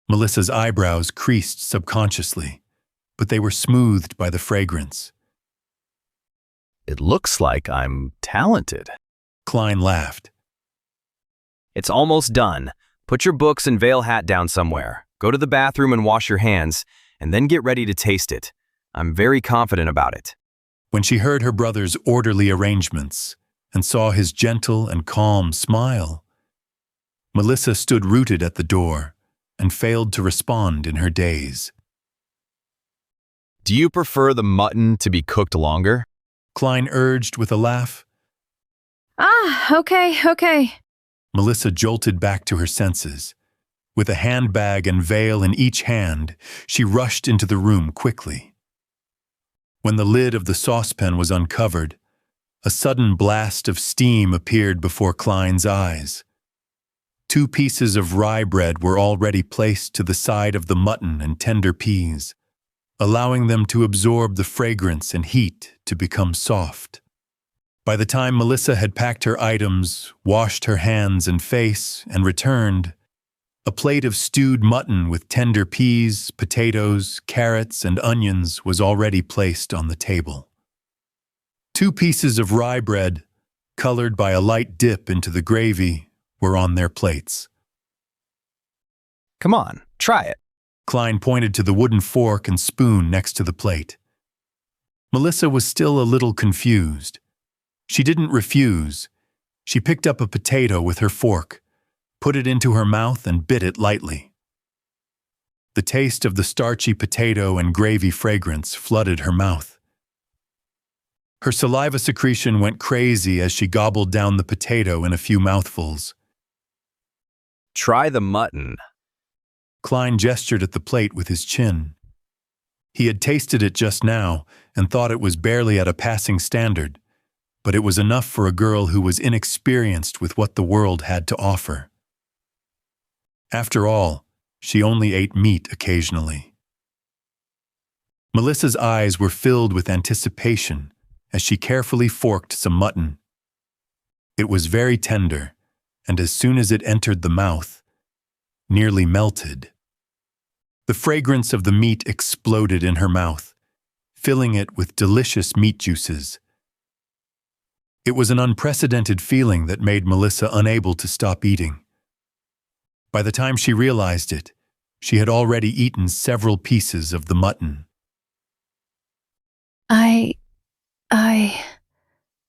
Melissa's eyebrows creased subconsciously, but they were smoothed by the fragrance. It looks like I'm talented. Klein laughed. It's almost done. Put your books and veil hat down somewhere. Go to the bathroom and wash your hands, and then get ready to taste it. I'm very confident about it. When she heard her brother's orderly arrangements and saw his gentle and calm smile, Melissa stood rooted at the door and failed to respond in her daze. Do you prefer the mutton to be cooked longer? Klein urged with a laugh. Okay. Melissa jolted back to her senses. With a handbag and veil in each hand, she rushed into the room quickly. When the lid of the saucepan was uncovered, a sudden blast of steam appeared before Klein's eyes. 2 pieces of rye bread were already placed to the side of the mutton and tender peas, allowing them to absorb the fragrance and heat to become soft. By the time Melissa had packed her items, washed her hands and face, and returned, a plate of stewed mutton with tender peas, potatoes, carrots, and onions was already placed on the table. 2 pieces of rye bread, colored by a light dip into the gravy, were on their plates. Come on, try it. Klein pointed to the wooden fork and spoon next to the plate. Melissa was still a little confused. She didn't refuse. She picked up a potato with her fork, put it into her mouth and bit it lightly. The taste of the starchy potato and gravy fragrance flooded her mouth. Her saliva secretion went crazy as she gobbled down the potato in a few mouthfuls. Try the mutton. Klein gestured at the plate with his chin. He had tasted it just now and thought it was barely at a passing standard, but it was enough for a girl who was inexperienced with what the world had to offer. After all, she only ate meat occasionally. Melissa's eyes were filled with anticipation as she carefully forked some mutton. It was very tender, and as soon as it entered the mouth, nearly melted. The fragrance of the meat exploded in her mouth, filling it with delicious meat juices. It was an unprecedented feeling that made Melissa unable to stop eating. By the time she realized it, she had already eaten several pieces of the mutton.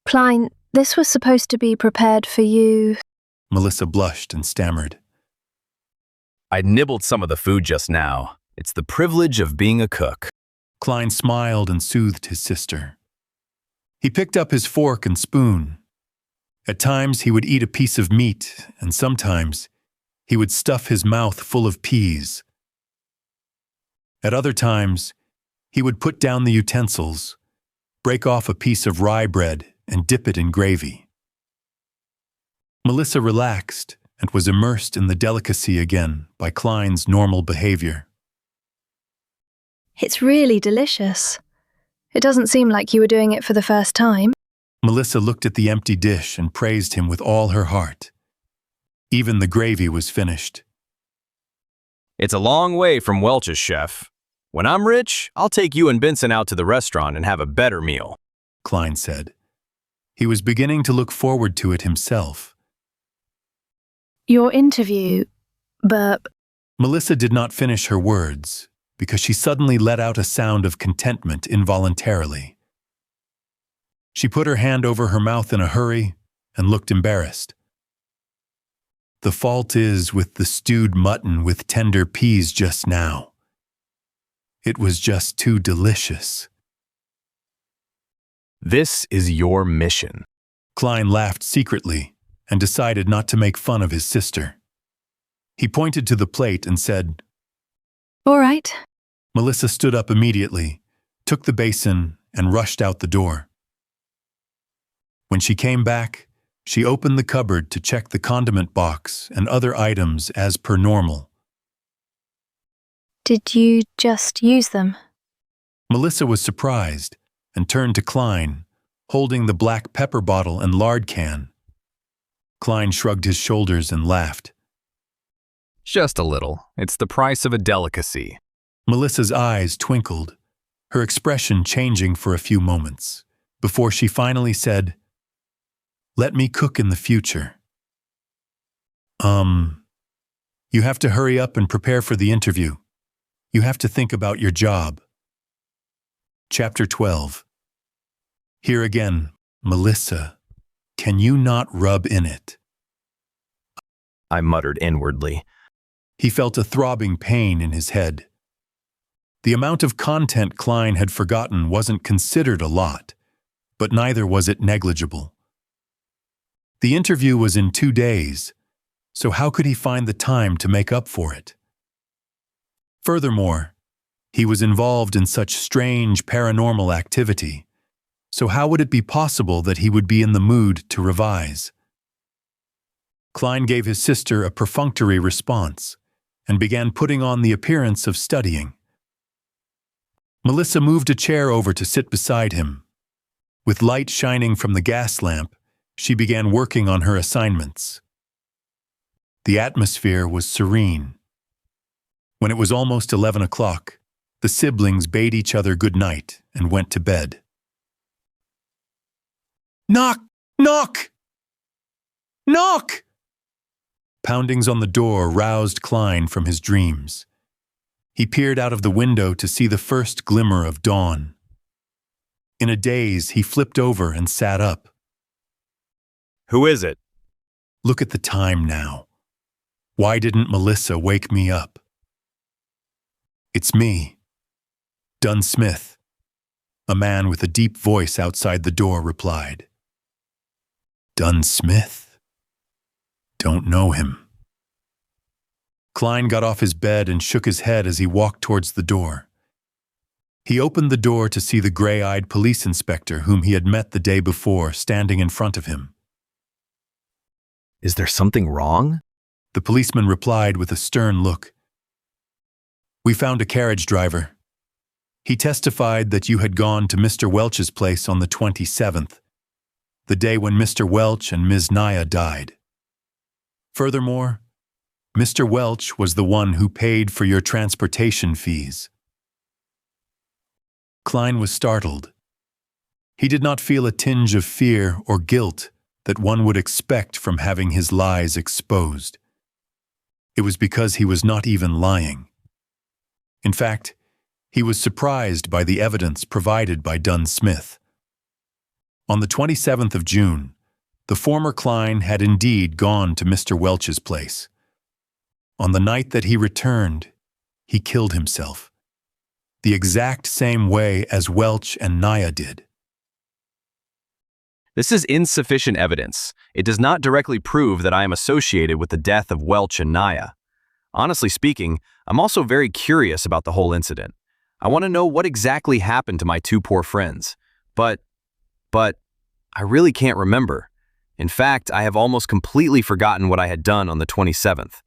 Klein, this was supposed to be prepared for you. Melissa blushed and stammered. I nibbled some of the food just now. It's the privilege of being a cook. Klein smiled and soothed his sister. He picked up his fork and spoon. At times he would eat a piece of meat, and sometimes he would stuff his mouth full of peas. At other times, he would put down the utensils, break off a piece of rye bread, and dip it in gravy. Melissa relaxed and was immersed in the delicacy again by Klein's normal behavior. It's really delicious. It doesn't seem like you were doing it for the first time. Melissa looked at the empty dish and praised him with all her heart. Even the gravy was finished. It's a long way from Welch's, chef. When I'm rich, I'll take you and Benson out to the restaurant and have a better meal, Klein said. He was beginning to look forward to it himself. Your interview, but... Melissa did not finish her words because she suddenly let out a sound of contentment involuntarily. She put her hand over her mouth in a hurry and looked embarrassed. The fault is with the stewed mutton with tender peas just now. It was just too delicious. This is your mission. Klein laughed secretly and decided not to make fun of his sister. He pointed to the plate and said, All right. Melissa stood up immediately, took the basin, and rushed out the door. When she came back, she opened the cupboard to check the condiment box and other items as per normal. Did you just use them? Melissa was surprised and turned to Klein, holding the black pepper bottle and lard can. Klein shrugged his shoulders and laughed. Just a little. It's the price of a delicacy. Melissa's eyes twinkled, her expression changing for a few moments, before she finally said, Let me cook in the future. You have to hurry up and prepare for the interview. You have to think about your job. Chapter 12. Here again, Melissa, can you not rub in it? I muttered inwardly. He felt a throbbing pain in his head. The amount of content Klein had forgotten wasn't considered a lot, but neither was it negligible. The interview was in 2 days, so how could he find the time to make up for it? Furthermore, he was involved in such strange paranormal activity, so how would it be possible that he would be in the mood to revise? Klein gave his sister a perfunctory response and began putting on the appearance of studying. Melissa moved a chair over to sit beside him. With light shining from the gas lamp, she began working on her assignments. The atmosphere was serene. When it was almost 11 o'clock, the siblings bade each other good night and went to bed. Knock! Knock! Knock! Poundings on the door roused Klein from his dreams. He peered out of the window to see the first glimmer of dawn. In a daze, he flipped over and sat up. Who is it? Look at the time now. Why didn't Melissa wake me up? It's me, Dunn Smith. A man with a deep voice outside the door replied. Dunn Smith? Don't know him. Klein got off his bed and shook his head as he walked towards the door. He opened the door to see the gray-eyed police inspector whom he had met the day before standing in front of him. Is there something wrong? The policeman replied with a stern look. We found a carriage driver. He testified that you had gone to Mr. Welch's place on the 27th, the day when Mr. Welch and Ms. Naya died. Furthermore, Mr. Welch was the one who paid for your transportation fees. Klein was startled. He did not feel a tinge of fear or guilt that one would expect from having his lies exposed. It was because he was not even lying. In fact, he was surprised by the evidence provided by Dunn Smith. On the 27th of June, the former Klein had indeed gone to Mr. Welch's place. On the night that he returned, he killed himself, the exact same way as Welch and Naya did. This is insufficient evidence. It does not directly prove that I am associated with the death of Welch and Naya. Honestly speaking, I'm also very curious about the whole incident. I want to know what exactly happened to my two poor friends. But I really can't remember. In fact, I have almost completely forgotten what I had done on the 27th.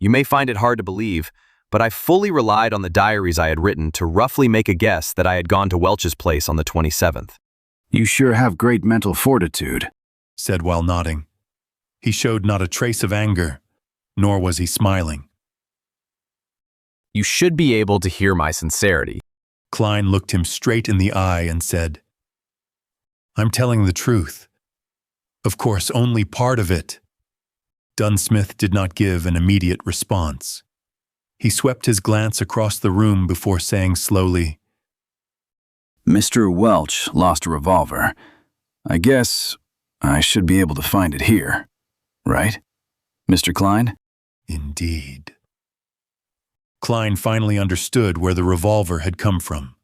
You may find it hard to believe, but I fully relied on the diaries I had written to roughly make a guess that I had gone to Welch's place on the 27th. You sure have great mental fortitude, said while nodding. He showed not a trace of anger, nor was he smiling. You should be able to hear my sincerity. Klein looked him straight in the eye and said, I'm telling the truth. Of course, only part of it. Dunn Smith did not give an immediate response. He swept his glance across the room before saying slowly, Mr. Welch lost a revolver. I guess I should be able to find it here, right, Mr. Klein? Indeed. Klein finally understood where the revolver had come from.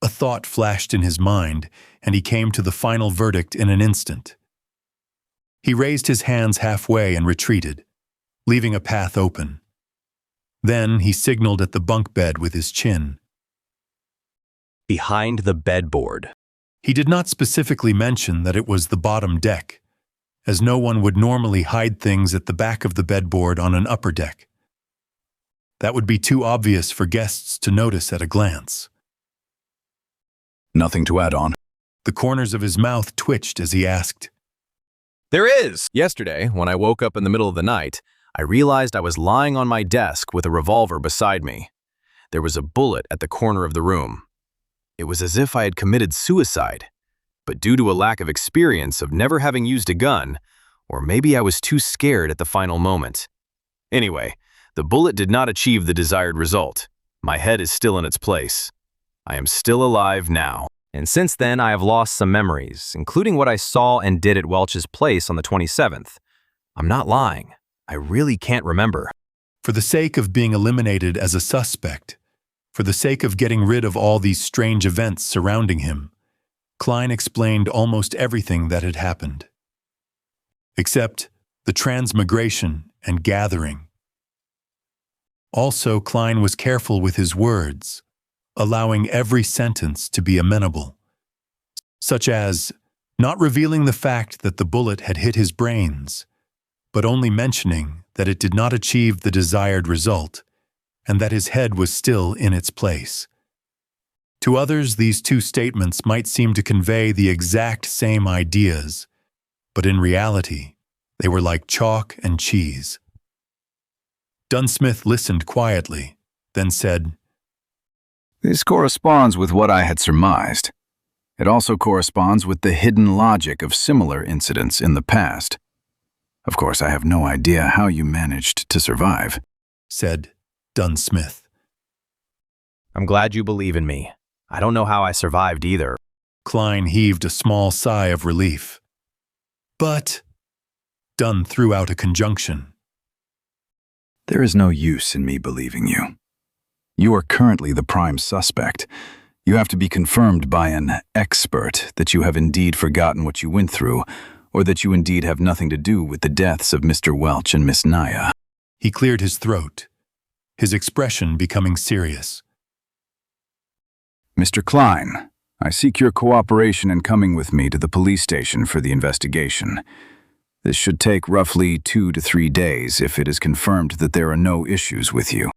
A thought flashed in his mind, and he came to the final verdict in an instant. He raised his hands halfway and retreated, leaving a path open. Then he signaled at the bunk bed with his chin. Behind the bedboard. He did not specifically mention that it was the bottom deck, as no one would normally hide things at the back of the bedboard on an upper deck. That would be too obvious for guests to notice at a glance. Nothing to add on. The corners of his mouth twitched as he asked, There is! Yesterday, when I woke up in the middle of the night, I realized I was lying on my desk with a revolver beside me. There was a bullet at the corner of the room. It was as if I had committed suicide, but due to a lack of experience of never having used a gun, or maybe I was too scared at the final moment. Anyway, the bullet did not achieve the desired result. My head is still in its place. I am still alive now. And since then, I have lost some memories, including what I saw and did at Welch's place on the 27th. I'm not lying. I really can't remember. For the sake of being eliminated as a suspect, for the sake of getting rid of all these strange events surrounding him, Klein explained almost everything that had happened. Except the transmigration and gathering. Also, Klein was careful with his words, allowing every sentence to be amenable, such as not revealing the fact that the bullet had hit his brains, but only mentioning that it did not achieve the desired result and that his head was still in its place. To others, these two statements might seem to convey the exact same ideas, but in reality, they were like chalk and cheese. Dunn Smith listened quietly, then said, This corresponds with what I had surmised. It also corresponds with the hidden logic of similar incidents in the past. Of course, I have no idea how you managed to survive, said Dunn Smith. I'm glad you believe in me. I don't know how I survived either. Klein heaved a small sigh of relief. But Dunn threw out a conjunction. There is no use in me believing you. You are currently the prime suspect. You have to be confirmed by an expert that you have indeed forgotten what you went through, or that you indeed have nothing to do with the deaths of Mr. Welch and Miss Naya. He cleared his throat, his expression becoming serious. Mr. Klein, I seek your cooperation in coming with me to the police station for the investigation. This should take roughly 2 to 3 days if it is confirmed that there are no issues with you.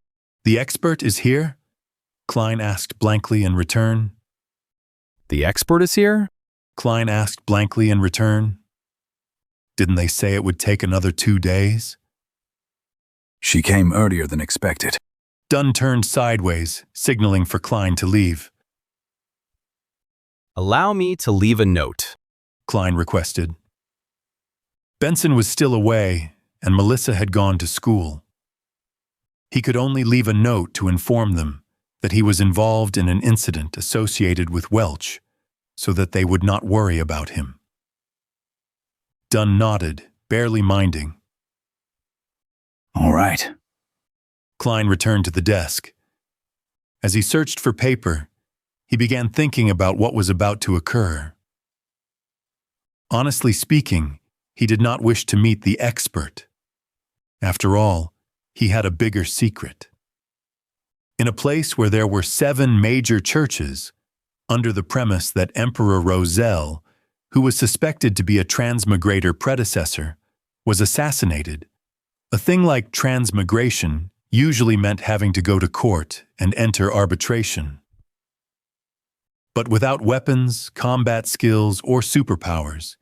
The expert is here? Klein asked blankly in return. The expert is here? Klein asked blankly in return. Didn't they say it would take another 2 days? She came earlier than expected. Dunn turned sideways, signaling for Klein to leave. Allow me to leave a note, Klein requested. Benson was still away, and Melissa had gone to school. He could only leave a note to inform them that he was involved in an incident associated with Welch, so that they would not worry about him. Dunn nodded, barely minding. All right. Klein returned to the desk. As he searched for paper, he began thinking about what was about to occur. Honestly speaking, he did not wish to meet the expert. After all, he had a bigger secret. In a place where there were 7 major churches, under the premise that Emperor Rozanne, who was suspected to be a transmigrator predecessor, was assassinated, a thing like transmigration usually meant having to go to court and enter arbitration. But without weapons, combat skills, or superpowers,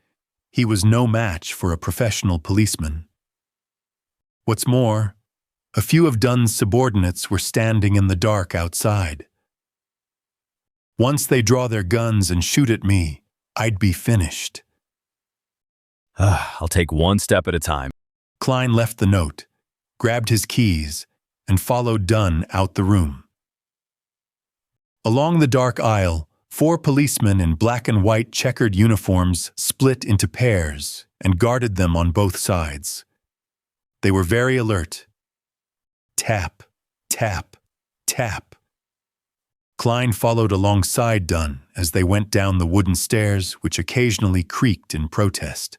he was no match for a professional policeman. What's more, a few of Dunn's subordinates were standing in the dark outside. Once they draw their guns and shoot at me, I'd be finished. I'll take one step at a time. Klein left the note, grabbed his keys, and followed Dunn out the room. Along the dark aisle, 4 policemen in black and white checkered uniforms split into pairs and guarded them on both sides. They were very alert. Tap, tap, tap. Klein followed alongside Dunn as they went down the wooden stairs, which occasionally creaked in protest.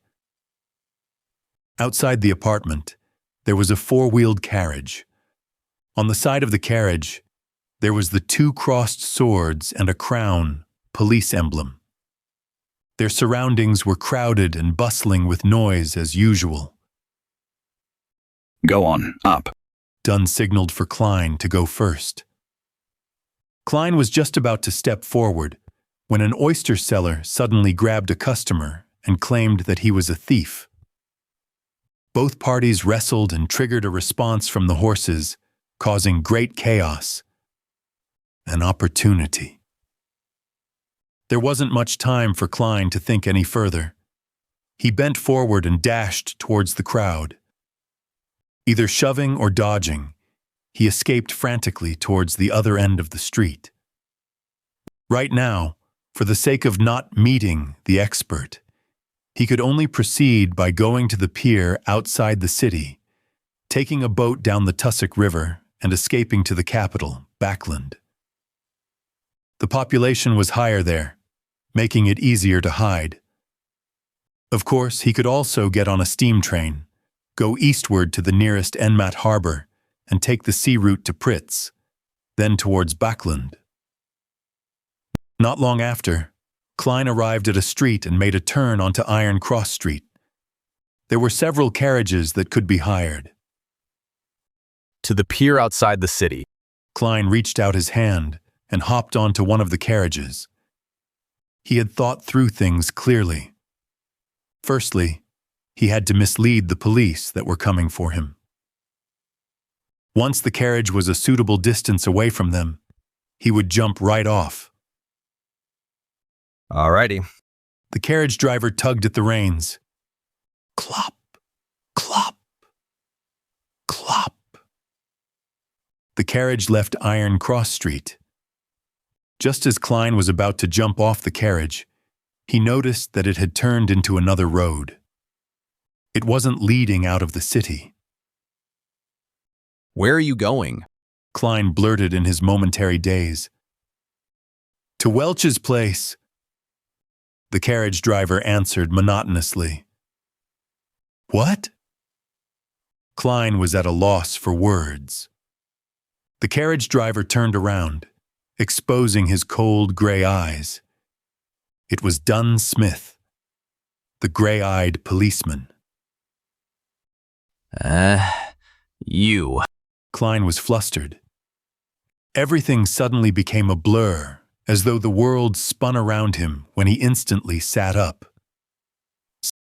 Outside the apartment, there was a 4-wheeled carriage. On the side of the carriage, there was the 2 crossed swords and a crown, police emblem. Their surroundings were crowded and bustling with noise as usual. Go on, up. Dunn signaled for Klein to go first. Klein was just about to step forward when an oyster seller suddenly grabbed a customer and claimed that he was a thief. Both parties wrestled and triggered a response from the horses, causing great chaos. An opportunity. There wasn't much time for Klein to think any further. He bent forward and dashed towards the crowd. Either shoving or dodging, he escaped frantically towards the other end of the street. Right now, for the sake of not meeting the expert, he could only proceed by going to the pier outside the city, taking a boat down the Tussock River and escaping to the capital, Backland. The population was higher there, making it easier to hide. Of course, he could also get on a steam train, go eastward to the nearest Enmat harbor, and take the sea route to Pritz, then towards Backland. Not long after, Klein arrived at a street and made a turn onto Iron Cross Street. There were several carriages that could be hired. To the pier outside the city. Klein reached out his hand and hopped onto one of the carriages. He had thought through things clearly. Firstly, he had to mislead the police that were coming for him. Once the carriage was a suitable distance away from them, he would jump right off. Alrighty. The carriage driver tugged at the reins. Clop, clop, clop. The carriage left Iron Cross Street. Just as Klein was about to jump off the carriage, he noticed that it had turned into another road. It wasn't leading out of the city. Where are you going? Klein blurted in his momentary daze. To Welch's place. The carriage driver answered monotonously. What? Klein was at a loss for words. The carriage driver turned around, exposing his cold gray eyes. It was Dunn Smith, the gray-eyed policeman. You. Klein was flustered. Everything suddenly became a blur, as though the world spun around him when he instantly sat up.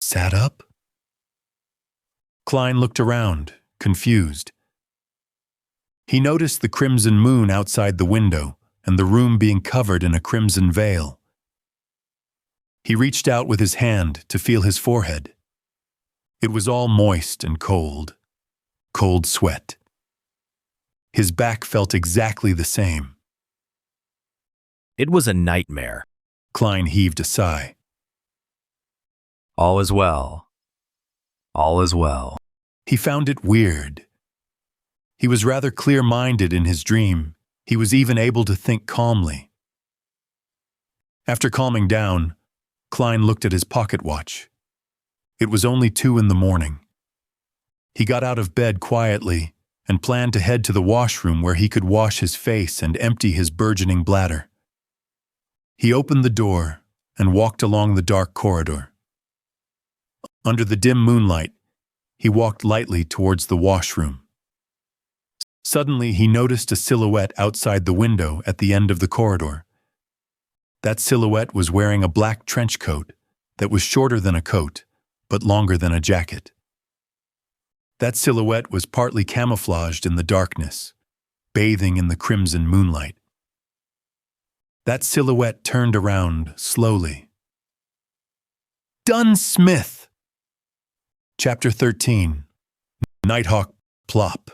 Sat up? Klein looked around, confused. He noticed the crimson moon outside the window and the room being covered in a crimson veil. He reached out with his hand to feel his forehead. It was all moist and cold. Cold sweat. His back felt exactly the same. It was a nightmare. Klein heaved a sigh. All is well. All is well. He found it weird. He was rather clear-minded in his dream. He was even able to think calmly. After calming down, Klein looked at his pocket watch. It was only 2 in the morning. He got out of bed quietly and planned to head to the washroom where he could wash his face and empty his burgeoning bladder. He opened the door and walked along the dark corridor. Under the dim moonlight, he walked lightly towards the washroom. Suddenly, he noticed a silhouette outside the window at the end of the corridor. That silhouette was wearing a black trench coat that was shorter than a coat, but longer than a jacket. That silhouette was partly camouflaged in the darkness, bathing in the crimson moonlight. That silhouette turned around slowly. Dunn Smith! Chapter 13. Nighthawk Plop.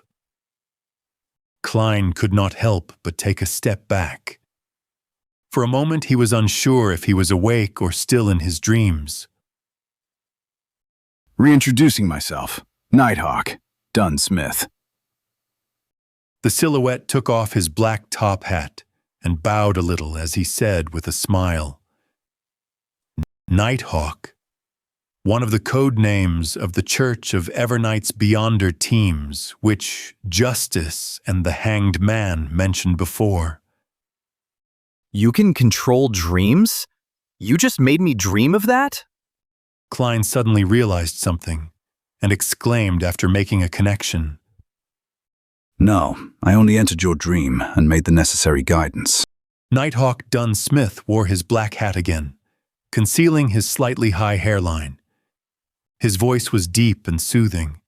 Klein could not help but take a step back. For a moment he was unsure if he was awake or still in his dreams. Reintroducing myself. Nighthawk, Dunn Smith. The silhouette took off his black top hat and bowed a little as he said with a smile, Nighthawk, one of the code names of the Church of Evernight's Beyonder teams, which Justice and the Hanged Man mentioned before. You can control dreams? You just made me dream of that? Klein suddenly realized something and exclaimed after making a connection. No, I only entered your dream and made the necessary guidance. Nighthawk Dunn Smith wore his black hat again, concealing his slightly high hairline. His voice was deep and soothing.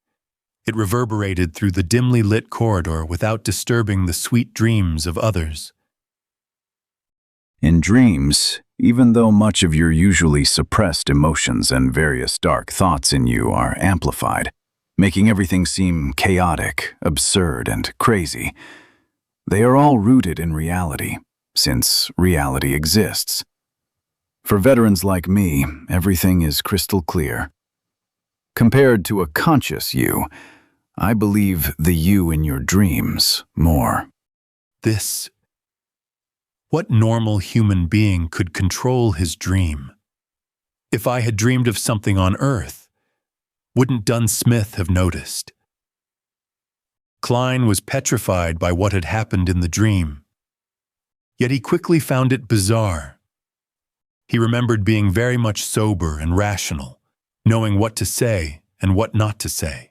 It reverberated through the dimly lit corridor without disturbing the sweet dreams of others. In dreams, even though much of your usually suppressed emotions and various dark thoughts in you are amplified, making everything seem chaotic, absurd, and crazy, they are all rooted in reality, since reality exists. For veterans like me, everything is crystal clear. Compared to a conscious you, I believe the you in your dreams more. What normal human being could control his dream? If I had dreamed of something on Earth, wouldn't Dunn Smith have noticed? Klein was petrified by what had happened in the dream. Yet he quickly found it bizarre. He remembered being very much sober and rational, knowing what to say and what not to say.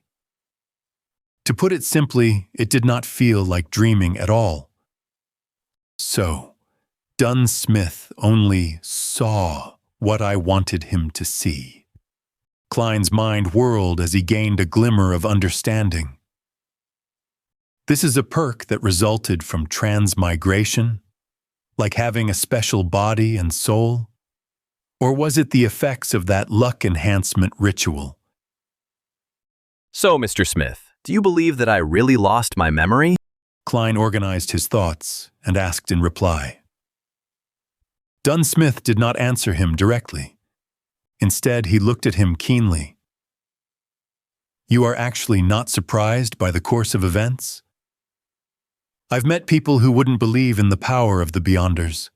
To put it simply, it did not feel like dreaming at all. So, Dunn Smith only saw what I wanted him to see. Klein's mind whirled as he gained a glimmer of understanding. This is a perk that resulted from transmigration, like having a special body and soul? Or was it the effects of that luck enhancement ritual? So, Mr. Smith, do you believe that I really lost my memory? Klein organized his thoughts and asked in reply. Dunn Smith did not answer him directly. Instead, he looked at him keenly. You are actually not surprised by the course of events? I've met people who wouldn't believe in the power of the Beyonders,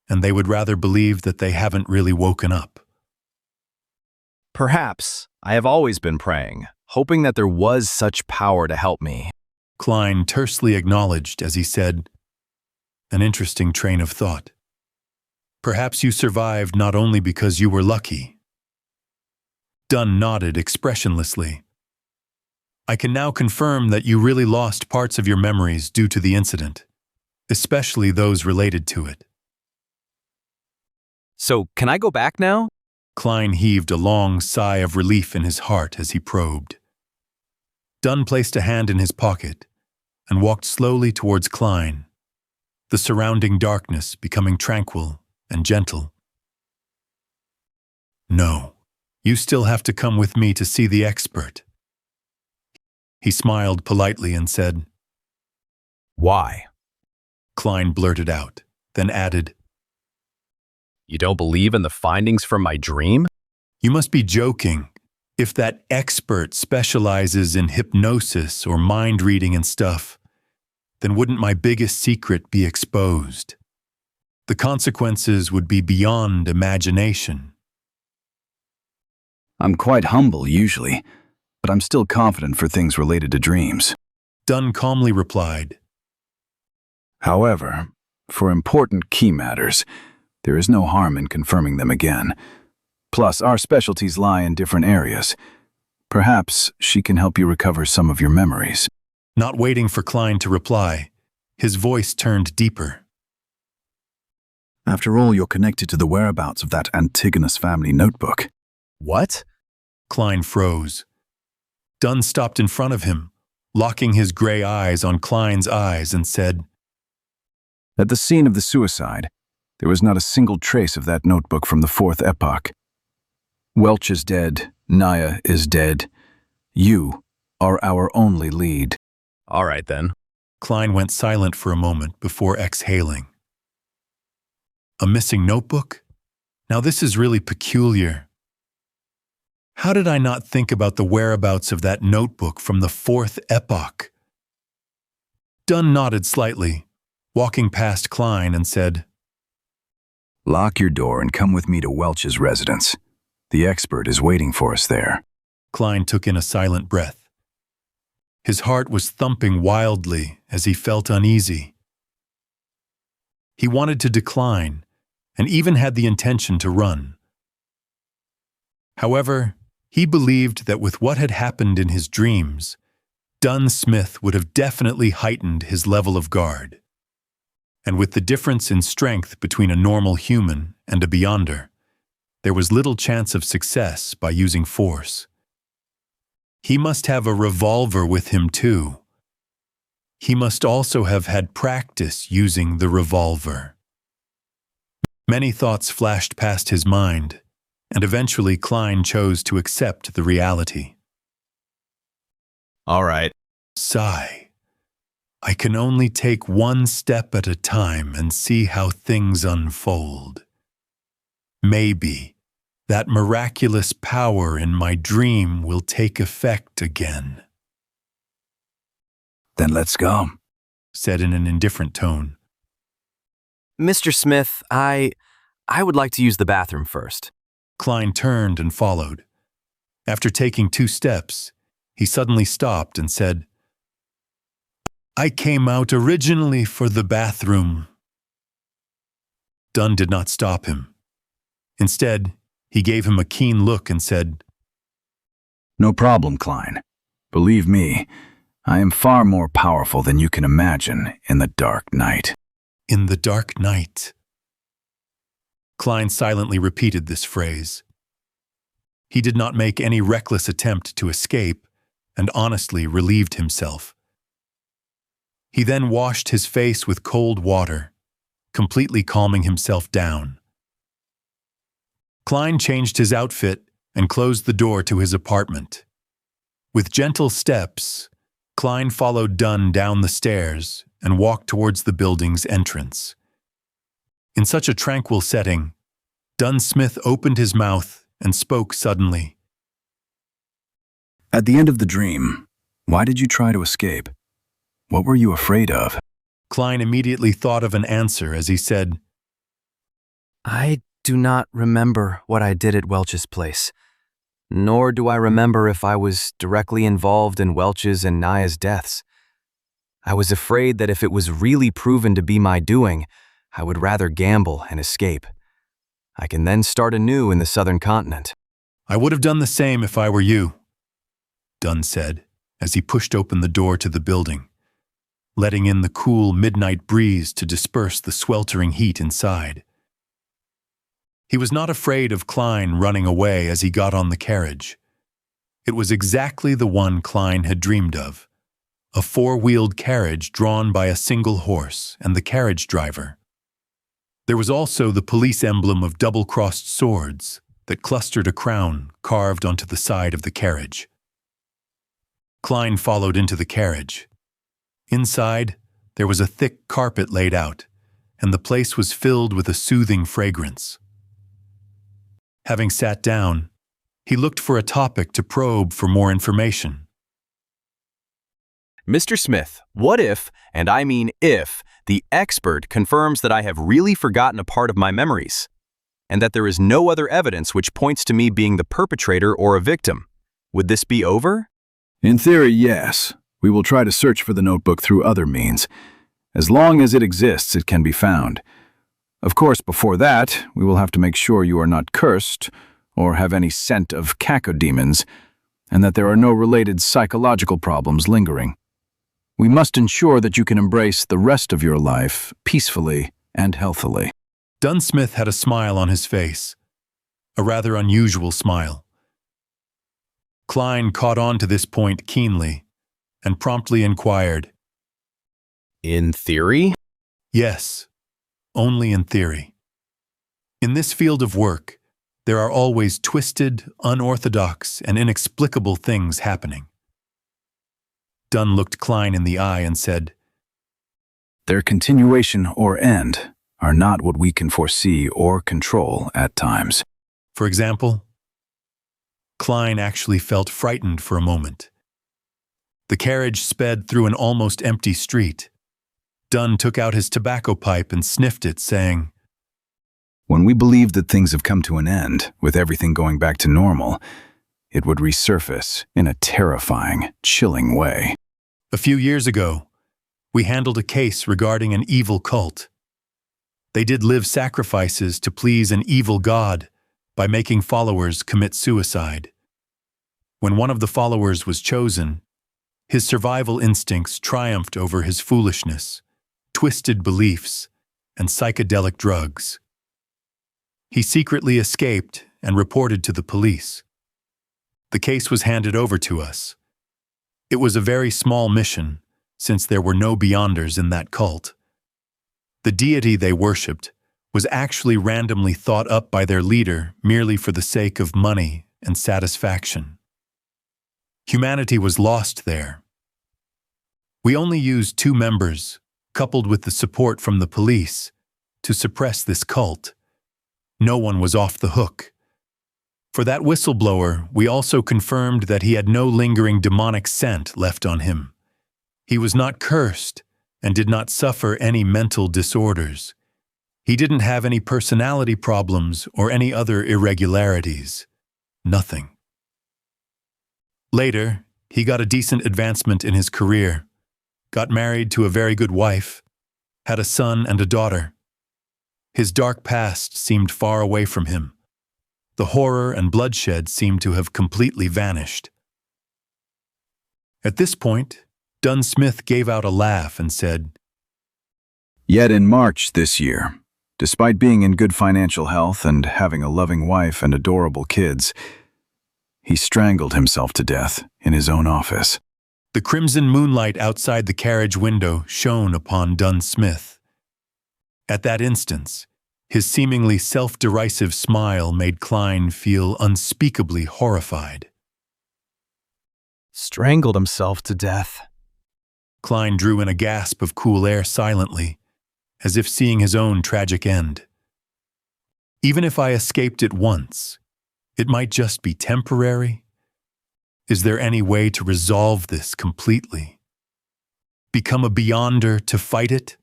and they would rather believe that they haven't really woken up. Perhaps. I have always been praying, hoping that there was such power to help me. Klein tersely acknowledged as he said, an interesting train of thought. Perhaps you survived not only because you were lucky. Dunn nodded expressionlessly. I can now confirm that you really lost parts of your memories due to the incident, especially those related to it. So, can I go back now? Klein heaved a long sigh of relief in his heart as he probed. Dunn placed a hand in his pocket and walked slowly towards Klein, the surrounding darkness becoming tranquil and gentle. No, you still have to come with me to see the expert. He smiled politely and said, Why? Klein blurted out, then added, You don't believe in the findings from my dream? You must be joking. If that expert specializes in hypnosis or mind reading and stuff, then wouldn't my biggest secret be exposed? The consequences would be beyond imagination. I'm quite humble usually, but I'm still confident for things related to dreams. Dunn calmly replied, However, for important key matters, there is no harm in confirming them again. Plus, our specialties lie in different areas. Perhaps she can help you recover some of your memories. Not waiting for Klein to reply, his voice turned deeper. After all, you're connected to the whereabouts of that Antigonus family notebook. What? Klein froze. Dunn stopped in front of him, locking his gray eyes on Klein's eyes, and said, At the scene of the suicide, there was not a single trace of that notebook from the Fourth Epoch. Welch is dead, Naya is dead. You are our only lead. All right, then. Klein went silent for a moment before exhaling. A missing notebook? Now this is really peculiar. How did I not think about the whereabouts of that notebook from the Fourth Epoch? Dunn nodded slightly, walking past Klein, and said, Lock your door and come with me to Welch's residence. The expert is waiting for us there. Klein took in a silent breath. His heart was thumping wildly as he felt uneasy. He wanted to decline, and even had the intention to run. However, he believed that with what had happened in his dreams, Dunn Smith would have definitely heightened his level of guard. And with the difference in strength between a normal human and a beyonder, there was little chance of success by using force. He must have a revolver with him too. He must also have had practice using the revolver. Many thoughts flashed past his mind, and eventually Klein chose to accept the reality. All right. Sigh. I can only take one step at a time and see how things unfold. Maybe that miraculous power in my dream will take effect again. Then let's go, said in an indifferent tone. Mr. Smith, I would like to use the bathroom first. Klein turned and followed. After taking 2 steps, he suddenly stopped and said, I came out originally for the bathroom. Dunn did not stop him. Instead, he gave him a keen look and said, No problem, Klein. Believe me, I am far more powerful than you can imagine in the dark night. In the dark night. Klein silently repeated this phrase. He did not make any reckless attempt to escape, and honestly relieved himself. He then washed his face with cold water, completely calming himself down. Klein changed his outfit and closed the door to his apartment. With gentle steps, Klein followed Dunn down the stairs and walked towards the building's entrance. In such a tranquil setting, Dunn Smith opened his mouth and spoke suddenly. At the end of the dream, why did you try to escape? What were you afraid of? Klein immediately thought of an answer as he said, I do not remember what I did at Welch's place, nor do I remember if I was directly involved in Welch's and Naya's deaths. I was afraid that if it was really proven to be my doing, I would rather gamble and escape. I can then start anew in the southern continent. I would have done the same if I were you, Dunn said as he pushed open the door to the building, letting in the cool midnight breeze to disperse the sweltering heat inside. He was not afraid of Klein running away as he got on the carriage. It was exactly the one Klein had dreamed of, a 4-wheeled carriage drawn by a single horse and the carriage driver. There was also the police emblem of double-crossed swords, that clustered a crown carved onto the side of the carriage. Klein followed into the carriage. Inside, there was a thick carpet laid out, and the place was filled with a soothing fragrance. Having sat down, he looked for a topic to probe for more information. Mr. Smith, what if, and I mean if, the expert confirms that I have really forgotten a part of my memories, and that there is no other evidence which points to me being the perpetrator or a victim? Would this be over? In theory, yes. We will try to search for the notebook through other means. As long as it exists, it can be found. Of course, before that, we will have to make sure you are not cursed or have any scent of cacodemons, and that there are no related psychological problems lingering. We must ensure that you can embrace the rest of your life peacefully and healthily. Dunn Smith had a smile on his face, a rather unusual smile. Klein caught on to this point keenly and promptly inquired, In theory? Yes, only in theory. In this field of work, there are always twisted, unorthodox, and inexplicable things happening. Dunn looked Klein in the eye and said, Their continuation or end are not what we can foresee or control at times. For example, Klein actually felt frightened for a moment. The carriage sped through an almost empty street. Dunn took out his tobacco pipe and sniffed it, saying, When we believe that things have come to an end, with everything going back to normal, it would resurface in a terrifying, chilling way. A few years ago, we handled a case regarding an evil cult. They did live sacrifices to please an evil god by making followers commit suicide. When one of the followers was chosen, his survival instincts triumphed over his foolishness, twisted beliefs, and psychedelic drugs. He secretly escaped and reported to the police. The case was handed over to us. It was a very small mission, since there were no Beyonders in that cult. The deity they worshipped was actually randomly thought up by their leader merely for the sake of money and satisfaction. Humanity was lost there. We only used 2 members, coupled with the support from the police, to suppress this cult. No one was off the hook. For that whistleblower, we also confirmed that he had no lingering demonic scent left on him. He was not cursed and did not suffer any mental disorders. He didn't have any personality problems or any other irregularities. Nothing. Later, he got a decent advancement in his career, got married to a very good wife, had a son and a daughter. His dark past seemed far away from him. The horror and bloodshed seemed to have completely vanished. At this point, Dunn Smith gave out a laugh and said, Yet in March this year, despite being in good financial health and having a loving wife and adorable kids, he strangled himself to death in his own office. The crimson moonlight outside the carriage window shone upon Dunn Smith. At that instant, his seemingly self-derisive smile made Klein feel unspeakably horrified. Strangled himself to death. Klein drew in a gasp of cool air silently, as if seeing his own tragic end. Even if I escaped it once, it might just be temporary. Is there any way to resolve this completely? Become a Beyonder to fight it?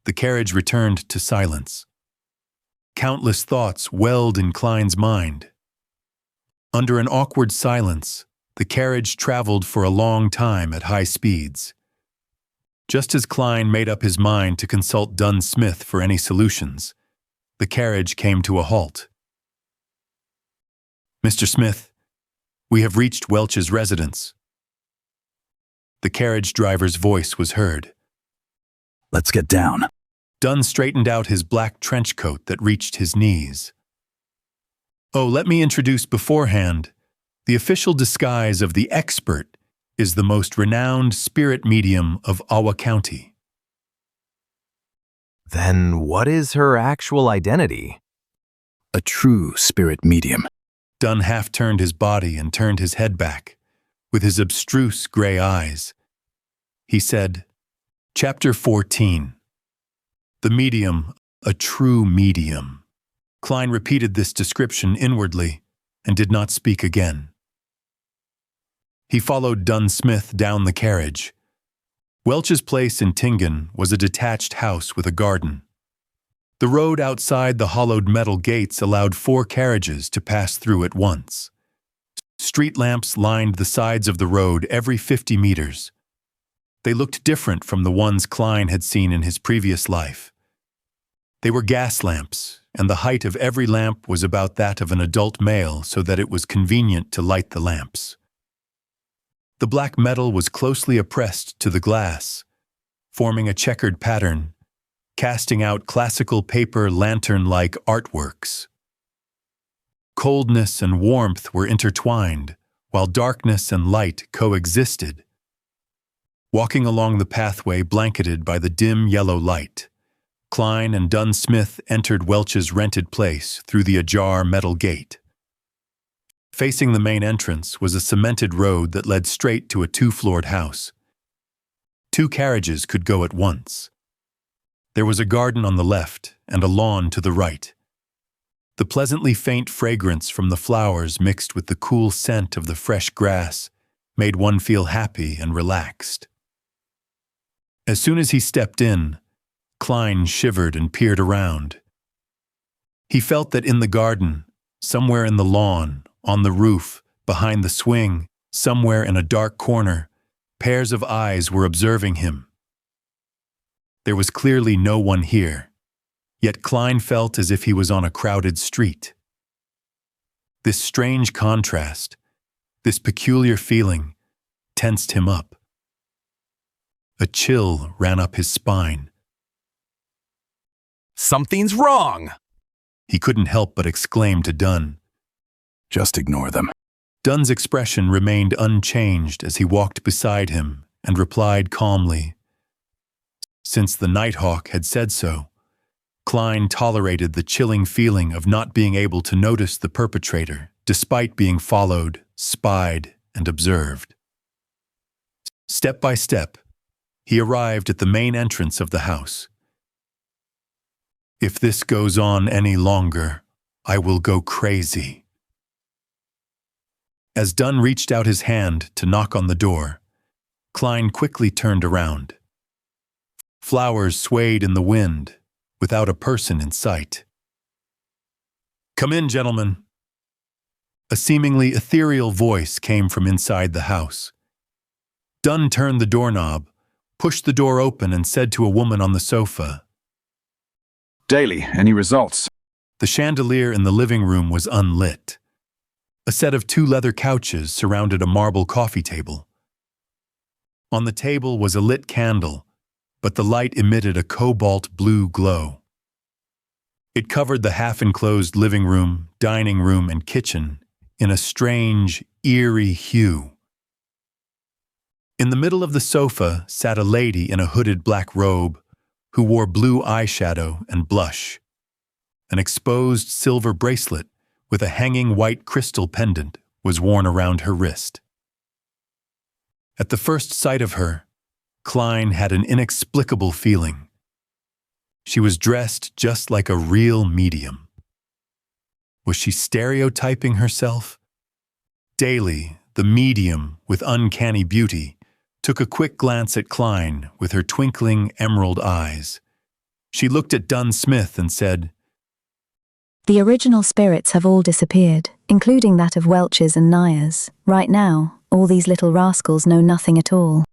The carriage returned to silence. Countless thoughts welled in Klein's mind. Under an awkward silence, the carriage traveled for a long time at high speeds. Just as Klein made up his mind to consult Dunn Smith for any solutions, the carriage came to a halt. Mr. Smith, we have reached Welch's residence. The carriage driver's voice was heard. Let's get down. Dunn straightened out his black trench coat that reached his knees. Oh, let me introduce beforehand. The official disguise of the expert is the most renowned spirit medium of Awa County. Then what is her actual identity? a true spirit medium. Dunn half turned his body and turned his head back, with his abstruse gray eyes. He said, Chapter 14. The medium, a true medium. Klein repeated this description inwardly and did not speak again. He followed Dunn Smith down the carriage. Welch's place in Tingen was a detached house with a garden. The road outside the hollowed metal gates allowed 4 carriages to pass through at once. Street lamps lined the sides of the road every 50 meters. They looked different from the ones Klein had seen in his previous life. They were gas lamps, and the height of every lamp was about that of an adult male so that it was convenient to light the lamps. The black metal was closely pressed to the glass, forming a checkered pattern, casting out classical paper lantern-like artworks. Coldness and warmth were intertwined, while darkness and light coexisted. Walking along the pathway blanketed by the dim yellow light, Klein and Dunn Smith entered Welch's rented place through the ajar metal gate. Facing the main entrance was a cemented road that led straight to a 2-floored house. 2 carriages could go at once. There was a garden on the left and a lawn to the right. The pleasantly faint fragrance from the flowers mixed with the cool scent of the fresh grass made one feel happy and relaxed. As soon as he stepped in, Klein shivered and peered around. He felt that in the garden, somewhere in the lawn, on the roof, behind the swing, somewhere in a dark corner, pairs of eyes were observing him. There was clearly no one here, yet Klein felt as if he was on a crowded street. This strange contrast, this peculiar feeling, tensed him up. A chill ran up his spine. Something's wrong! He couldn't help but exclaim to Dunn. Just ignore them. Dunn's expression remained unchanged as he walked beside him and replied calmly. Since the Nighthawk had said so, Klein tolerated the chilling feeling of not being able to notice the perpetrator despite being followed, spied, and observed. Step by step, he arrived at the main entrance of the house. If this goes on any longer, I will go crazy. As Dunn reached out his hand to knock on the door, Klein quickly turned around. Flowers swayed in the wind, without a person in sight. Come in, gentlemen. A seemingly ethereal voice came from inside the house. Dunn turned the doorknob, pushed the door open, and said to a woman on the sofa, Daly, any results? The chandelier in the living room was unlit. A set of 2 leather couches surrounded a marble coffee table. On the table was a lit candle, but the light emitted a cobalt blue glow. It covered the half-enclosed living room, dining room, and kitchen in a strange, eerie hue. In the middle of the sofa sat a lady in a hooded black robe who wore blue eyeshadow and blush. An exposed silver bracelet with a hanging white crystal pendant was worn around her wrist. At the first sight of her, Klein had an inexplicable feeling. She was dressed just like a real medium. Was she stereotyping herself? Daly, the medium with uncanny beauty, took a quick glance at Klein with her twinkling emerald eyes. She looked at Dunn Smith and said, The original spirits have all disappeared, including that of Welch's and Naya's. Right now, all these little rascals know nothing at all.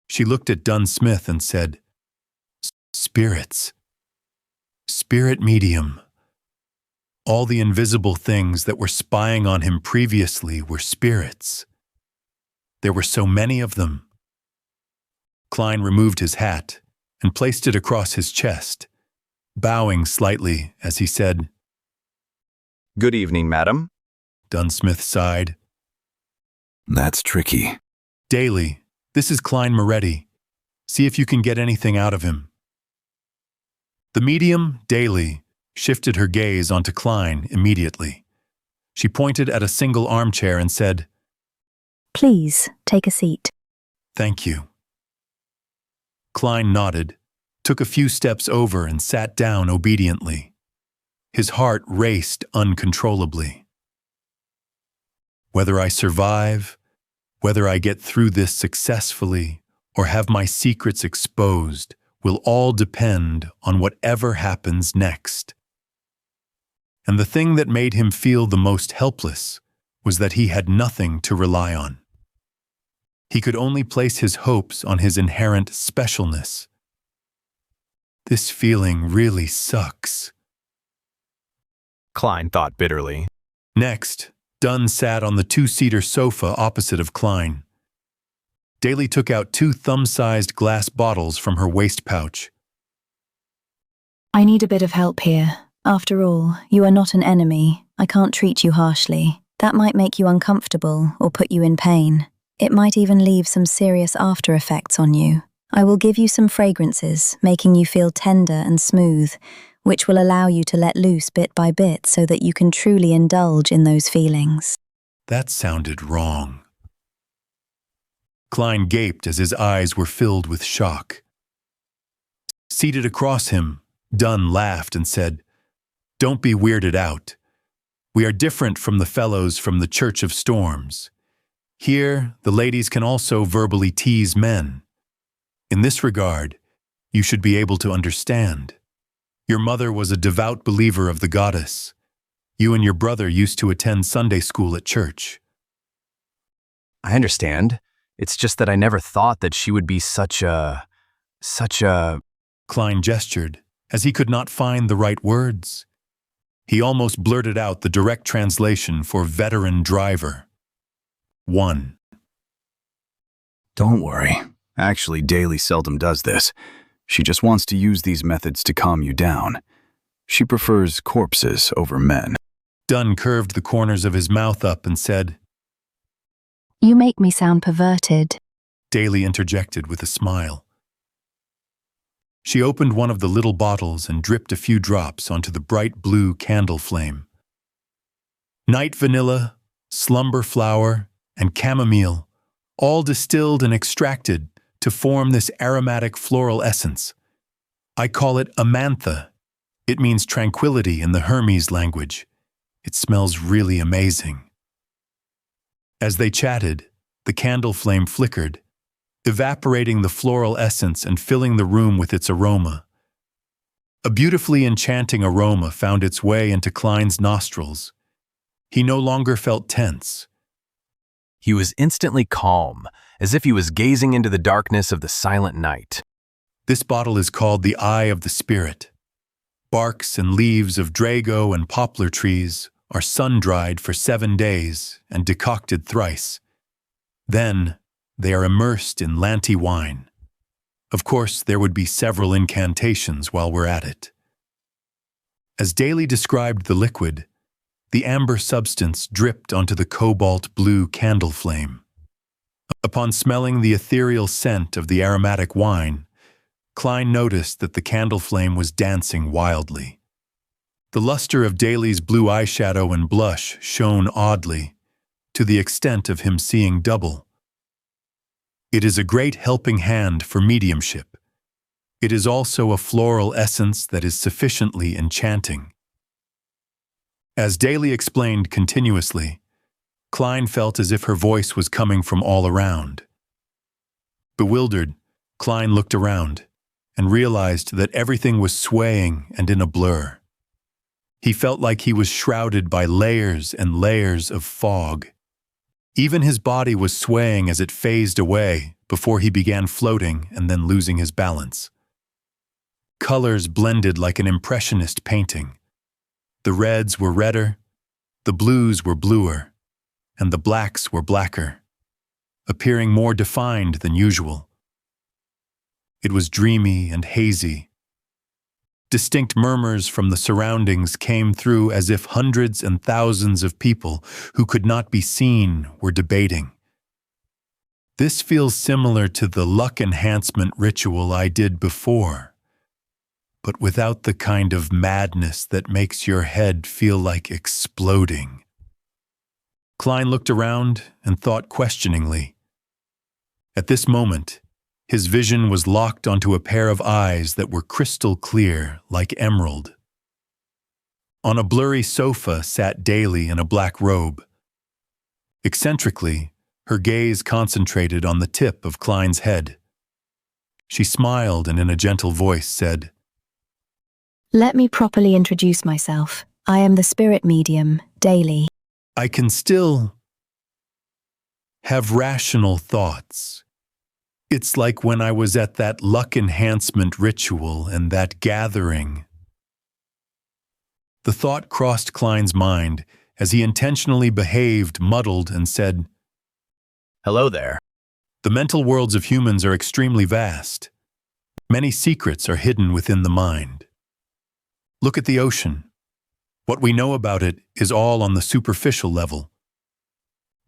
She looked at Dunn Smith and said, Spirits. Spirit medium. All the invisible things that were spying on him previously were spirits. There were so many of them. Klein removed his hat and placed it across his chest, bowing slightly as he said, Good evening, madam. Dunn Smith sighed. That's tricky. Daly, this is Klein Moretti. See if you can get anything out of him. The medium, Daly, shifted her gaze onto Klein immediately. She pointed at a single armchair and said, Please, take a seat. "Thank you." Klein nodded, took a few steps over and sat down obediently. His heart raced uncontrollably. Whether I survive, whether I get through this successfully, or have my secrets exposed, will all depend on whatever happens next. And the thing that made him feel the most helpless was that he had nothing to rely on. He could only place his hopes on his inherent specialness. This feeling really sucks. Klein thought bitterly. Next, Dunn sat on the two-seater sofa opposite of Klein. Daly took out 2 thumb-sized glass bottles from her waist pouch. I need a bit of help here. After all, you are not an enemy. I can't treat you harshly. That might make you uncomfortable or put you in pain. It might even leave some serious after effects on you. I will give you some fragrances, making you feel tender and smooth, which will allow you to let loose bit by bit so that you can truly indulge in those feelings. That sounded wrong. Klein gaped as his eyes were filled with shock. Seated across him, Dunn laughed and said, "Don't be weirded out. We are different from the fellows from the Church of Storms. Here, the ladies can also verbally tease men. In this regard, you should be able to understand. Your mother was a devout believer of the goddess. You and your brother used to attend Sunday school at church." I understand. It's just that I never thought that she would be such a... Klein gestured, as he could not find the right words. He almost blurted out the direct translation for veteran driver. 1. Don't worry. Actually, Daly seldom does this. She just wants to use these methods to calm you down. She prefers corpses over men. Dunn curved the corners of his mouth up and said, You make me sound perverted. Daly interjected with a smile. She opened one of the little bottles and dripped a few drops onto the bright blue candle flame. Night vanilla, slumber flower, and chamomile, all distilled and extracted to form this aromatic floral essence. I call it amantha. It means tranquility in the Hermes language. It smells really amazing. As they chatted, the candle flame flickered, evaporating the floral essence and filling the room with its aroma. A beautifully enchanting aroma found its way into Klein's nostrils. He no longer felt tense. He was instantly calm, as if he was gazing into the darkness of the silent night. This bottle is called the Eye of the Spirit. Barks and leaves of drago and poplar trees are sun-dried for 7 days and decocted thrice. Then, they are immersed in Lanty wine. Of course, there would be several incantations while we're at it. As Daly described the liquid, the amber substance dripped onto the cobalt blue candle flame. Upon smelling the ethereal scent of the aromatic wine, Klein noticed that the candle flame was dancing wildly. The luster of Daly's blue eyeshadow and blush shone oddly, to the extent of him seeing double. It is a great helping hand for mediumship. It is also a floral essence that is sufficiently enchanting. As Daly explained continuously, Klein felt as if her voice was coming from all around. Bewildered, Klein looked around and realized that everything was swaying and in a blur. He felt like he was shrouded by layers and layers of fog. Even his body was swaying as it phased away before he began floating and then losing his balance. Colors blended like an impressionist painting. The reds were redder, the blues were bluer, and the blacks were blacker, appearing more defined than usual. It was dreamy and hazy. Distinct murmurs from the surroundings came through as if hundreds and thousands of people who could not be seen were debating. This feels similar to the luck enhancement ritual I did before. but without the kind of madness that makes your head feel like exploding. Klein looked around and thought questioningly. At this moment, his vision was locked onto a pair of eyes that were crystal clear, like emerald. On a blurry sofa sat Daly in a black robe. Eccentrically, her gaze concentrated on the tip of Klein's head. She smiled and in a gentle voice said, Let me properly introduce myself. I am the spirit medium, Daly. I can still have rational thoughts. It's like when I was at that luck enhancement ritual and that gathering. The thought crossed Klein's mind as he intentionally behaved muddled and said, Hello there. The mental worlds of humans are extremely vast. Many secrets are hidden within the mind. Look at the ocean. What we know about it is all on the superficial level.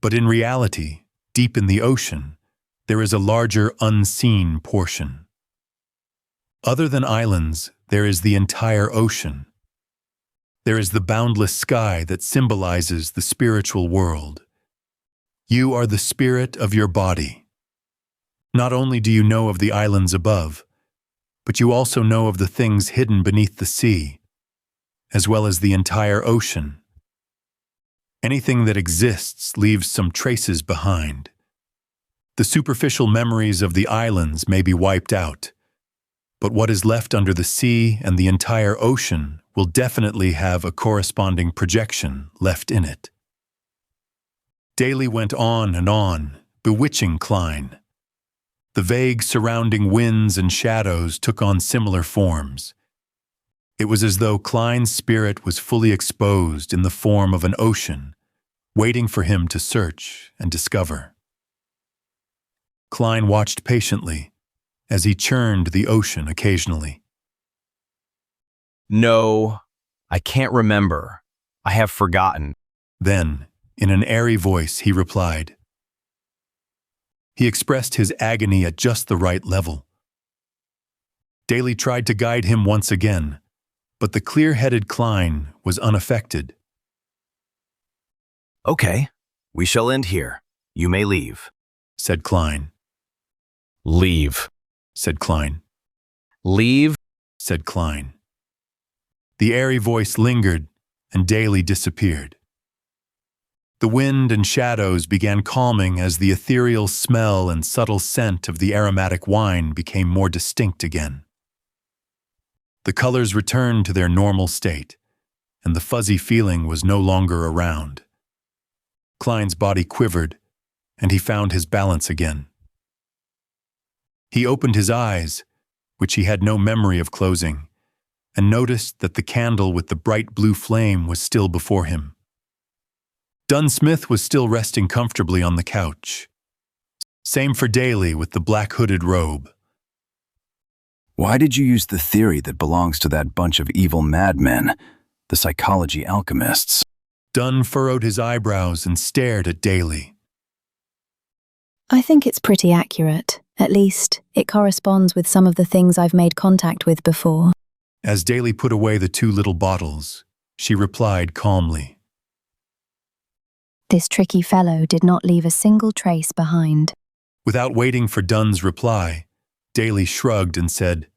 But in reality, deep in the ocean, there is a larger unseen portion. Other than islands, there is the entire ocean. There is the boundless sky that symbolizes the spiritual world. You are the spirit of your body. Not only do you know of the islands above, but you also know of the things hidden beneath the sea, as well as the entire ocean. Anything that exists leaves some traces behind. The superficial memories of the islands may be wiped out, but what is left under the sea and the entire ocean will definitely have a corresponding projection left in it. Daly went on, bewitching Klein. The vague surrounding winds and shadows took on similar forms. It was as though Klein's spirit was fully exposed in the form of an ocean, waiting for him to search and discover. Klein watched patiently as he churned the ocean occasionally. No, I can't remember. I have forgotten. Then, in an airy voice, he replied. He expressed his agony at just the right level. Daly tried to guide him once again, but the clear-headed Klein was unaffected. Okay, we shall end here. You may leave, said Klein. Leave, said Klein. Leave, said Klein. The airy voice lingered, and Daly disappeared. The wind and shadows began calming as the ethereal smell and subtle scent of the aromatic wine became more distinct again. The colors returned to their normal state, and the fuzzy feeling was no longer around. Klein's body quivered, and he found his balance again. He opened his eyes, which he had no memory of closing, and noticed that the candle with the bright blue flame was still before him. Dunn Smith was still resting comfortably on the couch. Same for Daly with the black hooded robe. Why did you use the theory that belongs to that bunch of evil madmen, the psychology alchemists? Dunn furrowed his eyebrows and stared at Daly. I think it's pretty accurate. At least, it corresponds with some of the things I've made contact with before. As Daly put away the 2 little bottles, she replied calmly. This tricky fellow did not leave a single trace behind. Without waiting for Dunn's reply, Daly shrugged and said,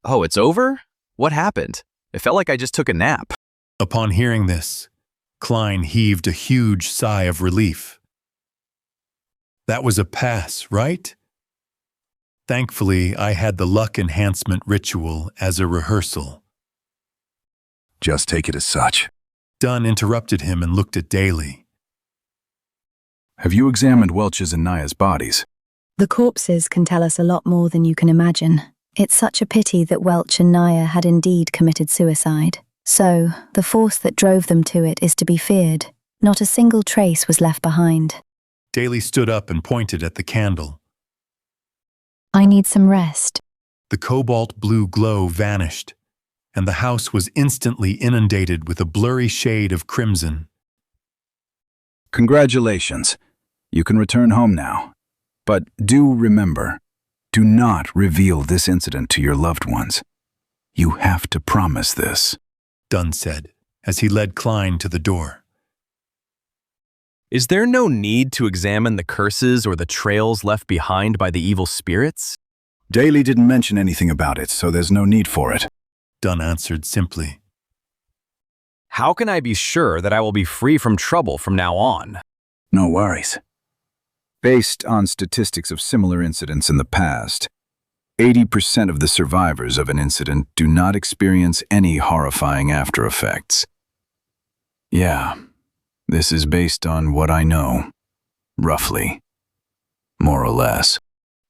Oh, it's over? What happened? It felt like I just took a nap. Upon hearing this, Klein heaved a huge sigh of relief. That was a pass, right? Thankfully, I had the luck enhancement ritual as a rehearsal. Just take it as such. Dunn interrupted him and looked at Daly. Have you examined Welch's and Naya's bodies? The corpses can tell us a lot more than you can imagine. It's such a pity that Welch and Naya had indeed committed suicide. So, the force that drove them to it is to be feared. Not a single trace was left behind. Daly stood up and pointed at the candle. I need some rest. The cobalt blue glow vanished, and the house was instantly inundated with a blurry shade of crimson. Congratulations. You can return home now. But do remember, do not reveal this incident to your loved ones. You have to promise this, Dunn said, as he led Klein to the door. Is there no need to examine the curses or the trails left behind by the evil spirits? Daly didn't mention anything about it, so there's no need for it, Dunn answered simply. How can I be sure that I will be free from trouble from now on? No worries. Based on statistics of similar incidents in the past, 80% of the survivors of an incident do not experience any horrifying after effects. Yeah, this is based on what I know, roughly, more or less.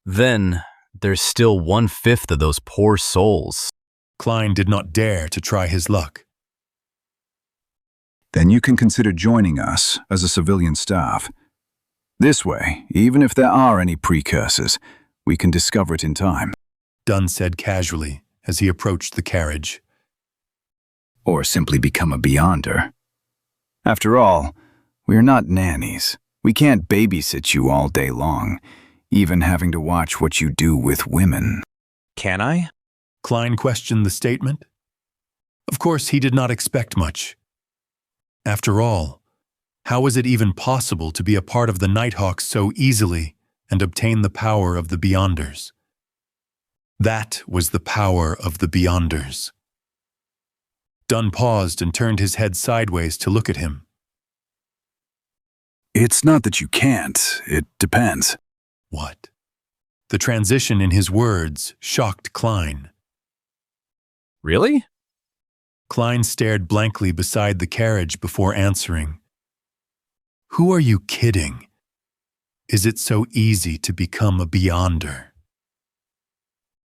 Then there's still 1/5 of those poor souls. Klein did not dare to try his luck. Then you can consider joining us as a civilian staff. This way, even if there are any precursors, we can discover it in time. Dunn said casually as he approached the carriage. Or simply become a beyonder. After all, we're not nannies. We can't babysit you all day long, even having to watch what you do with women. Can I? Klein questioned the statement. Of course, he did not expect much. After all, how was it even possible to be a part of the Nighthawk so easily and obtain the power of the Beyonders? That was the power of the Beyonders. Dunn paused and turned his head sideways to look at him. It's not that you can't, it depends. What? The transition in his words shocked Klein. Really? Klein stared blankly beside the carriage before answering. Who are you kidding? Is it so easy to become a Beyonder?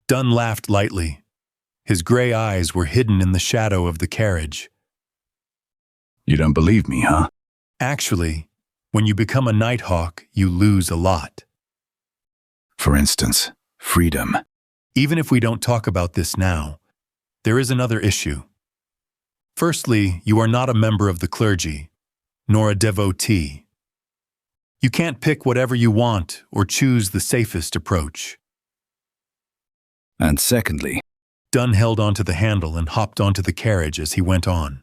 Dunn laughed lightly. His gray eyes were hidden in the shadow of the carriage. You don't believe me, huh? Actually, when you become a Nighthawk, you lose a lot. For instance, freedom. Even if we don't talk about this now, there is another issue. Firstly, you are not a member of the clergy, nor a devotee. You can't pick whatever you want or choose the safest approach. And secondly, Dunn held onto the handle and hopped onto the carriage as he went on.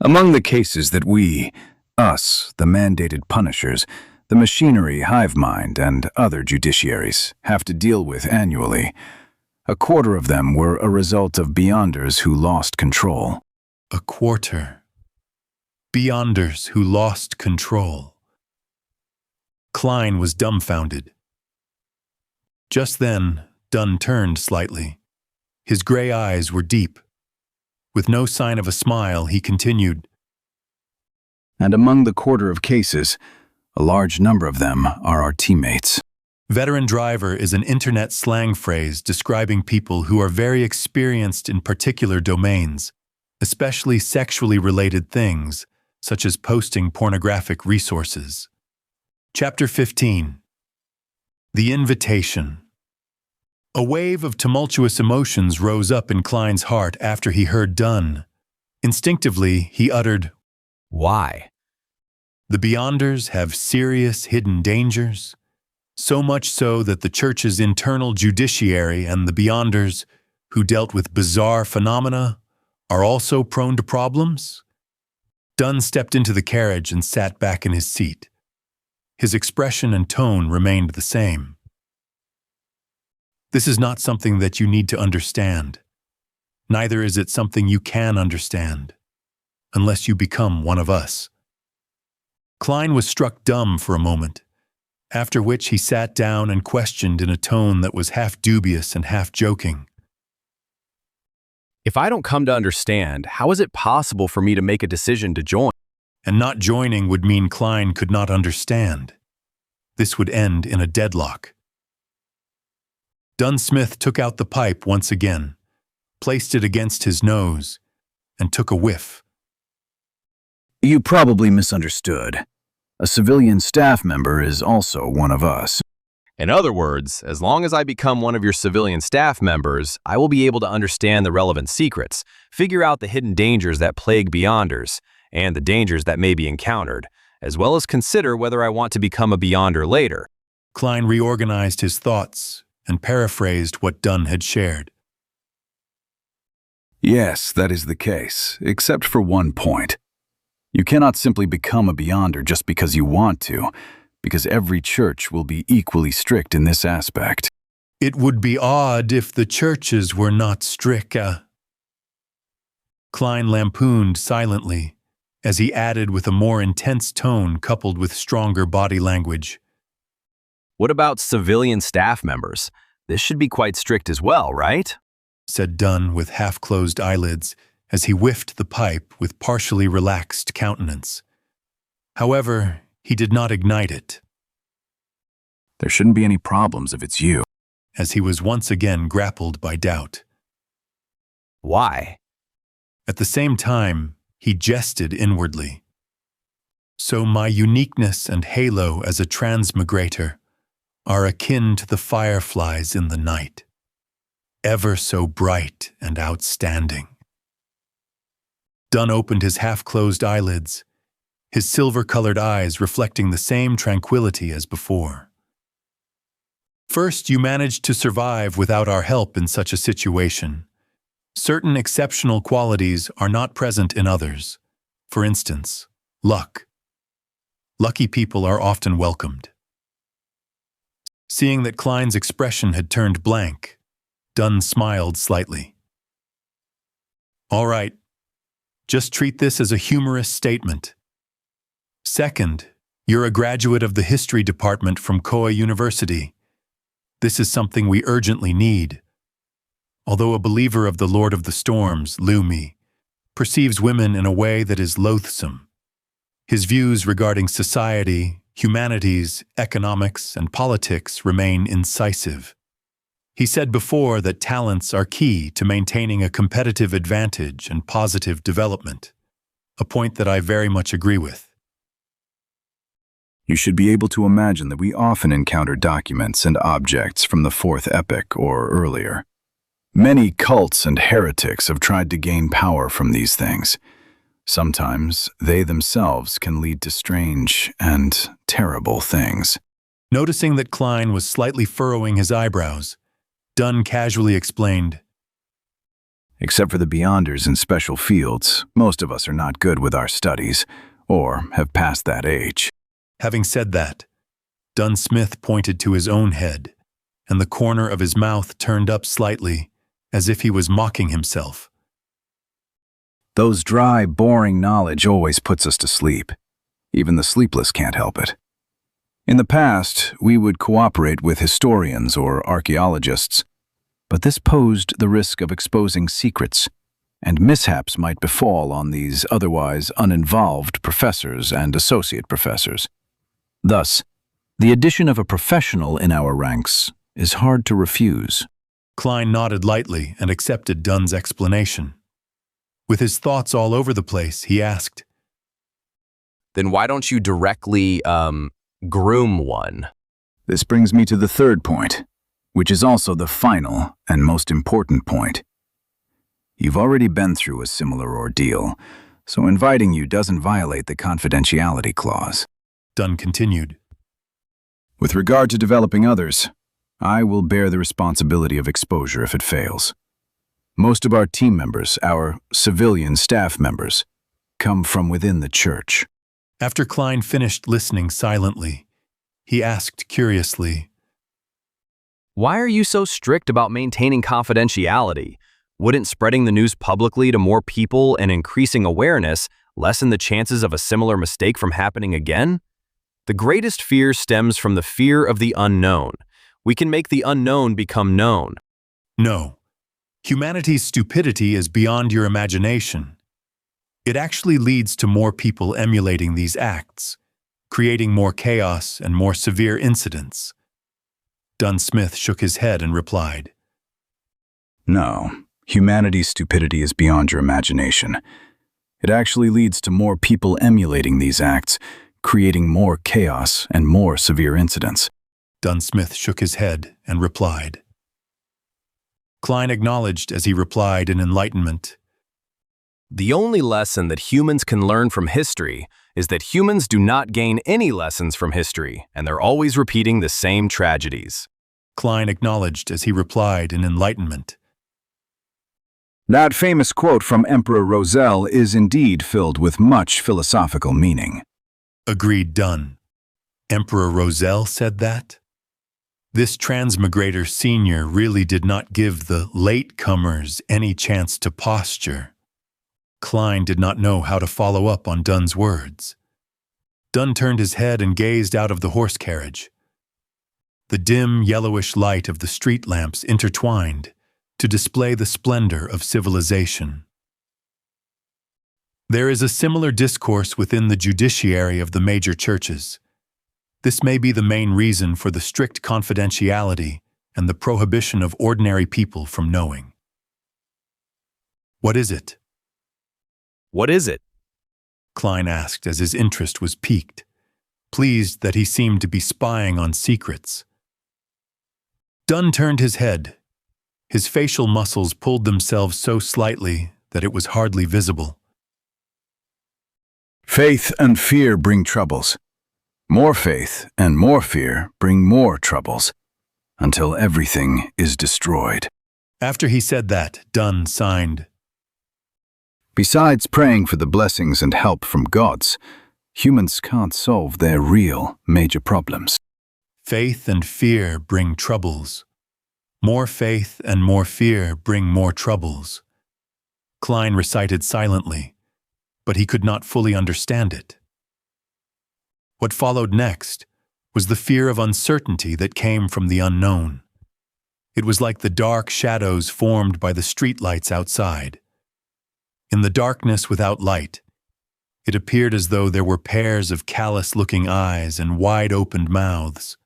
among the cases that we, us, the mandated punishers, the machinery, hive mind, and other judiciaries have to deal with annually, 1/4 of them were a result of Beyonders who lost control. 1/4. Beyonders who lost control. Klein was dumbfounded. Just then, Dunn turned slightly. His gray eyes were deep. With no sign of a smile, he continued, And among the 1/4 of cases, a large number of them are our teammates. Veteran driver is an internet slang phrase describing people who are very experienced in particular domains, especially sexually related things, such as posting pornographic resources. Chapter 15. The Invitation. A wave of tumultuous emotions rose up in Klein's heart after he heard Dunn. Instinctively, he uttered, Why? The Beyonders have serious hidden dangers, so much so that the Church's internal judiciary and the Beyonders, who dealt with bizarre phenomena, are also prone to problems? Dunn stepped into the carriage and sat back in his seat. His expression and tone remained the same. This is not something that you need to understand. Neither is it something you can understand, unless you become one of us. Klein was struck dumb for a moment, after which he sat down and questioned in a tone that was half dubious and half joking. If I don't come to understand, how is it possible for me to make a decision to join? And not joining would mean Klein could not understand. This would end in a deadlock. Dunn Smith took out the pipe once again, placed it against his nose, and took a whiff. You probably misunderstood. A civilian staff member is also one of us. In other words, as long as I become one of your civilian staff members, I will be able to understand the relevant secrets, figure out the hidden dangers that plague Beyonders, and the dangers that may be encountered, as well as consider whether I want to become a Beyonder later. Klein reorganized his thoughts and paraphrased what Dunn had shared. Yes, that is the case, except for one point. You cannot simply become a Beyonder just because you want to, because every church will be equally strict in this aspect. It would be odd if the churches were not strict. Klein lampooned silently, as he added with a more intense tone coupled with stronger body language. What about civilian staff members? This should be quite strict as well, right? Said Dunn with half-closed eyelids as he whiffed the pipe with partially relaxed countenance. However, he did not ignite it. There shouldn't be any problems if it's you. As he was once again grappled by doubt. Why? At the same time, he jested inwardly. So my uniqueness and halo as a transmigrator are akin to the fireflies in the night, ever so bright and outstanding. Dunn opened his half-closed eyelids, his silver-colored eyes reflecting the same tranquility as before. First, you managed to survive without our help in such a situation. Certain exceptional qualities are not present in others. For instance, luck. Lucky people are often welcomed. Seeing that Klein's expression had turned blank, Dunn smiled slightly. All right, just treat this as a humorous statement. Second, you're a graduate of the history department from Koa University. This is something we urgently need. Although a believer of the Lord of the Storms, Lumi, perceives women in a way that is loathsome. His views regarding society, humanities, economics, and politics remain incisive. He said before that talents are key to maintaining a competitive advantage and positive development, a point that I very much agree with. You should be able to imagine that we often encounter documents and objects from the Fourth Epoch or earlier. Many cults and heretics have tried to gain power from these things. Sometimes they themselves can lead to strange and terrible things. Noticing that Klein was slightly furrowing his eyebrows, Dunn casually explained, Except for the Beyonders in special fields, most of us are not good with our studies, or have passed that age. Having said that, Dunn Smith pointed to his own head, and the corner of his mouth turned up slightly, as if he was mocking himself. Those dry, boring knowledge always puts us to sleep. Even the sleepless can't help it. In the past, we would cooperate with historians or archaeologists, but this posed the risk of exposing secrets, and mishaps might befall on these otherwise uninvolved professors and associate professors. Thus, the addition of a professional in our ranks is hard to refuse. Klein nodded lightly and accepted Dunn's explanation. With his thoughts all over the place, he asked, Then why don't you directly, groom one? This brings me to the third point, which is also the final and most important point. You've already been through a similar ordeal, so inviting you doesn't violate the confidentiality clause. Dunn continued. With regard to developing others, I will bear the responsibility of exposure if it fails. Most of our team members, our civilian staff members, come from within the church. After Klein finished listening silently, he asked curiously, Why are you so strict about maintaining confidentiality? Wouldn't spreading the news publicly to more people and increasing awareness lessen the chances of a similar mistake from happening again? The greatest fear stems from the fear of the unknown. We can make the unknown become known. No. Humanity's stupidity is beyond your imagination. It actually leads to more people emulating these acts, creating more chaos and more severe incidents. Dunn Smith shook his head and replied, No, humanity's stupidity is beyond your imagination. It actually leads to more people emulating these acts, creating more chaos and more severe incidents. Dunn Smith shook his head and replied. Klein acknowledged as he replied in enlightenment. The only lesson that humans can learn from history is that humans do not gain any lessons from history, and they're always repeating the same tragedies. Klein acknowledged as he replied in enlightenment. That famous quote from Emperor Rozanne is indeed filled with much philosophical meaning. Agreed Dunn. Emperor Rozanne said that? This transmigrator senior really did not give the latecomers any chance to posture. Klein did not know how to follow up on Dunn's words. Dunn turned his head and gazed out of the horse carriage. The dim, yellowish light of the street lamps intertwined to display the splendor of civilization. There is a similar discourse within the judiciary of the major churches. This may be the main reason for the strict confidentiality and the prohibition of ordinary people from knowing. What is it? What is it? Klein asked as his interest was piqued, pleased that he seemed to be spying on secrets. Dunn turned his head. His facial muscles pulled themselves so slightly that it was hardly visible. Faith and fear bring troubles. More faith and more fear bring more troubles, until everything is destroyed. After he said that, Dunn signed. Besides praying for the blessings and help from gods, humans can't solve their real major problems. Faith and fear bring troubles. More faith and more fear bring more troubles. Klein recited silently, but he could not fully understand it. What followed next was the fear of uncertainty that came from the unknown. It was like the dark shadows formed by the streetlights outside. In the darkness without light, it appeared as though there were pairs of callous-looking eyes and wide-opened mouths.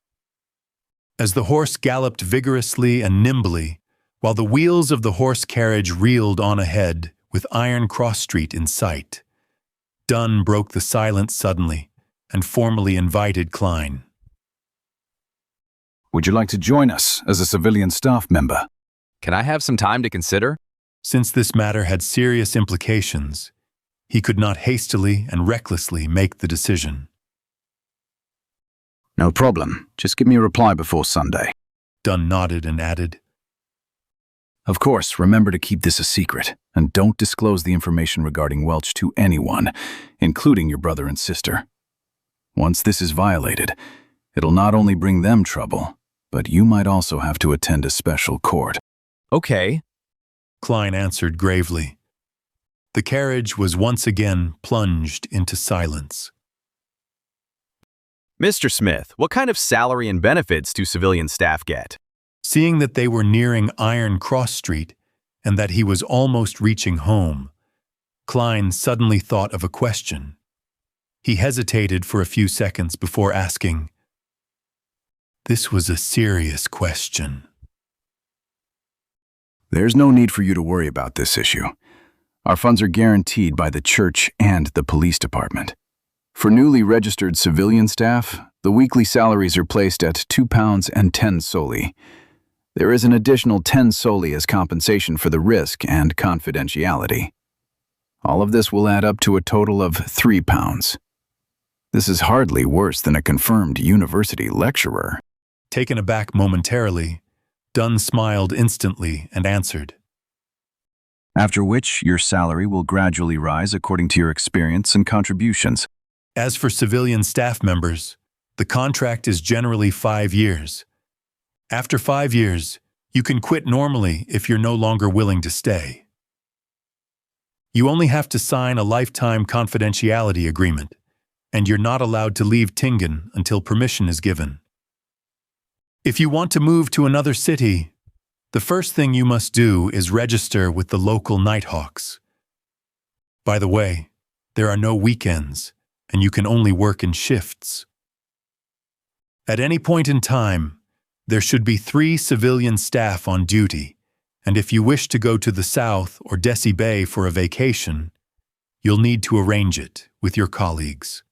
As the horse galloped vigorously and nimbly, while the wheels of the horse carriage reeled on ahead with Iron Cross Street in sight, Dunn broke the silence suddenly and formally invited Klein. Would you like to join us as a civilian staff member? Can I have some time to consider? Since this matter had serious implications, he could not hastily and recklessly make the decision. No problem. Just give me a reply before Sunday. Dunn nodded and added, Of course, remember to keep this a secret, and don't disclose the information regarding Welch to anyone, including your brother and sister. Once this is violated, it'll not only bring them trouble, but you might also have to attend a special court. Okay. Klein answered gravely. The carriage was once again plunged into silence. Mr. Smith, what kind of salary and benefits do civilian staff get? Seeing that they were nearing Iron Cross Street and that he was almost reaching home, Klein suddenly thought of a question. He hesitated for a few seconds before asking. This was a serious question. There's no need for you to worry about this issue. Our funds are guaranteed by the church and the police department. For newly registered civilian staff, the weekly salaries are placed at £2 and 10 soldi. There is an additional 10 soldi as compensation for the risk and confidentiality. All of this will add up to a total of £3. This is hardly worse than a confirmed university lecturer. Taken aback momentarily, Dunn smiled instantly and answered. After which, your salary will gradually rise according to your experience and contributions. As for civilian staff members, the contract is generally 5 years. After 5 years, you can quit normally if you're no longer willing to stay. You only have to sign a lifetime confidentiality agreement, and you're not allowed to leave Tingen until permission is given. If you want to move to another city, the first thing you must do is register with the local Nighthawks. By the way, there are no weekends, and you can only work in shifts. At any point in time, there should be 3 civilian staff on duty, and if you wish to go to the south or Desi Bay for a vacation, you'll need to arrange it with your colleagues.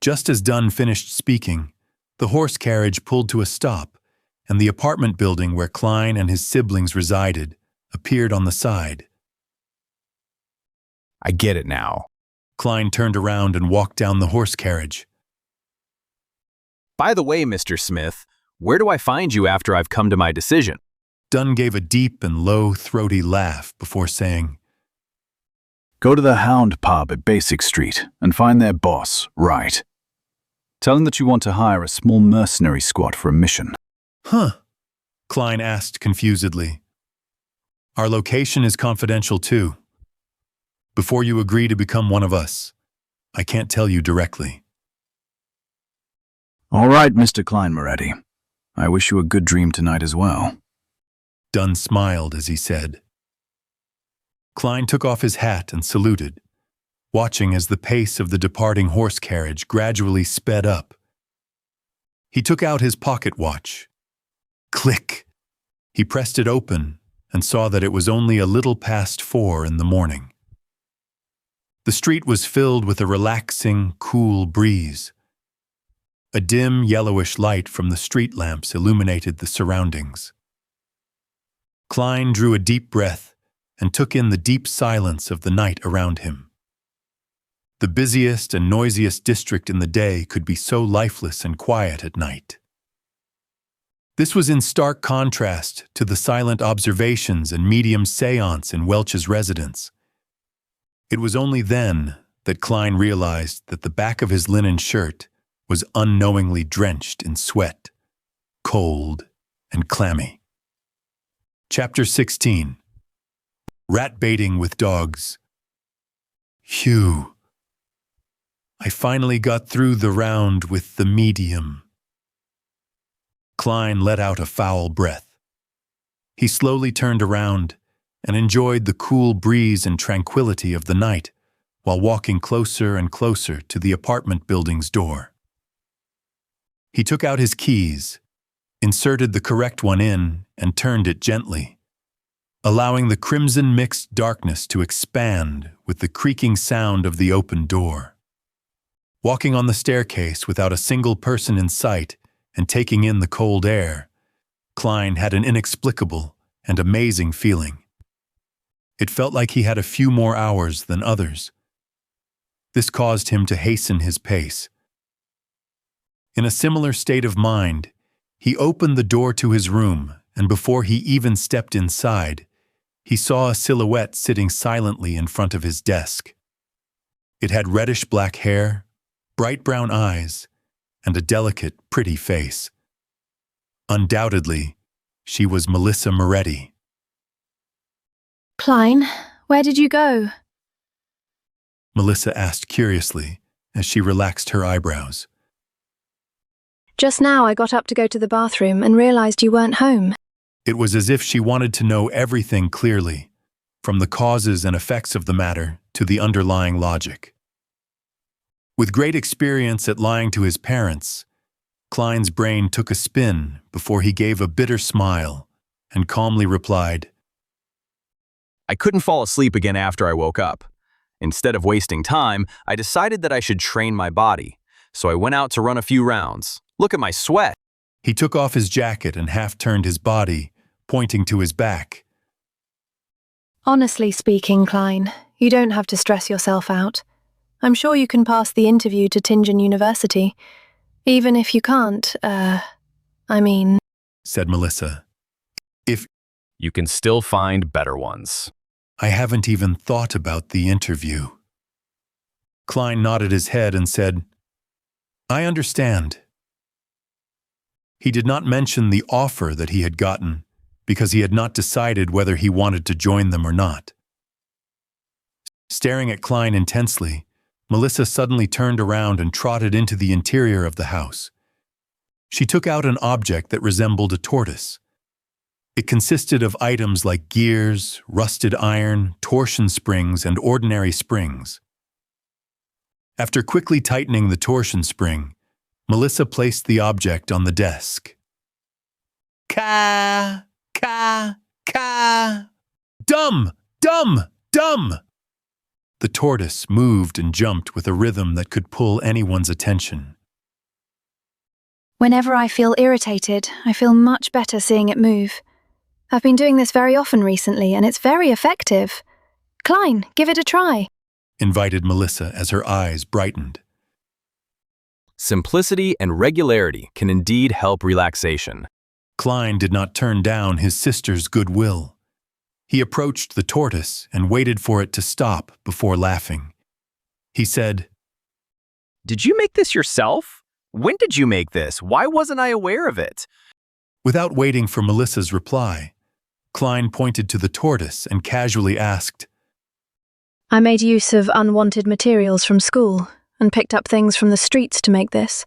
Just as Dunn finished speaking, the horse carriage pulled to a stop, and the apartment building where Klein and his siblings resided appeared on the side. I get it now. Klein turned around and walked down the horse carriage. By the way, Mr. Smith, where do I find you after I've come to my decision? Dunn gave a deep and low, throaty laugh before saying, Go to the Hound pub at Basic Street and find their boss, Wright. Tell him that you want to hire a small mercenary squad for a mission. Huh? Klein asked confusedly. Our location is confidential too. Before you agree to become one of us, I can't tell you directly. All right, Mr. Klein Moretti. I wish you a good dream tonight as well. Dunn smiled as he said. Klein took off his hat and saluted, watching as the pace of the departing horse carriage gradually sped up. He took out his pocket watch. Click! He pressed it open and saw that it was only a little past 4 in the morning. The street was filled with a relaxing, cool breeze. A dim, yellowish light from the street lamps illuminated the surroundings. Klein drew a deep breath and took in the deep silence of the night around him. The busiest and noisiest district in the day could be so lifeless and quiet at night. This was in stark contrast to the silent observations and medium seance in Welch's residence. It was only then that Klein realized that the back of his linen shirt was unknowingly drenched in sweat, cold and clammy. Chapter 16. Rat baiting with dogs. Phew. I finally got through the round with the medium. Klein let out a foul breath. He slowly turned around and enjoyed the cool breeze and tranquility of the night while walking closer and closer to the apartment building's door. He took out his keys, inserted the correct one in, and turned it gently, allowing the crimson-mixed darkness to expand with the creaking sound of the open door. Walking on the staircase without a single person in sight and taking in the cold air, Klein had an inexplicable and amazing feeling. It felt like he had a few more hours than others. This caused him to hasten his pace. In a similar state of mind, he opened the door to his room, and before he even stepped inside, he saw a silhouette sitting silently in front of his desk. It had reddish-black hair, bright brown eyes, and a delicate, pretty face. Undoubtedly, she was Melissa Moretti. Klein, where did you go? Melissa asked curiously as she relaxed her eyebrows. Just now I got up to go to the bathroom and realized you weren't home. It was as if she wanted to know everything clearly, from the causes and effects of the matter to the underlying logic. With great experience at lying to his parents, Klein's brain took a spin before he gave a bitter smile and calmly replied, I couldn't fall asleep again after I woke up. Instead of wasting time, I decided that I should train my body, so I went out to run a few rounds. Look at my sweat. He took off his jacket and half-turned his body, pointing to his back. Honestly speaking, Klein, you don't have to stress yourself out. I'm sure you can pass the interview to Tingen University. Even if you can't, said Melissa. You can still find better ones. I haven't even thought about the interview. Klein nodded his head and said, I understand. He did not mention the offer that he had gotten because he had not decided whether he wanted to join them or not. Staring at Klein intensely, Melissa suddenly turned around and trotted into the interior of the house. She took out an object that resembled a tortoise. It consisted of items like gears, rusted iron, torsion springs, and ordinary springs. After quickly tightening the torsion spring, Melissa placed the object on the desk. Ka, ka, ka. Dum, dum, dum. The tortoise moved and jumped with a rhythm that could pull anyone's attention. Whenever I feel irritated, I feel much better seeing it move. I've been doing this very often recently, and it's very effective. Klein, give it a try, invited Melissa as her eyes brightened. Simplicity and regularity can indeed help relaxation. Klein did not turn down his sister's goodwill. He approached the tortoise and waited for it to stop before laughing. He said, Did you make this yourself? When did you make this? Why wasn't I aware of it? Without waiting for Melissa's reply, Klein pointed to the tortoise and casually asked, I made use of unwanted materials from school and picked up things from the streets to make this.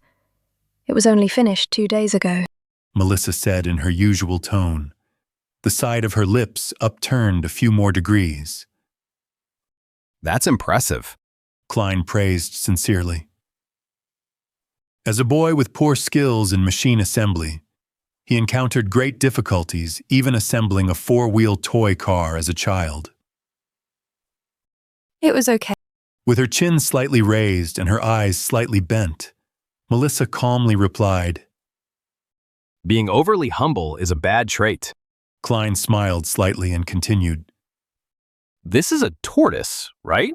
It was only finished 2 days ago. Melissa said in her usual tone, the side of her lips upturned a few more degrees. That's impressive, Klein praised sincerely. As a boy with poor skills in machine assembly, he encountered great difficulties even assembling a 4-wheel toy car as a child. It was okay. With her chin slightly raised and her eyes slightly bent, Melissa calmly replied, Being overly humble is a bad trait. Klein smiled slightly and continued, This is a tortoise, right?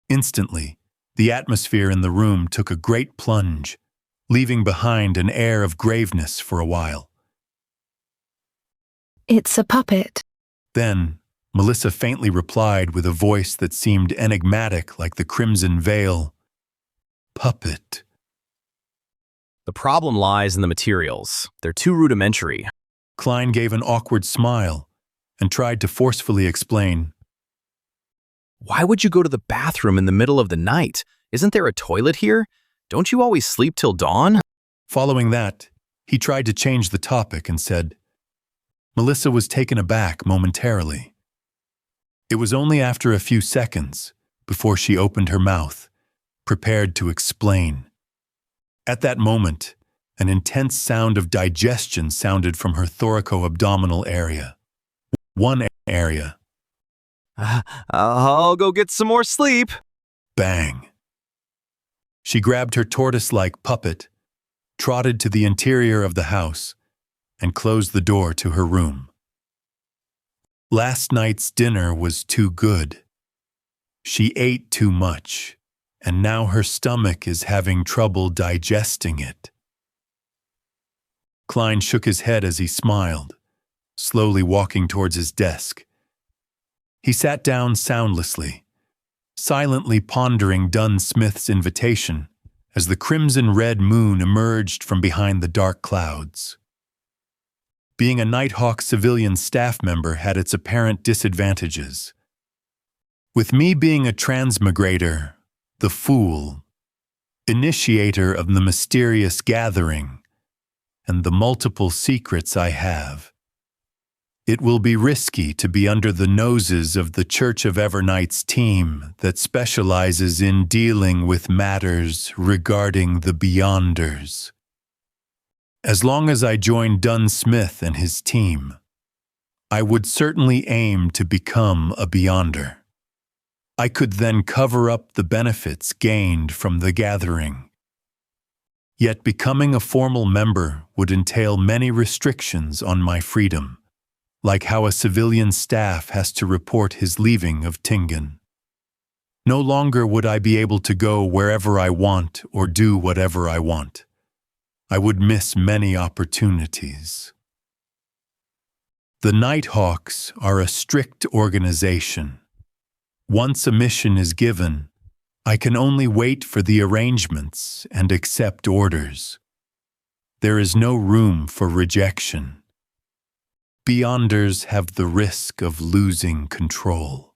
Instantly, the atmosphere in the room took a great plunge, leaving behind an air of graveness for a while. It's a puppet. Then, Melissa faintly replied with a voice that seemed enigmatic like the crimson veil, Puppet. The problem lies in the materials. They're too rudimentary. Klein gave an awkward smile and tried to forcefully explain. Why would you go to the bathroom in the middle of the night? Isn't there a toilet here? Don't you always sleep till dawn? Following that, he tried to change the topic and said, Melissa was taken aback momentarily. It was only after a few seconds before she opened her mouth, prepared to explain. At that moment, an intense sound of digestion sounded from her thoraco-abdominal area. One area. I'll go get some more sleep. Bang. She grabbed her tortoise-like puppet, trotted to the interior of the house, and closed the door to her room. Last night's dinner was too good. She ate too much, and now her stomach is having trouble digesting it. Klein shook his head as he smiled, slowly walking towards his desk. He sat down soundlessly, silently pondering Dunn Smith's invitation as the crimson-red moon emerged from behind the dark clouds. Being a Nighthawk civilian staff member had its apparent disadvantages. With me being a transmigrator, the fool, initiator of the mysterious gathering, and the multiple secrets I have, it will be risky to be under the noses of the Church of Evernight's team that specializes in dealing with matters regarding the Beyonders. As long as I join Dunn Smith and his team, I would certainly aim to become a Beyonder. I could then cover up the benefits gained from the gathering. Yet becoming a formal member would entail many restrictions on my freedom, like how a civilian staff has to report his leaving of Tingen. No longer would I be able to go wherever I want or do whatever I want. I would miss many opportunities. The Nighthawks are a strict organization. Once a mission is given, I can only wait for the arrangements and accept orders. There is no room for rejection. Beyonders have the risk of losing control.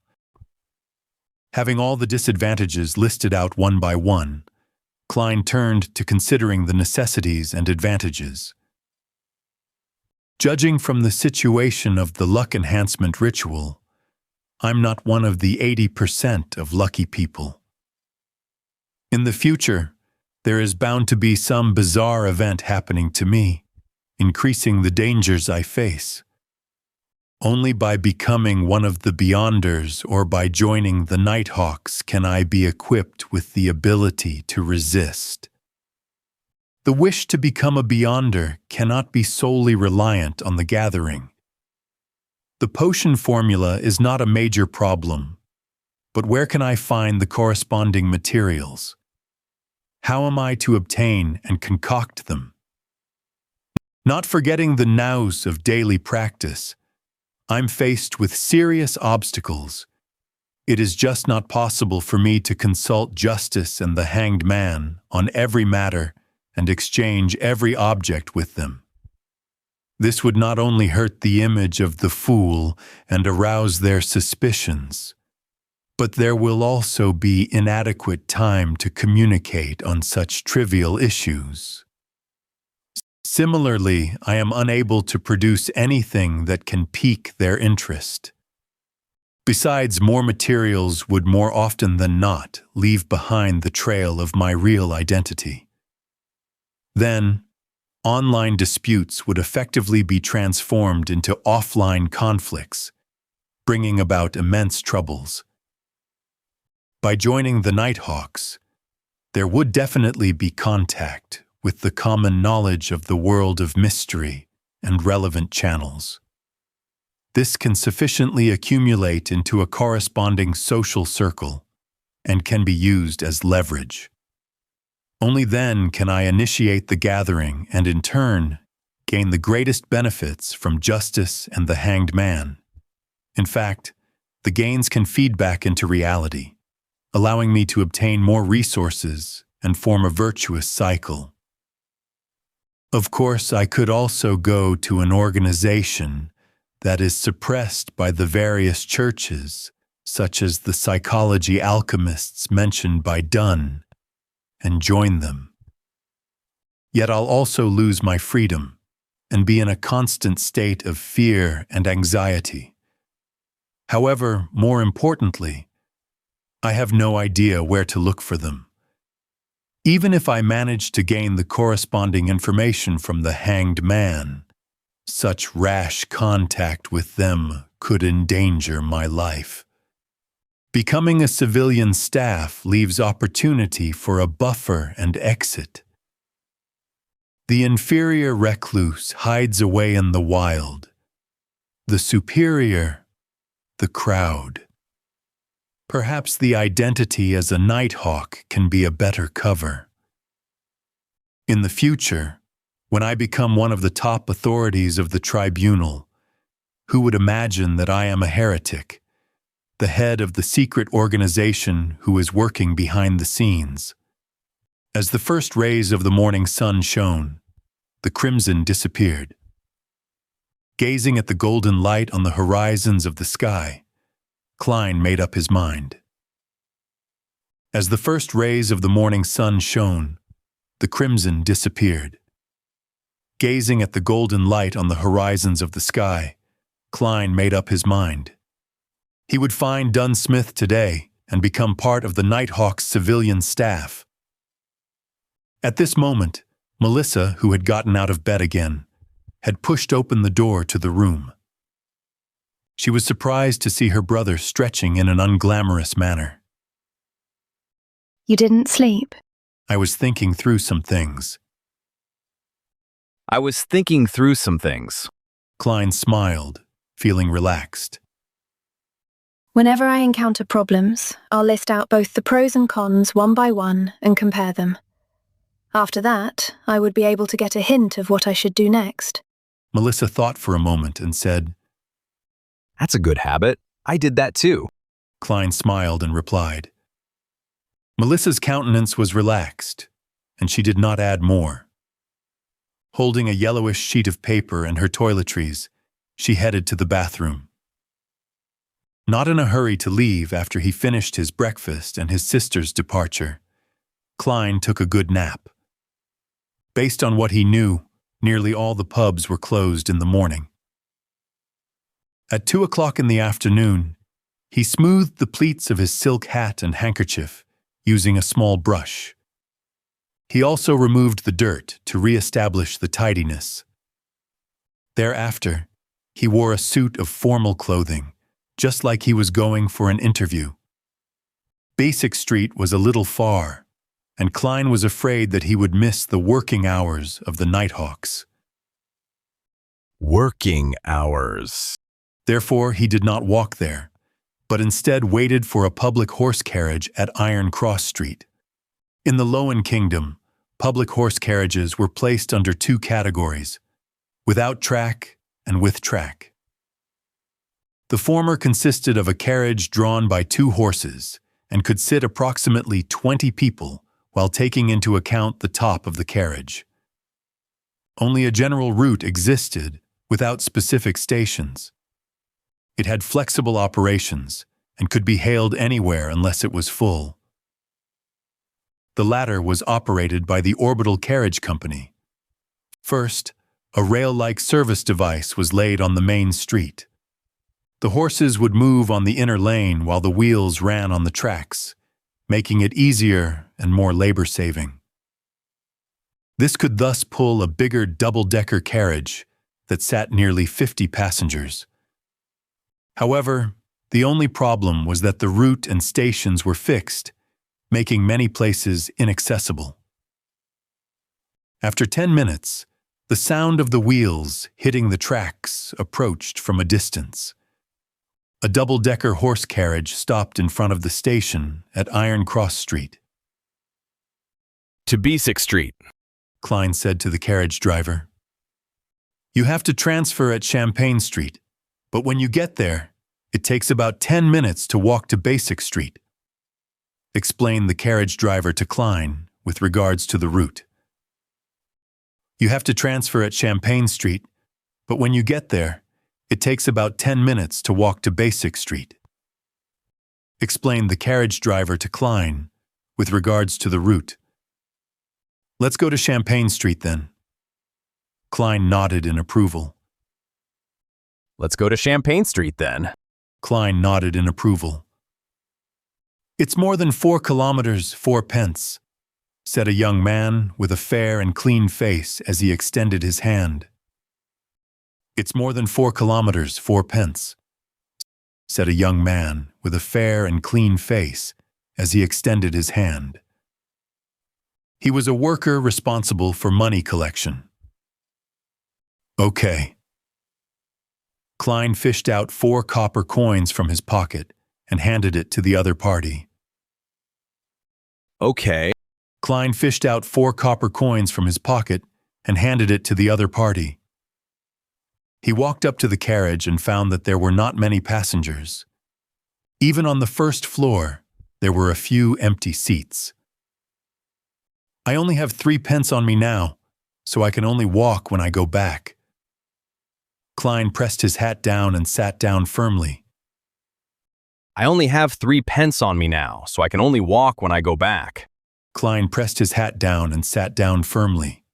Having all the disadvantages listed out one by one, Klein turned to considering the necessities and advantages. Judging from the situation of the luck enhancement ritual, I'm not one of the 80% of lucky people. In the future, there is bound to be some bizarre event happening to me, increasing the dangers I face. Only by becoming one of the Beyonders or by joining the Nighthawks can I be equipped with the ability to resist. The wish to become a Beyonder cannot be solely reliant on the gathering. The potion formula is not a major problem, but where can I find the corresponding materials? How am I to obtain and concoct them? Not forgetting the nows of daily practice, I'm faced with serious obstacles. It is just not possible for me to consult justice and the hanged man on every matter and exchange every object with them. This would not only hurt the image of the fool and arouse their suspicions, but there will also be inadequate time to communicate on such trivial issues. Similarly, I am unable to produce anything that can pique their interest. Besides, more materials would more often than not leave behind the trail of my real identity. Then, online disputes would effectively be transformed into offline conflicts, bringing about immense troubles. By joining the Nighthawks, there would definitely be contact with the common knowledge of the world of mystery and relevant channels. This can sufficiently accumulate into a corresponding social circle and can be used as leverage. Only then can I initiate the gathering and, in turn, gain the greatest benefits from justice and the hanged man. In fact, the gains can feed back into reality, allowing me to obtain more resources and form a virtuous cycle. Of course, I could also go to an organization that is suppressed by the various churches, such as the psychology alchemists mentioned by Dunn, and join them. Yet I'll also lose my freedom and be in a constant state of fear and anxiety. However, more importantly, I have no idea where to look for them. Even if I manage to gain the corresponding information from the hanged man, such rash contact with them could endanger my life. Becoming a civilian staff leaves opportunity for a buffer and exit. The inferior recluse hides away in the wild. The superior, the crowd. Perhaps the identity as a Nighthawk can be a better cover. In the future, when I become one of the top authorities of the tribunal, who would imagine that I am a heretic, the head of the secret organization who is working behind the scenes? As the first rays of the morning sun shone, the crimson disappeared. Gazing at the golden light on the horizons of the sky, Klein made up his mind. As the first rays of the morning sun shone, the crimson disappeared. Gazing at the golden light on the horizons of the sky, Klein made up his mind. He would find Dunn Smith today and become part of the Nighthawk's civilian staff. At this moment, Melissa, who had gotten out of bed again, had pushed open the door to the room. She was surprised to see her brother stretching in an unglamorous manner. You didn't sleep? I was thinking through some things. Klein smiled, feeling relaxed. Whenever I encounter problems, I'll list out both the pros and cons one by one and compare them. After that, I would be able to get a hint of what I should do next. Melissa thought for a moment and said, That's a good habit. I did that too. Klein smiled and replied. Melissa's countenance was relaxed, and she did not add more. Holding a yellowish sheet of paper and her toiletries, she headed to the bathroom. Not in a hurry to leave after he finished his breakfast and his sister's departure, Klein took a good nap. Based on what he knew, nearly all the pubs were closed in the morning. At 2 o'clock in the afternoon, he smoothed the pleats of his silk hat and handkerchief using a small brush. He also removed the dirt to re-establish the tidiness. Thereafter, he wore a suit of formal clothing, just like he was going for an interview. Basic Street was a little far, and Klein was afraid that he would miss the working hours of the Nighthawks. Working hours. Therefore, he did not walk there, but instead waited for a public horse carriage at Iron Cross Street. In the Lowen Kingdom, public horse carriages were placed under two categories: without track and with track. The former consisted of a carriage drawn by 2 horses and could sit approximately 20 people while taking into account the top of the carriage. Only a general route existed without specific stations. It had flexible operations and could be hailed anywhere unless it was full. The latter was operated by the Orbital Carriage Company. First, a rail-like service device was laid on the main street. The horses would move on the inner lane while the wheels ran on the tracks, making it easier and more labor-saving. This could thus pull a bigger double-decker carriage that sat nearly 50 passengers. However, the only problem was that the route and stations were fixed, making many places inaccessible. After 10 minutes, the sound of the wheels hitting the tracks approached from a distance. A double-decker horse carriage stopped in front of the station at Iron Cross Street. To Basic Street, Klein said to the carriage driver. You have to transfer at Champagne Street, but when you get there, it takes about 10 minutes to walk to Basic Street, explained the carriage driver to Klein with regards to the route. You have to transfer at Champagne Street, but when you get there, it takes about 10 minutes to walk to Basic Street, explained the carriage driver to Klein with regards to the route. Let's go to Champagne Street then. Klein nodded in approval. Let's go to Champagne Street then. Klein nodded in approval. It's more than 4 kilometers, 4 pence, said a young man with a fair and clean face as he extended his hand. It's more than 4 kilometers, 4 pence, said a young man with a fair and clean face as he extended his hand. He was a worker responsible for money collection. Okay. Klein fished out 4 copper coins from his pocket and handed it to the other party. Okay. Klein fished out 4 copper coins from his pocket and handed it to the other party. He walked up to the carriage and found that there were not many passengers. Even on the first floor, there were a few empty seats. I only have 3 pence on me now, so I can only walk when I go back. Klein pressed his hat down and sat down firmly. I only have 3 pence on me now, so I can only walk when I go back. Klein pressed his hat down and sat down firmly.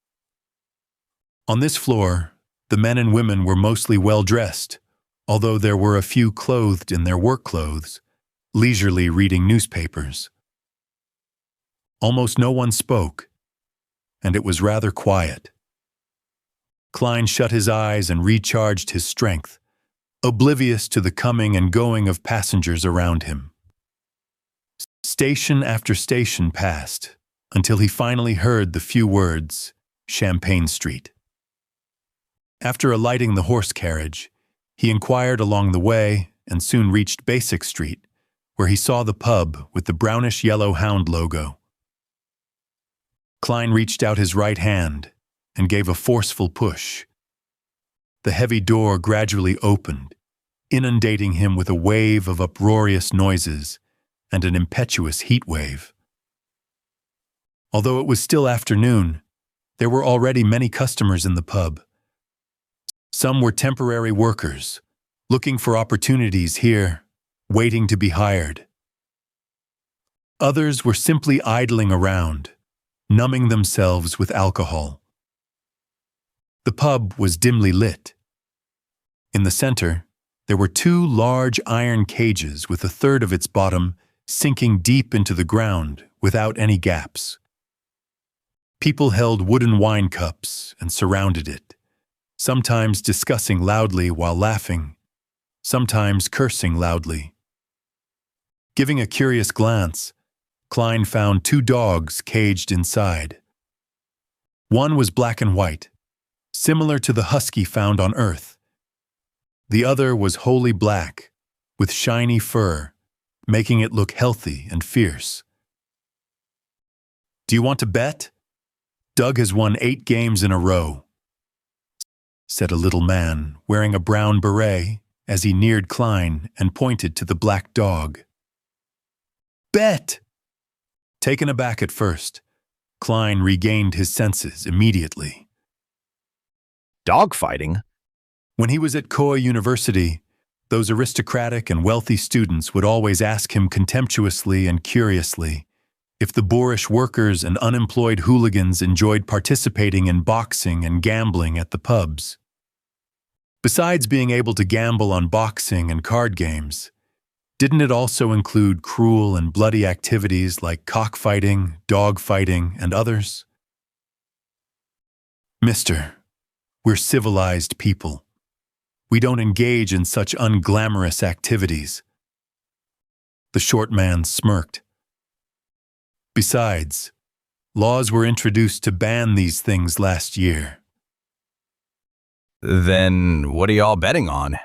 On this floor, the men and women were mostly well-dressed, although there were a few clothed in their work clothes, leisurely reading newspapers. Almost no one spoke, and it was rather quiet. Klein shut his eyes and recharged his strength, oblivious to the coming and going of passengers around him. Station after station passed, until he finally heard the few words, Champagne Street. After alighting the horse carriage, he inquired along the way and soon reached Basic Street, where he saw the pub with the brownish-yellow hound logo. Klein reached out his right hand and gave a forceful push. The heavy door gradually opened, inundating him with a wave of uproarious noises and an impetuous heat wave. Although it was still afternoon, there were already many customers in the pub. Some were temporary workers, looking for opportunities here, waiting to be hired. Others were simply idling around, numbing themselves with alcohol. The pub was dimly lit. In the center, there were 2 large iron cages with a third of its bottom sinking deep into the ground without any gaps. People held wooden wine cups and surrounded it, sometimes discussing loudly while laughing, sometimes cursing loudly. Giving a curious glance, Klein found 2 dogs caged inside. One was black and white, similar to the husky found on Earth. The other was wholly black, with shiny fur, making it look healthy and fierce. Do you want to bet? Doug has won 8 games in a row, said a little man wearing a brown beret as he neared Klein and pointed to the black dog. Bet! Taken aback at first, Klein regained his senses immediately. Dogfighting? When he was at Koa University, those aristocratic and wealthy students would always ask him contemptuously and curiously if the boorish workers and unemployed hooligans enjoyed participating in boxing and gambling at the pubs. Besides being able to gamble on boxing and card games, didn't it also include cruel and bloody activities like cockfighting, dogfighting, and others? Mister, we're civilized people. We don't engage in such unglamorous activities. The short man smirked. Besides, laws were introduced to ban these things last year. Then what are y'all betting on?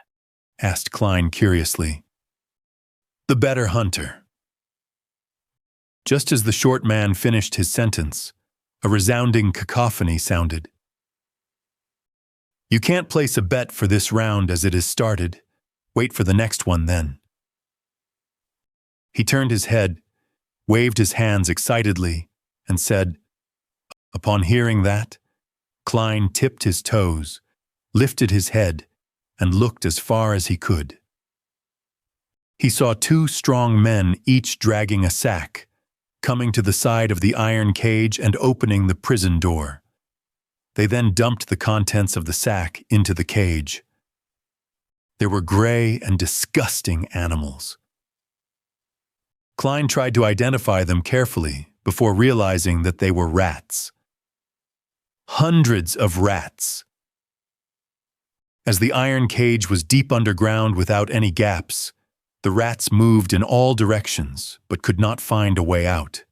Asked Klein curiously. The better hunter. Just as the short man finished his sentence, a resounding cacophony sounded. You can't place a bet for this round as it has started. Wait for the next one then. He turned his head, waved his hands excitedly, and said, upon hearing that, Klein tipped his toes, lifted his head, and looked as far as he could. He saw two strong men each dragging a sack, coming to the side of the iron cage and opening the prison door. They then dumped the contents of the sack into the cage. They were gray and disgusting animals. Klein tried to identify them carefully before realizing that they were rats. Hundreds of rats. As the iron cage was deep underground without any gaps, the rats moved in all directions but could not find a way out.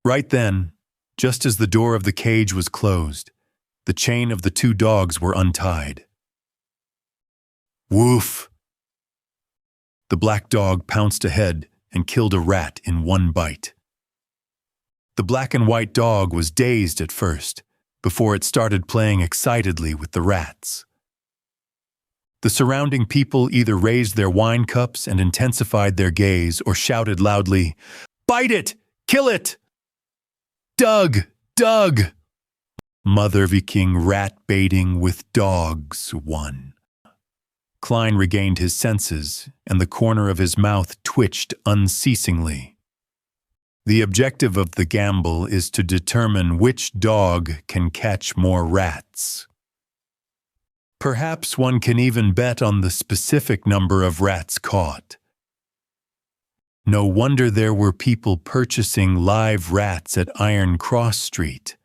Right then, just as the door of the cage was closed, the chain of the two dogs were untied. Woof! The black dog pounced ahead and killed a rat in one bite. The black and white dog was dazed at first, before it started playing excitedly with the rats. The surrounding people either raised their wine cups and intensified their gaze or shouted loudly, "Bite it! Kill it! Doug! Doug! Mother Viking rat baiting with dogs won." Klein regained his senses, and the corner of his mouth twitched unceasingly. The objective of the gamble is to determine which dog can catch more rats. Perhaps one can even bet on the specific number of rats caught. No wonder there were people purchasing live rats at Iron Cross Street.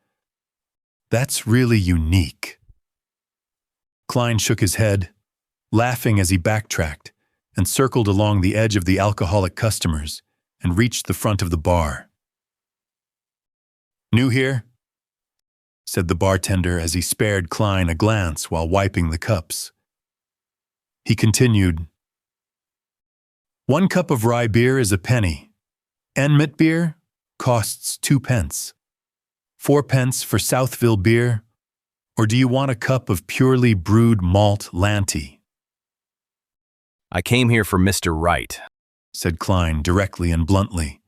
That's really unique. Klein shook his head, laughing as he backtracked and circled along the edge of the alcoholic customers and reached the front of the bar. "New here?" said the bartender as he spared Klein a glance while wiping the cups. He continued, "1 cup of rye beer is a penny. Enmit beer costs 2 pence. 4 pence for Southville beer, or do you want a cup of purely brewed malt Lanty?" I came here for Mr. Wright, said Klein directly and bluntly.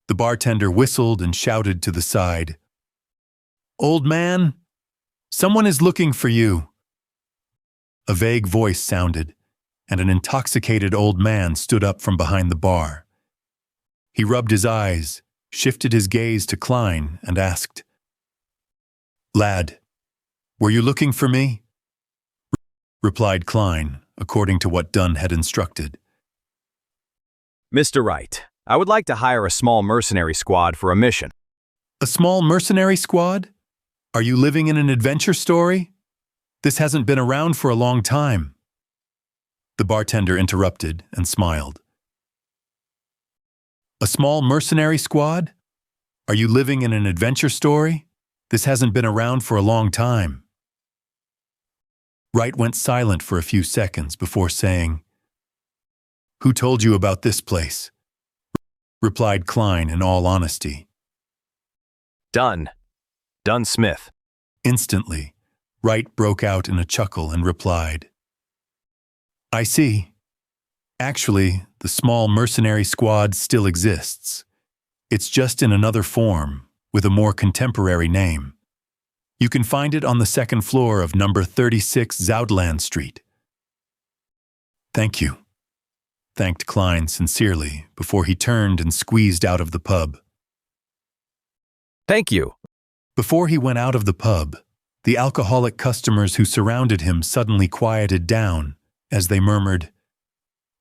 The bartender whistled and shouted to the side, "Old man, someone is looking for you." A vague voice sounded, and an intoxicated old man stood up from behind the bar. He rubbed his eyes, shifted his gaze to Klein, and asked, "Lad, were you looking for me?" Replied Klein, according to what Dunn had instructed. Mr. Wright, I would like to hire a small mercenary squad for a mission. A small mercenary squad? Are you living in an adventure story? This hasn't been around for a long time. The bartender interrupted and smiled. A small mercenary squad? Are you living in an adventure story? This hasn't been around for a long time. Wright went silent for a few seconds before saying, "Who told you about this place?" replied Klein in all honesty. Dunn Smith. Instantly, Wright broke out in a chuckle and replied, "I see. Actually, the small mercenary squad still exists. It's just in another form, with a more contemporary name. You can find it on the second floor of number 36 Zoudland Street." "Thank you," thanked Klein sincerely before he turned and squeezed out of the pub. Thank you. Before he went out of the pub, the alcoholic customers who surrounded him suddenly quieted down as they murmured,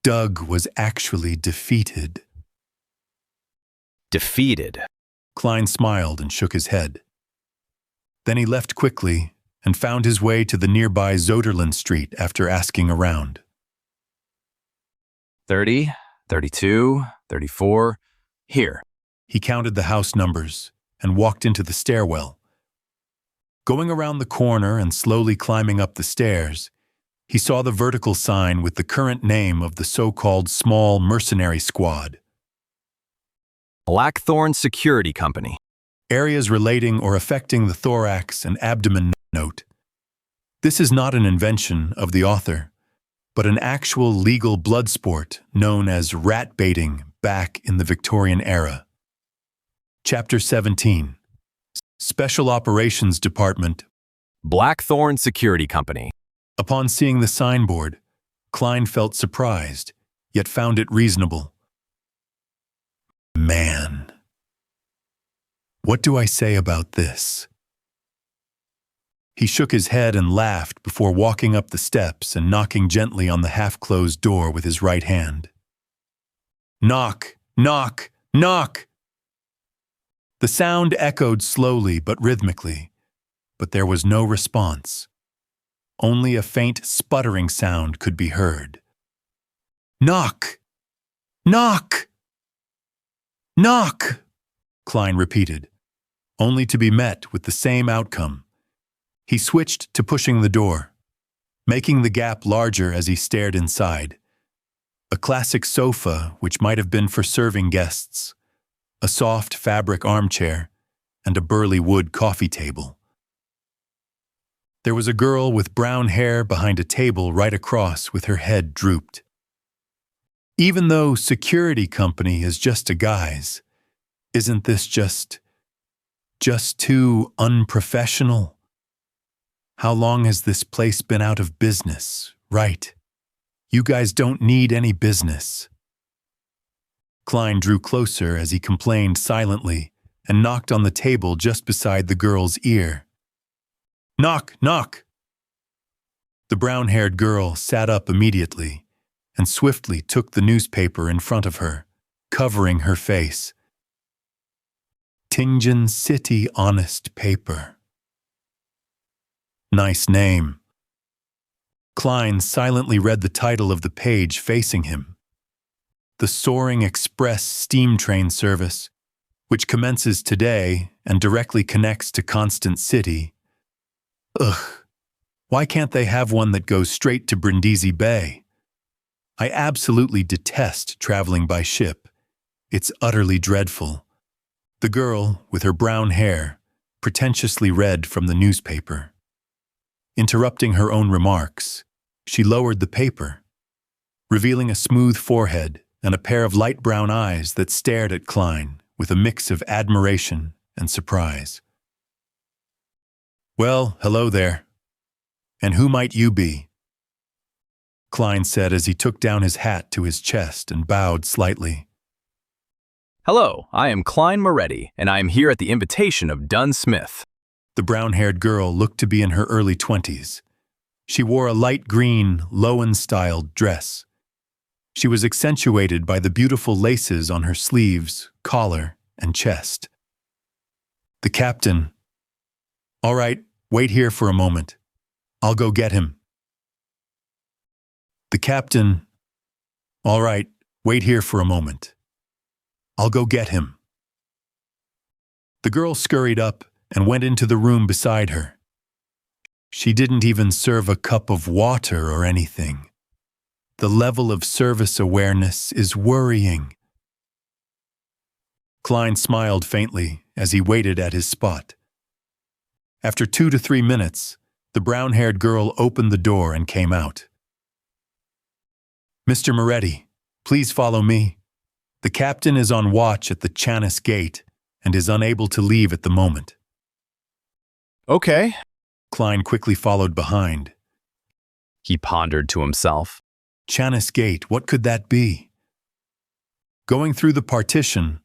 "Doug was actually defeated." Defeated. Klein smiled and shook his head. Then he left quickly and found his way to the nearby Zoderland Street after asking around. 30, 32, 34. Here. He counted the house numbers and walked into the stairwell. Going around the corner and slowly climbing up the stairs, he saw the vertical sign with the current name of the so-called small mercenary squad. Blackthorn Security Company. Areas relating or affecting the thorax and abdomen note. This is not an invention of the author, but an actual legal blood sport known as rat baiting back in the Victorian era. Chapter 17. Special Operations Department. Blackthorn Security Company. Upon seeing the signboard, Klein felt surprised, yet found it reasonable. Man. What do I say about this? He shook his head and laughed before walking up the steps and knocking gently on the half-closed door with his right hand. Knock, knock, knock! The sound echoed slowly but rhythmically, but there was no response. Only a faint sputtering sound could be heard. Knock! Knock! Knock! Klein repeated, only to be met with the same outcome. He switched to pushing the door, making the gap larger as he stared inside. A classic sofa, which might have been for serving guests, a soft fabric armchair, and a burly wood coffee table. There was a girl with brown hair behind a table right across with her head drooped. Even though security company is just a guise, isn't this just too unprofessional? How long has this place been out of business, right? You guys don't need any business. Klein drew closer as he complained silently and knocked on the table just beside the girl's ear. Knock, knock! The brown-haired girl sat up immediately and swiftly took the newspaper in front of her, covering her face. Tingen City Honest Paper. Nice name. Klein silently read the title of the page facing him. The Soaring Express steam train service, which commences today and directly connects to Constant City. Ugh, why can't they have one that goes straight to Brindisi Bay? I absolutely detest traveling by ship. It's utterly dreadful. The girl, with her brown hair, pretentiously read from the newspaper. Interrupting her own remarks, she lowered the paper, revealing a smooth forehead and a pair of light brown eyes that stared at Klein with a mix of admiration and surprise. Well, hello there. And who might you be? Klein said as he took down his hat to his chest and bowed slightly. Hello, I am Klein Moretti, and I am here at the invitation of Dunn Smith. The brown-haired girl looked to be in her early 20s. She wore a light green, Lowen-styled dress. She was accentuated by the beautiful laces on her sleeves, collar, and chest. The captain. All right, wait here for a moment. I'll go get him. The captain. All right, wait here for a moment. I'll go get him. The girl scurried up and went into the room beside her. She didn't even serve a cup of water or anything. The level of service awareness is worrying. Klein smiled faintly as he waited at his spot. After 2 to 3 minutes, The brown-haired girl opened the door and came out. "Mr. Moretti, please follow me. The captain is on watch at the Chanis gate and is unable to leave at the moment." Okay. Klein quickly followed behind. He pondered to himself. Chanis gate, what could that be? Going through the partition,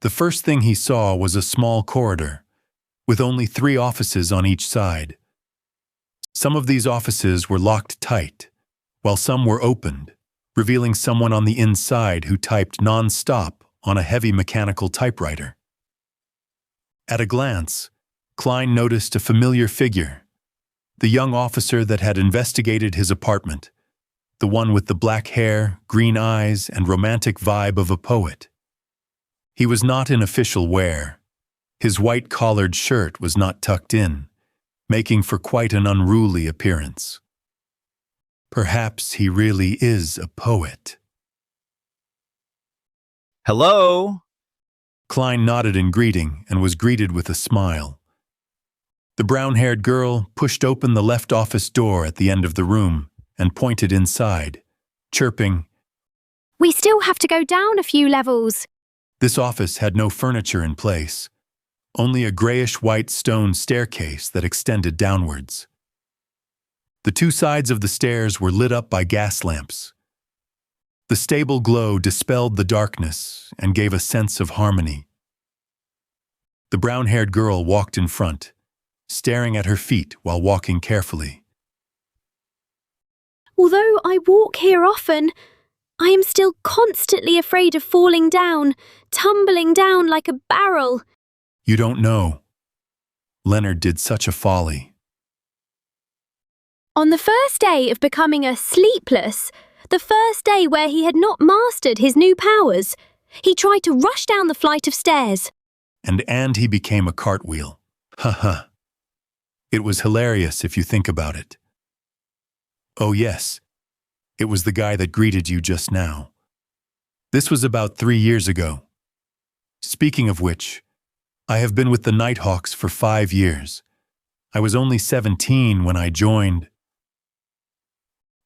the first thing he saw was a small corridor, with only 3 offices on each side. Some of these offices were locked tight, while some were opened, revealing someone on the inside who typed non-stop on a heavy mechanical typewriter. At a glance, Klein noticed a familiar figure, the young officer that had investigated his apartment, the one with the black hair, green eyes, and romantic vibe of a poet. He was not in official wear. His white collared shirt was not tucked in, making for quite an unruly appearance. Perhaps he really is a poet. Hello? Klein nodded in greeting and was greeted with a smile. The brown-haired girl pushed open the left office door at the end of the room and pointed inside, chirping, "We still have to go down a few levels." This office had no furniture in place, only a grayish-white stone staircase that extended downwards. The 2 sides of the stairs were lit up by gas lamps. The stable glow dispelled the darkness and gave a sense of harmony. The brown-haired girl walked in front, staring at her feet while walking carefully. "Although I walk here often, I am still constantly afraid of falling down, tumbling down like a barrel." You don't know. Leonard did such a folly. On the first day of becoming a sleepless, the first day where he had not mastered his new powers, he tried to rush down the flight of stairs. And he became a cartwheel. Ha. It was hilarious if you think about it. Oh yes, it was the guy that greeted you just now. This was about 3 years ago. Speaking of which, I have been with the Nighthawks for 5 years. I was only 17 when I joined.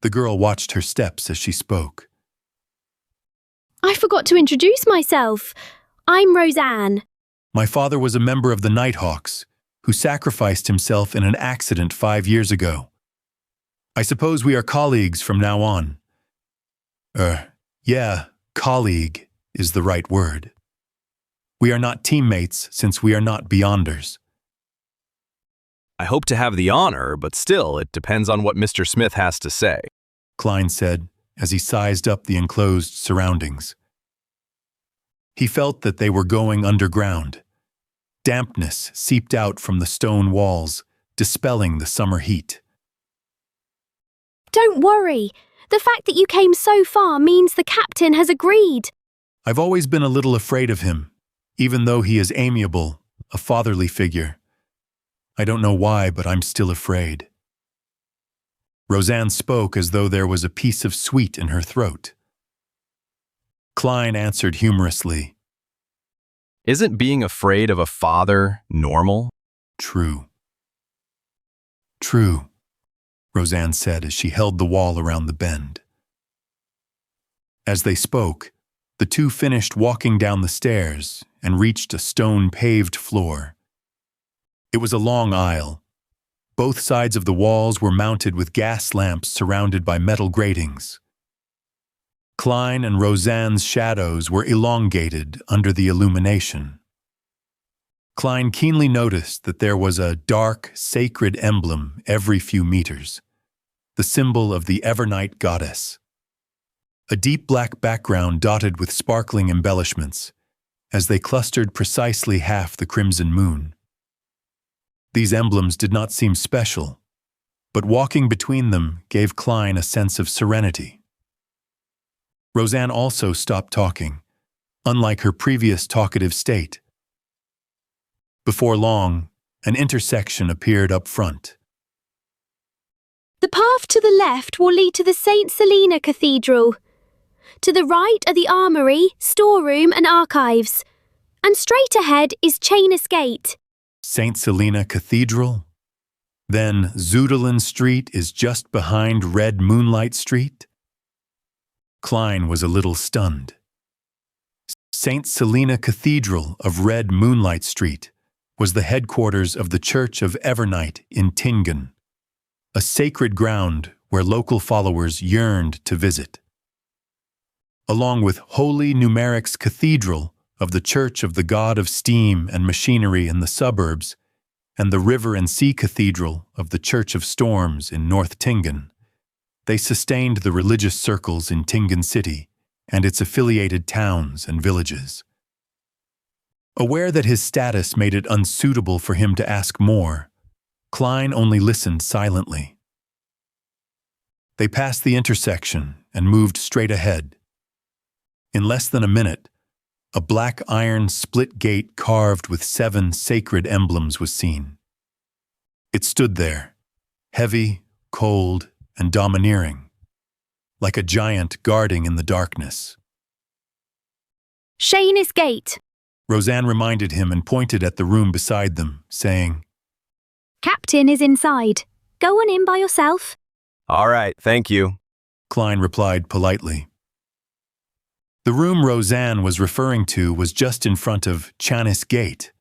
The girl watched her steps as she spoke. "I forgot to introduce myself. I'm Rozanne." My father was a member of the Nighthawks, who sacrificed himself in an accident 5 years ago. I suppose we are colleagues from now on. Yeah, colleague is the right word. We are not teammates since we are not beyonders. I hope to have the honor, but still, it depends on what Mr. Smith has to say. Klein said as he sized up the enclosed surroundings. He felt that they were going underground. Dampness seeped out from the stone walls, dispelling the summer heat. "Don't worry. The fact that you came so far means the captain has agreed." I've always been a little afraid of him, even though he is amiable, a fatherly figure. I don't know why, but I'm still afraid. Rozanne spoke as though there was a piece of sweet in her throat. Klein answered humorously. Isn't being afraid of a father normal? True, Rozanne said as she held the wall around the bend. As they spoke, the 2 finished walking down the stairs and reached a stone-paved floor. It was a long aisle. Both sides of the walls were mounted with gas lamps surrounded by metal gratings. Klein and Rozanne's shadows were elongated under the illumination. Klein keenly noticed that there was a dark, sacred emblem every few meters, the symbol of the Evernight goddess. A deep black background dotted with sparkling embellishments, as they clustered precisely half the crimson moon. These emblems did not seem special, but walking between them gave Klein a sense of serenity. Rozanne also stopped talking, unlike her previous talkative state. Before long, an intersection appeared up front. "The path to the left will lead to the St. Selena Cathedral. To the right are the armory, storeroom and archives. And straight ahead is Chanis Gate." St. Selena Cathedral? Then Zuiderland Street is just behind Red Moonlight Street? Klein was a little stunned. St. Selena Cathedral of Red Moonlight Street was the headquarters of the Church of Evernight in Tingen, a sacred ground where local followers yearned to visit. Along with Holy Numeric's Cathedral of the Church of the God of Steam and Machinery in the suburbs, and the River and Sea Cathedral of the Church of Storms in North Tingen, they sustained the religious circles in Tingen City and its affiliated towns and villages. Aware that his status made it unsuitable for him to ask more, Klein only listened silently. They passed the intersection and moved straight ahead. In less than a minute, a black iron split gate carved with 7 sacred emblems was seen. It stood there, heavy, cold, and domineering, like a giant guarding in the darkness. Shaynis Gate. Rozanne reminded him and pointed at the room beside them, saying, Captain is inside. Go on in by yourself. All right, thank you. Klein replied politely. The room Rozanne was referring to was just in front of Shaynis Gate.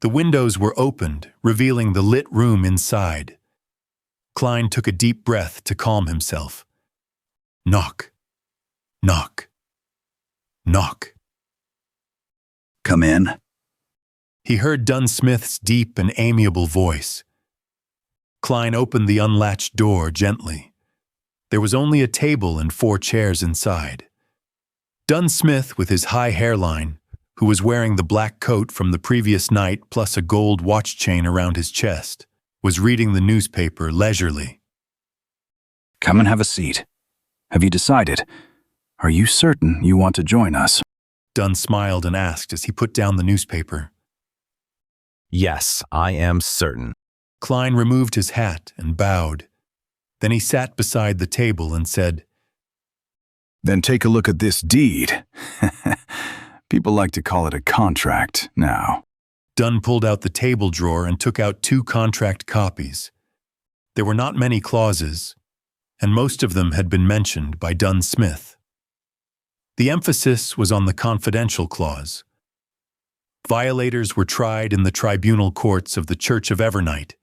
The windows were opened, revealing the lit room inside. Klein took a deep breath to calm himself. Knock. Knock. Knock. Come in. He heard Dunn Smith's deep and amiable voice. Klein opened the unlatched door gently. There was only a table and 4 chairs inside. Dunn Smith, with his high hairline, who was wearing the black coat from the previous night plus a gold watch chain around his chest, was reading the newspaper leisurely. Come and have a seat. Have you decided? Are you certain you want to join us? Dunn smiled and asked as he put down the newspaper. Yes, I am certain. Klein removed his hat and bowed. Then he sat beside the table and said, Then take a look at this deed. People like to call it a contract now. Dunn pulled out the table drawer and took out 2 contract copies. There were not many clauses, and most of them had been mentioned by Dunn Smith. The emphasis was on the confidential clause. Violators were tried in the tribunal courts of the Church of Evernight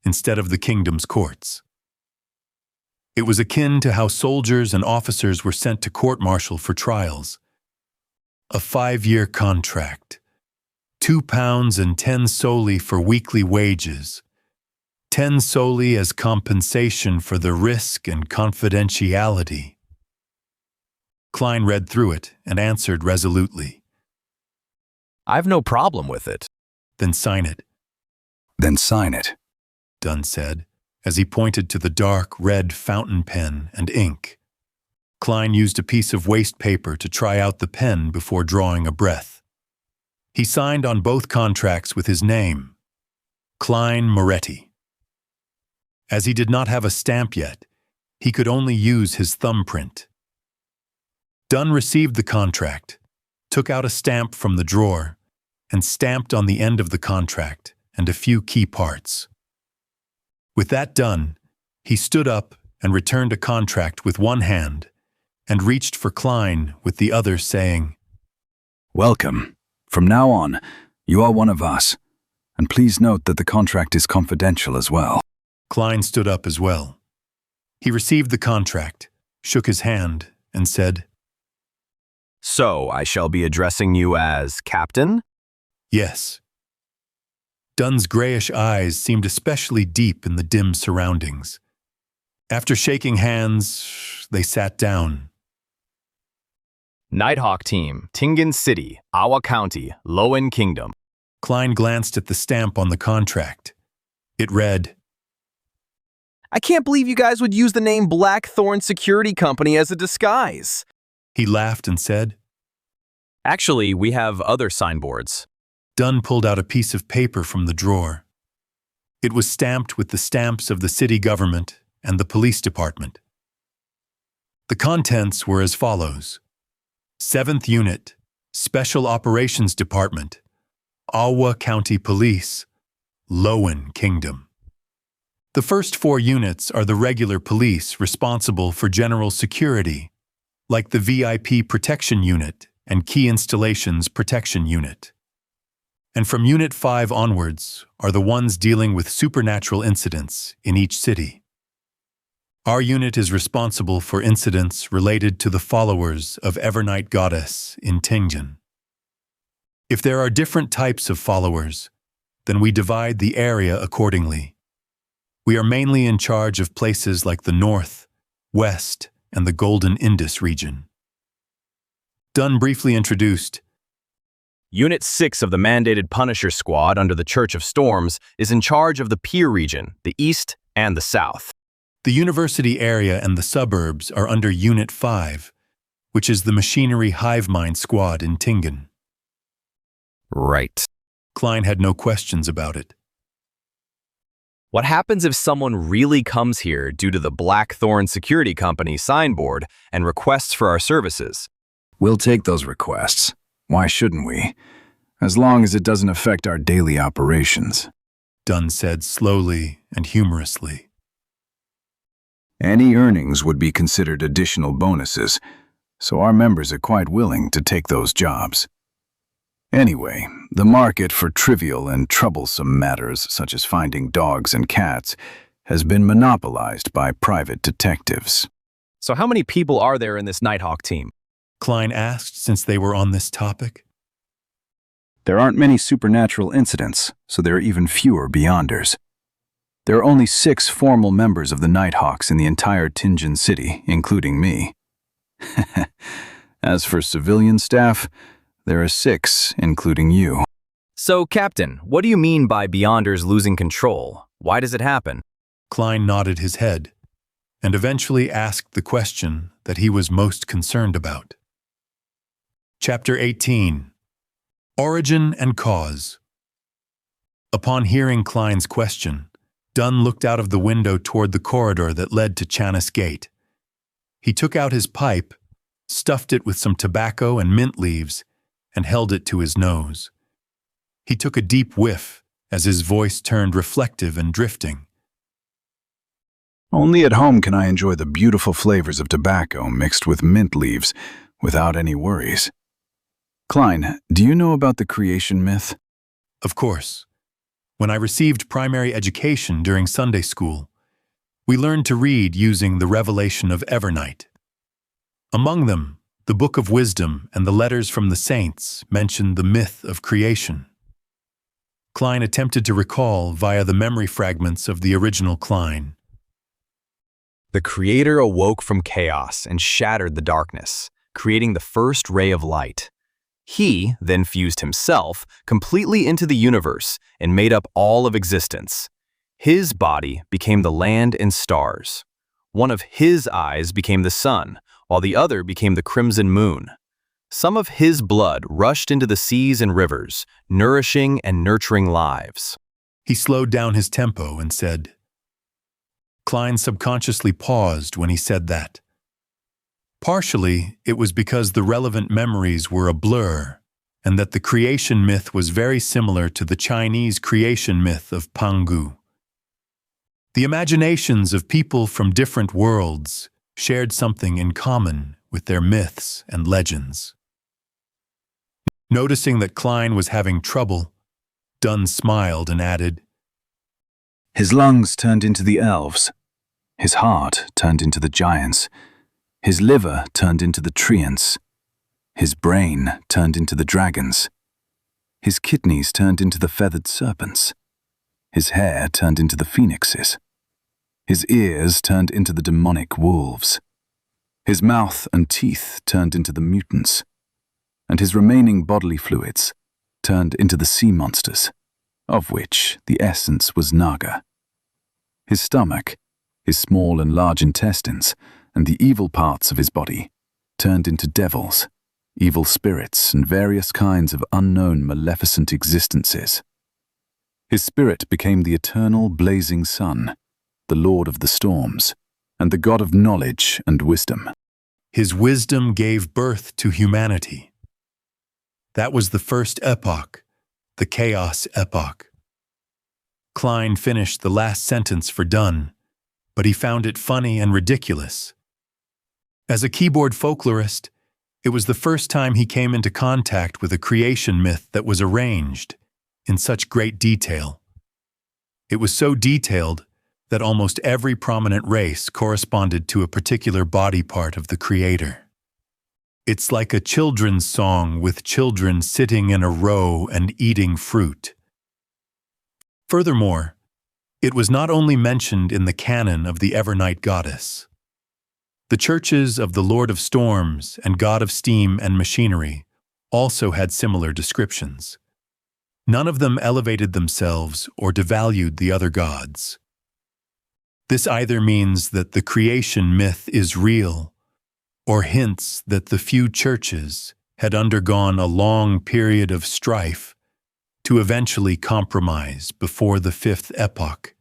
instead of the kingdom's courts. It was akin to how soldiers and officers were sent to court-martial for trials. A 5-year contract, £2 and 10 soldi for weekly wages, 10 soldi as compensation for the risk and confidentiality. Klein read through it and answered resolutely. I've no problem with it. Then sign it. Then sign it, Dunn said, as he pointed to the dark red fountain pen and ink. Klein used a piece of waste paper to try out the pen before drawing a breath. He signed on both contracts with his name, Klein Moretti. As he did not have a stamp yet, he could only use his thumbprint. Dunn received the contract, took out a stamp from the drawer, and stamped on the end of the contract and a few key parts. With that done, he stood up and returned a contract with one hand and reached for Klein with the other, saying, Welcome. From now on, you are one of us. And please note that the contract is confidential as well. Klein stood up as well. He received the contract, shook his hand, and said, So I shall be addressing you as Captain? Yes. Dunn's grayish eyes seemed especially deep in the dim surroundings. After shaking hands, they sat down. Nighthawk Team, Tingen City, Awa County, Lowen Kingdom. Klein glanced at the stamp on the contract. It read, I can't believe you guys would use the name Blackthorn Security Company as a disguise. He laughed and said, Actually, we have other signboards. Dunn pulled out a piece of paper from the drawer. It was stamped with the stamps of the city government and the police department. The contents were as follows. 7th Unit, Special Operations Department, Awa County Police, Lowen Kingdom. The first 4 units are the regular police responsible for general security, like the VIP Protection Unit and Key Installations Protection Unit. And from Unit 5 onwards are the ones dealing with supernatural incidents in each city. Our unit is responsible for incidents related to the followers of Evernight Goddess in Tingen. If there are different types of followers, then we divide the area accordingly. We are mainly in charge of places like the North, West, and the Golden Indus region. Dunn briefly introduced. Unit 6 of the mandated Punisher Squad under the Church of Storms is in charge of the Pier region, the East and the South. The university area and the suburbs are under Unit 5, which is the Machinery Hive Mind Squad in Tingen. Right. Klein had no questions about it. What happens if someone really comes here due to the Blackthorn Security Company signboard and requests for our services? We'll take those requests. Why shouldn't we? As long as it doesn't affect our daily operations. Dunn said slowly and humorously. Any earnings would be considered additional bonuses, so our members are quite willing to take those jobs. Anyway, the market for trivial and troublesome matters such as finding dogs and cats has been monopolized by private detectives. So how many people are there in this Nighthawk team? Klein asked since they were on this topic. There aren't many supernatural incidents, so there are even fewer Beyonders. There are only 6 formal members of the Nighthawks in the entire Tingen city, including me. As for civilian staff, there are 6, including you. So, Captain, what do you mean by Beyonders losing control? Why does it happen? Klein nodded his head, and eventually asked the question that he was most concerned about. Chapter 18. Origin and Cause. Upon hearing Klein's question, Dunn looked out of the window toward the corridor that led to Chanis Gate. He took out his pipe, stuffed it with some tobacco and mint leaves, and held it to his nose. He took a deep whiff as his voice turned reflective and drifting. Only at home can I enjoy the beautiful flavors of tobacco mixed with mint leaves without any worries. Klein, do you know about the creation myth? Of course. When I received primary education during Sunday school, we learned to read using the revelation of Evernight. Among them, the Book of Wisdom and the letters from the saints mention the myth of creation. Klein attempted to recall via the memory fragments of the original Klein. The Creator awoke from chaos and shattered the darkness, creating the first ray of light. He then fused himself completely into the universe and made up all of existence. His body became the land and stars. One of his eyes became the sun, while the other became the crimson moon. Some of his blood rushed into the seas and rivers, nourishing and nurturing lives. He slowed down his tempo and said. Klein subconsciously paused when he said that. Partially, it was because the relevant memories were a blur, and that the creation myth was very similar to the Chinese creation myth of Pangu. The imaginations of people from different worlds shared something in common with their myths and legends. Noticing that Klein was having trouble, Dunn smiled and added, His lungs turned into the elves. His heart turned into the giants. His liver turned into the treants. His brain turned into the dragons. His kidneys turned into the feathered serpents. His hair turned into the phoenixes. His ears turned into the demonic wolves. His mouth and teeth turned into the mutants. And his remaining bodily fluids turned into the sea monsters, of which the essence was Naga. His stomach, his small and large intestines, and the evil parts of his body turned into devils, evil spirits, and various kinds of unknown maleficent existences. His spirit became the eternal blazing sun, the lord of the storms, and the god of knowledge and wisdom. His wisdom gave birth to humanity. That was the first epoch, the chaos epoch. Klein finished the last sentence for Dunn, but he found it funny and ridiculous. As a keyboard folklorist, it was the first time he came into contact with a creation myth that was arranged in such great detail. It was so detailed that almost every prominent race corresponded to a particular body part of the creator. It's like a children's song with children sitting in a row and eating fruit. Furthermore, it was not only mentioned in the canon of the Evernight goddess. The churches of the Lord of Storms and God of Steam and Machinery also had similar descriptions. None of them elevated themselves or devalued the other gods. This either means that the creation myth is real, or hints that the few churches had undergone a long period of strife to eventually compromise before the fifth epoch.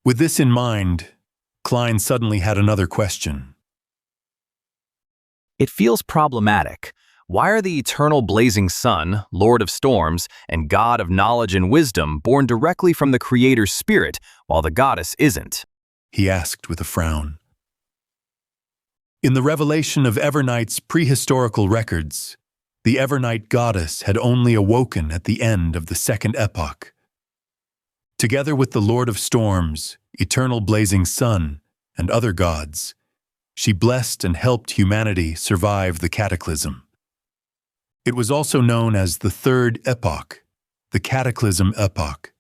With this in mind, Klein suddenly had another question. It feels problematic. Why are the eternal blazing sun, Lord of Storms, and God of Knowledge and Wisdom born directly from the Creator's spirit, while the goddess isn't? He asked with a frown. In the revelation of Evernight's prehistorical records, the Evernight goddess had only awoken at the end of the second epoch. Together with the Lord of Storms, eternal blazing sun, and other gods, she blessed and helped humanity survive the cataclysm. It was also known as the third epoch, the cataclysm epoch.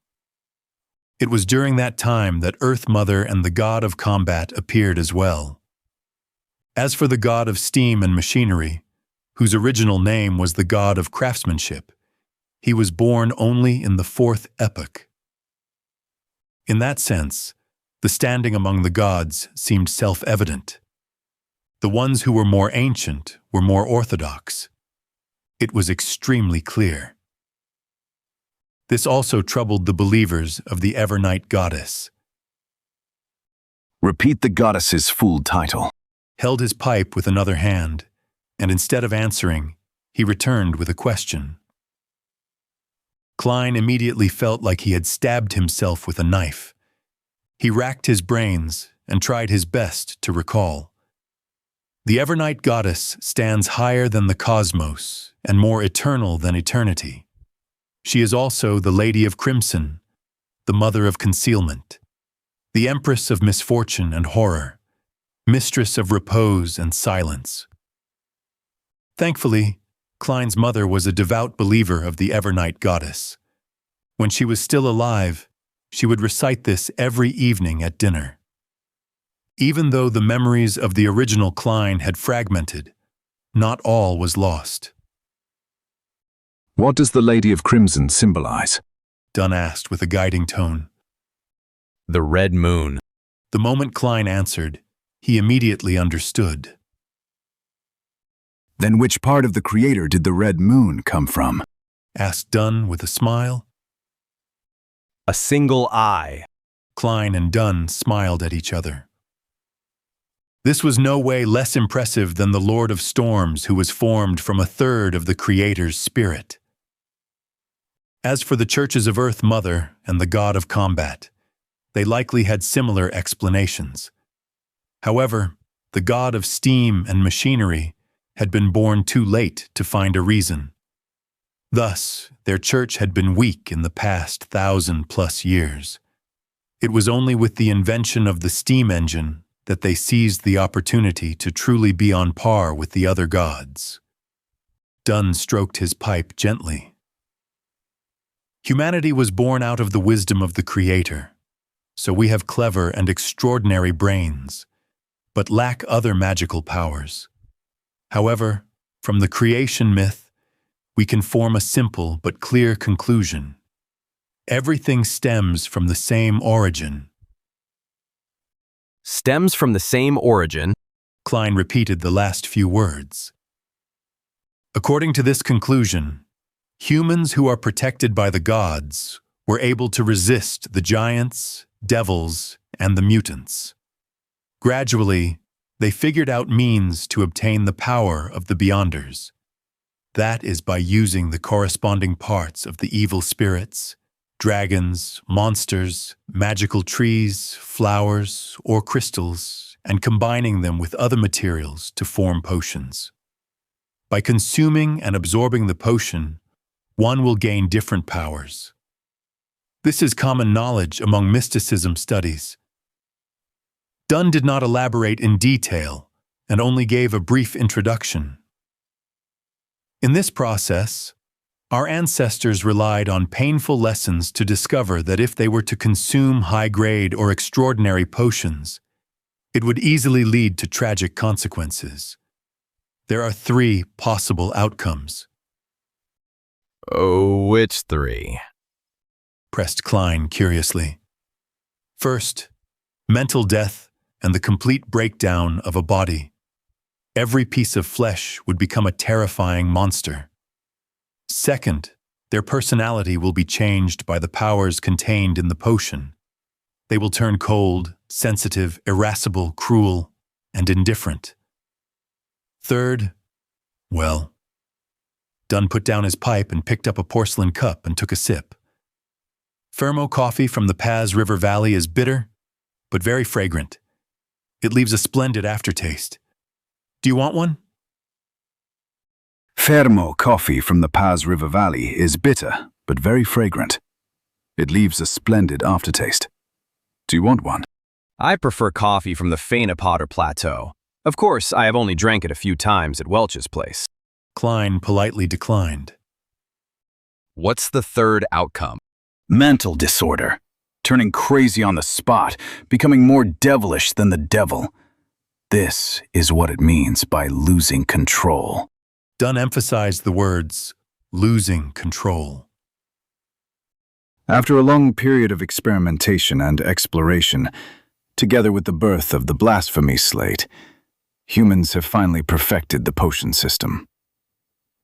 It was during that time that Earth Mother and the god of combat appeared as well. As for the god of steam and machinery, whose original name was the god of craftsmanship, he was born only in the fourth epoch. In that sense, the standing among the gods seemed self-evident. The ones who were more ancient were more orthodox. It was extremely clear. This also troubled the believers of the Evernight goddess. Repeat the goddess's full title. Held his pipe with another hand, and instead of answering, he returned with a question. Klein immediately felt like he had stabbed himself with a knife. He racked his brains and tried his best to recall. The Evernight goddess stands higher than the cosmos and more eternal than eternity. She is also the Lady of Crimson, the Mother of Concealment, the Empress of Misfortune and Horror, Mistress of Repose and Silence. Thankfully, Klein's mother was a devout believer of the Evernight goddess. When she was still alive, she would recite this every evening at dinner. Even though the memories of the original Klein had fragmented, not all was lost. What does the Lady of Crimson symbolize? Dunn asked with a guiding tone. The red moon. The moment Klein answered, he immediately understood. Then which part of the Creator did the red moon come from? Asked Dunn with a smile. A single eye. Klein and Dunn smiled at each other. This was no way less impressive than the Lord of Storms, who was formed from a third of the Creator's spirit. As for the churches of Earth Mother and the God of Combat, they likely had similar explanations. However, the God of Steam and Machinery had been born too late to find a reason. Thus, their church had been weak in the past 1,000+ years. It was only with the invention of the steam engine that they seized the opportunity to truly be on par with the other gods. Dunn stroked his pipe gently. Humanity was born out of the wisdom of the Creator, so we have clever and extraordinary brains, but lack other magical powers. However, from the creation myth, we can form a simple but clear conclusion. Everything stems from the same origin. Stems from the same origin. Klein repeated the last few words. According to this conclusion, humans who are protected by the gods were able to resist the giants, devils, and the mutants. Gradually, they figured out means to obtain the power of the Beyonders. That is by using the corresponding parts of the evil spirits dragons, monsters, magical trees, flowers, or crystals, and combining them with other materials to form potions. By consuming and absorbing the potion, one will gain different powers. This is common knowledge among mysticism studies. Dunn did not elaborate in detail and only gave a brief introduction. In this process, our ancestors relied on painful lessons to discover that if they were to consume high-grade or extraordinary potions, it would easily lead to tragic consequences. There are 3 possible outcomes. Oh, which 3? Pressed Klein curiously. First, mental death and the complete breakdown of a body. Every piece of flesh would become a terrifying monster. Second, their personality will be changed by the powers contained in the potion. They will turn cold, sensitive, irascible, cruel, and indifferent. Third, well, Dunn put down his pipe and picked up a porcelain cup and took a sip. Fermo coffee from the Paz River Valley is bitter, but very fragrant. It leaves a splendid aftertaste. Do you want one? Fermo coffee from the Paz River Valley is bitter, but very fragrant. It leaves a splendid aftertaste. Do you want one? I prefer coffee from the Fainapotter Plateau. Of course, I have only drank it a few times at Welch's place. Klein politely declined. What's the third outcome? Mental disorder. Turning crazy on the spot, becoming more devilish than the devil. This is what it means by losing control. Dunn emphasized the words, losing control. After a long period of experimentation and exploration, together with the birth of the blasphemy slate, humans have finally perfected the potion system.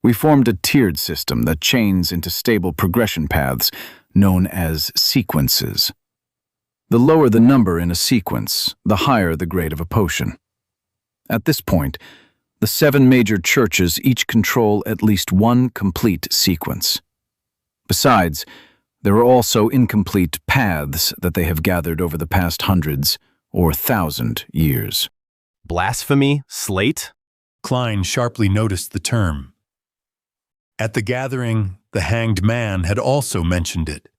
We formed a tiered system that chains into stable progression paths known as sequences. The lower the number in a sequence, the higher the grade of a potion. At this point, the 7 major churches each control at least one complete sequence. Besides, there are also incomplete paths that they have gathered over the past hundreds or 1,000 years. Blasphemy slate? Klein sharply noticed the term. At the gathering, the Hanged Man had also mentioned it.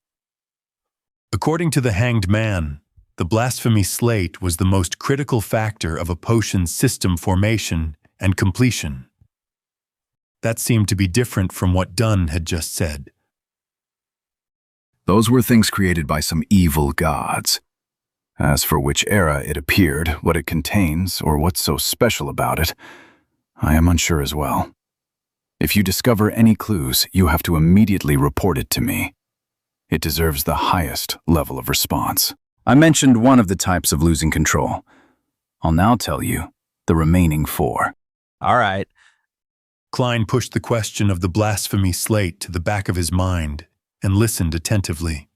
According to the Hanged Man, the blasphemy slate was the most critical factor of a potion's system formation and completion. That seemed to be different from what Dunn had just said. Those were things created by some evil gods. As for which era it appeared, what it contains, or what's so special about it, I am unsure as well. If you discover any clues, you have to immediately report it to me. It deserves the highest level of response. I mentioned one of the types of losing control. I'll now tell you the remaining 4. All right. Klein pushed the question of the blasphemy slate to the back of his mind and listened attentively.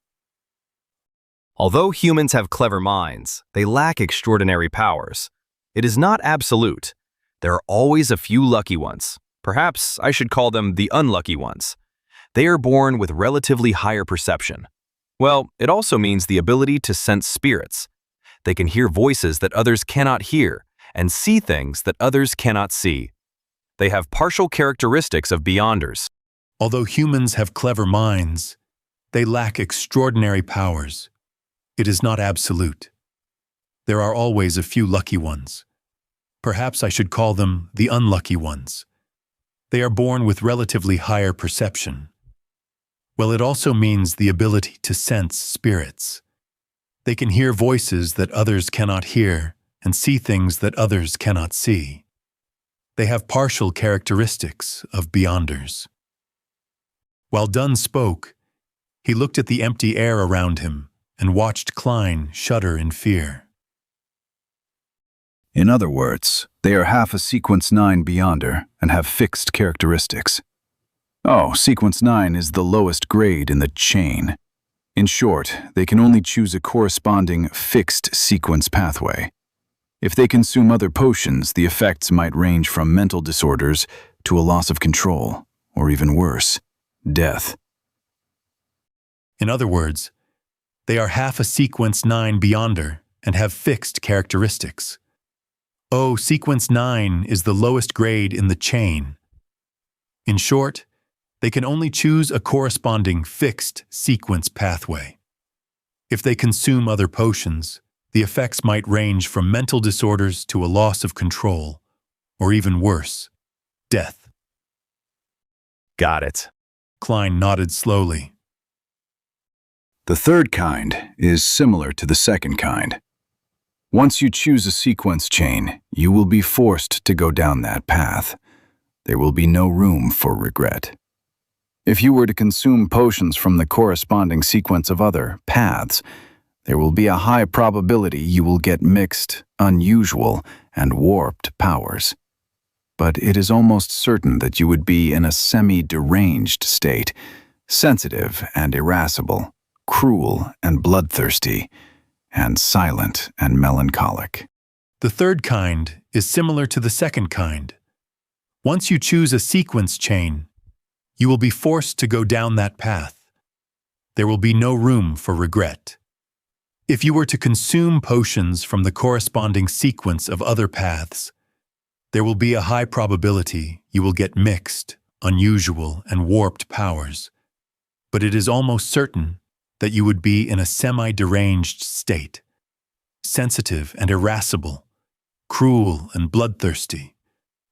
Although humans have clever minds, they lack extraordinary powers. It is not absolute. There are always a few lucky ones. Perhaps I should call them the unlucky ones. They are born with relatively higher perception. Well, it also means the ability to sense spirits. They can hear voices that others cannot hear and see things that others cannot see. They have partial characteristics of beyonders. Although humans have clever minds, they lack extraordinary powers. It is not absolute. There are always a few lucky ones. Perhaps I should call them the unlucky ones. They are born with relatively higher perception. Well, it also means the ability to sense spirits. They can hear voices that others cannot hear and see things that others cannot see. They have partial characteristics of beyonders. While Dunn spoke, he looked at the empty air around him and watched Klein shudder in fear. In other words, they are half a Sequence 9 Beyonder and have fixed characteristics. Oh, Sequence 9 is the lowest grade in the chain. In short, they can only choose a corresponding fixed sequence pathway. If they consume other potions, the effects might range from mental disorders to a loss of control, or even worse, death. In other words, they are half a sequence 9 beyonder and have fixed characteristics. Sequence 9 is the lowest grade in the chain. In short, they can only choose a corresponding fixed sequence pathway. If they consume other potions, the effects might range from mental disorders to a loss of control, or even worse, death. Got it. Klein nodded slowly. The third kind is similar to the second kind. Once you choose a sequence chain, you will be forced to go down that path. There will be no room for regret. If you were to consume potions from the corresponding sequence of other paths, there will be a high probability you will get mixed, unusual, and warped powers. But it is almost certain that you would be in a semi-deranged state, sensitive and irascible, cruel and bloodthirsty, and silent and melancholic. The third kind is similar to the second kind. Once you choose a sequence chain, you will be forced to go down that path. There will be no room for regret. If you were to consume potions from the corresponding sequence of other paths, there will be a high probability you will get mixed, unusual, and warped powers. But it is almost certain that you would be in a semi-deranged state, sensitive and irascible, cruel and bloodthirsty,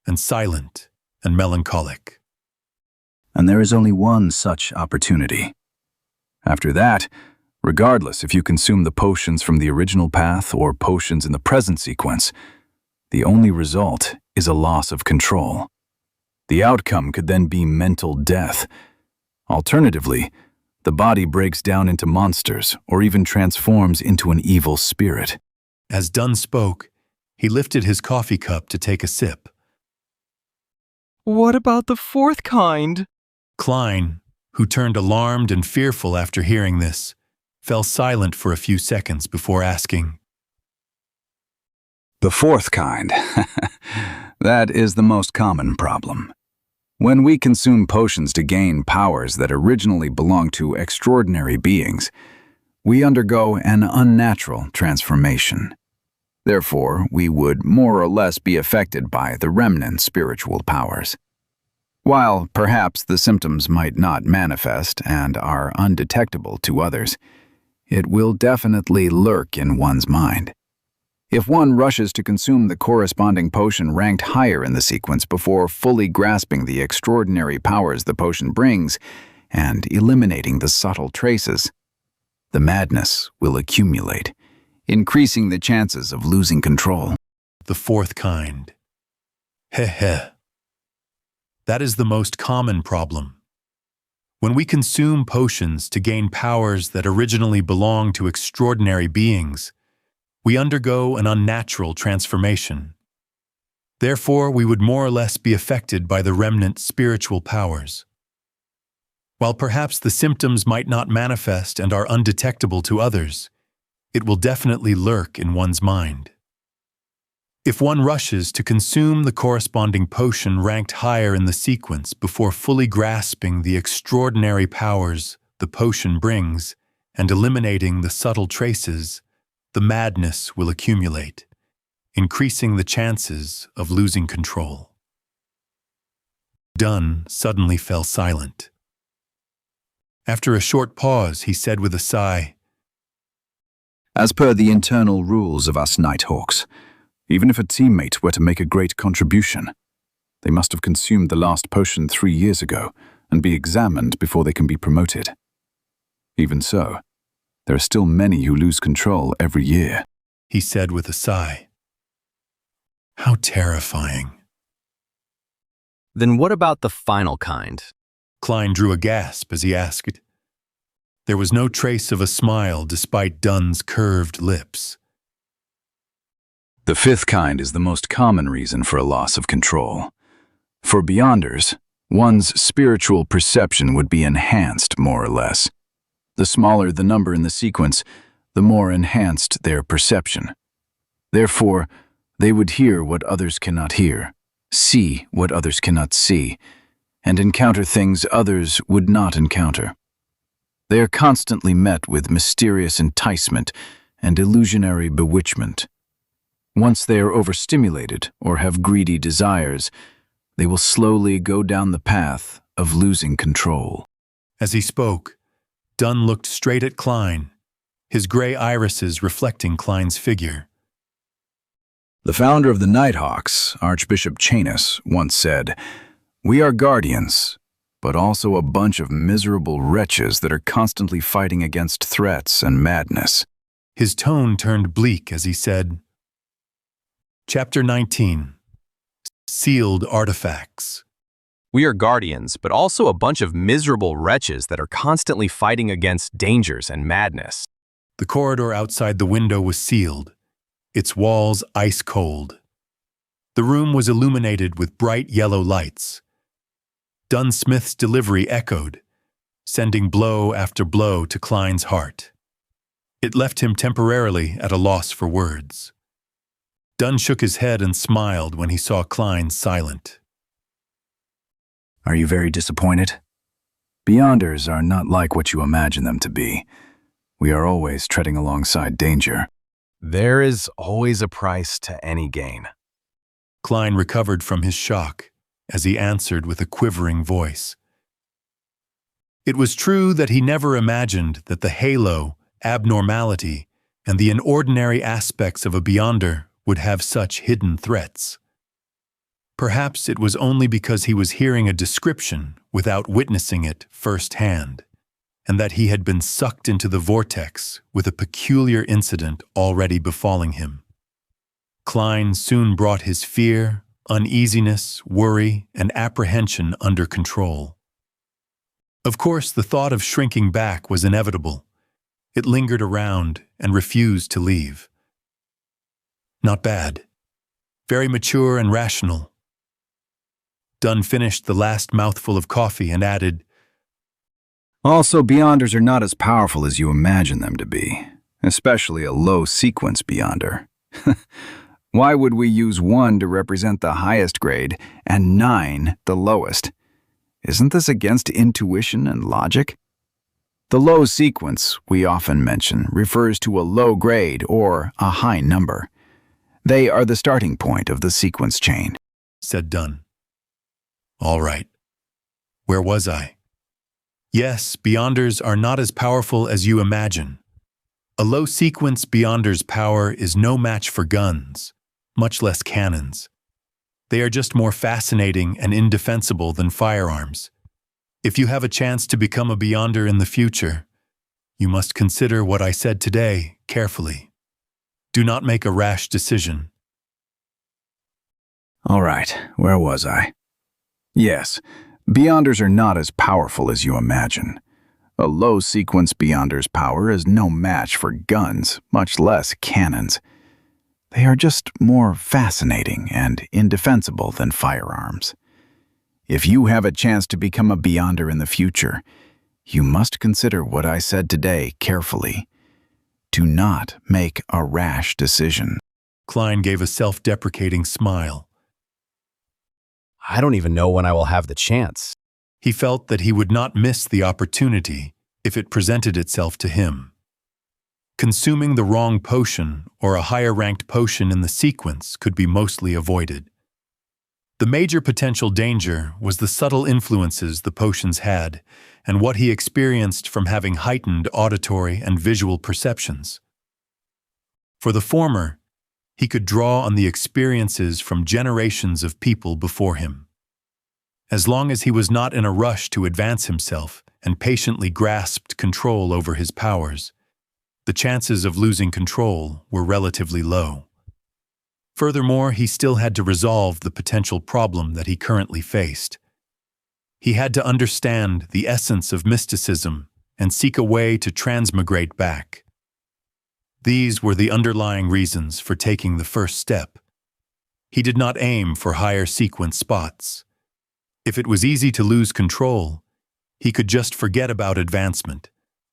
and silent and melancholic. And there is only one such opportunity. After that, regardless if you consume the potions from the original path or potions in the present sequence, the only result is a loss of control. The outcome could then be mental death. Alternatively, the body breaks down into monsters or even transforms into an evil spirit. As Dunn spoke, he lifted his coffee cup to take a sip. What about the fourth kind? Klein, who turned alarmed and fearful after hearing this, fell silent for a few seconds before asking, The fourth kind. That is the most common problem. When we consume potions to gain powers that originally belonged to extraordinary beings, we undergo an unnatural transformation. Therefore, we would more or less be affected by the remnant spiritual powers. While perhaps the symptoms might not manifest and are undetectable to others, it will definitely lurk in one's mind. If one rushes to consume the corresponding potion ranked higher in the sequence before fully grasping the extraordinary powers the potion brings and eliminating the subtle traces, the madness will accumulate, increasing the chances of losing control. The fourth kind. Heh. That is the most common problem. When we consume potions to gain powers that originally belonged to extraordinary beings, we undergo an unnatural transformation. Therefore, we would more or less be affected by the remnant spiritual powers. While perhaps the symptoms might not manifest and are undetectable to others, it will definitely lurk in one's mind. If one rushes to consume the corresponding potion ranked higher in the sequence before fully grasping the extraordinary powers the potion brings and eliminating the subtle traces, the madness will accumulate, increasing the chances of losing control. Dunn suddenly fell silent. After a short pause, he said with a sigh, As per the internal rules of us Nighthawks, even if a teammate were to make a great contribution, they must have consumed the last potion 3 years ago and be examined before they can be promoted. Even so, there are still many who lose control every year, he said with a sigh. How terrifying. Then what about the final kind? Klein drew a gasp as he asked. There was no trace of a smile despite Dunn's curved lips. The fifth kind is the most common reason for a loss of control. For Beyonders, one's spiritual perception would be enhanced more or less. The smaller the number in the sequence, the more enhanced their perception. Therefore, they would hear what others cannot hear, see what others cannot see, and encounter things others would not encounter. They are constantly met with mysterious enticement and illusionary bewitchment. Once they are overstimulated or have greedy desires, they will slowly go down the path of losing control. As he spoke, Dunn looked straight at Klein, his gray irises reflecting Klein's figure. The founder of the Nighthawks, Archbishop Chanus, once said, "We are guardians, but also a bunch of miserable wretches that are constantly fighting against threats and madness." His tone turned bleak as he said, Chapter 19. Sealed Artifacts. We are guardians, but also a bunch of miserable wretches that are constantly fighting against dangers and madness. The corridor outside the window was sealed, its walls ice cold. The room was illuminated with bright yellow lights. Dunn Smith's delivery echoed, sending blow after blow to Klein's heart. It left him temporarily at a loss for words. Dunn shook his head and smiled when he saw Klein silent. Are you very disappointed? Beyonders are not like what you imagine them to be. We are always treading alongside danger. There is always a price to any gain. Klein recovered from his shock as he answered with a quivering voice. It was true that he never imagined that the halo, abnormality, and the inordinary aspects of a Beyonder would have such hidden threats. Perhaps it was only because he was hearing a description without witnessing it firsthand, and that he had been sucked into the vortex with a peculiar incident already befalling him. Klein soon brought his fear, uneasiness, worry, and apprehension under control. Of course, the thought of shrinking back was inevitable. It lingered around and refused to leave. Not bad. Very mature and rational. Dunn finished the last mouthful of coffee and added, Also, Beyonders are not as powerful as you imagine them to be, especially a low-sequence Beyonder. Why would we use 1 to represent the highest grade and 9 the lowest? Isn't this against intuition and logic? The low sequence, we often mention, refers to a low grade or a high number. They are the starting point of the sequence chain, said Dunn. All right. Where was I? Yes, Beyonders are not as powerful as you imagine. A low-sequence Beyonder's power is no match for guns, much less cannons. They are just more fascinating and indefensible than firearms. If you have a chance to become a Beyonder in the future, you must consider what I said today carefully. Do not make a rash decision. All right, where was I? Yes, Beyonders are not as powerful as you imagine. A low-sequence Beyonder's power is no match for guns, much less cannons. They are just more fascinating and indefensible than firearms. If you have a chance to become a Beyonder in the future, you must consider what I said today carefully. Do not make a rash decision. Klein gave a self-deprecating smile. I don't even know when I will have the chance. He felt that he would not miss the opportunity if it presented itself to him. Consuming the wrong potion or a higher-ranked potion in the sequence could be mostly avoided. The major potential danger was the subtle influences the potions had and what he experienced from having heightened auditory and visual perceptions. For the former, he could draw on the experiences from generations of people before him. As long as he was not in a rush to advance himself and patiently grasped control over his powers, the chances of losing control were relatively low. Furthermore, he still had to resolve the potential problem that he currently faced. He had to understand the essence of mysticism and seek a way to transmigrate back. These were the underlying reasons for taking the first step. He did not aim for higher sequence spots. If it was easy to lose control, he could just forget about advancement,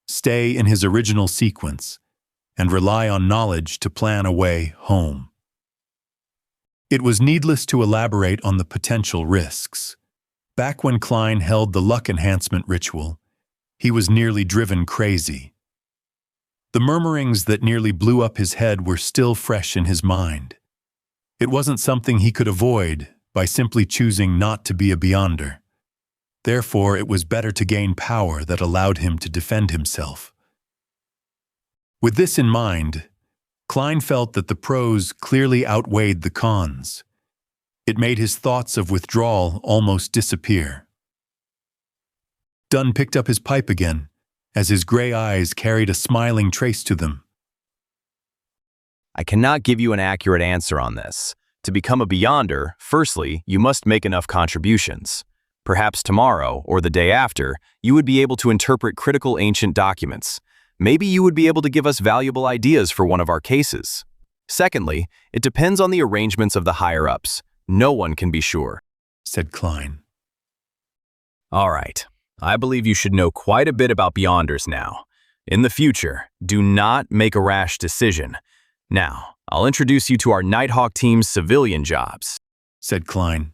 stay in his original sequence, and rely on knowledge to plan a way home. It was needless to elaborate on the potential risks. Back when Klein held the luck enhancement ritual, he was nearly driven crazy. The murmurings that nearly blew up his head were still fresh in his mind. It wasn't something he could avoid by simply choosing not to be a Beyonder. Therefore, it was better to gain power that allowed him to defend himself. With this in mind, Klein felt that the pros clearly outweighed the cons. It made his thoughts of withdrawal almost disappear. Dunn picked up his pipe again, as his gray eyes carried a smiling trace to them. I cannot give you an accurate answer on this. To become a Beyonder, firstly, you must make enough contributions. Perhaps tomorrow, or the day after, you would be able to interpret critical ancient documents. Maybe you would be able to give us valuable ideas for one of our cases. Secondly, it depends on the arrangements of the higher-ups. No one can be sure, said Klein. All right. I believe you should know quite a bit about Beyonders now. In the future, do not make a rash decision. Now, I'll introduce you to our Nighthawk team's civilian jobs, said Klein.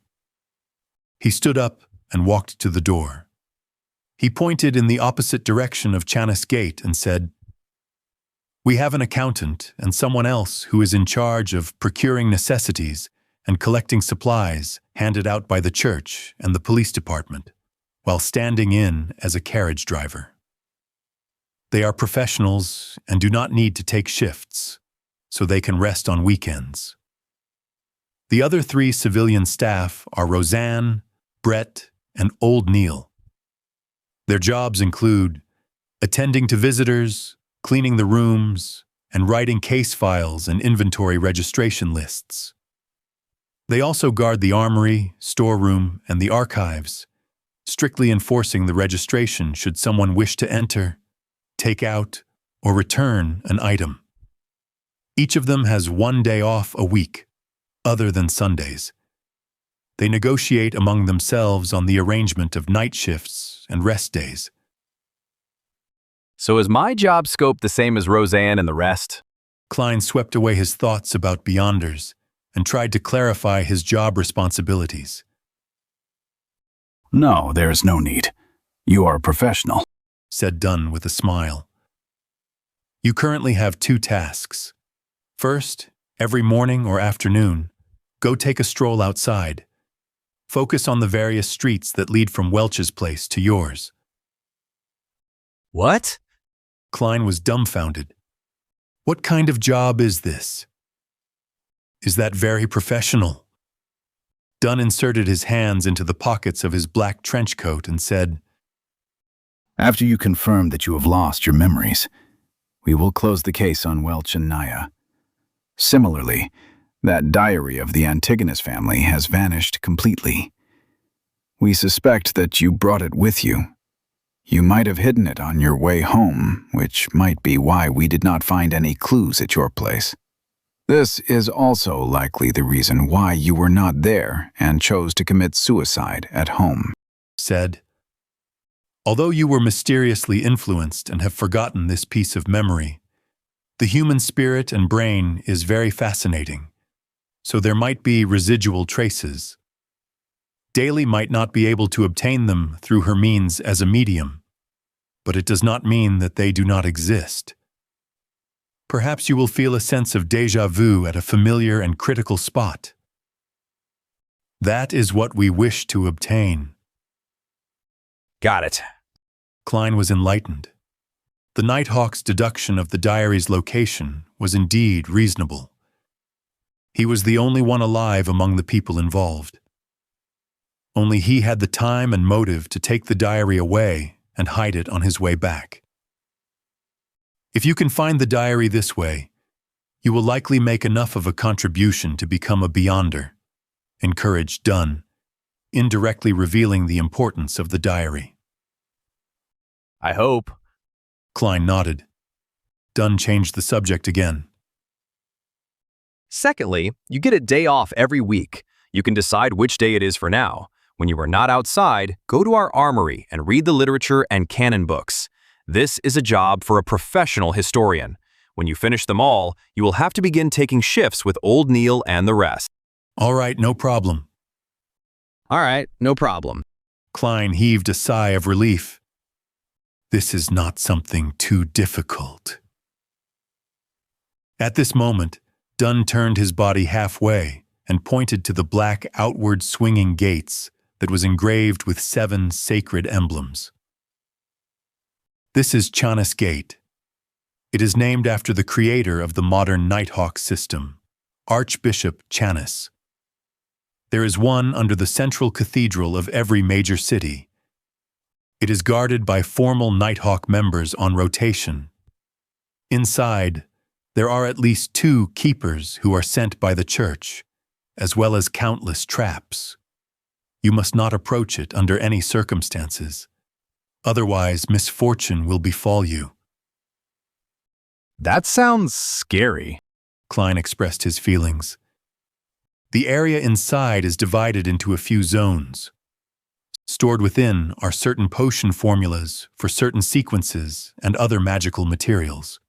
He stood up and walked to the door. He pointed in the opposite direction of Chanis Gate and said, "We have an accountant and someone else who is in charge of procuring necessities and collecting supplies handed out by the church and the police department, while standing in as a carriage driver. They are professionals and do not need to take shifts, so they can rest on weekends. The other 3 civilian staff are Rozanne, Brett, and Old Neil. Their jobs include attending to visitors, cleaning the rooms, and writing case files and inventory registration lists. They also guard the armory, storeroom, and the archives, strictly enforcing the registration should someone wish to enter, take out, or return an item. Each of them has 1 day off a week, other than Sundays. They negotiate among themselves on the arrangement of night shifts and rest days." So is my job scope the same as Rozanne and the rest? Klein swept away his thoughts about Beyonders and tried to clarify his job responsibilities. No, there is no need. You are a professional, said Dunn with a smile. You currently have 2 tasks. First, every morning or afternoon, go take a stroll outside. Focus on the various streets that lead from Welch's place to yours. What? Klein was dumbfounded. What kind of job is this? Is that very professional? Dunn inserted his hands into the pockets of his black trench coat and said, After you confirm that you have lost your memories, we will close the case on Welch and Naya. Similarly, that diary of the Antigonus family has vanished completely. We suspect that you brought it with you. You might have hidden it on your way home, which might be why we did not find any clues at your place. This is also likely the reason why you were not there and chose to commit suicide at home, said. Although you were mysteriously influenced and have forgotten this piece of memory, the human spirit and brain is very fascinating, so there might be residual traces. Daly might not be able to obtain them through her means as a medium, but it does not mean that they do not exist. Perhaps you will feel a sense of déjà vu at a familiar and critical spot. That is what we wish to obtain. Got it. Klein was enlightened. The Nighthawk's deduction of the diary's location was indeed reasonable. He was the only one alive among the people involved. Only he had the time and motive to take the diary away and hide it on his way back. If you can find the diary this way, you will likely make enough of a contribution to become a Beyonder, encouraged Dunn, indirectly revealing the importance of the diary. I hope. Klein nodded. Dunn changed the subject again. Secondly, you get a day off every week. You can decide which day it is for now. When you are not outside, go to our armory and read the literature and canon books. This is a job for a professional historian. When you finish them all, you will have to begin taking shifts with Old Neil and the rest. All right, no problem. All right, no problem. Klein heaved a sigh of relief. This is not something too difficult. At this moment, Dunn turned his body halfway and pointed to the black outward swinging gates that was engraved with 7 sacred emblems. This is Chanis Gate. It is named after the creator of the modern Nighthawk system, Archbishop Chanis. There is one under the central cathedral of every major city. It is guarded by formal Nighthawk members on rotation. Inside, there are at least 2 keepers who are sent by the church, as well as countless traps. You must not approach it under any circumstances. Otherwise, misfortune will befall you. That sounds scary. Klein expressed his feelings. The area inside is divided into a few zones. Stored within are certain potion formulas for certain sequences and other magical materials.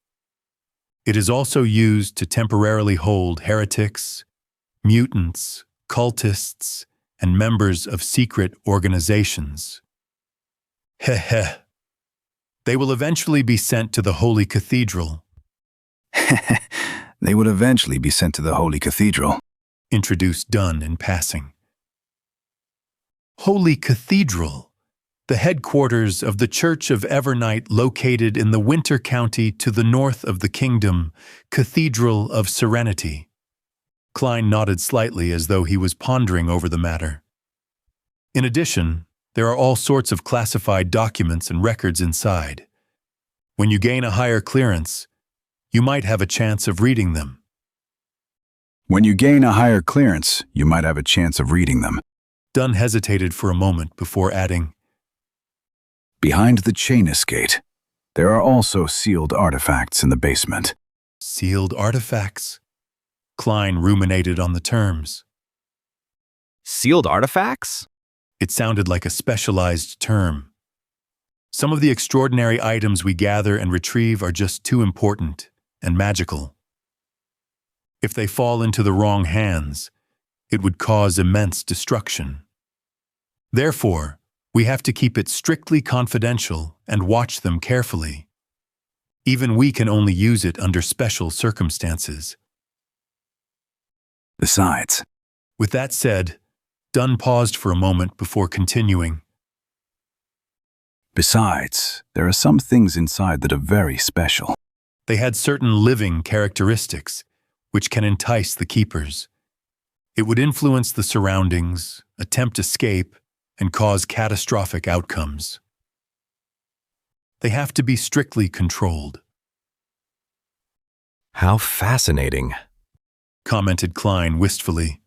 It is also used to temporarily hold heretics, mutants, cultists, and members of secret organizations. Heh. They will eventually be sent to the Holy Cathedral. They would eventually be sent to the Holy Cathedral, introduced Dunn in passing. Holy Cathedral, the headquarters of the Church of Evernight located in the Winter County to the north of the kingdom, Cathedral of Serenity. Klein nodded slightly as though he was pondering over the matter. In addition, there are all sorts of classified documents and records inside. When you gain a higher clearance, you might have a chance of reading them. When you gain a higher clearance, you might have a chance of reading them. Dunn hesitated for a moment before adding, Behind the Chanis Gate, there are also sealed artifacts in the basement. Sealed artifacts? Klein ruminated on the terms. Sealed artifacts? It sounded like a specialized term. Some of the extraordinary items we gather and retrieve are just too important and magical. If they fall into the wrong hands, it would cause immense destruction. Therefore, we have to keep it strictly confidential and watch them carefully. Even we can only use it under special circumstances. Besides, with that said, Dunn paused for a moment before continuing. Besides, there are some things inside that are very special. They had certain living characteristics, which can entice the keepers. It would influence the surroundings, attempt escape, and cause catastrophic outcomes. They have to be strictly controlled. How fascinating, commented Klein wistfully.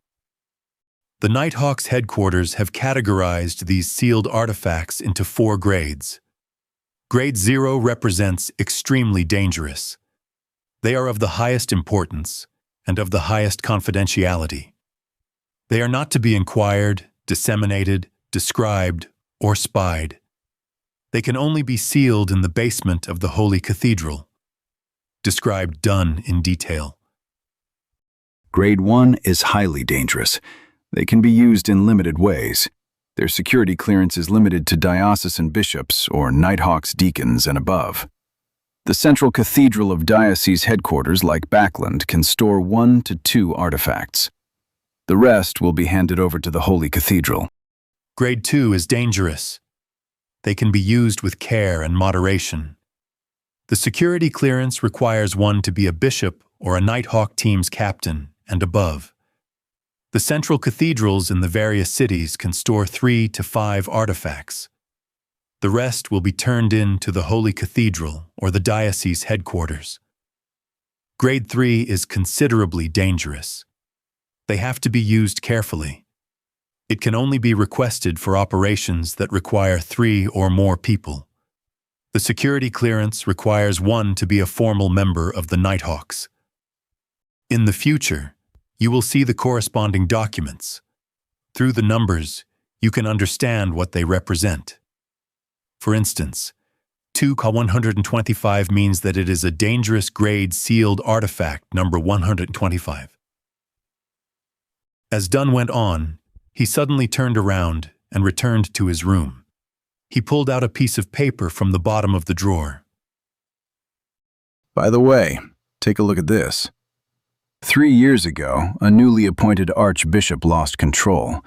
The Nighthawk's headquarters have categorized these sealed artifacts into 4 grades. Grade 0 represents extremely dangerous. They are of the highest importance and of the highest confidentiality. They are not to be inquired, disseminated, described, or spied. They can only be sealed in the basement of the Holy Cathedral. Described Dunn in detail. Grade 1 is highly dangerous. They can be used in limited ways. Their security clearance is limited to diocesan bishops or Nighthawk's deacons and above. The central cathedral of diocese headquarters, like Backland, can store 1 to 2 artifacts. The rest will be handed over to the Holy Cathedral. Grade 2 is dangerous. They can be used with care and moderation. The security clearance requires one to be a bishop or a Nighthawk team's captain and above. The central cathedrals in the various cities can store 3 to 5 artifacts. The rest will be turned in to the Holy Cathedral or the diocese headquarters. Grade 3 is considerably dangerous. They have to be used carefully. It can only be requested for operations that require 3 or more people. The security clearance requires one to be a formal member of the Nighthawks. In the future, you will see the corresponding documents. Through the numbers, you can understand what they represent. For instance, 2K125 means that it is a dangerous grade sealed artifact number 125. As Dunn went on, he suddenly turned around and returned to his room. He pulled out a piece of paper from the bottom of the drawer. By the way, take a look at this. 3 years ago, a newly appointed archbishop lost control.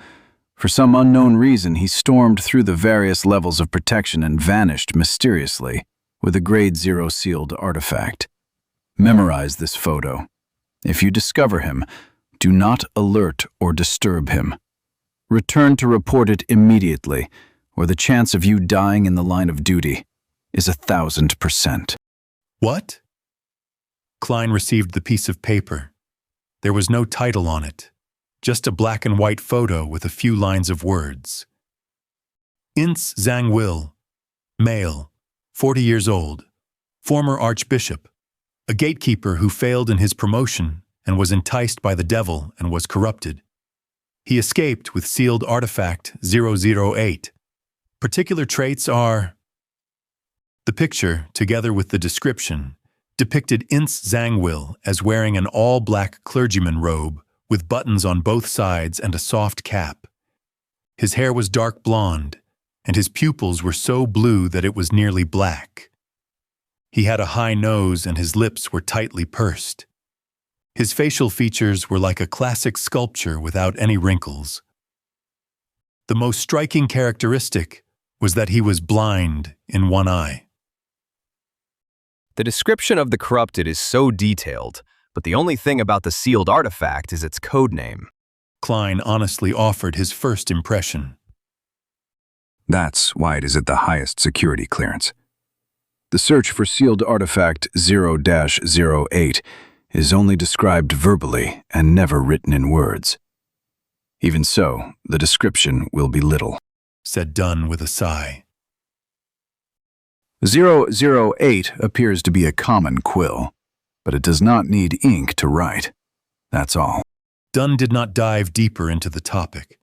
For some unknown reason, he stormed through the various levels of protection and vanished mysteriously with a Grade 0 sealed artifact. Memorize this photo. If you discover him, do not alert or disturb him. Return to report it immediately, or the chance of you dying in the line of duty is 1,000%. What? Klein received the piece of paper. There was no title on it, just a black and white photo with a few lines of words. Ince Zhang Will, male, 40 years old, former archbishop, a gatekeeper who failed in his promotion and was enticed by the devil and was corrupted. He escaped with sealed artifact 008. Particular traits are... The picture, together with the description, depicted Ince Zhang Will as wearing an all-black clergyman robe with buttons on both sides and a soft cap. His hair was dark blonde, and his pupils were so blue that it was nearly black. He had a high nose and his lips were tightly pursed. His facial features were like a classic sculpture without any wrinkles. The most striking characteristic was that he was blind in one eye. The description of the corrupted is so detailed, but the only thing about the sealed artifact is its code name. Klein honestly offered his first impression. That's why it is at the highest security clearance. The search for sealed artifact 0-08 is only described verbally and never written in words. Even so, the description will be little, said Dunn with a sigh. 008 appears to be a common quill, but it does not need ink to write. That's all. Dunn did not dive deeper into the topic.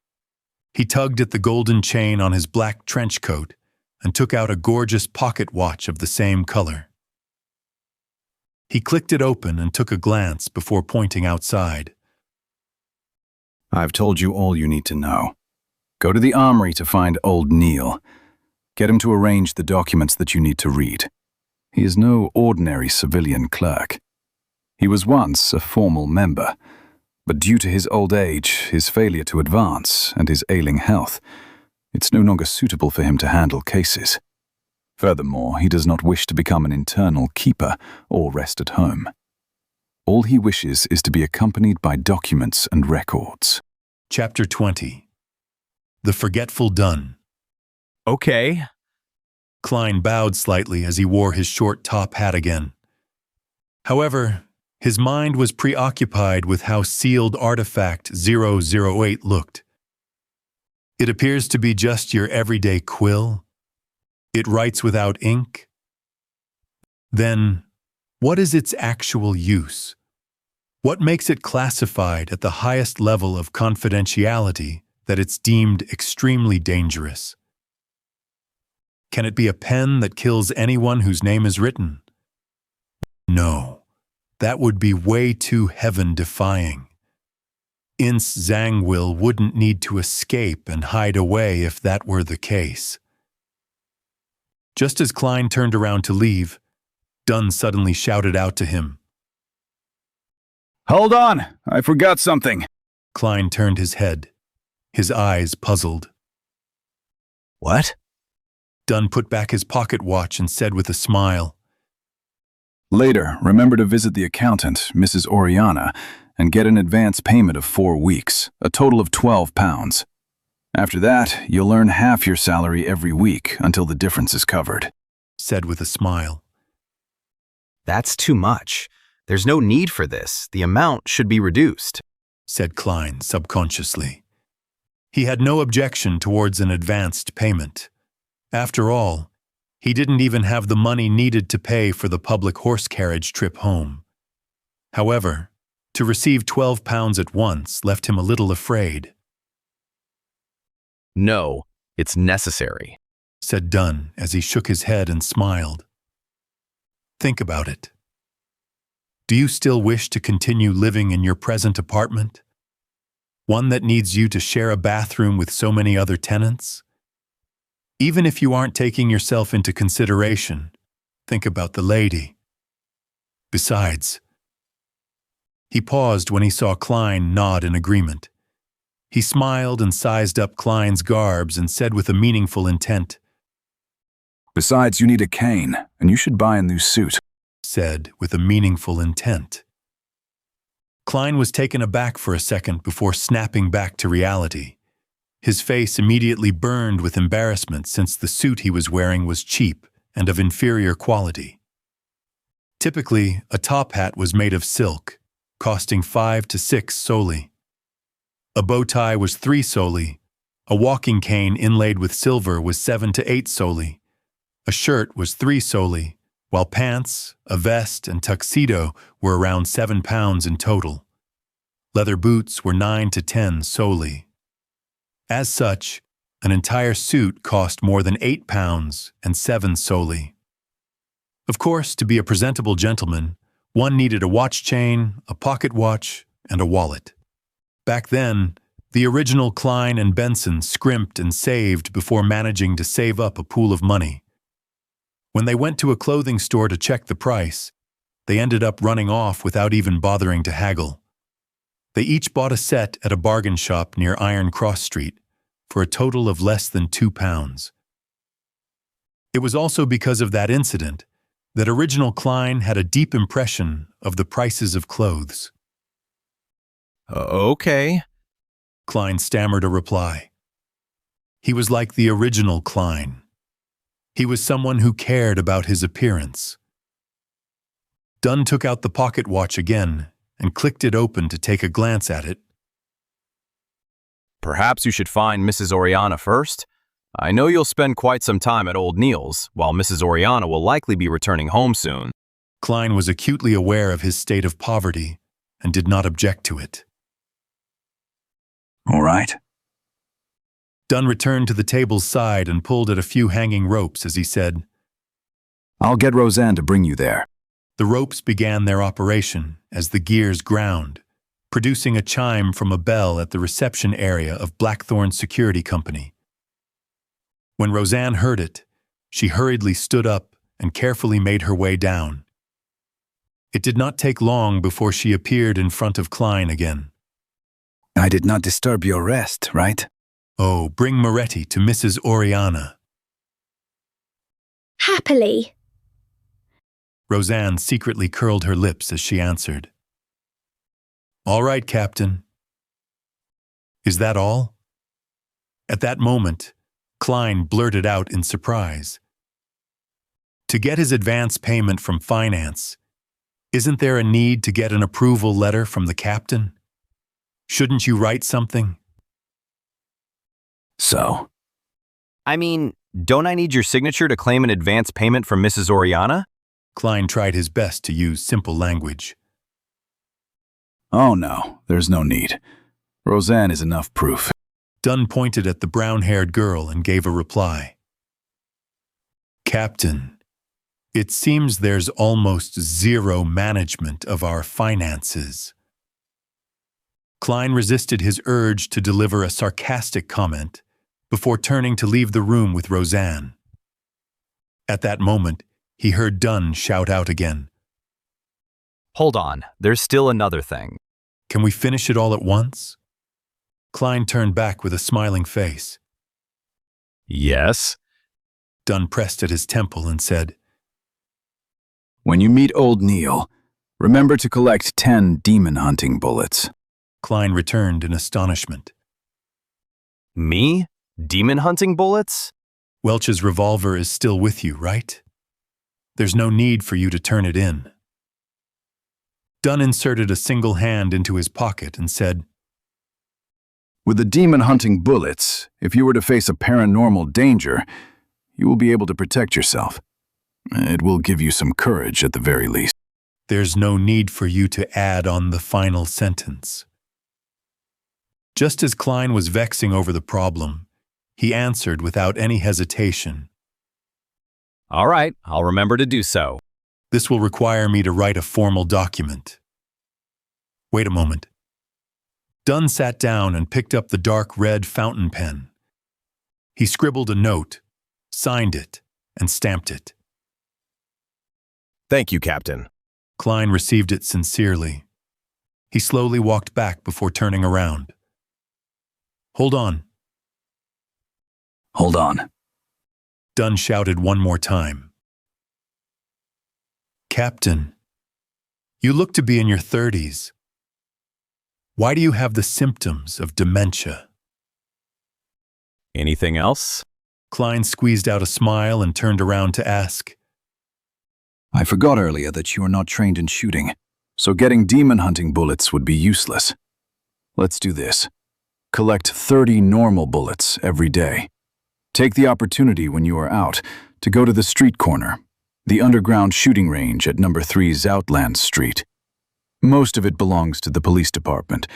He tugged at the golden chain on his black trench coat and took out a gorgeous pocket watch of the same color. He clicked it open and took a glance before pointing outside. I've told you all you need to know. Go to the armory to find old Neil. Get him to arrange the documents that you need to read. He is no ordinary civilian clerk. He was once a formal member, but due to his old age, his failure to advance, and his ailing health, it's no longer suitable for him to handle cases. Furthermore, he does not wish to become an internal keeper or rest at home. All he wishes is to be accompanied by documents and records. Chapter 20. The Forgetful Dunn. Okay. Klein bowed slightly as he wore his short top hat again. However, his mind was preoccupied with how sealed artifact 008 looked. It appears to be just your everyday quill. It writes without ink. Then, what is its actual use? What makes it classified at the highest level of confidentiality that it's deemed extremely dangerous? Can it be a pen that kills anyone whose name is written? No, that would be way too heaven-defying. Ince Zhang Will wouldn't need to escape and hide away if that were the case. Just as Klein turned around to leave, Dunn suddenly shouted out to him. Hold on, I forgot something. Klein turned his head, his eyes puzzled. What? Dunn put back his pocket watch and said with a smile, Later, remember to visit the accountant, Mrs. Oriana, and get an advance payment of 4 weeks, a total of £12. After that, you'll earn half your salary every week until the difference is covered. Said with a smile. That's too much. There's no need for this. The amount should be reduced, said Klein subconsciously. He had no objection towards an advanced payment. After all, he didn't even have the money needed to pay for the public horse carriage trip home. However, to receive £12 at once left him a little afraid. No, it's necessary, said Dunn as he shook his head and smiled. Think about it. Do you still wish to continue living in your present apartment? One that needs you to share a bathroom with so many other tenants? Even if you aren't taking yourself into consideration, think about the lady. Besides, he paused when he saw Klein nod in agreement. He smiled and sized up Klein's garbs and said with a meaningful intent, Besides, you need a cane, and you should buy a new suit. Said with a meaningful intent. Klein was taken aback for a second before snapping back to reality. His face immediately burned with embarrassment since the suit he was wearing was cheap and of inferior quality. Typically, a top hat was made of silk, costing 5 to 6 soldi. A bow tie was 3 soldi. A walking cane inlaid with silver was 7 to 8 soldi. A shirt was 3 soldi, while pants, a vest, and tuxedo were around £7 in total. Leather boots were 9 to 10 soldi. As such, an entire suit cost more than £8 and 7 soldi. Of course, to be a presentable gentleman, one needed a watch chain, a pocket watch, and a wallet. Back then, the original Klein and Benson scrimped and saved before managing to save up a pool of money. When they went to a clothing store to check the price, they ended up running off without even bothering to haggle. They each bought a set at a bargain shop near Iron Cross Street for a total of less than £2. It was also because of that incident that original Klein had a deep impression of the prices of clothes. Okay. Klein stammered a reply. He was like the original Klein. He was someone who cared about his appearance. Dunn took out the pocket watch again and clicked it open to take a glance at it. Perhaps you should find Mrs. Oriana first. I know you'll spend quite some time at Old Neil's, while Mrs. Oriana will likely be returning home soon. Klein was acutely aware of his state of poverty and did not object to it. All right. Dunn returned to the table's side and pulled at a few hanging ropes as he said, I'll get Rozanne to bring you there. The ropes began their operation as the gears ground, producing a chime from a bell at the reception area of Blackthorn Security Company. When Rozanne heard it, she hurriedly stood up and carefully made her way down. It did not take long before she appeared in front of Klein again. I did not disturb your rest, right? Oh, bring Moretti to Mrs. Oriana. Happily. Rozanne secretly curled her lips as she answered. All right, Captain. Is that all? At that moment, Klein blurted out in surprise. To get his advance payment from finance, isn't there a need to get an approval letter from the captain? Shouldn't you write something? So? I mean, don't I need your signature to claim an advance payment from Mrs. Oriana? Klein tried his best to use simple language. Oh no, there's no need. Rozanne is enough proof. Dunn pointed at the brown-haired girl and gave a reply. Captain, it seems there's almost zero management of our finances. Klein resisted his urge to deliver a sarcastic comment before turning to leave the room with Rozanne. At that moment, he heard Dunn shout out again. Hold on, there's still another thing. Can we finish it all at once? Klein turned back with a smiling face. Yes? Dunn pressed at his temple and said, When you meet Old Neil, remember to collect 10 demon hunting bullets. Klein returned in astonishment. Me? Demon hunting bullets? Welch's revolver is still with you, right? There's no need for you to turn it in. Dunn inserted a single hand into his pocket and said, With the demon hunting bullets, if you were to face a paranormal danger, you will be able to protect yourself. It will give you some courage at the very least. There's no need for you to add on the final sentence. Just as Klein was vexing over the problem, he answered without any hesitation. All right, I'll remember to do so. This will require me to write a formal document. Wait a moment. Dunn sat down and picked up the dark red fountain pen. He scribbled a note, signed it, and stamped it. Thank you, Captain. Klein received it sincerely. He slowly walked back before turning around. Hold on. Hold on. Dunn shouted one more time. Captain, you look to be in your 30s. Why do you have the symptoms of dementia? Anything else? Klein squeezed out a smile and turned around to ask. I forgot earlier that you are not trained in shooting, so getting demon hunting bullets would be useless. Let's do this. Collect 30 normal bullets every day. Take the opportunity when you are out to go to the street corner, the underground shooting range at number 3 Zoutland Street. Most of it belongs to the police department,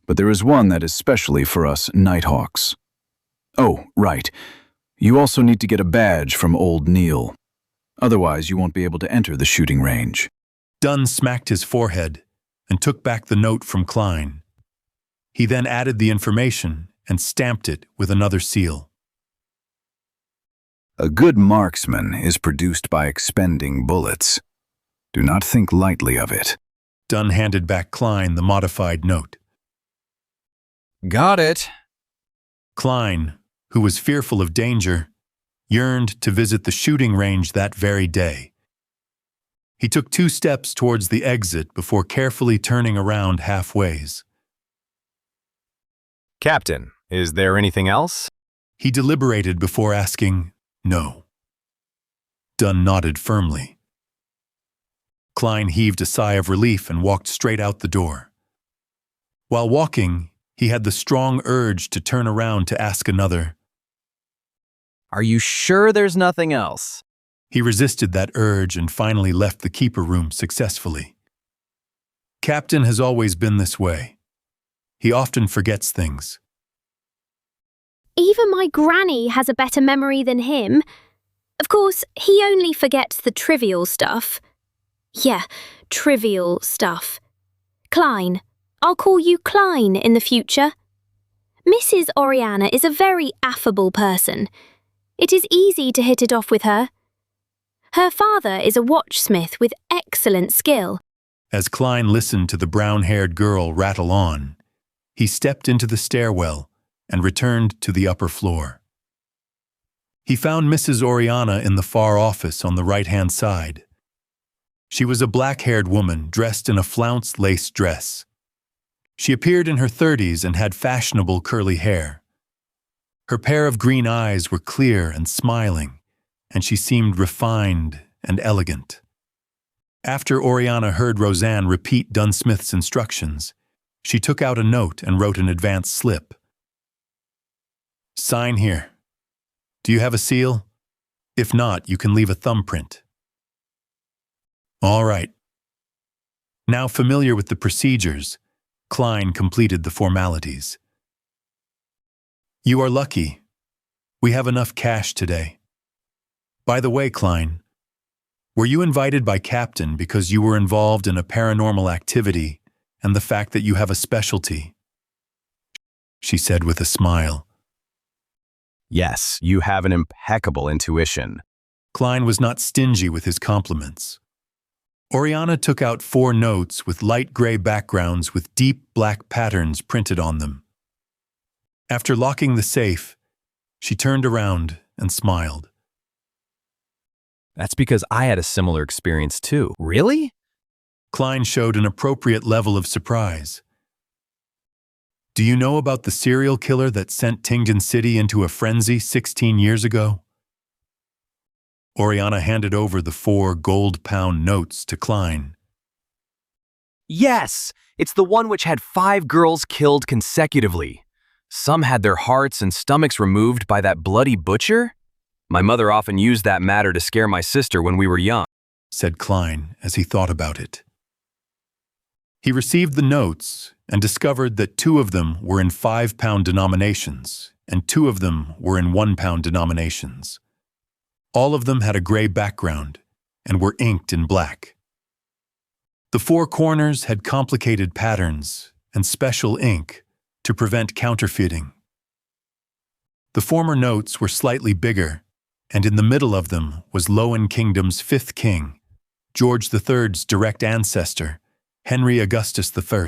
but there is one that is specially for us Nighthawks. Oh, right. You also need to get a badge from Old Neil. Otherwise, you won't be able to enter the shooting range. Dunn smacked his forehead and took back the note from Klein. He then added the information and stamped it with another seal. A good marksman is produced by expending bullets. Do not think lightly of it. Dunn handed back Klein the modified note. Got it. Klein, who was fearful of danger, yearned to visit the shooting range that very day. He took 2 steps towards the exit before carefully turning around halfways. Captain, is there anything else? He deliberated before asking, no. Dunn nodded firmly. Klein heaved a sigh of relief and walked straight out the door. While walking, he had the strong urge to turn around to ask another, Are you sure there's nothing else? He resisted that urge and finally left the keeper room successfully. Captain has always been this way. He often forgets things. Even my granny has a better memory than him. Of course, he only forgets the trivial stuff. Yeah, trivial stuff. Klein. I'll call you Klein in the future. Mrs. Oriana is a very affable person. It is easy to hit it off with her. Her father is a watchsmith with excellent skill. As Klein listened to the brown-haired girl rattle on, he stepped into the stairwell and returned to the upper floor. He found Mrs. Oriana in the far office on the right-hand side. She was a black-haired woman dressed in a flounced lace dress. She appeared in her 30s and had fashionable curly hair. Her pair of green eyes were clear and smiling, and she seemed refined and elegant. After Oriana heard Rozanne repeat Dunsmith's instructions, she took out a note and wrote an advance slip. Sign here. Do you have a seal? If not, you can leave a thumbprint. All right. Now familiar with the procedures, Klein completed the formalities. You are lucky. We have enough cash today. By the way, Klein, were you invited by Captain because you were involved in a paranormal activity and the fact that you have a specialty? She said with a smile. Yes, you have an impeccable intuition. Klein was not stingy with his compliments. Oriana took out 4 notes with light gray backgrounds with deep black patterns printed on them. After locking the safe, she turned around and smiled. That's because I had a similar experience too. Really? Klein showed an appropriate level of surprise. Do you know about the serial killer that sent Tingdon City into a frenzy 16 years ago? Oriana handed over the 4 gold-pound notes to Klein. Yes! It's the one which had 5 girls killed consecutively. Some had their hearts and stomachs removed by that bloody butcher. My mother often used that matter to scare my sister when we were young, said Klein as he thought about it. He received the notes and discovered that 2 of them were in 5-pound denominations and 2 of them were in 1-pound denominations. All of them had a gray background and were inked in black. The 4 corners had complicated patterns and special ink to prevent counterfeiting. The former notes were slightly bigger and in the middle of them was Lowen Kingdom's fifth king, George III's direct ancestor, Henry Augustus I.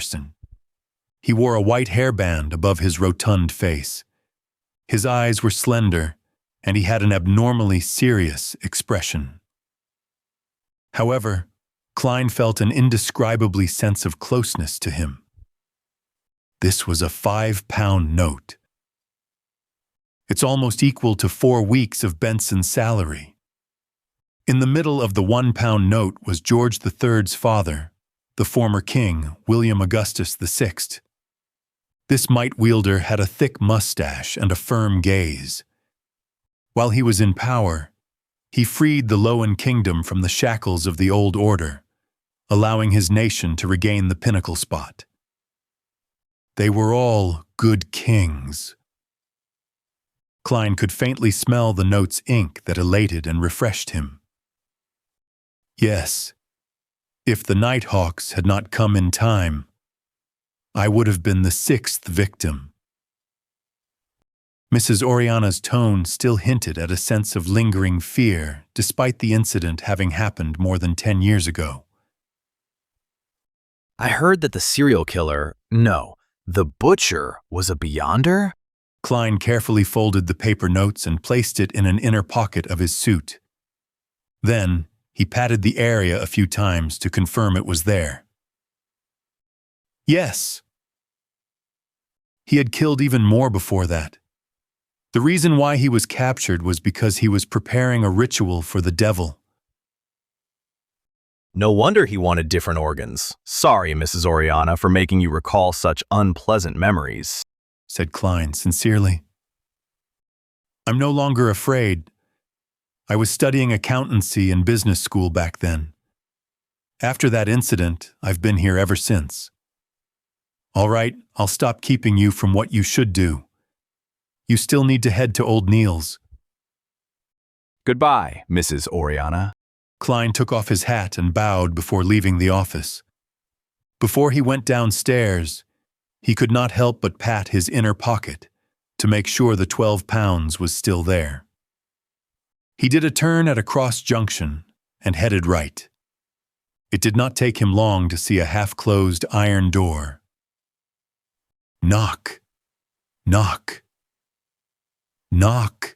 He wore a white hairband above his rotund face. His eyes were slender, and he had an abnormally serious expression. However, Klein felt an indescribably sense of closeness to him. This was a 5-pound note. It's almost equal to 4 weeks of Benson's salary. In the middle of the 1-pound note was George III's father, the former king, William Augustus VI. This might-wielder had a thick mustache and a firm gaze. While he was in power, he freed the Lowen Kingdom from the shackles of the old order, allowing his nation to regain the pinnacle spot. They were all good kings. Klein could faintly smell the note's ink that elated and refreshed him. Yes, if the Nighthawks had not come in time, I would have been the 6th victim. Mrs. Oriana's tone still hinted at a sense of lingering fear, despite the incident having happened more than 10 years ago. I heard that the serial killer, no, the butcher, was a beyonder? Klein carefully folded the paper notes and placed it in an inner pocket of his suit. Then, he patted the area a few times to confirm it was there. Yes. He had killed even more before that. The reason why he was captured was because he was preparing a ritual for the devil. No wonder he wanted different organs. Sorry, Mrs. Oriana, for making you recall such unpleasant memories, said Klein sincerely. I'm no longer afraid. I was studying accountancy in business school back then. After that incident, I've been here ever since. All right, I'll stop keeping you from what you should do. You still need to head to Old Neil's. Goodbye, Mrs. Oriana. Klein took off his hat and bowed before leaving the office. Before he went downstairs, he could not help but pat his inner pocket to make sure the 12 pounds was still there. He did a turn at a cross junction and headed right. It did not take him long to see a half-closed iron door. Knock, knock, knock.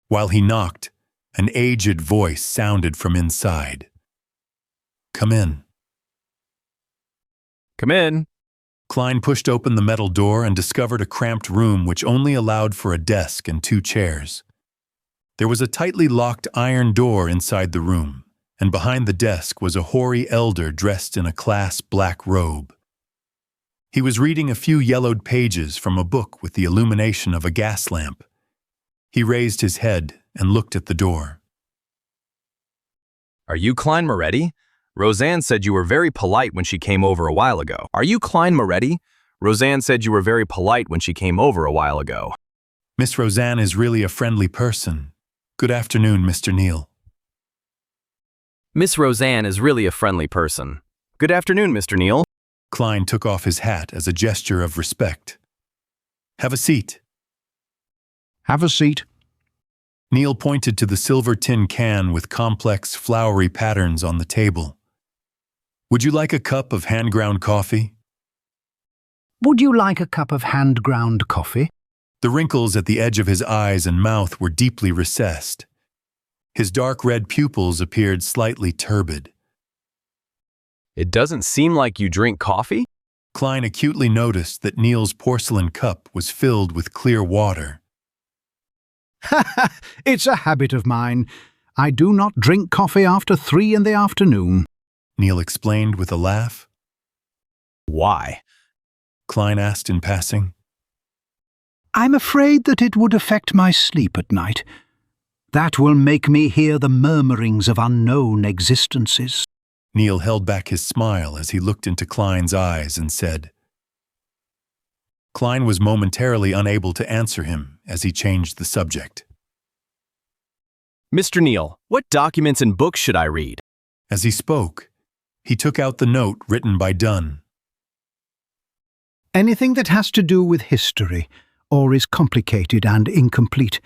While he knocked, an aged voice sounded from inside. Come in. Come in. Klein pushed open the metal door and discovered a cramped room which only allowed for a desk and 2 chairs. There was a tightly locked iron door inside the room, and behind the desk was a hoary elder dressed in a class black robe. He was reading a few yellowed pages from a book with the illumination of a gas lamp. He raised his head and looked at the door. Are you Klein Moretti? Rozanne said you were very polite when she came over a while ago. Are you Klein Moretti? Rozanne said you were very polite when she came over a while ago. Miss Rozanne is really a friendly person. Good afternoon, Mr. Neil. Miss Rozanne is really a friendly person. Good afternoon, Mr. Neil. Klein took off his hat as a gesture of respect. Have a seat. Have a seat. Neil pointed to the silver tin can with complex, flowery patterns on the table. Would you like a cup of hand-ground coffee? Would you like a cup of hand-ground coffee? The wrinkles at the edge of his eyes and mouth were deeply recessed. His dark red pupils appeared slightly turbid. It doesn't seem like you drink coffee? Klein acutely noticed that Neil's porcelain cup was filled with clear water. It's a habit of mine. I do not drink coffee after 3 in the afternoon, Neil explained with a laugh. Why? Klein asked in passing. I'm afraid that it would affect my sleep at night. That will make me hear the murmurings of unknown existences. Neil held back his smile as he looked into Klein's eyes and said. Klein was momentarily unable to answer him as he changed the subject. Mr. Neil, what documents and books should I read? As he spoke, he took out the note written by Dunn. Anything that has to do with history, or is complicated and incomplete.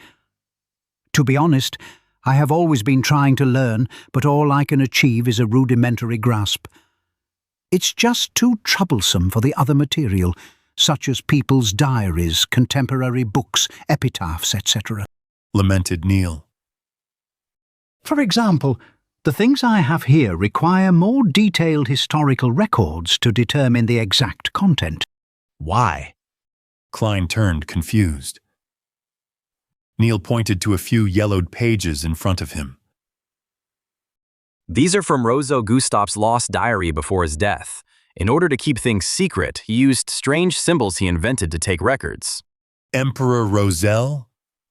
To be honest, I have always been trying to learn, but all I can achieve is a rudimentary grasp. It's just too troublesome for the other material, such as people's diaries, contemporary books, epitaphs, etc. Lamented Neil. For example, the things I have here require more detailed historical records to determine the exact content. Why? Klein turned, confused. Neil pointed to a few yellowed pages in front of him. These are from Rozo Gustaf's lost diary before his death. In order to keep things secret, he used strange symbols he invented to take records. Emperor Rozelle?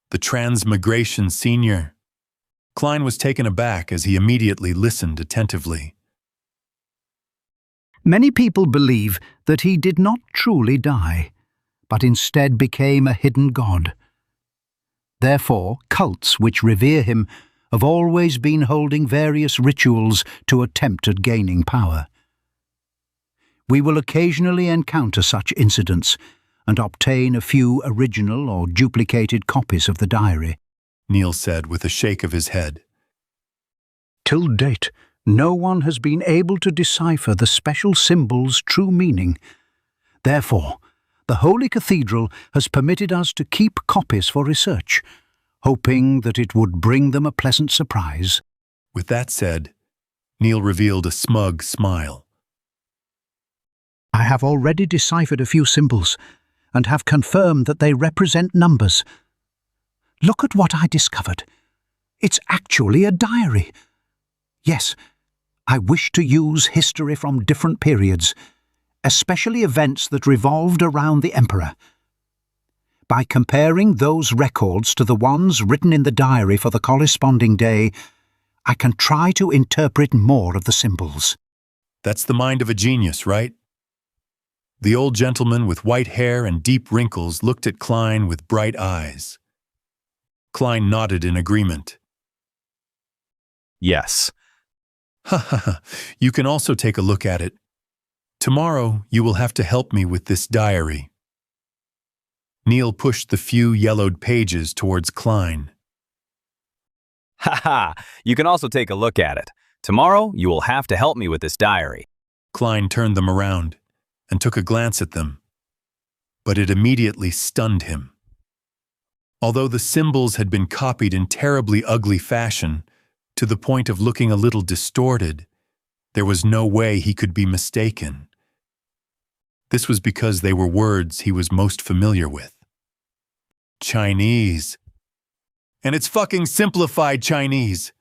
The Transmigration Senior? Klein was taken aback as he immediately listened attentively. Many people believe that he did not truly die, but instead became a hidden god. Therefore, cults which revere him have always been holding various rituals to attempt at gaining power. We will occasionally encounter such incidents and obtain a few original or duplicated copies of the diary, Neil said with a shake of his head. Till date, no one has been able to decipher the special symbol's true meaning. Therefore, the Holy Cathedral has permitted us to keep copies for research, hoping that it would bring them a pleasant surprise. With that said, Neil revealed a smug smile. I have already deciphered a few symbols and have confirmed that they represent numbers. Look at what I discovered. It's actually a diary. Yes, I wish to use history from different periods, especially events that revolved around the Emperor. By comparing those records to the ones written in the diary for the corresponding day, I can try to interpret more of the symbols. That's the mind of a genius, right? The old gentleman with white hair and deep wrinkles looked at Klein with bright eyes. Klein nodded in agreement. Yes. Ha ha ha, you can also take a look at it. Tomorrow you will have to help me with this diary. Neil pushed the few yellowed pages towards Klein. Ha ha, you can also take a look at it. Tomorrow you will have to help me with this diary. Klein turned them around and took a glance at them, but it immediately stunned him. Although the symbols had been copied in terribly ugly fashion, to the point of looking a little distorted, there was no way he could be mistaken. This was because they were words he was most familiar with. Chinese. And it's fucking simplified Chinese.